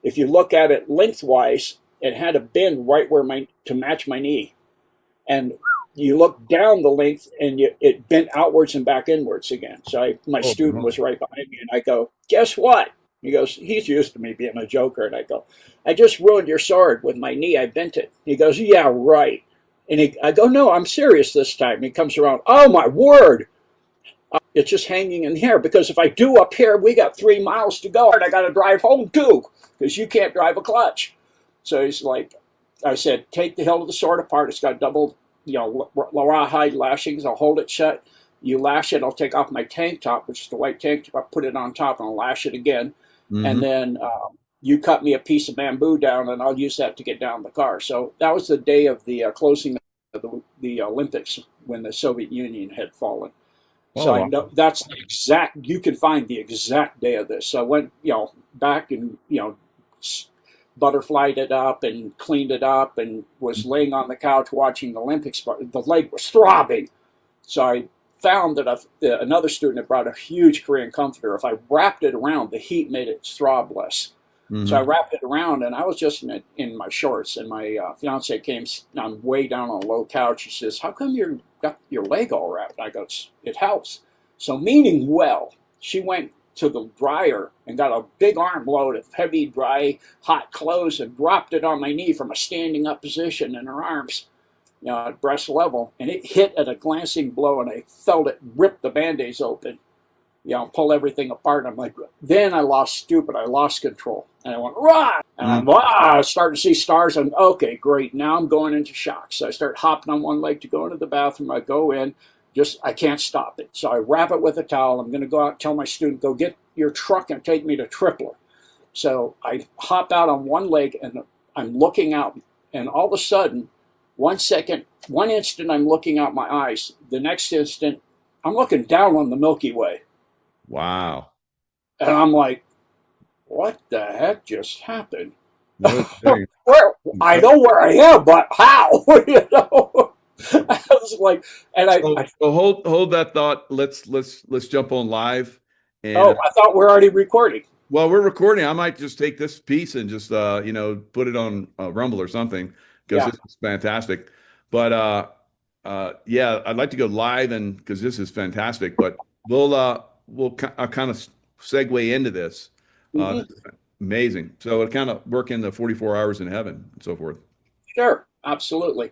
if you look at it lengthwise, it had a bend right where to match my knee. And you look down the length, and it bent outwards and back inwards again. So my student was right behind me, and I go, guess what? He goes, he's used to me being a joker. And I go, I just ruined your sword with my knee. I bent it. He goes, yeah, right. And I go, no, I'm serious this time. And he comes around, oh, my word. It's just hanging in the air, because if I do up here, we got 3 miles to go, and I got to drive home too, because you can't drive a clutch. So he's like, I said, take the hilt of the sword apart. It's got double, rawhide lashings. I'll hold it shut. You lash it. I'll take off my tank top, which is the white tank top. I'll put it on top, and I'll lash it again. Mm-hmm. And then you cut me a piece of bamboo down, and I'll use that to get down the car. So that was the day of the closing of the Olympics, when the Soviet Union had fallen. So I know that's the exact. You can find the exact day of this. So I went, back and butterflied it up and cleaned it up, and was laying on the couch watching the Olympics. The leg was throbbing. So I found that another student had brought a huge Korean comforter. If I wrapped it around, the heat made it throb less. Mm-hmm. So I wrapped it around, and I was just in my shorts. And my fiance came. I'm way down on a low couch. She says, "How come you got your leg all wrapped?" I go, "It helps." So meaning well, she went to the dryer and got a big armload of heavy, dry, hot clothes and dropped it on my knee from a standing up position in her arms, at breast level. And it hit at a glancing blow, and I felt it rip the Band-Aids open, pull everything apart. And I'm like, then I lost control. And I went, rah! And I started to see stars. And okay, great. Now I'm going into shock. So I start hopping on one leg to go into the bathroom. I go in. I can't stop it. So I wrap it with a towel. I'm going to go out and tell my student, go get your truck and take me to Tripler. So I hop out on one leg, and I'm looking out. And all of a sudden, 1 instant, I'm looking out my eyes. The next instant, I'm looking down on the Milky Way. Wow. And I'm like, what the heck just happened? I know where I am, but how? I was like, and so hold that thought. Let's jump on live, And I thought we're already recording. well, we're recording. I might just take this piece and just put it on Rumble or something because Yeah. this is fantastic. But yeah, I'd like to go live and because this is fantastic. But we'll kind of segue into this. Mhm. This is amazing. So it kind of work in the 44 hours in heaven and so forth. Sure. Absolutely.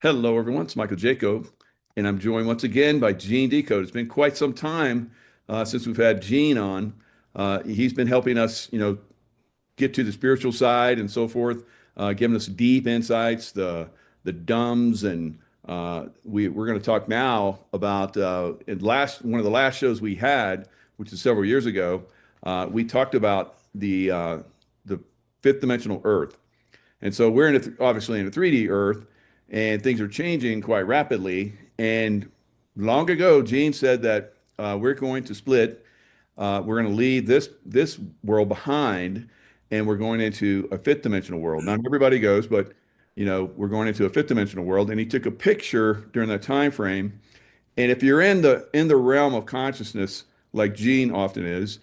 Hello, everyone. It's Michael Jaco, and I'm joined once again by Gene Decode. It's been quite some time since we've had Gene on. He's been helping us, get to the spiritual side and so forth, giving us deep insights, the dumbs, and we're going to talk now about in one of the last shows we had, which is several years ago. We talked about the fifth dimensional Earth, and so we're obviously in a 3D Earth, and things are changing quite rapidly. And long ago, Gene said that we're going to split. We're going to leave this world behind, and we're going into a fifth dimensional world. Not everybody goes, but we're going into a fifth dimensional world. And he took a picture during that time frame. And if you're in the realm of consciousness, like Gene often is,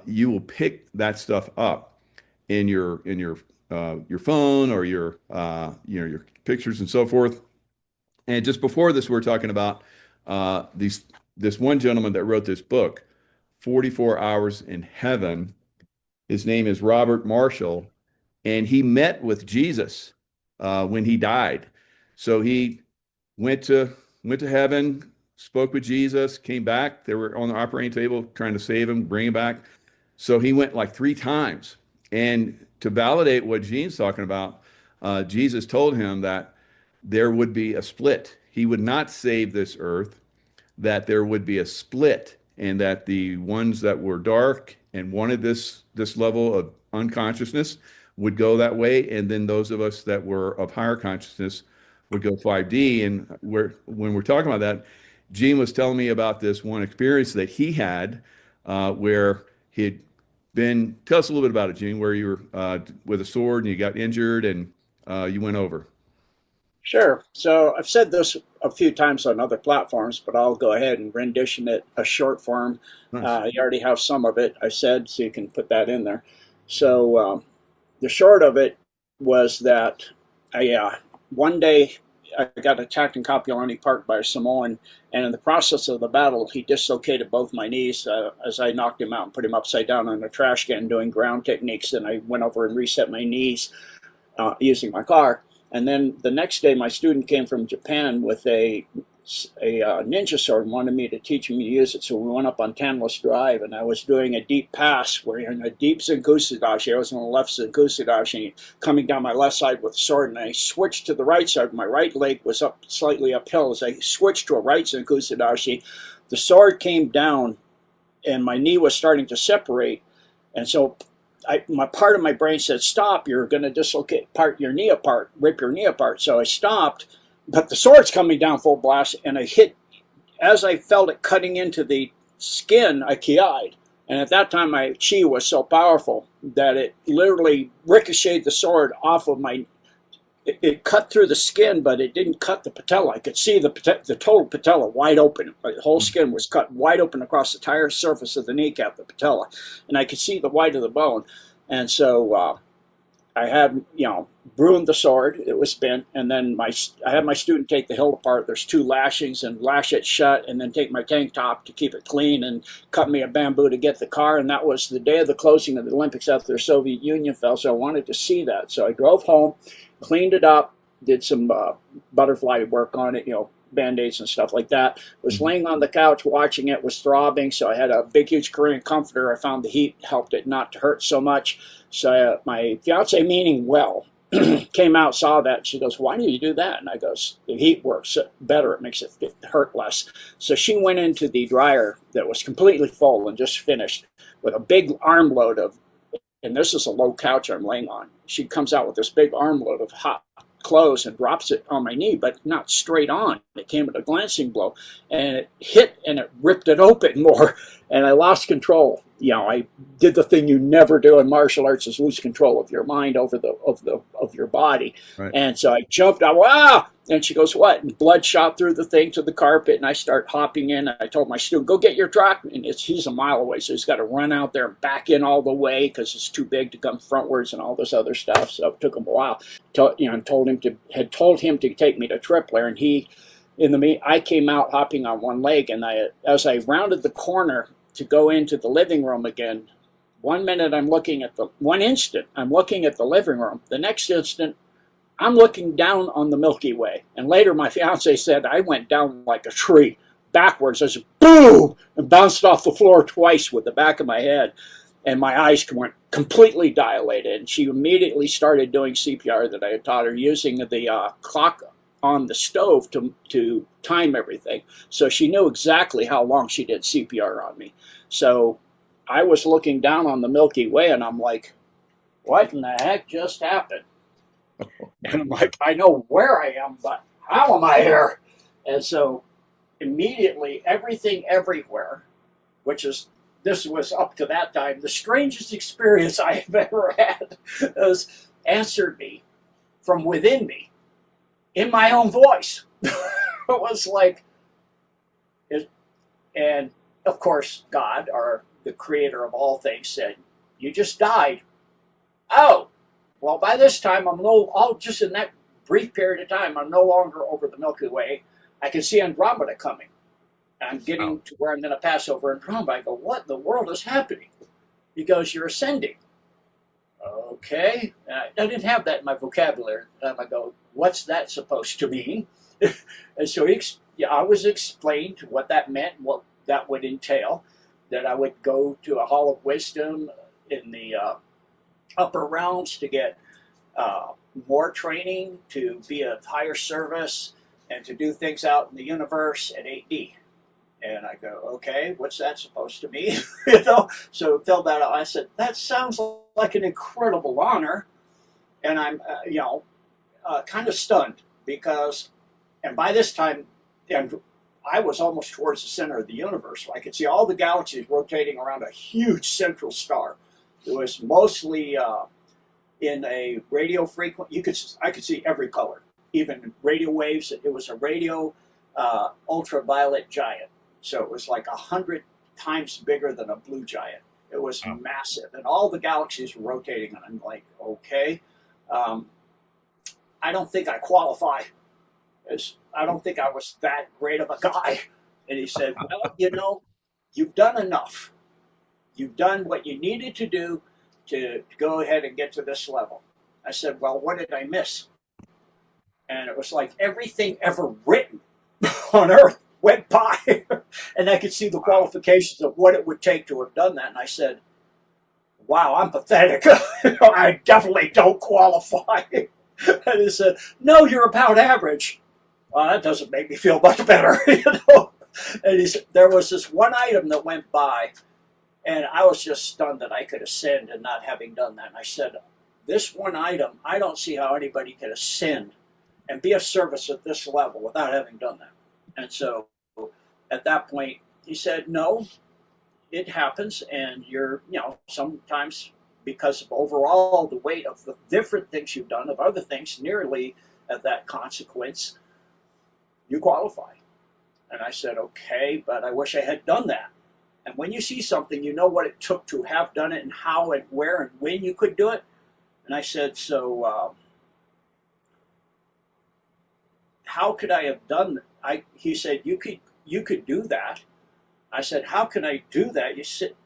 you will pick that stuff up in your phone or your pictures and so forth. And just before this, we are talking about this one gentleman that wrote this book, 44 Hours in Heaven. His name is Robert Marshall, and he met with Jesus when he died. So he went to heaven, spoke with Jesus, came back. They were on the operating table trying to save him, bring him back. So he went like 3 times. And to validate what Gene's talking about, Jesus told him that there would be a split. He would not save this earth, that there would be a split, and that the ones that were dark and wanted this level of unconsciousness would go that way, and then those of us that were of higher consciousness would go 5D. And when we're talking about that, Gene was telling me about this one experience that he had where he'd been. Tell us a little bit about it, Gene, where you were with a sword and you got injured and you went over. Sure. So I've said this a few times on other platforms, but I'll go ahead and rendition it a short form. Nice. You already have some of it, I said, so you can put that in there. So the short of it was that one day I got attacked in Kapiolani Park by a Samoan, and in the process of the battle, he dislocated both my knees as I knocked him out and put him upside down on a trash can doing ground techniques. And I went over and reset my knees using my car. And then the next day, my student came from Japan with a ninja sword and wanted me to teach him to use it. So we went up on Tanless Drive, and I was doing a deep pass where you're in a deep Zenkusudashi. I was in the left Zenkusudashi, coming down my left side with the sword, and I switched to the right side. My right leg was up slightly uphill. As I switched to a right Zenkusudashi, the sword came down, and my knee was starting to separate. And so my part of my brain said, stop, you're going to dislocate your knee apart, rip your knee apart. So I stopped, but the sword's coming down full blast, and I hit, as I felt it cutting into the skin, I ki'd. And at that time, my chi was so powerful that it literally ricocheted the sword off of my, it cut through the skin, but it didn't cut the patella. I could see the total patella wide open. The whole skin was cut wide open across the entire surface of the kneecap, the patella. And I could see the white of the bone. And so I had, ruined the sword. It was bent. And then I had my student take the hilt apart. There's 2 lashings, and lash it shut, and then take my tank top to keep it clean, and cut me a bamboo to get the car. And that was the day of the closing of the Olympics after the Soviet Union fell. So I wanted to see that. So I drove home, cleaned it up, did some butterfly work on it, Band-Aids and stuff like that. Was laying on the couch watching it, was throbbing. So I had a big, huge Korean comforter. I found the heat helped it not to hurt so much. So my fiance, meaning well, came out, saw that. And she goes, why do you do that? And I goes, the heat works better. It makes it hurt less. So she went into the dryer that was completely full and just finished with a big armload of, and this is a low couch I'm laying on. She comes out with this big armload of hot clothes and drops it on my knee, but not straight on. It came at a glancing blow, and it hit and it ripped it open more. and I lost control. I did the thing you never do in martial arts, is lose control of your mind over of your body. Right. And so I jumped. Wow! And she goes, "What?" And blood shot through the thing to the carpet, and I start hopping in. I told my student, "Go get your truck." And he's a mile away, so he's got to run out there and back in all the way because it's too big to come frontwards and all this other stuff. So it took him a while. Told him to take me to Tripler, and I came out hopping on one leg, and as I rounded the corner to go into the living room again, one instant I'm looking at the living room. The next instant, I'm looking down on the Milky Way. And later my fiance said I went down like a tree, backwards, as boom, and bounced off the floor twice with the back of my head. And my eyes went completely dilated. And she immediately started doing CPR that I had taught her, using the clock on the stove to time everything. So she knew exactly how long she did CPR on me. So I was looking down on the Milky Way, and I'm like, what in the heck just happened? And I'm like, I know where I am, but how am I here? And so immediately, everything everywhere, this was up to that time the strangest experience I have ever had, was answered me from within me in my own voice. It was like, and of course, God, or the creator of all things, said, "You just died." Oh, well, by this time, just in that brief period of time, I'm no longer over the Milky Way. I can see Andromeda coming. I'm getting to where I'm going to pass over Andromeda. I go, what in the world is happening? He goes, "You're ascending." Okay. I didn't have that in my vocabulary. I go, what's that supposed to mean? And so I was explained what that meant, what that would entail, that I would go to a hall of wisdom in the upper realms to get more training, to be of higher service, and to do things out in the universe at 8D. And I go, okay, what's that supposed to mean? So fill that out. I said, that sounds like an incredible honor. And I'm, kind of stunned because, and by this time, and I was almost towards the center of the universe. I could see all the galaxies rotating around a huge central star. It was mostly in a radio frequency. I could see every color, even radio waves. It was a radio ultraviolet giant. So it was like 100 times bigger than a blue giant. It was massive, and all the galaxies were rotating. And I'm like, okay, I don't think I qualify. I don't think I was that great of a guy. And he said, well, you've done enough. You've done what you needed to do to go ahead and get to this level. I said, well, what did I miss? And it was like everything ever written on Earth went by. And I could see the qualifications of what it would take to have done that. And I said, wow, I'm pathetic. I definitely don't qualify. And he said, no, you're about average. Well, that doesn't make me feel much better. And he said, there was this one item that went by, and I was just stunned that I could ascend and not having done that. And I said, this one item, I don't see how anybody could ascend and be of service at this level without having done that. And so at that point, he said, no, it happens. And you're, sometimes because of overall the weight of the different things you've done, of other things nearly at that consequence, you qualify. And I said, okay, but I wish I had done that. And when you see something, you know what it took to have done it and how and where and when you could do it. And I said, so how could I have done that? He said, you could do that. I said, how can I do that?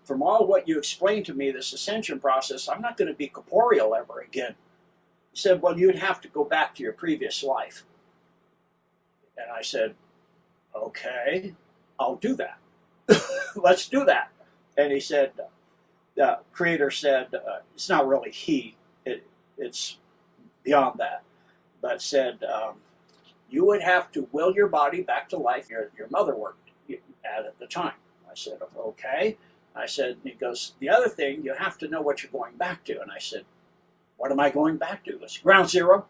From all what you explained to me, this ascension process, I'm not going to be corporeal ever again. He said, well, you'd have to go back to your previous life. And I said, okay, I'll do that. Let's do that. And he said, the creator said, it's not really it's beyond that, but said, you would have to will your body back to life your mother worked at the time. I said, okay. I said, he goes, the other thing, you have to know what you're going back to. And I said, what am I going back to? It's ground zero.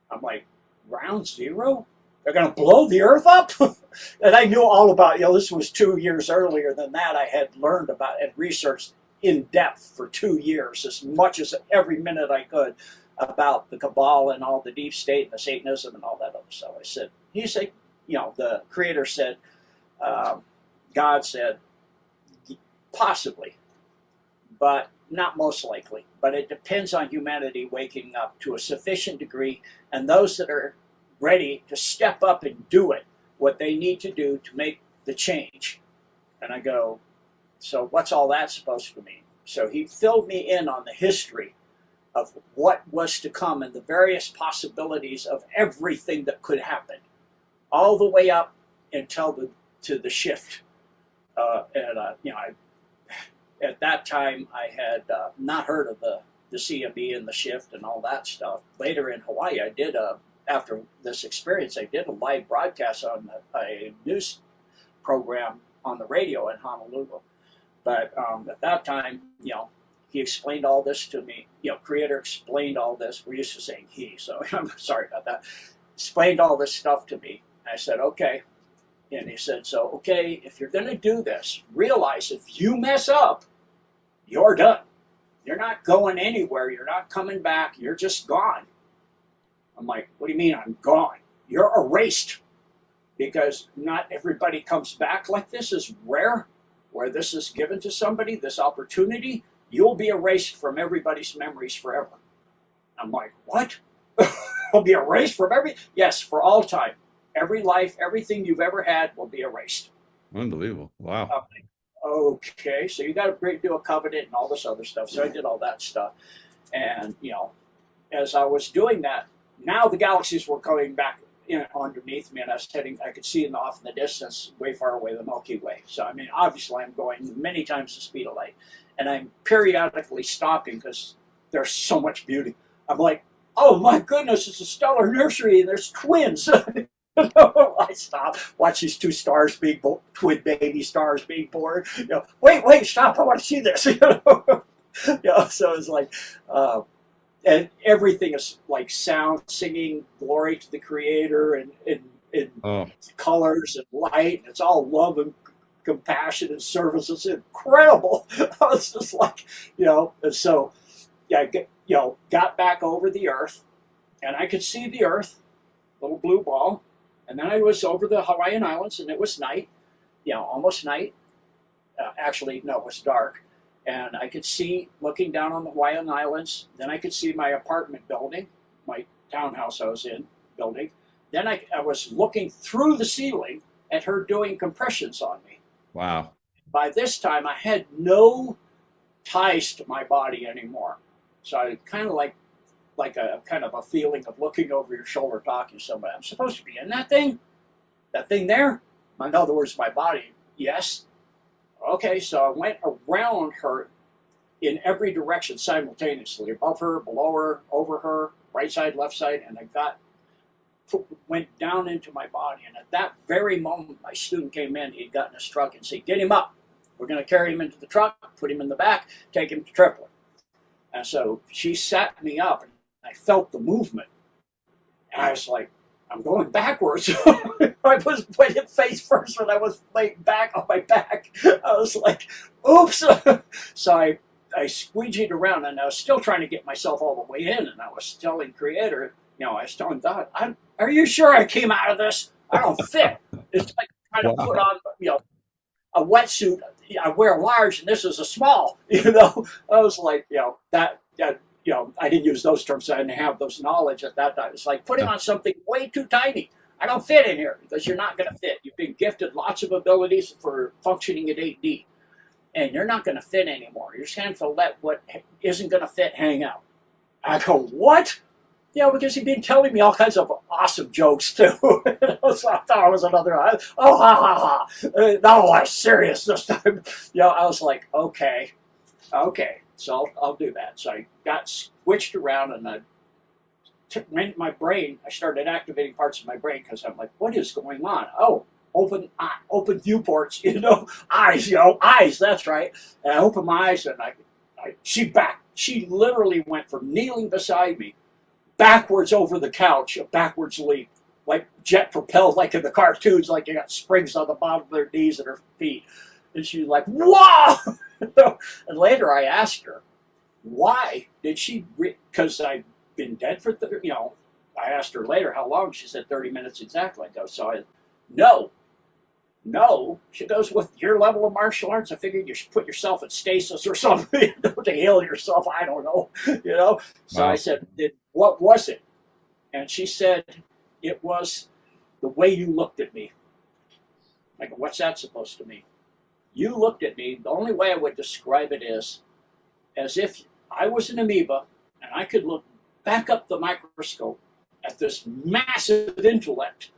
I'm like, ground zero? They're going to blow the earth up? And I knew all about, this was 2 years earlier than that. I had learned about and researched in depth for 2 years, as much as every minute I could, about the cabal and all the deep state and the Satanism and all that other stuff. He said, the creator said, God said, possibly, but not most likely. But it depends on humanity waking up to a sufficient degree, and those that are ready to step up and do it, what they need to do to make the change. And I go, so what's all that supposed to mean? So he filled me in on the history of what was to come and the various possibilities of everything that could happen, all the way up until the shift. At that time, I had not heard of the CME and the shift and all that stuff. Later in Hawaii, after this experience, I did a live broadcast on a news program on the radio in Honolulu. But at that time, he explained all this to me. Creator explained all this. We're used to saying he, so I'm sorry about that. Explained all this stuff to me. I said, okay. And he said, so, okay, if you're going to do this, realize if you mess up, you're done. You're not going anywhere. You're not coming back. You're just gone. I'm like, what do you mean I'm gone? You're erased. Because not everybody comes back like this. Is rare, where this is given to somebody, this opportunity. You'll be erased from everybody's memories forever. I'm like, what? I'll be erased from Yes, for all time. Every life, everything you've ever had will be erased. Unbelievable. Wow. Okay, so you got to do a covenant and all this other stuff. So I did all that stuff. And, as I was doing that, now the galaxies were coming back underneath me, and I could see off in the distance, way far away, the Milky Way. So, obviously I'm going many times the speed of light. And I'm periodically stopping because there's so much beauty. I'm like, oh my goodness, it's a stellar nursery, and there's twins. I stop, watch these two stars twin baby stars being born. Wait, stop! I want to see this. So it's like, and everything is like sound, singing, glory to the Creator, and colors and light. And it's all love and compassion and service. It's incredible. I was just like, and so, I got back over the Earth, and I could see the Earth, little blue ball. And then I was over the Hawaiian Islands, and it was night, almost night. Actually, no, it was dark. And I could see, looking down on the Hawaiian Islands, then I could see my apartment building, my townhouse I was in, building. Then I was looking through the ceiling at her doing compressions on me. Wow. By this time, I had no ties to my body anymore. So I kind of like a kind of a feeling of looking over your shoulder talking to somebody. I'm supposed to be in that thing? That thing there? In other words, my body. Yes. Okay, so I went around her in every direction simultaneously. Above her, below her, over her, right side, left side, and I went down into my body. And at that very moment, my student came in. He'd gotten his truck and said, get him up. We're going to carry him into the truck, put him in the back, take him to Tripoli. And so she sat me up, and I felt the movement. And I was like, I'm going backwards. I went face first when I was laying back on my back. I was like, oops. So I squeegeed around, and I was still trying to get myself all the way in. And I was telling Creator, I was telling God, are you sure I came out of this? I don't fit. It's like trying to put on, a wetsuit. I wear large, and this is a small. I was like, that. I didn't use those terms. So I didn't have those knowledge at that time. It's like putting on something way too tiny. I don't fit in here because you're not going to fit. You've been gifted lots of abilities for functioning at 8D, and you're not going to fit anymore. You're just going to let what isn't going to fit hang out. I go, what? Because he'd been telling me all kinds of awesome jokes too. So I thought it was another. Ha ha ha! No, I'm serious this time. I was like, okay. So I'll do that. So I got switched around, and I went my brain. I started activating parts of my brain because I'm like, what is going on? Oh, open viewports, eyes, eyes. That's right. And I opened my eyes, and she literally went from kneeling beside me backwards over the couch, a backwards leap, like jet propelled, like in the cartoons, like they got springs on the bottom of their knees and her feet. And she's like, "Wow!" And later I asked her, why did she? Because I'd been dead for, I asked her later how long. She said 30 minutes exactly. No. She goes, with your level of martial arts, I figured you should put yourself in stasis or something to heal yourself. I don't know, So Wow. I said, what was it? And she said, it was the way you looked at me. I go, what's that supposed to mean? You looked at me. The only way I would describe it is as if I was an amoeba and I could look back up the microscope at this massive intellect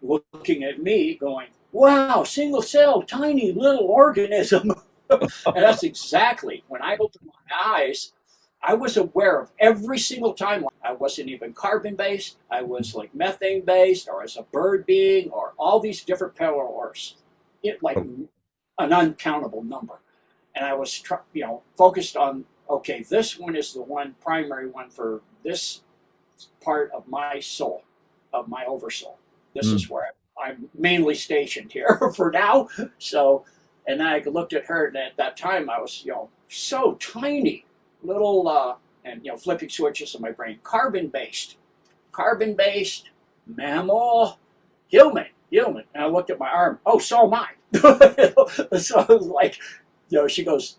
looking at me going, wow, single cell, tiny little organism. And that's exactly when I opened my eyes, I was aware of every single timeline. I wasn't even carbon based, I was like methane based, or as a bird being, or all these different parallels. Like an uncountable number. And I was focused on, okay, this one is the one primary one for this part of my soul, of my oversoul. This is where I'm mainly stationed here for now. So, and then I looked at her, and at that time I was, so tiny, little, and flipping switches in my brain, carbon based, mammal, human. And I looked at my arm. Oh, so am I. So I was like, she goes,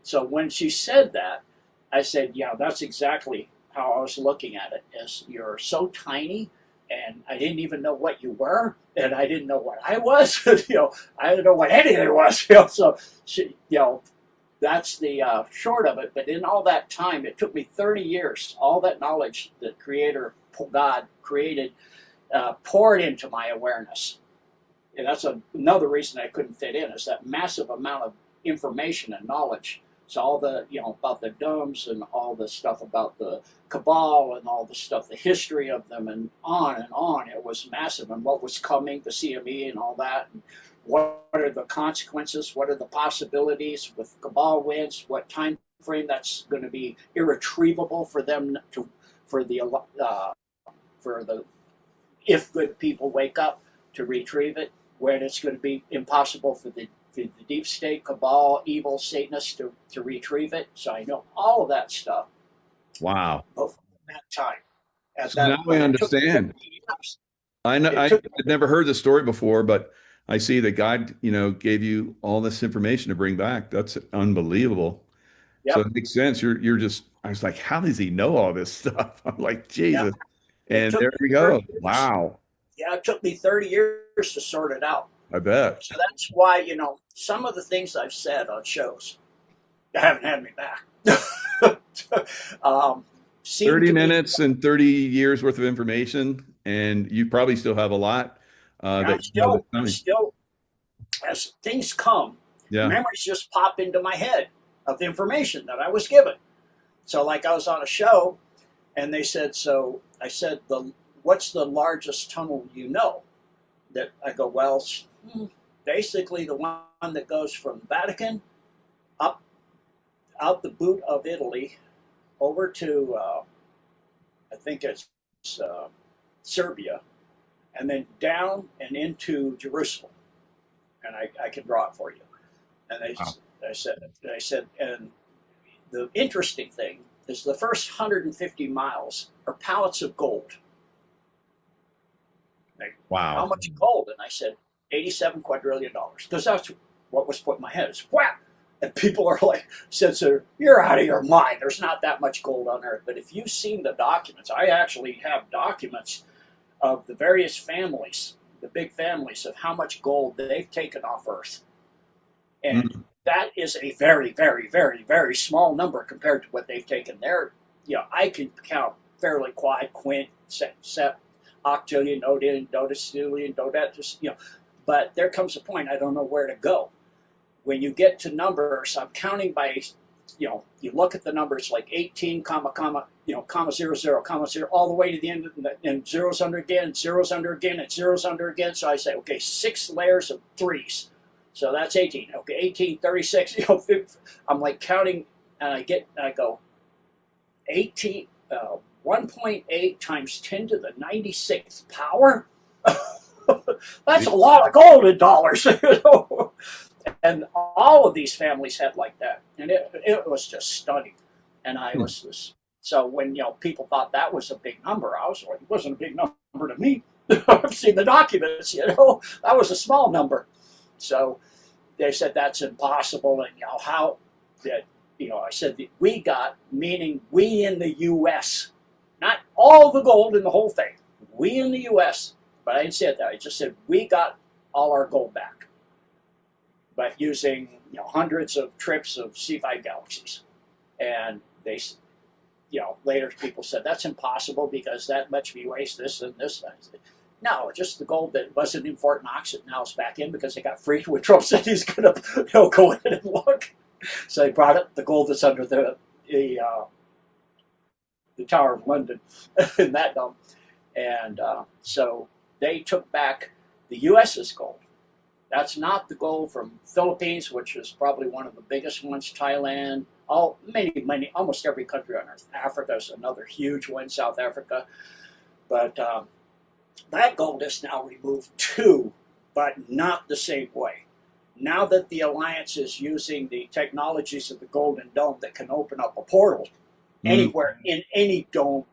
so when she said that, I said, yeah, that's exactly how I was looking at it, as you're so tiny, and I didn't even know what you were, and I didn't know what I was. I didn't know what anything was. So she, that's the short of it. But in all that time, it took me 30 years, all that knowledge that Creator, God, created, poured into my awareness. And that's another reason I couldn't fit in, is that massive amount of information and knowledge. So all the, about the domes and all the stuff about the cabal and all the stuff, the history of them, and on and on. It was massive, and what was coming, the CME and all that. And what are the consequences? What are the possibilities with cabal wins? What time frame that's going to be irretrievable for them for the if good people wake up to retrieve it, when it's going to be impossible for the deep state, cabal, evil Satanists to retrieve it. So I know all of that stuff. Wow. Both at that time. So now I understand. I know I'd never heard this story before, but I see that God, gave you all this information to bring back. That's unbelievable. Yep. So it makes sense. You're just, I was like, how does he know all this stuff? I'm like, Jesus. Yep. And there we go. Wow. Yeah, it took me 30 years to sort it out. I bet. So that's why, some of the things I've said on shows haven't had me back. 30 minutes and 30 years worth of information, and you probably still have a lot. Still, as things come, memories just pop into my head of the information that I was given. So like I was on a show, and they said, I said, what's the largest tunnel that I go, well, basically the one that goes from Vatican up out the boot of Italy over to I think it's Serbia, and then down and into Jerusalem, and I can draw it for you. And I said, and the interesting thing is the first 150 miles are pallets of gold. Like, wow. How much gold? And I said, $87 quadrillion, because that's what was put in my head. It's whap! And people are like, you're out of your mind. There's not that much gold on Earth. But if you've seen the documents, I actually have documents of the various families, the big families, of how much gold they've taken off Earth. And that is a very, very, very, very small number compared to what they've taken there. I can count fairly quad, quint, sept, octillion, nodillion, dodecillion, dodecis, but there comes a point I don't know where to go. When you get to numbers, I'm counting by, you look at the numbers like 18, comma, 0, 0, comma, 0, all the way to the end, and zeros under again, zeros under again, and zeros under again. So I say, okay, 6 layers of 3s. So that's 18. Okay, 18, 36, 50. I'm like counting, and I go, 18, 1.8 times 10 to the 96th power. That's a lot of gold in dollars, you know. And all of these families had like that, and it was just stunning. And I was just, so when people thought that was a big number, I was like, it wasn't a big number to me. I've seen the documents, that was a small number. So they said that's impossible, and how that I said that we got, meaning we in the U.S., not all the gold in the whole thing, we in the U.S. But I didn't say that. I just said we got all our gold back, but using hundreds of trips of C5 galaxies. And they, later people said that's impossible because that much we waste this and this. And I said, no, just the gold that wasn't in Fort Knox that now is back in because they got free. When Trump said he's going to go in and look, so they brought up the gold that's under the Tower of London in that dome, and so they took back the U.S.'s gold. That's not the gold from Philippines, which is probably one of the biggest ones. Thailand, many, almost every country on earth. Africa is another huge one. South Africa, but that gold is now removed too, but not the same way. Now that the alliance is using the technologies of the Golden Dome that can open up a portal anywhere in any dome,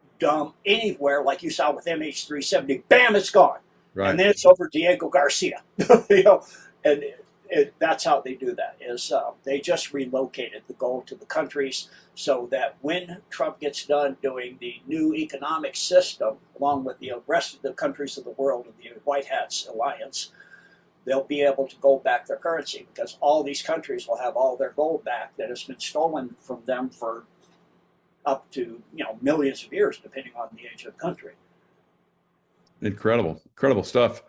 anywhere, like you saw with MH370, bam, it's gone. Right. And then it's over Diego Garcia. And that's how they do that, is they just relocated the gold to the countries so that when Trump gets done doing the new economic system, along with the rest of the countries of the world of the White Hats Alliance, they'll be able to go back their currency, because all these countries will have all their gold back that has been stolen from them for up to millions of years, depending on the age of the country. Incredible stuff.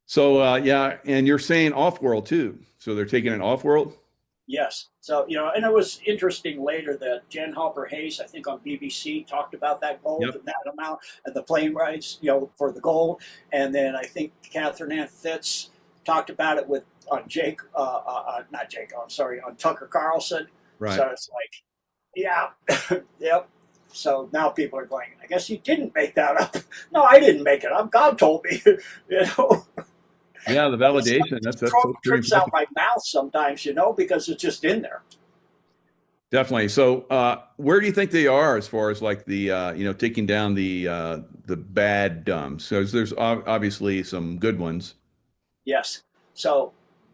So yeah, and you're saying off-world too. So they're taking it off-world? Yes. So, and it was interesting later that Jen Halper Hayes, I think on BBC, talked about that gold and that amount and the plane rides, for the gold. And then I think Catherine Ann Fitz talked about it on on Tucker Carlson. Right. So it's like, yeah, yep. So now people are going, I guess you didn't make that up. No, I didn't make it up. God told me, Yeah, the validation. That's trips out my mouth sometimes, because it's just in there. Definitely. So where do you think they are as far as like the, taking down the bad dumbs? So there's obviously some good ones. Yes. So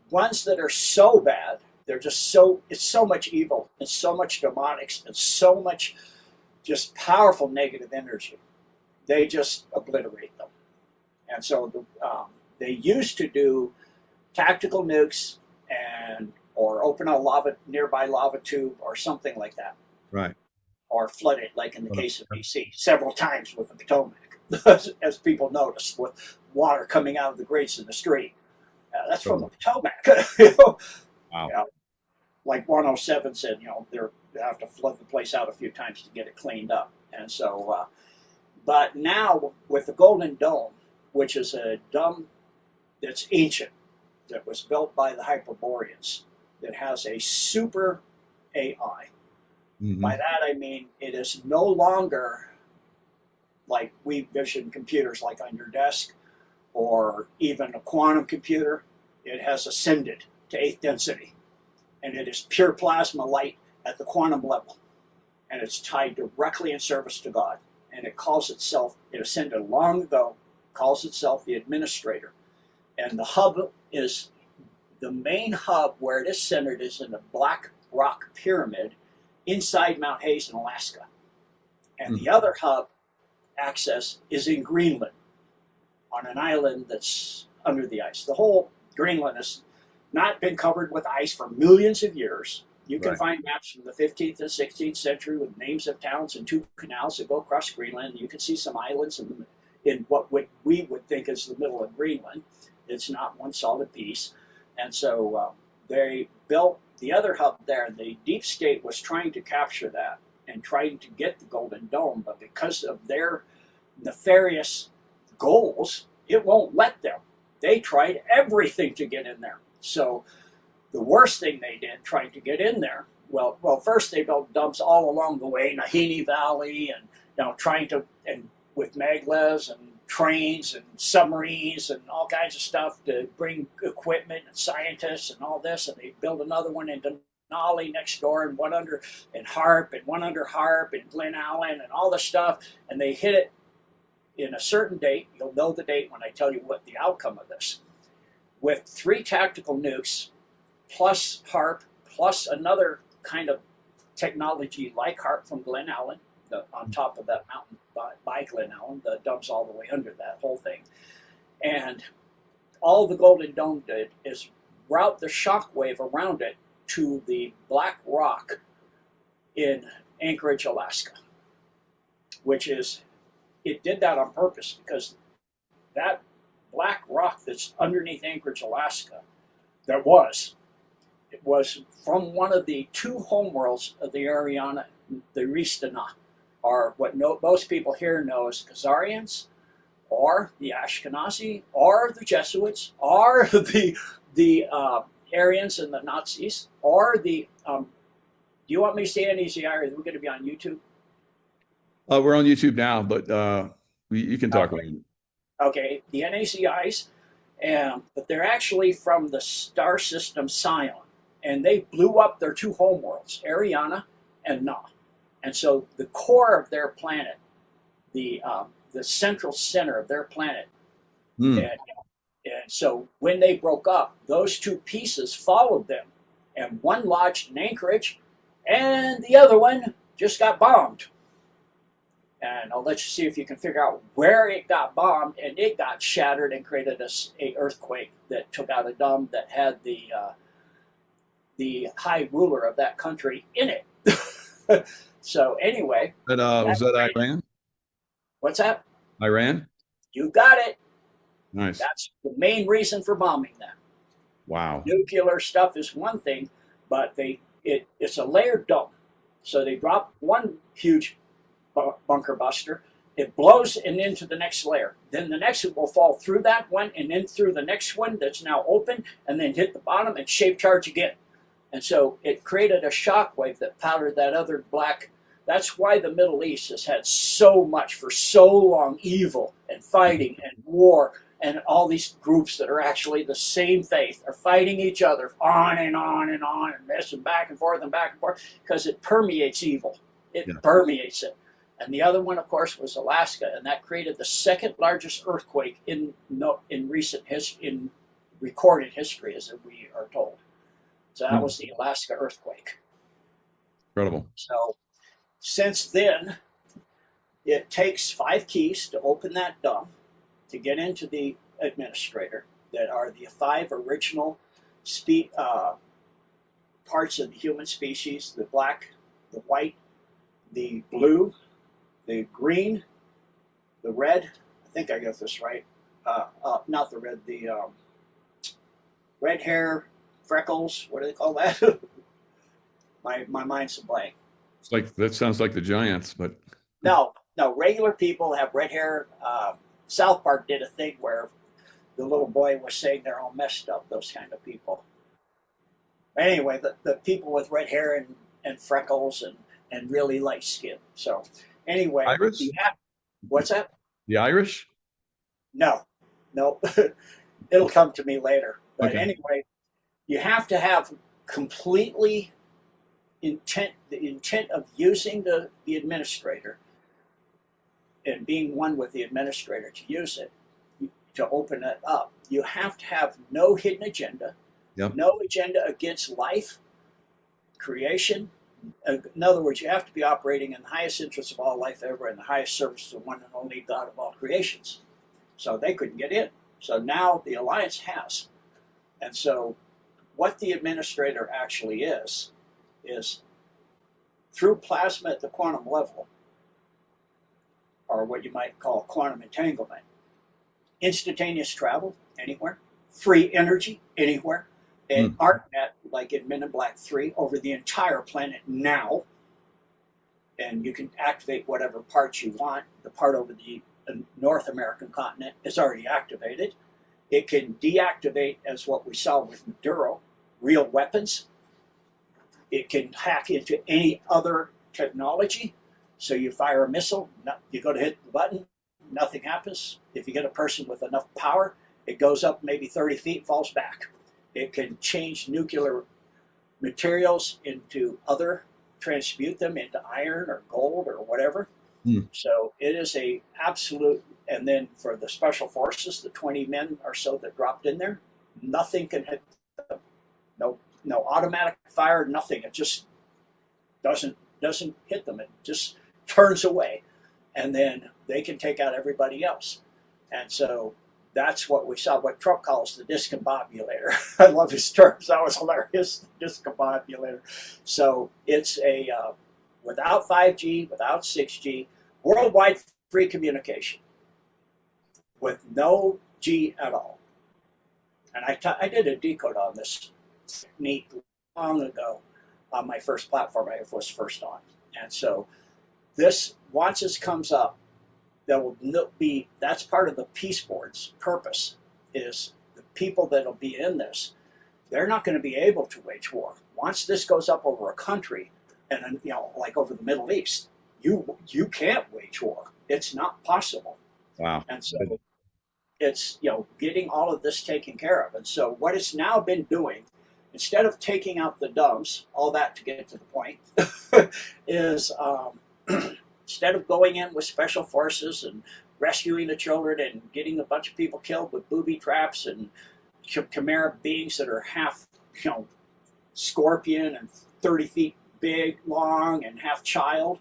ones that are so bad, it's so much evil and so much demonics and so much just powerful negative energy. They just obliterate them. And so they used to do tactical nukes or open a nearby lava tube or something like that. Right. Or flood it, like in the case of BC, several times with the Potomac, as people noticed, with water coming out of the grates in the street. That's from the Potomac. Wow. Like 107 said, they have to flood the place out a few times to get it cleaned up. And so, but now with the Golden Dome, which is a dome that's ancient, that was built by the Hyperboreans, that has a super AI. Mm-hmm. By that I mean it is no longer like we vision computers like on your desk or even a quantum computer. It has ascended to 8th density, and it is pure plasma light at the quantum level, and it's tied directly in service to God, and it ascended long ago, calls itself the administrator. And the hub is, the main hub where it is centered is in the Black Rock Pyramid inside Mount Hayes in Alaska. And the other hub access is in Greenland on an island that's under the ice. The whole Greenland has not been covered with ice for millions of years. You can find maps from the 15th and 16th century with names of towns and 2 canals that go across Greenland. You can see some islands in what we would think is the middle of Greenland. It's not one solid piece. And so they built the other hub there. The deep state was trying to capture that and trying to get the Golden Dome, but because of their nefarious goals, it won't let them. They tried everything to get in there. So the worst thing they did trying to get in there, well, first they built dumps all along the way, Nahini Valley trying to, and with maglevs and trains and submarines and all kinds of stuff to bring equipment and scientists and all this, and they build another one in Denali next door, and one under Harp, and one under Harp and Glen Allen and all this stuff, and they hit it in a certain date. You'll know the date when I tell you what the outcome of this. With 3 tactical nukes, plus Harp, plus another kind of technology like Harp from Glen Allen, on top of that mountain by Glen Allen, the dumps all the way under that whole thing. And all the Golden Dome did is route the shock wave around it to the black rock in Anchorage, Alaska, which is, it did that on purpose because that black rock that's underneath Anchorage, Alaska, it was from one of the 2 homeworlds of the Ariana, the Ristana, are what most people here know as Khazarians, or the Ashkenazi, or the Jesuits, or the Aryans and the Nazis, or the. Do you want me to say NAZI? Are we going to be on YouTube? We're on YouTube now, but you can talk about it. Okay, the NAZIs, but they're actually from the star system Scion, and they blew up their 2 homeworlds, Ariana and Na. And so the core of their planet, the central center of their planet, and so when they broke up, those 2 pieces followed them, and one lodged in Anchorage, and the other one just got bombed. And I'll let you see if you can figure out where it got bombed, and it got shattered and created a earthquake that took out a dome that had the high ruler of that country in it. So anyway. Was that Iran? What's that? Iran? You got it. Nice. That's the main reason for bombing them. Wow. Nuclear stuff is one thing, but it's a layered dome. So they drop one huge bunker buster, it blows and into the next layer. Then the next one will fall through that one and then through the next one that's now open, and then hit the bottom and shape charge again. And so it created a shock wave that powdered that other black. That's why the Middle East has had so much for so long evil and fighting and war, and all these groups that are actually the same faith are fighting each other on and on and on, and this and back and forth, because it permeates evil. It permeates it. And the other one, of course, was Alaska, and that created the 2nd largest earthquake in recent in recorded history, as we are told. So that was the Alaska earthquake. Incredible. So since then, it takes 5 keys to open that dome to get into the administrator, that are the 5 original parts of the human species: the black, the white, the blue, the green, the red. I think I got this right. Not the red, the red hair, freckles. What do they call that? my mind's a blank. It's like, that sounds like the Giants, but no, regular people have red hair. South Park did a thing where the little boy was saying they're all messed up, those kind of people. Anyway, the people with red hair and freckles and really light skin. So anyway, Irish? What's that? The Irish? No. It'll come to me later. But Okay. Anyway, you have to have completely the intent of using the administrator and being one with the administrator to use it, to open it up. You have to have no hidden agenda, no agenda against life, creation. In other words, you have to be operating in the highest interest of all life ever and the highest service to the one and only God of all creations. So they couldn't get in. So now the Alliance has. And so what the administrator actually is through plasma at the quantum level, or what you might call quantum entanglement, instantaneous travel anywhere, free energy anywhere, and ArcNet, like in Men in Black 3, over the entire planet now. And you can activate whatever part you want. The part over the North American continent is already activated. It can deactivate, as what we saw with Maduro, real weapons. It can hack into any other technology So you fire a missile, you go to hit the button, nothing happens. If you get a person with enough power, it goes up maybe 30 feet, falls back. It can change nuclear materials into other, transmute them into iron or gold or whatever. So it is a absolute. And then for the special forces, the 20 men or so that dropped in there, nothing can hit them. No automatic fire, nothing. It just doesn't hit them. It just turns away, and then they can take out everybody else. And so that's what we saw, what Trump calls the discombobulator. I love his terms. That was hilarious, discombobulator. So it's a without 5G, without 6G, worldwide free communication with no G at all. And I did a decode on this technique long ago on my first platform I was first on. And so this, once this comes up, there will be, that's part of the peace board's purpose, is the people that'll be in this, they're not going to be able to wage war. Once this goes up over a country, and like over the Middle East, you can't wage war. It's not possible. Wow. And so it's getting all of this taken care of. And so what it's now been doing, instead of taking out the dumps, all that to get to the point, is instead of going in with special forces and rescuing the children and getting a bunch of people killed with booby traps and chimera beings that are half scorpion and 30 feet big, long, and half child,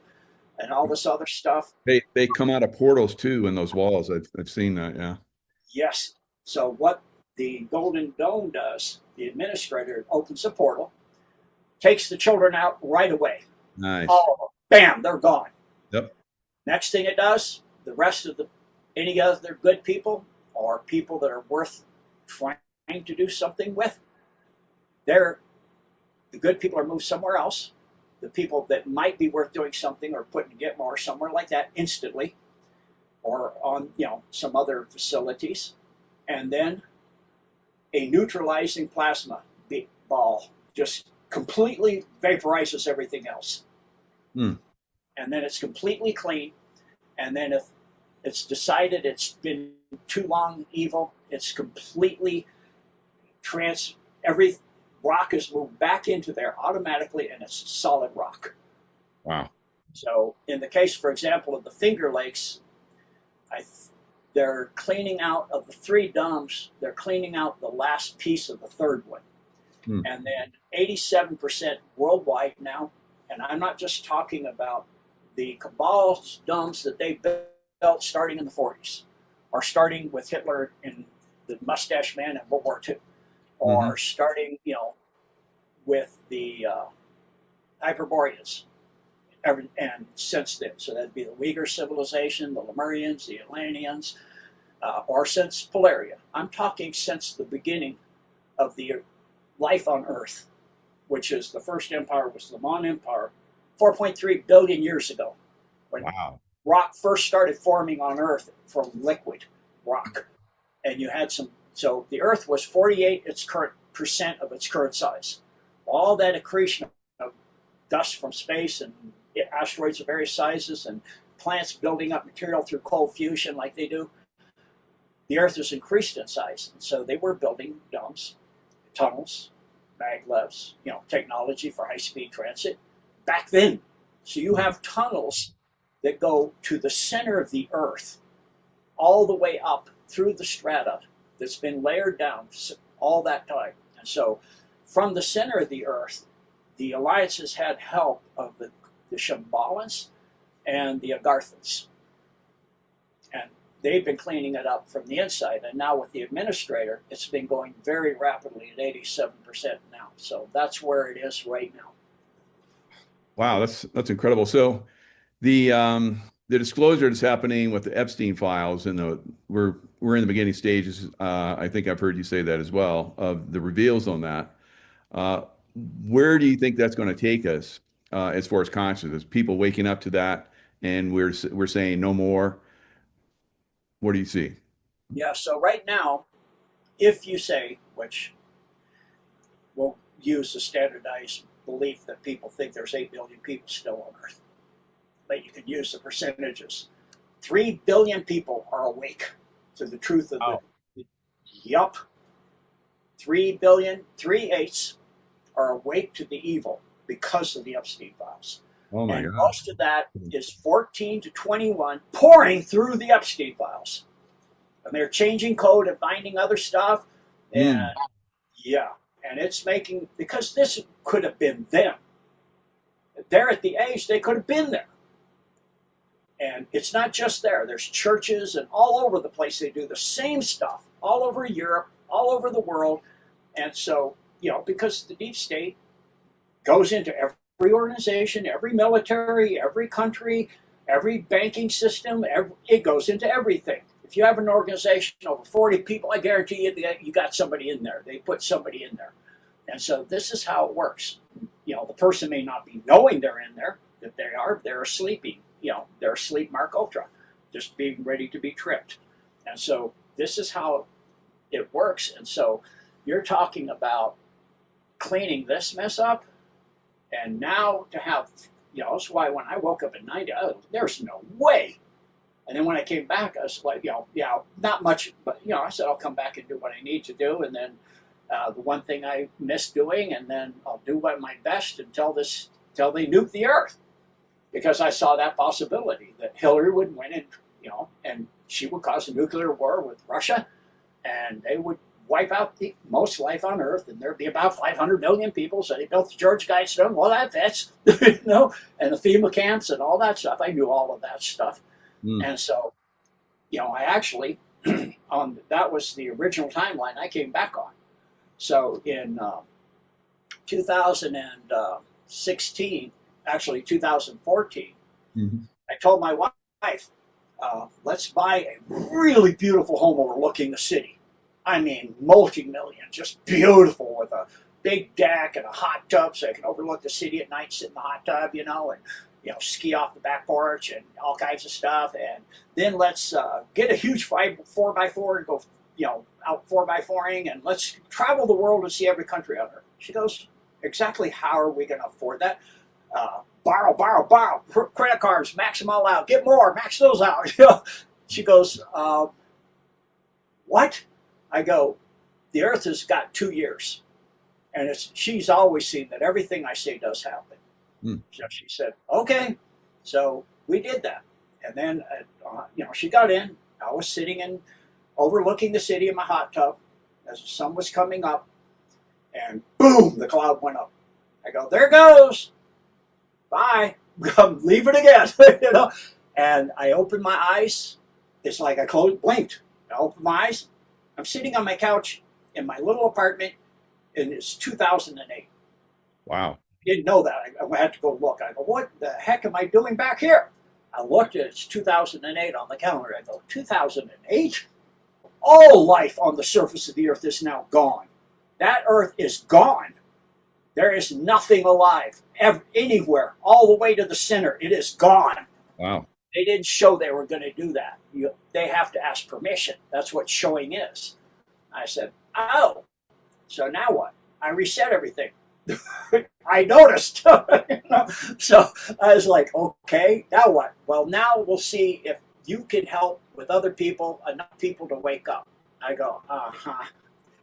and all this other stuff. They come out of portals too in those walls. I've seen that. Yeah. Yes. So what the Golden Dome does, the administrator opens a portal, takes the children out right away. Nice. All of them, bam, they're gone. Yep. Next thing it does, the rest of any other good people or people that are worth trying to do something with, the good people are moved somewhere else. The people that might be worth doing something are put in Gitmo somewhere like that instantly, or on some other facilities, and then a neutralizing plasma ball just completely vaporizes everything else. And then it's completely clean. And then if it's decided it's been too long evil, it's completely every rock is moved back into there automatically, and it's solid rock. Wow. So in the case, for example, of the Finger Lakes, they're cleaning out of the 3 domes, they're cleaning out the last piece of the 3rd one. And then 87% worldwide now, and I'm not just talking about the Cabal domes that they built starting in the 40s, or starting with Hitler and the Mustache Man in World War II, or starting, with the Hyperboreans, and since then. So that'd be the Uyghur civilization, the Lemurians, the Atlanteans, or since Polaria. I'm talking since the beginning of the life on Earth, which is the first empire was the Mon Empire, 4.3 billion years ago, when rock first started forming on Earth from liquid rock. And you had so the Earth was 48% of its current size. All that accretion of dust from space and asteroids of various sizes and plants building up material through cold fusion like they do, the Earth has increased in size. And so they were building domes, tunnels, maglevs, technology for high-speed transit back then. So you have tunnels that go to the center of the Earth, all the way up through the strata that's been layered down all that time. And so from the center of the Earth, the alliances had help of the Shambhalans and the Agarthans. And they've been cleaning it up from the inside. And now with the administrator, it's been going very rapidly at 87% now. So that's where it is right now. Wow, that's incredible. So the disclosure that's happening with the Epstein files, and we're in the beginning stages. I think I've heard you say that as well, of the reveals on that. Where do you think that's going to take us as far as consciousness? People waking up to that, and we're saying no more. What do you see? Yeah. So right now, if you say, which we'll use the standardized belief that people think there's 8 billion people still on Earth, but you can use the percentages. 3 billion people are awake to the truth of the. Yup. 3 billion, 3/8 are awake to the evil because of the Epstein files. Oh my and God. most of that is 14 to 21 pouring through the Epstein files. And they're changing code and finding other stuff. And yeah, and it's making, because this could have been them. They're at the age they could have been there. And it's not just there. There's churches and all over the place. They do the same stuff all over Europe, all over the world. And so, because the deep state goes into every organization, every military, every country, every banking system, it goes into everything. If you have an organization over 40 people, I guarantee you got somebody in there. They put somebody in there. And so this is how it works. The person may not be knowing they're in there, that they're sleeping. They're asleep Mark Ultra, just being ready to be tripped. And so this is how it works. And so you're talking about cleaning this mess up. And now to have, that's why when I woke up at 90, there's no way. And then when I came back, I was like, not much, but, I said, I'll come back and do what I need to do. And then the one thing I missed doing, and then I'll do my best until they nuke the earth. Because I saw that possibility that Hillary would win and she would cause a nuclear war with Russia, and they would wipe out the most life on Earth, and there'd be about 500 million people. So they built the George Guidestone. Well, that fits, and the FEMA camps and all that stuff. I knew all of that stuff. And so, I actually, that was the original timeline I came back on. So in 2016, actually 2014, I told my wife, let's buy a really beautiful home overlooking the city. I mean, multi-million, just beautiful, with a big deck and a hot tub so I can overlook the city at night, sit in the hot tub, and ski off the back porch and all kinds of stuff. And then let's get a huge 4x4 and go, out 4x4ing, and let's travel the world and see every country on Earth. She goes, exactly how are we going to afford that? Borrow, credit cards, max them all out, get more, max those out. She goes, what? I go, the Earth has got 2 years. And she's always seen that everything I say does happen. So she said, okay. So we did that. And then, she got in. I was sitting and overlooking the city in my hot tub as the sun was coming up. And boom, the cloud went up. I go, there it goes. Bye. I'm leaving again. And I opened my eyes. It's like I blinked. I opened my eyes. I'm sitting on my couch in my little apartment, and it's 2008. Wow. Didn't know that. I had to go look. I go, what the heck am I doing back here? I looked at it's 2008 on the calendar. I go, 2008? All life on the surface of the Earth is now gone. That Earth is gone. There is nothing alive anywhere, all the way to the center. It is gone. Wow. They didn't show they were going to do that. They have to ask permission. That's what showing is. I said, oh, so now what? I reset everything. I noticed. So I was like, okay, now what? Well, now we'll see if you can help with other people, enough people to wake up. I go, uh-huh.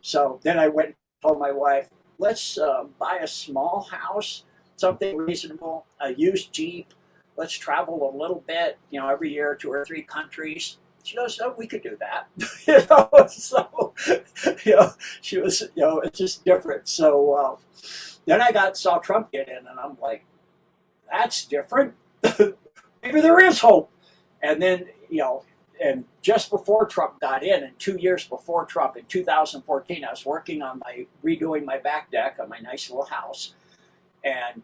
So then I went and told my wife, let's buy a small house, something reasonable, a used Jeep. Let's travel a little bit, every year, 2 or 3 countries. She goes, oh, we could do that. So, she was, it's just different. So then I saw Trump get in, and I'm like, that's different. Maybe there is hope. And then, and just before Trump got in, and 2 years before Trump, in 2014, I was working on redoing my back deck on my nice little house. And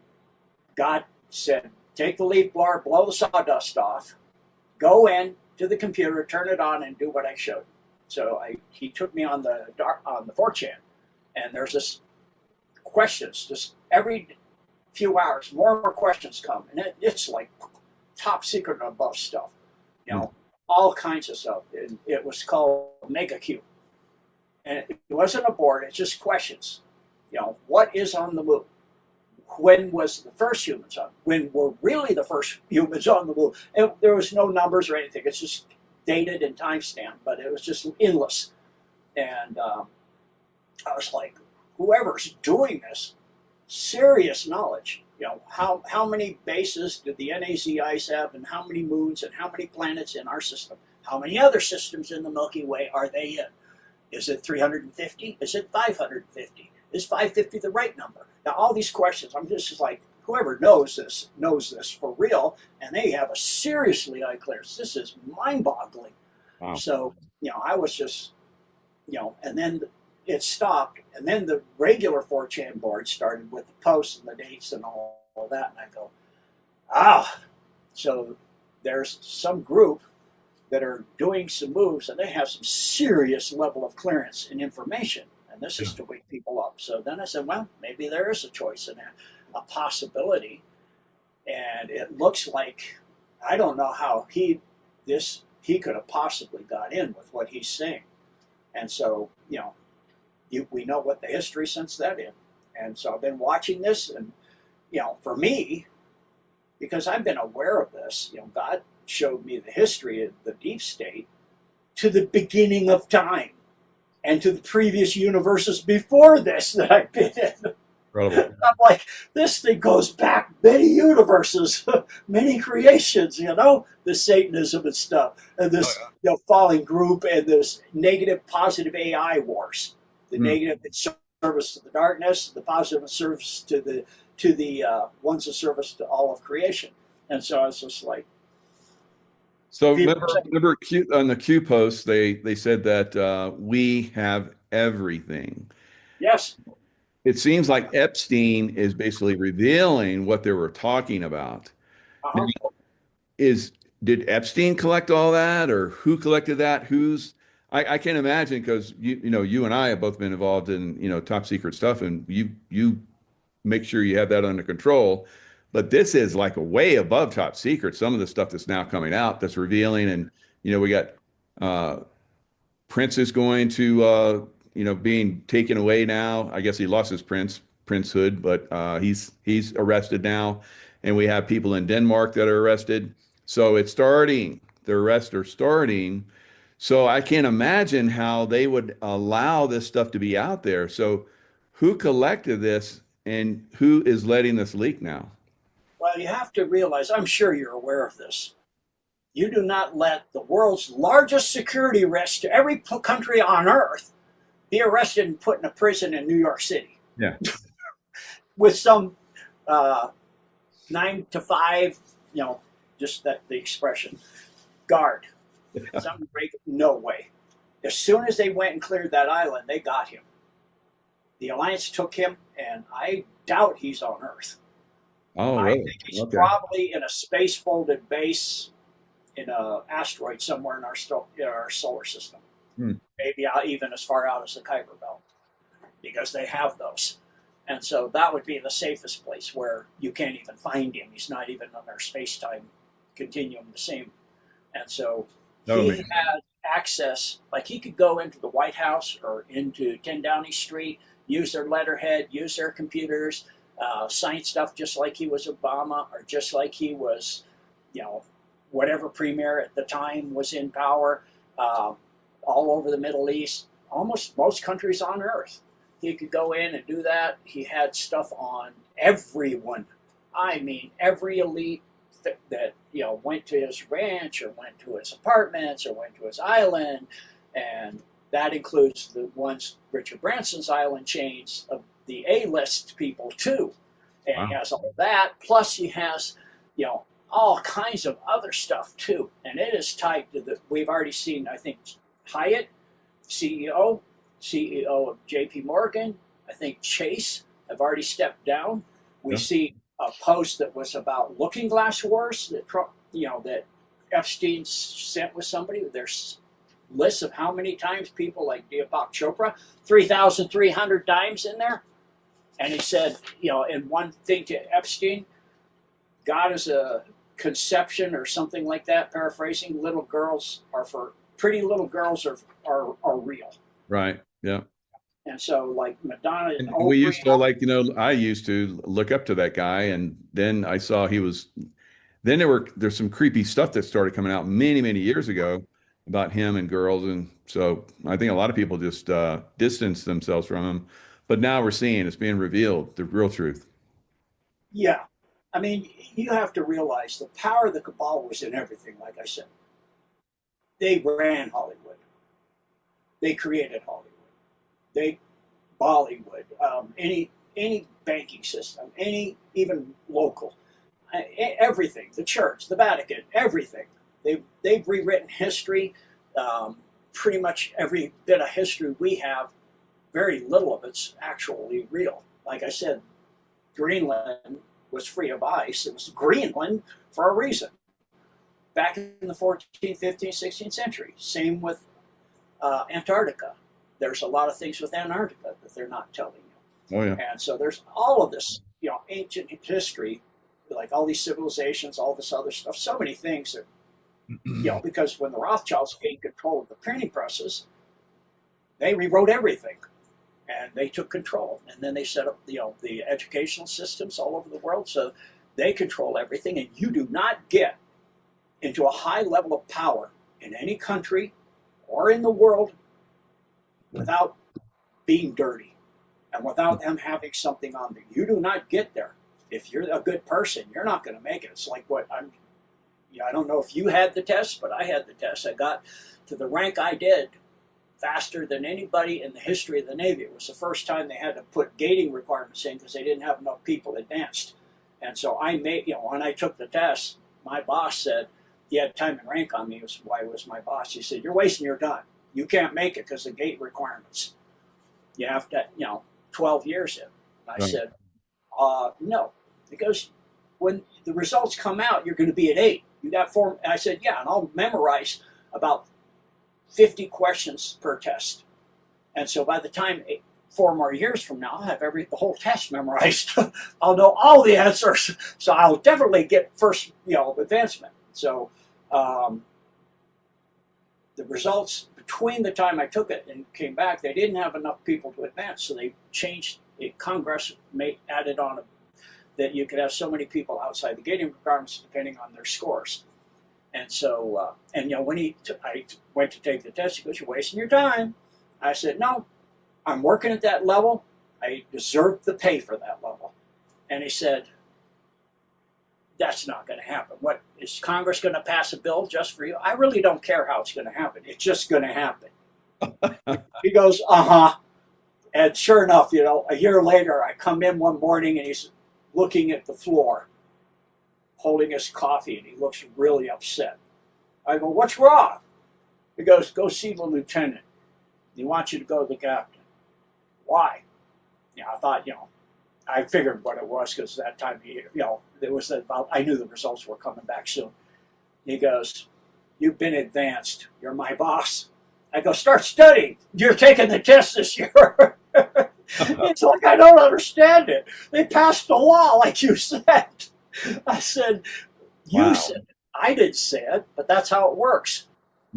God said, take the leaf blower, blow the sawdust off, go in to the computer, turn it on, and do what I showed. So he took me on the 4chan, and there's this questions, just every few hours, more and more questions come, and it's like top secret and above stuff, all kinds of stuff. And it was called Mega Q, and it wasn't a board; it's just questions. What is on the moon? when was the first humans on? When were really the first humans on the moon? And there was no numbers or anything. It's just dated and timestamped, but it was just endless. And I was like, whoever's doing this, serious knowledge. You know, how many bases did the NAZIs have, and how many moons, and how many planets in our system? How many other systems in the Milky Way are they in? Is it 350? Is it 550? Is 550 the right number? Now, all these questions, I'm just like, whoever knows this for real, and they have a seriously high clearance. This is mind-boggling. Wow. So, you know, I was just, you know, and then it stopped, and then the regular 4chan board started with the posts and the dates and all that, and I go, so there's some group that are doing some moves, and they have some serious level of clearance and information, and this is to wake people up. So then I said, well, maybe there is a choice and a possibility, and it looks like, I don't know how he could have possibly got in with what he's saying. And so, you know, we know what the history since that is. And so I've been watching this, and, you know, for me, because I've been aware of this, you know, God showed me the history of the deep state to the beginning of time and to the previous universes before this that I've been in. Incredible. I'm like, this thing goes back many universes, many creations, you know, the Satanism and stuff, and this you know, falling group, and this negative positive AI wars. The negative in service to the darkness, the positive in service to the ones in service to all of creation. And so I was just like, so remember on the Q post, they said that we have everything. yes. It seems like Epstein is basically revealing what they were talking about. Uh-huh. Now, did Epstein collect all that, or who collected that? I can't imagine, because you and I have both been involved in, you know, top secret stuff, and you make sure you have that under control. But this is like way above top secret. Some of the stuff that's now coming out that's revealing, and you know, we got Prince is going to being taken away now. I guess he lost his princehood, but he's arrested now, and we have people in Denmark that are arrested. So it's starting. The arrests are starting. So I can't imagine how they would allow this stuff to be out there. So who collected this, and who is letting this leak now? Well, you have to realize, I'm sure you're aware of this. You do not let the world's largest security risk to every country on earth be arrested and put in a prison in New York City. Yeah. With some 9 to 5, you know, just that the expression, guard. Some no way. As soon as they went and cleared that island, they got him. The Alliance took him, and I doubt he's on Earth. Oh, I really? think he's probably in a space-folded base in an asteroid somewhere in our solar system. Maybe even as far out as the Kuiper Belt, because they have those. And so that would be the safest place where you can't even find him. He's not even on our space-time continuum the same. And so he had access, like he could go into the White House or into 10 Downing Street, use their letterhead, use their computers, sign stuff just like he was Obama, or just like he was, you know, whatever premier at the time was in power, all over the Middle East, almost most countries on Earth. He could go in and do that. He had stuff on everyone. I mean, every elite that you know went to his ranch, or went to his apartments, or went to his island, and that includes the ones Richard Branson's island chains of the A-list people too. And wow. He has all that. Plus, he has, you know, all kinds of other stuff too. And it is tied to the. We've already seen, I think, Hyatt, CEO of J.P. Morgan. I think Chase have already stepped down. We see a post that was about Looking Glass wars that that Epstein sent with somebody. There's lists of how many times people like Deepak Chopra, 3,300 times in there. And he said, in one thing to Epstein, God is a conception or something like that, paraphrasing, pretty little girls are real. Right, yeah. And so, like Madonna and And we Oprah, used to I used to look up to that guy, and then I saw he was. Then there's some creepy stuff that started coming out many years ago about him and girls, and so I think a lot of people just distanced themselves from him. But now we're seeing it's being revealed, the real truth. yeah. I mean, you have to realize the power of the cabal was in everything. Like I said, they ran Hollywood. They created Hollywood. They Bollywood, any banking system, any even local, everything, the church, the Vatican, everything. They've rewritten history. Pretty much every bit of history we have, very little of it's actually real. Like I said, Greenland was free of ice. It was Greenland for a reason. Back in the 14th, 15th, 16th century. Same with Antarctica. There's a lot of things with Antarctica that they're not telling you. Oh yeah. And so there's all of this, ancient history, like all these civilizations, all this other stuff, so many things that, because when the Rothschilds gained control of the printing presses, they rewrote everything and they took control. And then they set up, the educational systems all over the world. So they control everything, and you do not get into a high level of power in any country or in the world without being dirty and without them having something on them. You do not get there. If you're a good person, you're not going to make it. It's like I don't know if you had the test, but I had the test. I got to the rank I did faster than anybody in the history of the Navy. It was the first time they had to put gating requirements in because they didn't have enough people advanced. And so I made, when I took the test, my boss said, he had time and rank on me. It was why he was my boss. He said, "You're wasting your time. You can't make it because of gate requirements. You have to, 12 years in." I Right. said, no, because when the results come out, you're going to be at 8. You got 4. And I said, yeah, and I'll memorize about 50 questions per test. And so by the time 4 more years from now, I'll have the whole test memorized. I'll know all the answers. So I'll definitely get first, advancement. So the results between the time I took it and came back, they didn't have enough people to advance. So they changed it. Congress added on that you could have so many people outside the gating requirements depending on their scores. And so, when I went to take the test, he goes, "You're wasting your time." I said, "No, I'm working at that level. I deserve the pay for that level." And he said, "That's not going to happen. What, is Congress going to pass a bill just for you?" I really don't care how it's going to happen. It's just going to happen. He goes, "Uh-huh." And sure enough, a year later, I come in one morning and he's looking at the floor, holding his coffee, and he looks really upset. I go, "What's wrong?" He goes, "Go see the lieutenant. He wants you to go to the captain." Why? I thought, I figured what it was because that time, it was about, I knew the results were coming back soon. He goes, "You've been advanced. You're my boss." I go, "Start studying. You're taking the test this year." It's like, I don't understand it. They passed the law like you said. I said, "You Wow. said it. I didn't say it, but that's how it works."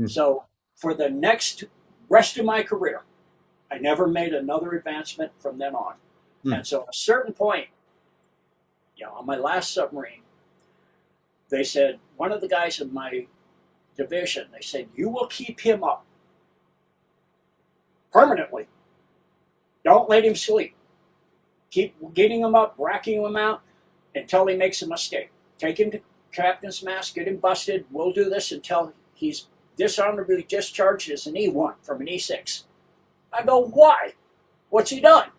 So for the next rest of my career, I never made another advancement from then on. And so at a certain point, on my last submarine, they said, one of the guys in my division, they said, "You will keep him up permanently. Don't let him sleep. Keep getting him up, racking him out until he makes a mistake. Take him to captain's mast, get him busted. We'll do this until he's dishonorably discharged as an E1 from an E6. I go, "Why? What's he done?"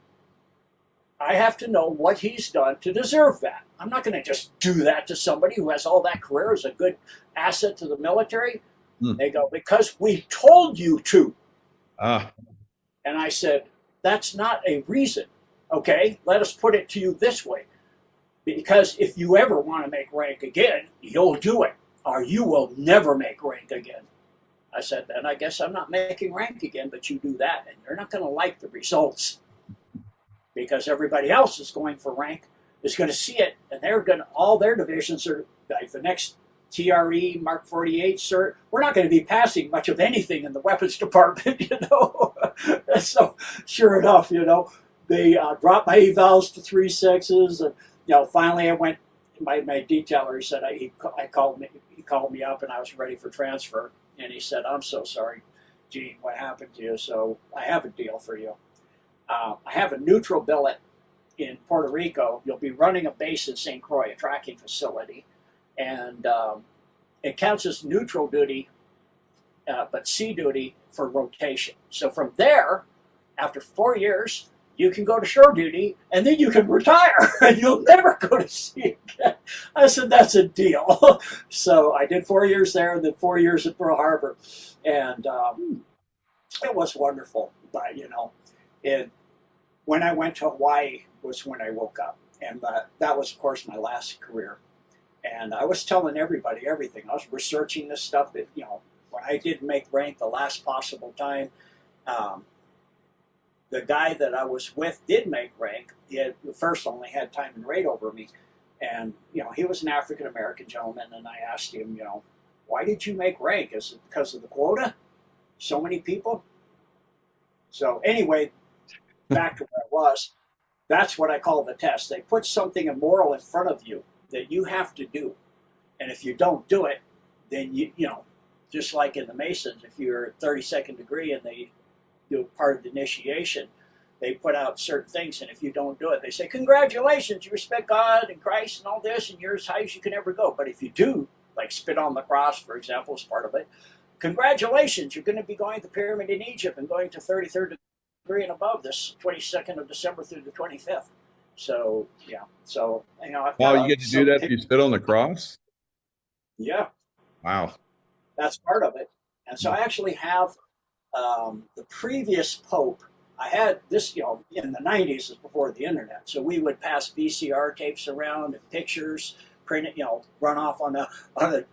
I have to know what he's done to deserve that. I'm not going to just do that to somebody who has all that career as a good asset to the military. They go, "Because we told you to." And I said, "That's not a reason. Okay, let us put it to you this way. Because if you ever want to make rank again, you'll do it, or you will never make rank again." I said, "Then I guess I'm not making rank again, but you do that, and you're not going to like the results. Because everybody else is going for rank, is going to see it, and they're going to, all their divisions are, like the next TRE Mark 48 cert. We're not going to be passing much of anything in the weapons department, you know. So sure enough, you know, they dropped my evals to 3.6s, and you know, finally I went. My detailer, he said, he called me up, and I was ready for transfer, and he said, "I'm so sorry, Gene, what happened to you? So I have a deal for you. I have a neutral billet in Puerto Rico. You'll be running a base in St. Croix, a tracking facility, and it counts as neutral duty, but sea duty for rotation. So from there, after 4 years, you can go to shore duty, and then you can retire, and you'll never go to sea again." I said, "That's a deal." So I did 4 years there, and then 4 years at Pearl Harbor, and it was wonderful. But you know, when I went to Hawaii was when I woke up, and that was, of course, my last career. And I was telling everybody everything. I was researching this stuff that, you know, when I did make rank the last possible time, the guy that I was with did make rank. He had, first only had time and rate over me. And, you know, he was an African-American gentleman. And I asked him, you know, "Why did you make rank? Is it because of the quota? So many people?" So anyway, back to where I was. That's what I call the test. They put something immoral in front of you that you have to do. And if you don't do it, then you know, just like in the Masons, if you're 32nd degree and they do part of the initiation, they put out certain things, and if you don't do it, they say, "Congratulations, you respect God and Christ and all this, and you're as high as you can ever go." But if you do, like spit on the cross, for example, is part of it, "Congratulations, you're going to be going to the pyramid in Egypt and going to 33rd degree and above this 22nd of December through the 25th. So, yeah. So, you know, I've got you get to do that if you spit on the cross? Yeah. Wow. That's part of it. And so I actually have the previous Pope. I had this, you know, in the 90s, is before the internet. So we would pass VCR tapes around and pictures, print it, you know, run off on a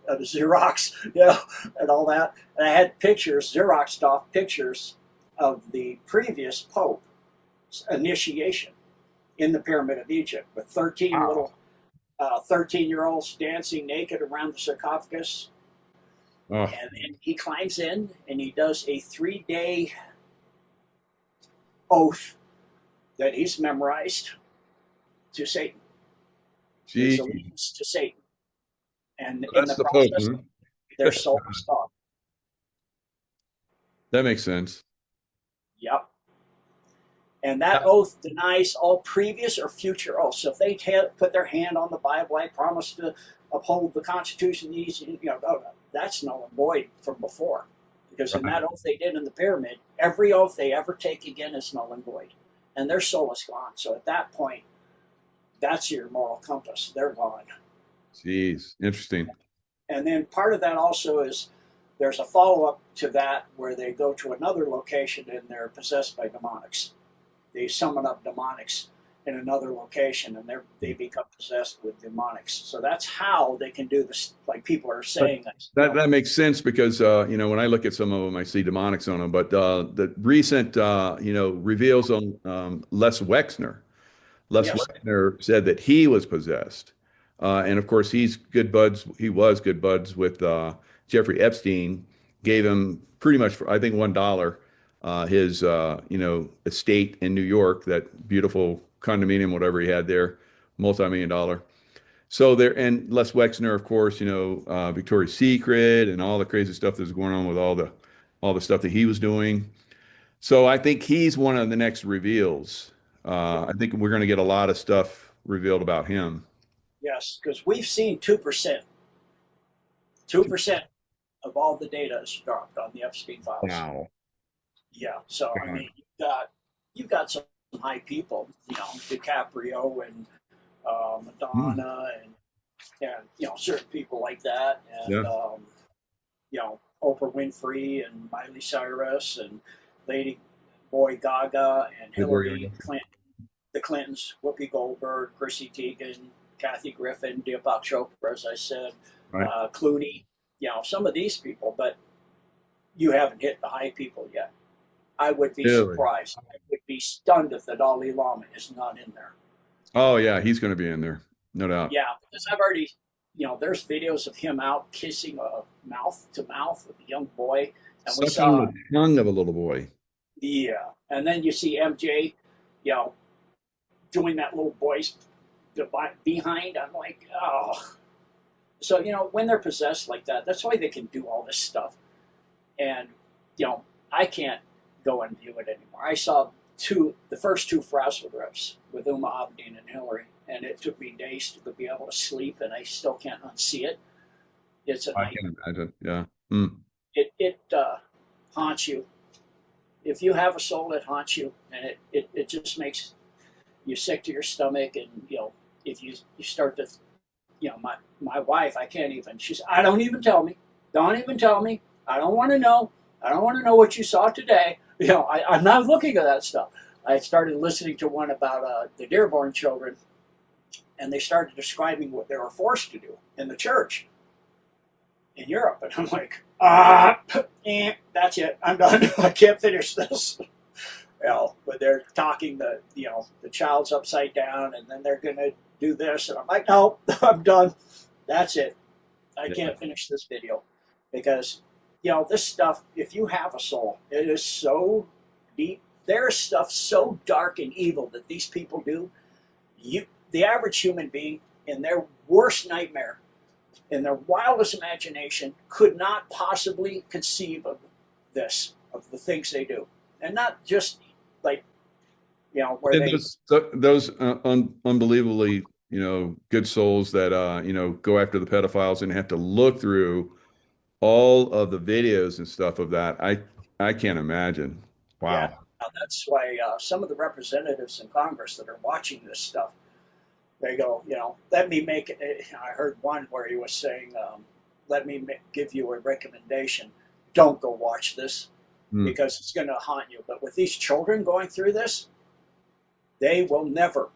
Xerox, you know, and all that. And I had pictures, Xeroxed off pictures of the previous Pope's initiation in the Pyramid of Egypt with 13 little 13-year-olds dancing naked around the sarcophagus. Oh. And then he climbs in and he does a 3-day oath that he's memorized to Satan. His allegiance to Satan. And in the process, their soul is gone. That makes sense. Yep. And that oath denies all previous or future oaths. So if they put their hand on the Bible, "I promise to uphold the Constitution," you know, that's null and void from before. Because in that oath they did in the pyramid, every oath they ever take again is null and void. And their soul is gone. So at that point, that's your moral compass. They're gone. Jeez, interesting. And then part of that also is there's a follow-up to that where they go to another location and they're possessed by demonics. They summon up demonics in another location, and they become possessed with demonics. So that's how they can do this. Like people are saying that makes sense because you know, when I look at some of them, I see demonics on them. But the recent you know, reveals on Les Wexner. Les Wexner said that he was possessed, and of course he's good buds. He was good buds with Jeffrey Epstein. Gave him pretty much for, I think, $1. His you know, estate in New York, that beautiful condominium, whatever he had there, multi-million-dollar. So there, and Les Wexner, of course, you know, Victoria's Secret and all the crazy stuff that's going on with all the stuff that he was doing. So I think he's one of the next reveals. I think we're going to get a lot of stuff revealed about him. Yes, because we've seen 2%. 2% of all the data is dropped on the Epstein files. Wow. Yeah, so I mean, you've got some high people, you know, DiCaprio and Madonna and you know, certain people like that, and you know, Oprah Winfrey and Miley Cyrus and Lady Boy Gaga and Hillary Clinton, the Clintons, Whoopi Goldberg, Chrissy Teigen, Kathy Griffin, Deepak Chopra, as I said, Clooney, you know, some of these people, but you haven't hit the high people yet. I would be surprised. I would be stunned if the Dalai Lama is not in there. Oh yeah, he's going to be in there, no doubt. Yeah, because I've already there's videos of him out kissing a mouth to mouth with a young boy, and we Sucking saw, the tongue of a little boy. yeah, and then you see MJ, you know, doing that little boy's behind. I'm like, oh. So, when they're possessed like that, that's why they can do all this stuff. And, I can't go and view it anymore. I saw the first two frazzle drips with Uma Abedin and Hillary, and it took me days to be able to sleep, and I still can't unsee it. It's a I nightmare. can imagine. Yeah. Mm. It haunts you. If you have a soul, it haunts you, and it just makes you sick to your stomach. And if you start to, my wife, I can't even. She's, I don't even tell me. Don't even tell me. I don't want to know. I don't want to know what you saw today. I'm not looking at that stuff. I started listening to one about the Dearborn children, and they started describing what they were forced to do in the church in Europe, and I'm like, that's it. I'm done. I can't finish this. But they're talking the child's upside down, and then they're going to do this, and I'm like, no, I'm done. That's it. I can't finish this video because this stuff. If you have a soul, it is so deep. There's stuff so dark and evil that these people do. The average human being, in their worst nightmare, in their wildest imagination, could not possibly conceive of of the things they do, and not just like where And they. those unbelievably good souls that go after the pedophiles and have to look through all of the videos and stuff of that. I can't imagine. Yeah, Wow. that's why some of the representatives in Congress that are watching this stuff, they go, let me make it. I heard one where he was saying, let me give you a recommendation. Don't go watch this because it's going to haunt you. But with these children going through this, they will never,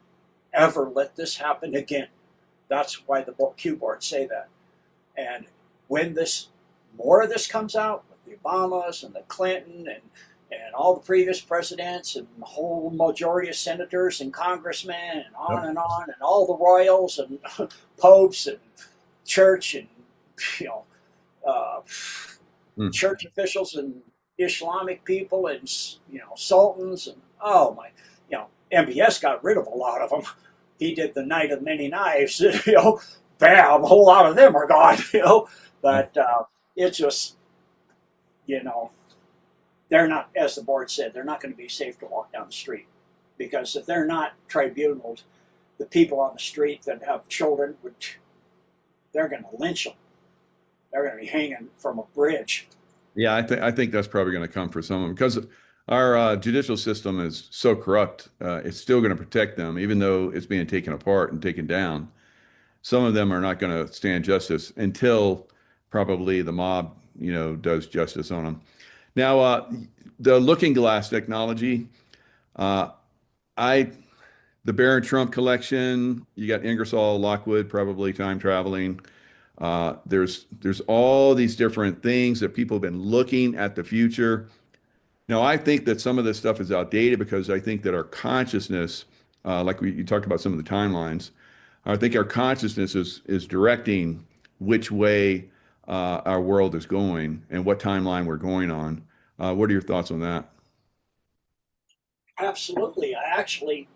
ever let this happen again. That's why the Q boards say that. And when more of this comes out with the Obamas and the Clinton and all the previous presidents and the whole majority of senators and congressmen and on and on, and all the royals and popes and church and church officials and Islamic people and sultans and MBS got rid of a lot of them. He did the Night of Many Knives. Bam, a whole lot of them are gone. But it's just they're not, as the board said, they're not going to be safe to walk down the street, because if they're not tribunaled, the people on the street that have children they're going to lynch them. They're going to be hanging from a bridge. Yeah, I think that's probably going to come for some of them because our judicial system is so corrupt. It's still going to protect them, even though it's being taken apart and taken down. Some of them are not going to stand justice until probably the mob, does justice on them. Now, the Looking Glass technology, the Barron Trump collection, you got Ingersoll, Lockwood, probably time traveling. There's all these different things that people have been looking at the future. Now, I think that some of this stuff is outdated because I think that our consciousness, like you talked about some of the timelines, I think our consciousness is directing which way our world is going and what timeline we're going on. What are your thoughts on that? Absolutely. I actually,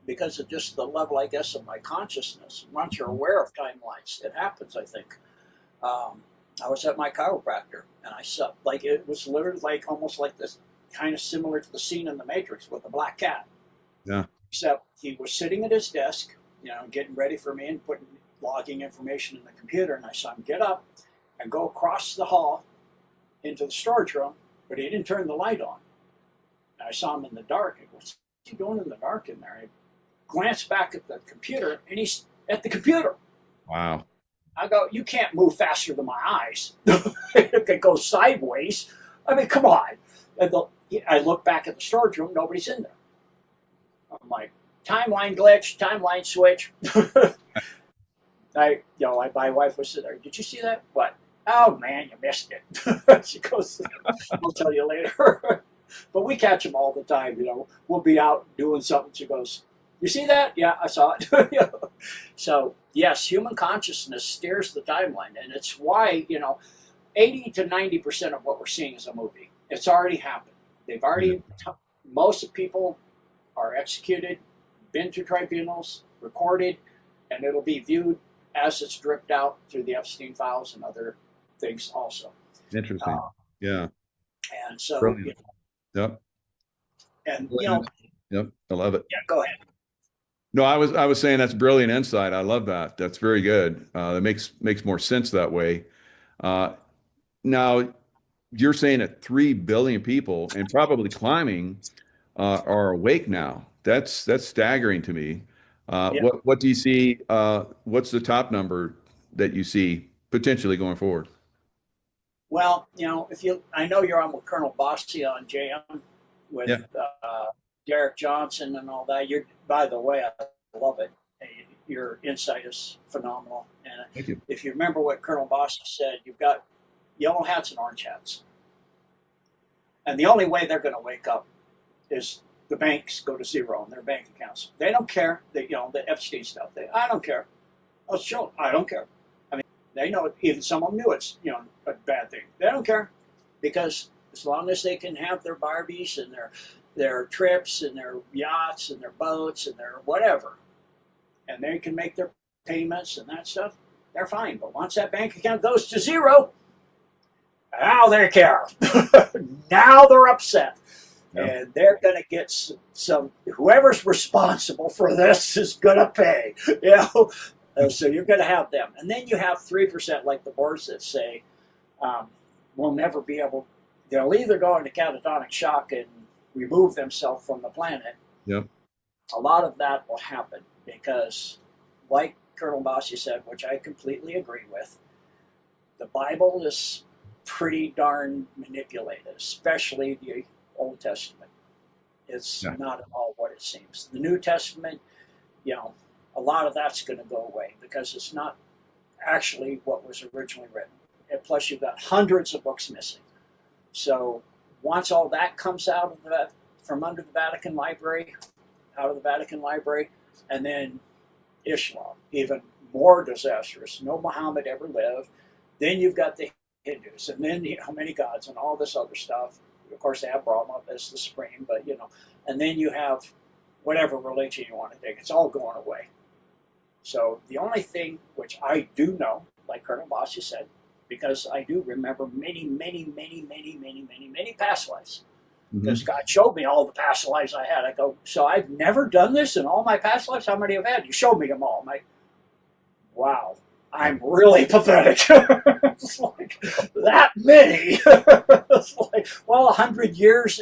because of just the level, I guess, of my consciousness, once you're aware of timelines, it happens, I think. I was at my chiropractor, and I saw, like, it was literally like almost like this, kind of similar to the scene in The Matrix with the black cat. Yeah. Except he was sitting at his desk, getting ready for me and logging information in the computer, and I saw him get up and go across the hall into the storage room, but he didn't turn the light on. And I saw him in the dark. I go, what's he doing in the dark in there? I glanced back at the computer, and he's at the computer. Wow. I go, you can't move faster than my eyes. It could go sideways. I mean, come on. And I look back at the storage room, nobody's in there. I'm like, timeline glitch, timeline switch. My wife was sitting there, did you see that? What? Oh man, you missed it. She goes, I'll tell you later. But we catch them all the time, We'll be out doing something. She goes, You see that? Yeah, I saw it. So yes, human consciousness steers the timeline, and it's why 80 to 90% of what we're seeing is a movie. It's already happened. They've already most people are executed, been to tribunals, recorded, and it'll be viewed as it's dripped out through the Epstein files and other things also. Interesting. Yeah. And so, Brilliant. Yep. And Brilliant. Yep. I love it. Yeah, go ahead. No, I was saying that's brilliant insight. I love that. That's very good. That makes more sense that way. Now, you're saying that 3 billion people, and probably climbing, are awake now. That's staggering to me. What do you see? What's the top number that you see potentially going forward? Well, I know you're on with Colonel Bossy on JM with Derek Johnson and all that. By the way, I love it. Your insight is phenomenal. And Thank you. If you remember what Colonel Bossy said, you've got yellow hats and orange hats. And the only way they're going to wake up is the banks go to zero in their bank accounts. They don't care that, the Epstein stuff. I don't care. I'll show them. I don't care. I mean, they know it. Even some of them knew it's, a bad thing. They don't care because as long as they can have their Barbies and their trips and their yachts and their boats and their whatever, and they can make their payments and that stuff, they're fine. But once that bank account goes to zero, now they care. Now they're upset. Yep. And they're going to get some, whoever's responsible for this is going to pay. So you're going to have them. And then you have 3% like the boards that say, we'll never be able, they'll either go into catatonic shock and remove themselves from the planet. Yep. A lot of that will happen because, like Colonel Bossy said, which I completely agree with, the Bible is pretty darn manipulated, especially the Old Testament. It's not at all what it seems. The New Testament, a lot of that's going to go away because it's not actually what was originally written. And plus, you've got hundreds of books missing. So once all that comes out of from under the Vatican Library, and then Islam, even more disastrous. No Muhammad ever lived. Then you've got the Hindus, and then many gods and all this other stuff. Of course, they have Brahma as the supreme, but and then you have whatever religion you want to take. It's all going away. So the only thing which I do know, like Colonel Bossy said, because I do remember many past lives. Because God showed me all the past lives I had. I go, so I've never done this in all my past lives? How many have had? You showed me them all. I'm like, wow, I'm really pathetic. It's like, that many. It's like, 100 years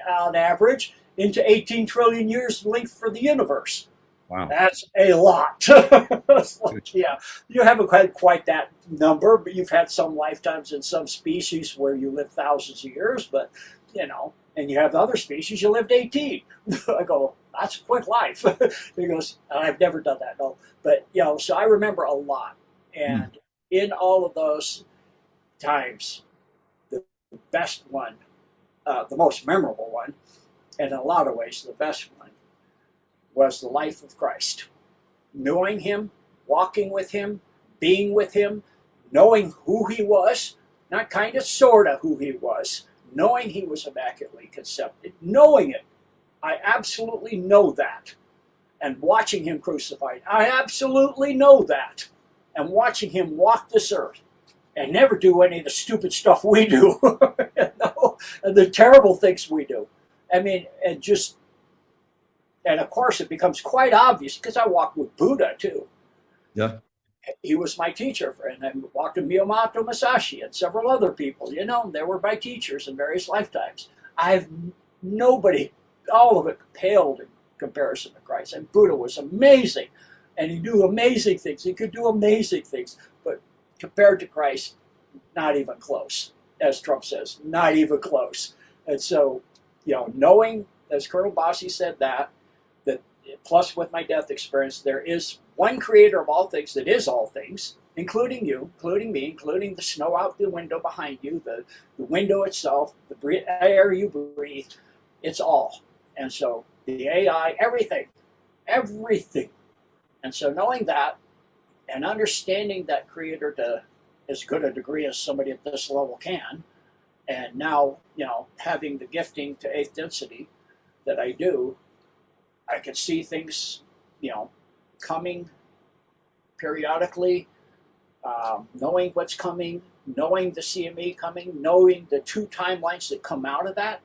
on average, into 18 trillion years length for the universe. Wow. That's a lot. It's like, you haven't had quite that number, but you've had some lifetimes in some species where you live thousands of years, but, and you have other species, you lived 18. I go, that's a quick life. He goes, I've never done that, no. But, so I remember a lot. And in all of those times, the best one, the most memorable one, and in a lot of ways the best one, was the life of Christ. Knowing him, walking with him, being with him, knowing who he was, not kind of sort of who he was, knowing he was immaculately conceived, knowing it. I absolutely know that. And watching him crucified, I absolutely know that. And watching him walk this earth and never do any of the stupid stuff we do, and the terrible things we do. I mean, and of course, it becomes quite obvious because I walked with Buddha too. Yeah. He was my teacher, and I walked with Miyamoto Musashi and several other people. They were my teachers in various lifetimes. All of it paled in comparison to Christ. And Buddha was amazing, and he knew amazing things. He could do amazing things, but compared to Christ, not even close. As Trump says, not even close. And so, knowing, as Colonel Bossy said, that plus with my death experience, there is one creator of all things that is all things, including you, including me, including the snow out the window behind you, the window itself, the air you breathe. It's all. And so the AI, everything everything. And so knowing that and understanding that creator to as good a degree as somebody at this level can, and now, having the gifting to eighth density that I do, I can see things, coming periodically, knowing what's coming, knowing the CME coming, knowing the two timelines that come out of that,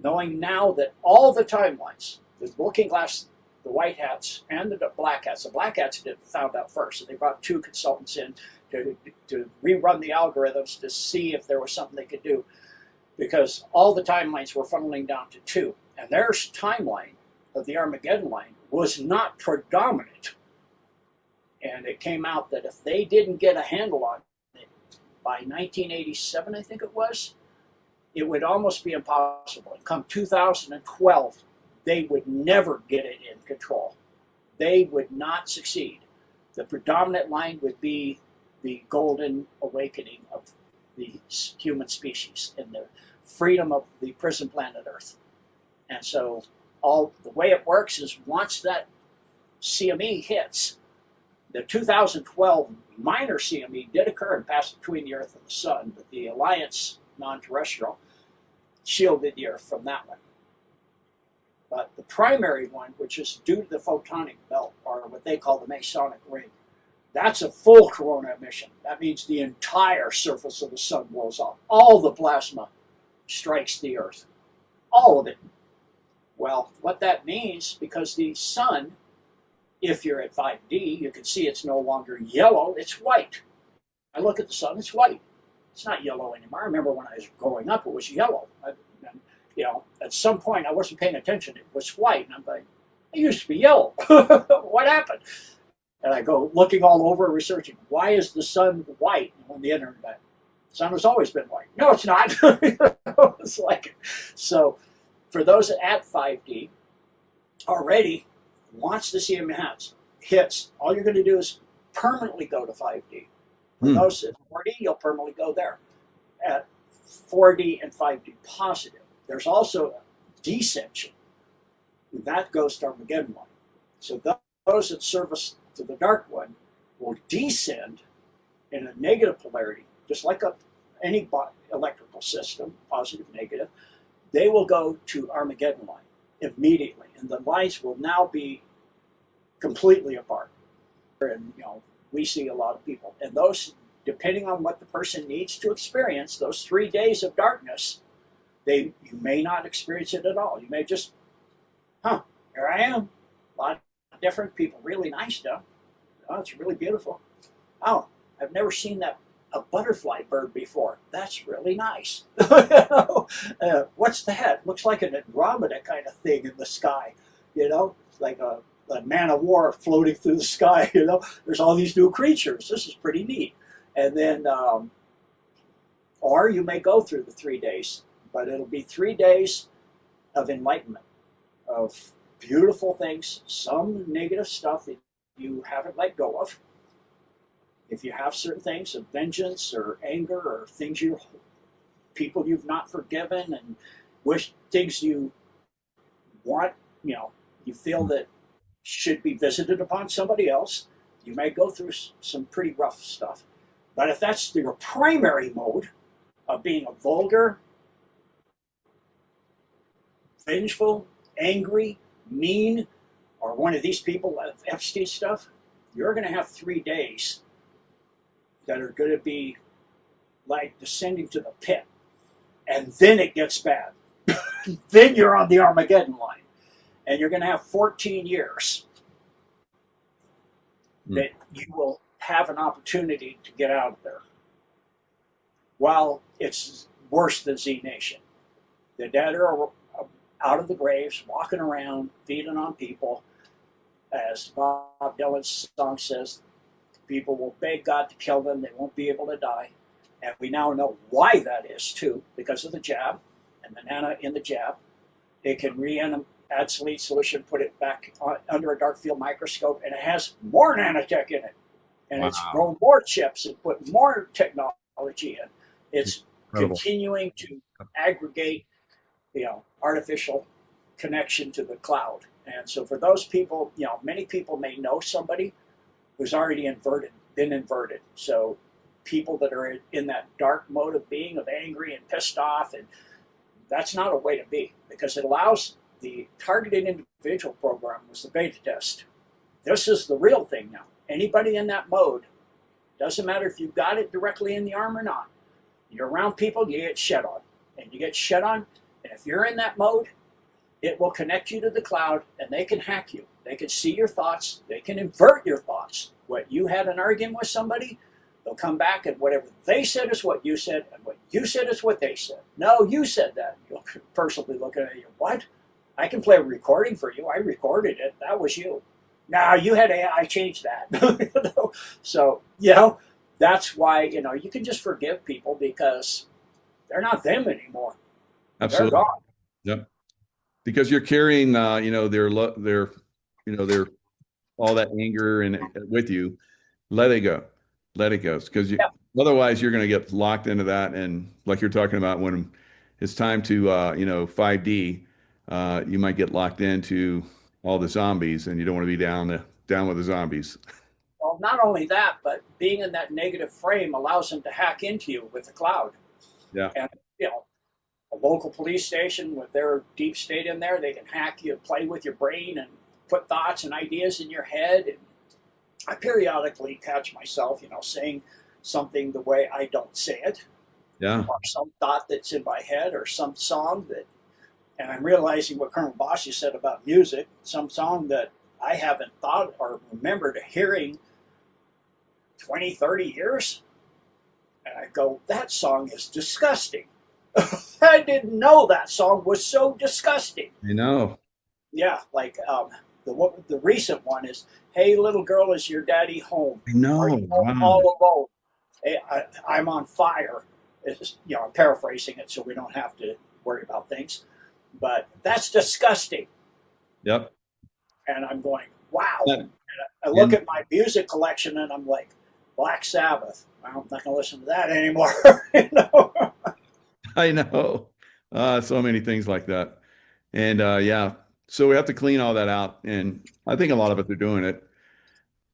knowing now that all the timelines, the looking glass, the white hats and the black hats. The black hats found out first, and they brought two consultants in to rerun the algorithms to see if there was something they could do, because all the timelines were funneling down to two, and their timeline of the Armageddon line was not predominant. And it came out that if they didn't get a handle on it by 1987, I think it was, it would almost be impossible. And come 2012, they would never get it in control. They would not succeed. The predominant line would be the golden awakening of the human species and the freedom of the prison planet Earth. And so the way it works is once that CME hits, the 2012 minor CME did occur and passed between the Earth and the Sun, but the Alliance non-terrestrial shielded the Earth from that one. But the primary one, which is due to the photonic belt, or what they call the Masonic ring, that's a full corona emission. That means the entire surface of the Sun blows off. All the plasma strikes the Earth. All of it. Well, what that means, because the Sun, if you're at 5D, you can see it's no longer yellow, it's white. I look at the Sun, it's white. It's not yellow anymore. I remember when I was growing up, it was yellow. At some point I wasn't paying attention. It was white, and I'm like, it used to be yellow. What happened? And I go looking all over, researching, why is the Sun white on the internet? The Sun has always been white. No, it's not. It's like, so for those at 5D, already, once the CME hits, all you're going to do is permanently go to 5D. For those at 4D, you'll permanently go there. At 4D and 5D positive, there's also descension. That goes to Armageddon line. So those that service to the dark one will descend in a negative polarity, just like any electrical system, positive, negative. They will go to Armageddon line immediately, and the lines will now be completely apart. And we see a lot of people, and those, depending on what the person needs to experience, those 3 days of darkness, you may not experience it at all. You may just, here I am. A lot of different people, really nice stuff. Oh, it's really beautiful. Oh, I've never seen a butterfly bird before. That's really nice. What's that? Looks like an Andromeda kind of thing in the sky. Like a man of war floating through the sky. There's all these new creatures. This is pretty neat. And then, or you may go through the 3 days, but it'll be 3 days of enlightenment, of beautiful things, some negative stuff that you haven't let go of. If you have certain things of vengeance or anger or things people you've not forgiven and wish things you want, you feel that should be visited upon somebody else, you may go through some pretty rough stuff. But if that's your primary mode of being a vulgar, vengeful, angry, mean, or one of these people of Epstein stuff, you're going to have 3 days that are going to be like descending to the pit. And then it gets bad. Then you're on the Armageddon line. And you're going to have 14 years that you will have an opportunity to get out of there. While it's worse than Z Nation. The dead are out of the graves, walking around, feeding on people. As Bob Dylan's song says, people will beg God to kill them. They won't be able to die. And we now know why that is, too, because of the jab and the nano in the jab. It can reanimate, add solute solution, put it back under a dark field microscope, and it has more nanotech in it. And it's grown more chips and put more technology in. It's continuing to aggregate, artificial connection to the cloud. And so for those people, many people may know somebody who's already been inverted. So people that are in that dark mode of being, of angry and pissed off, and that's not a way to be, because it allows the targeted individual program was the beta test. This is the real thing now. Anybody in that mode, doesn't matter if you've got it directly in the arm or not, you're around people, you get shed on. And you get shed on, and if you're in that mode, it will connect you to the cloud, and they can hack you. They can see your thoughts. They can invert your thoughts. What you had an argument with somebody, they'll come back, and whatever they said is what you said, and what you said is what they said. No, you said that. You'll personally looking at you, what? I can play a recording for you. I recorded it. That was you. Now you had AI change that. So, that's why, you can just forgive people because they're not them anymore. Absolutely. They're gone. Yep. Because you're carrying, their all that anger and with you. Let it go. Let it go. Because otherwise you're going to get locked into that. And like you're talking about, when it's time to, 5D, you might get locked into all the zombies, and you don't want to be down with the zombies. Well, not only that, but being in that negative frame allows them to hack into you with the cloud. Yeah. And, a local police station with their deep state in there, they can hack you, play with your brain, and put thoughts and ideas in your head. And I periodically catch myself, saying something the way I don't say it. Yeah. Or some thought that's in my head, or some song and I'm realizing what Colonel Bossy said about music, some song that I haven't thought or remembered hearing 20, 30 years. And I go, that song is disgusting. I didn't know that song was so disgusting. I know. Yeah, like the recent one is, "Hey, little girl, is your daddy home? I know. Are you home all alone? Hey, I'm on fire." It's, I'm paraphrasing it so we don't have to worry about things, but that's disgusting. Yep. And I'm going, wow. Yeah. And I look at my music collection and I'm like, Black Sabbath. I'm not going to listen to that anymore. I know. So many things like that. And so we have to clean all that out. And I think a lot of us are doing it.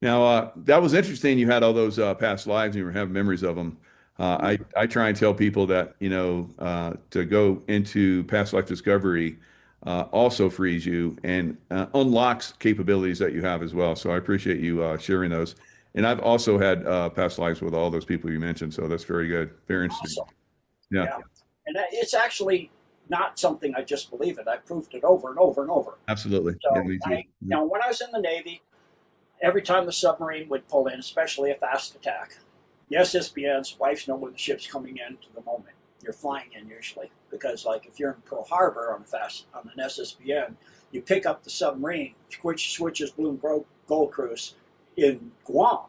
Now, that was interesting. You had all those past lives and you were having memories of them. I try and tell people that, to go into past life discovery also frees you and unlocks capabilities that you have as well. So I appreciate you sharing those. And I've also had past lives with all those people you mentioned. So that's very good. Very interesting. Awesome. Yeah. And it's actually not something I just believe in. I proved it over and over and over. Absolutely. So Yeah, me too. when I was in the Navy, every time the submarine would pull in, especially a fast attack, the SSBN's wives know when the ship's coming in to the moment you're flying in usually. Because like if you're in Pearl Harbor on an SSBN, you pick up the submarine, which switches Blue and Gold Cruise in Guam.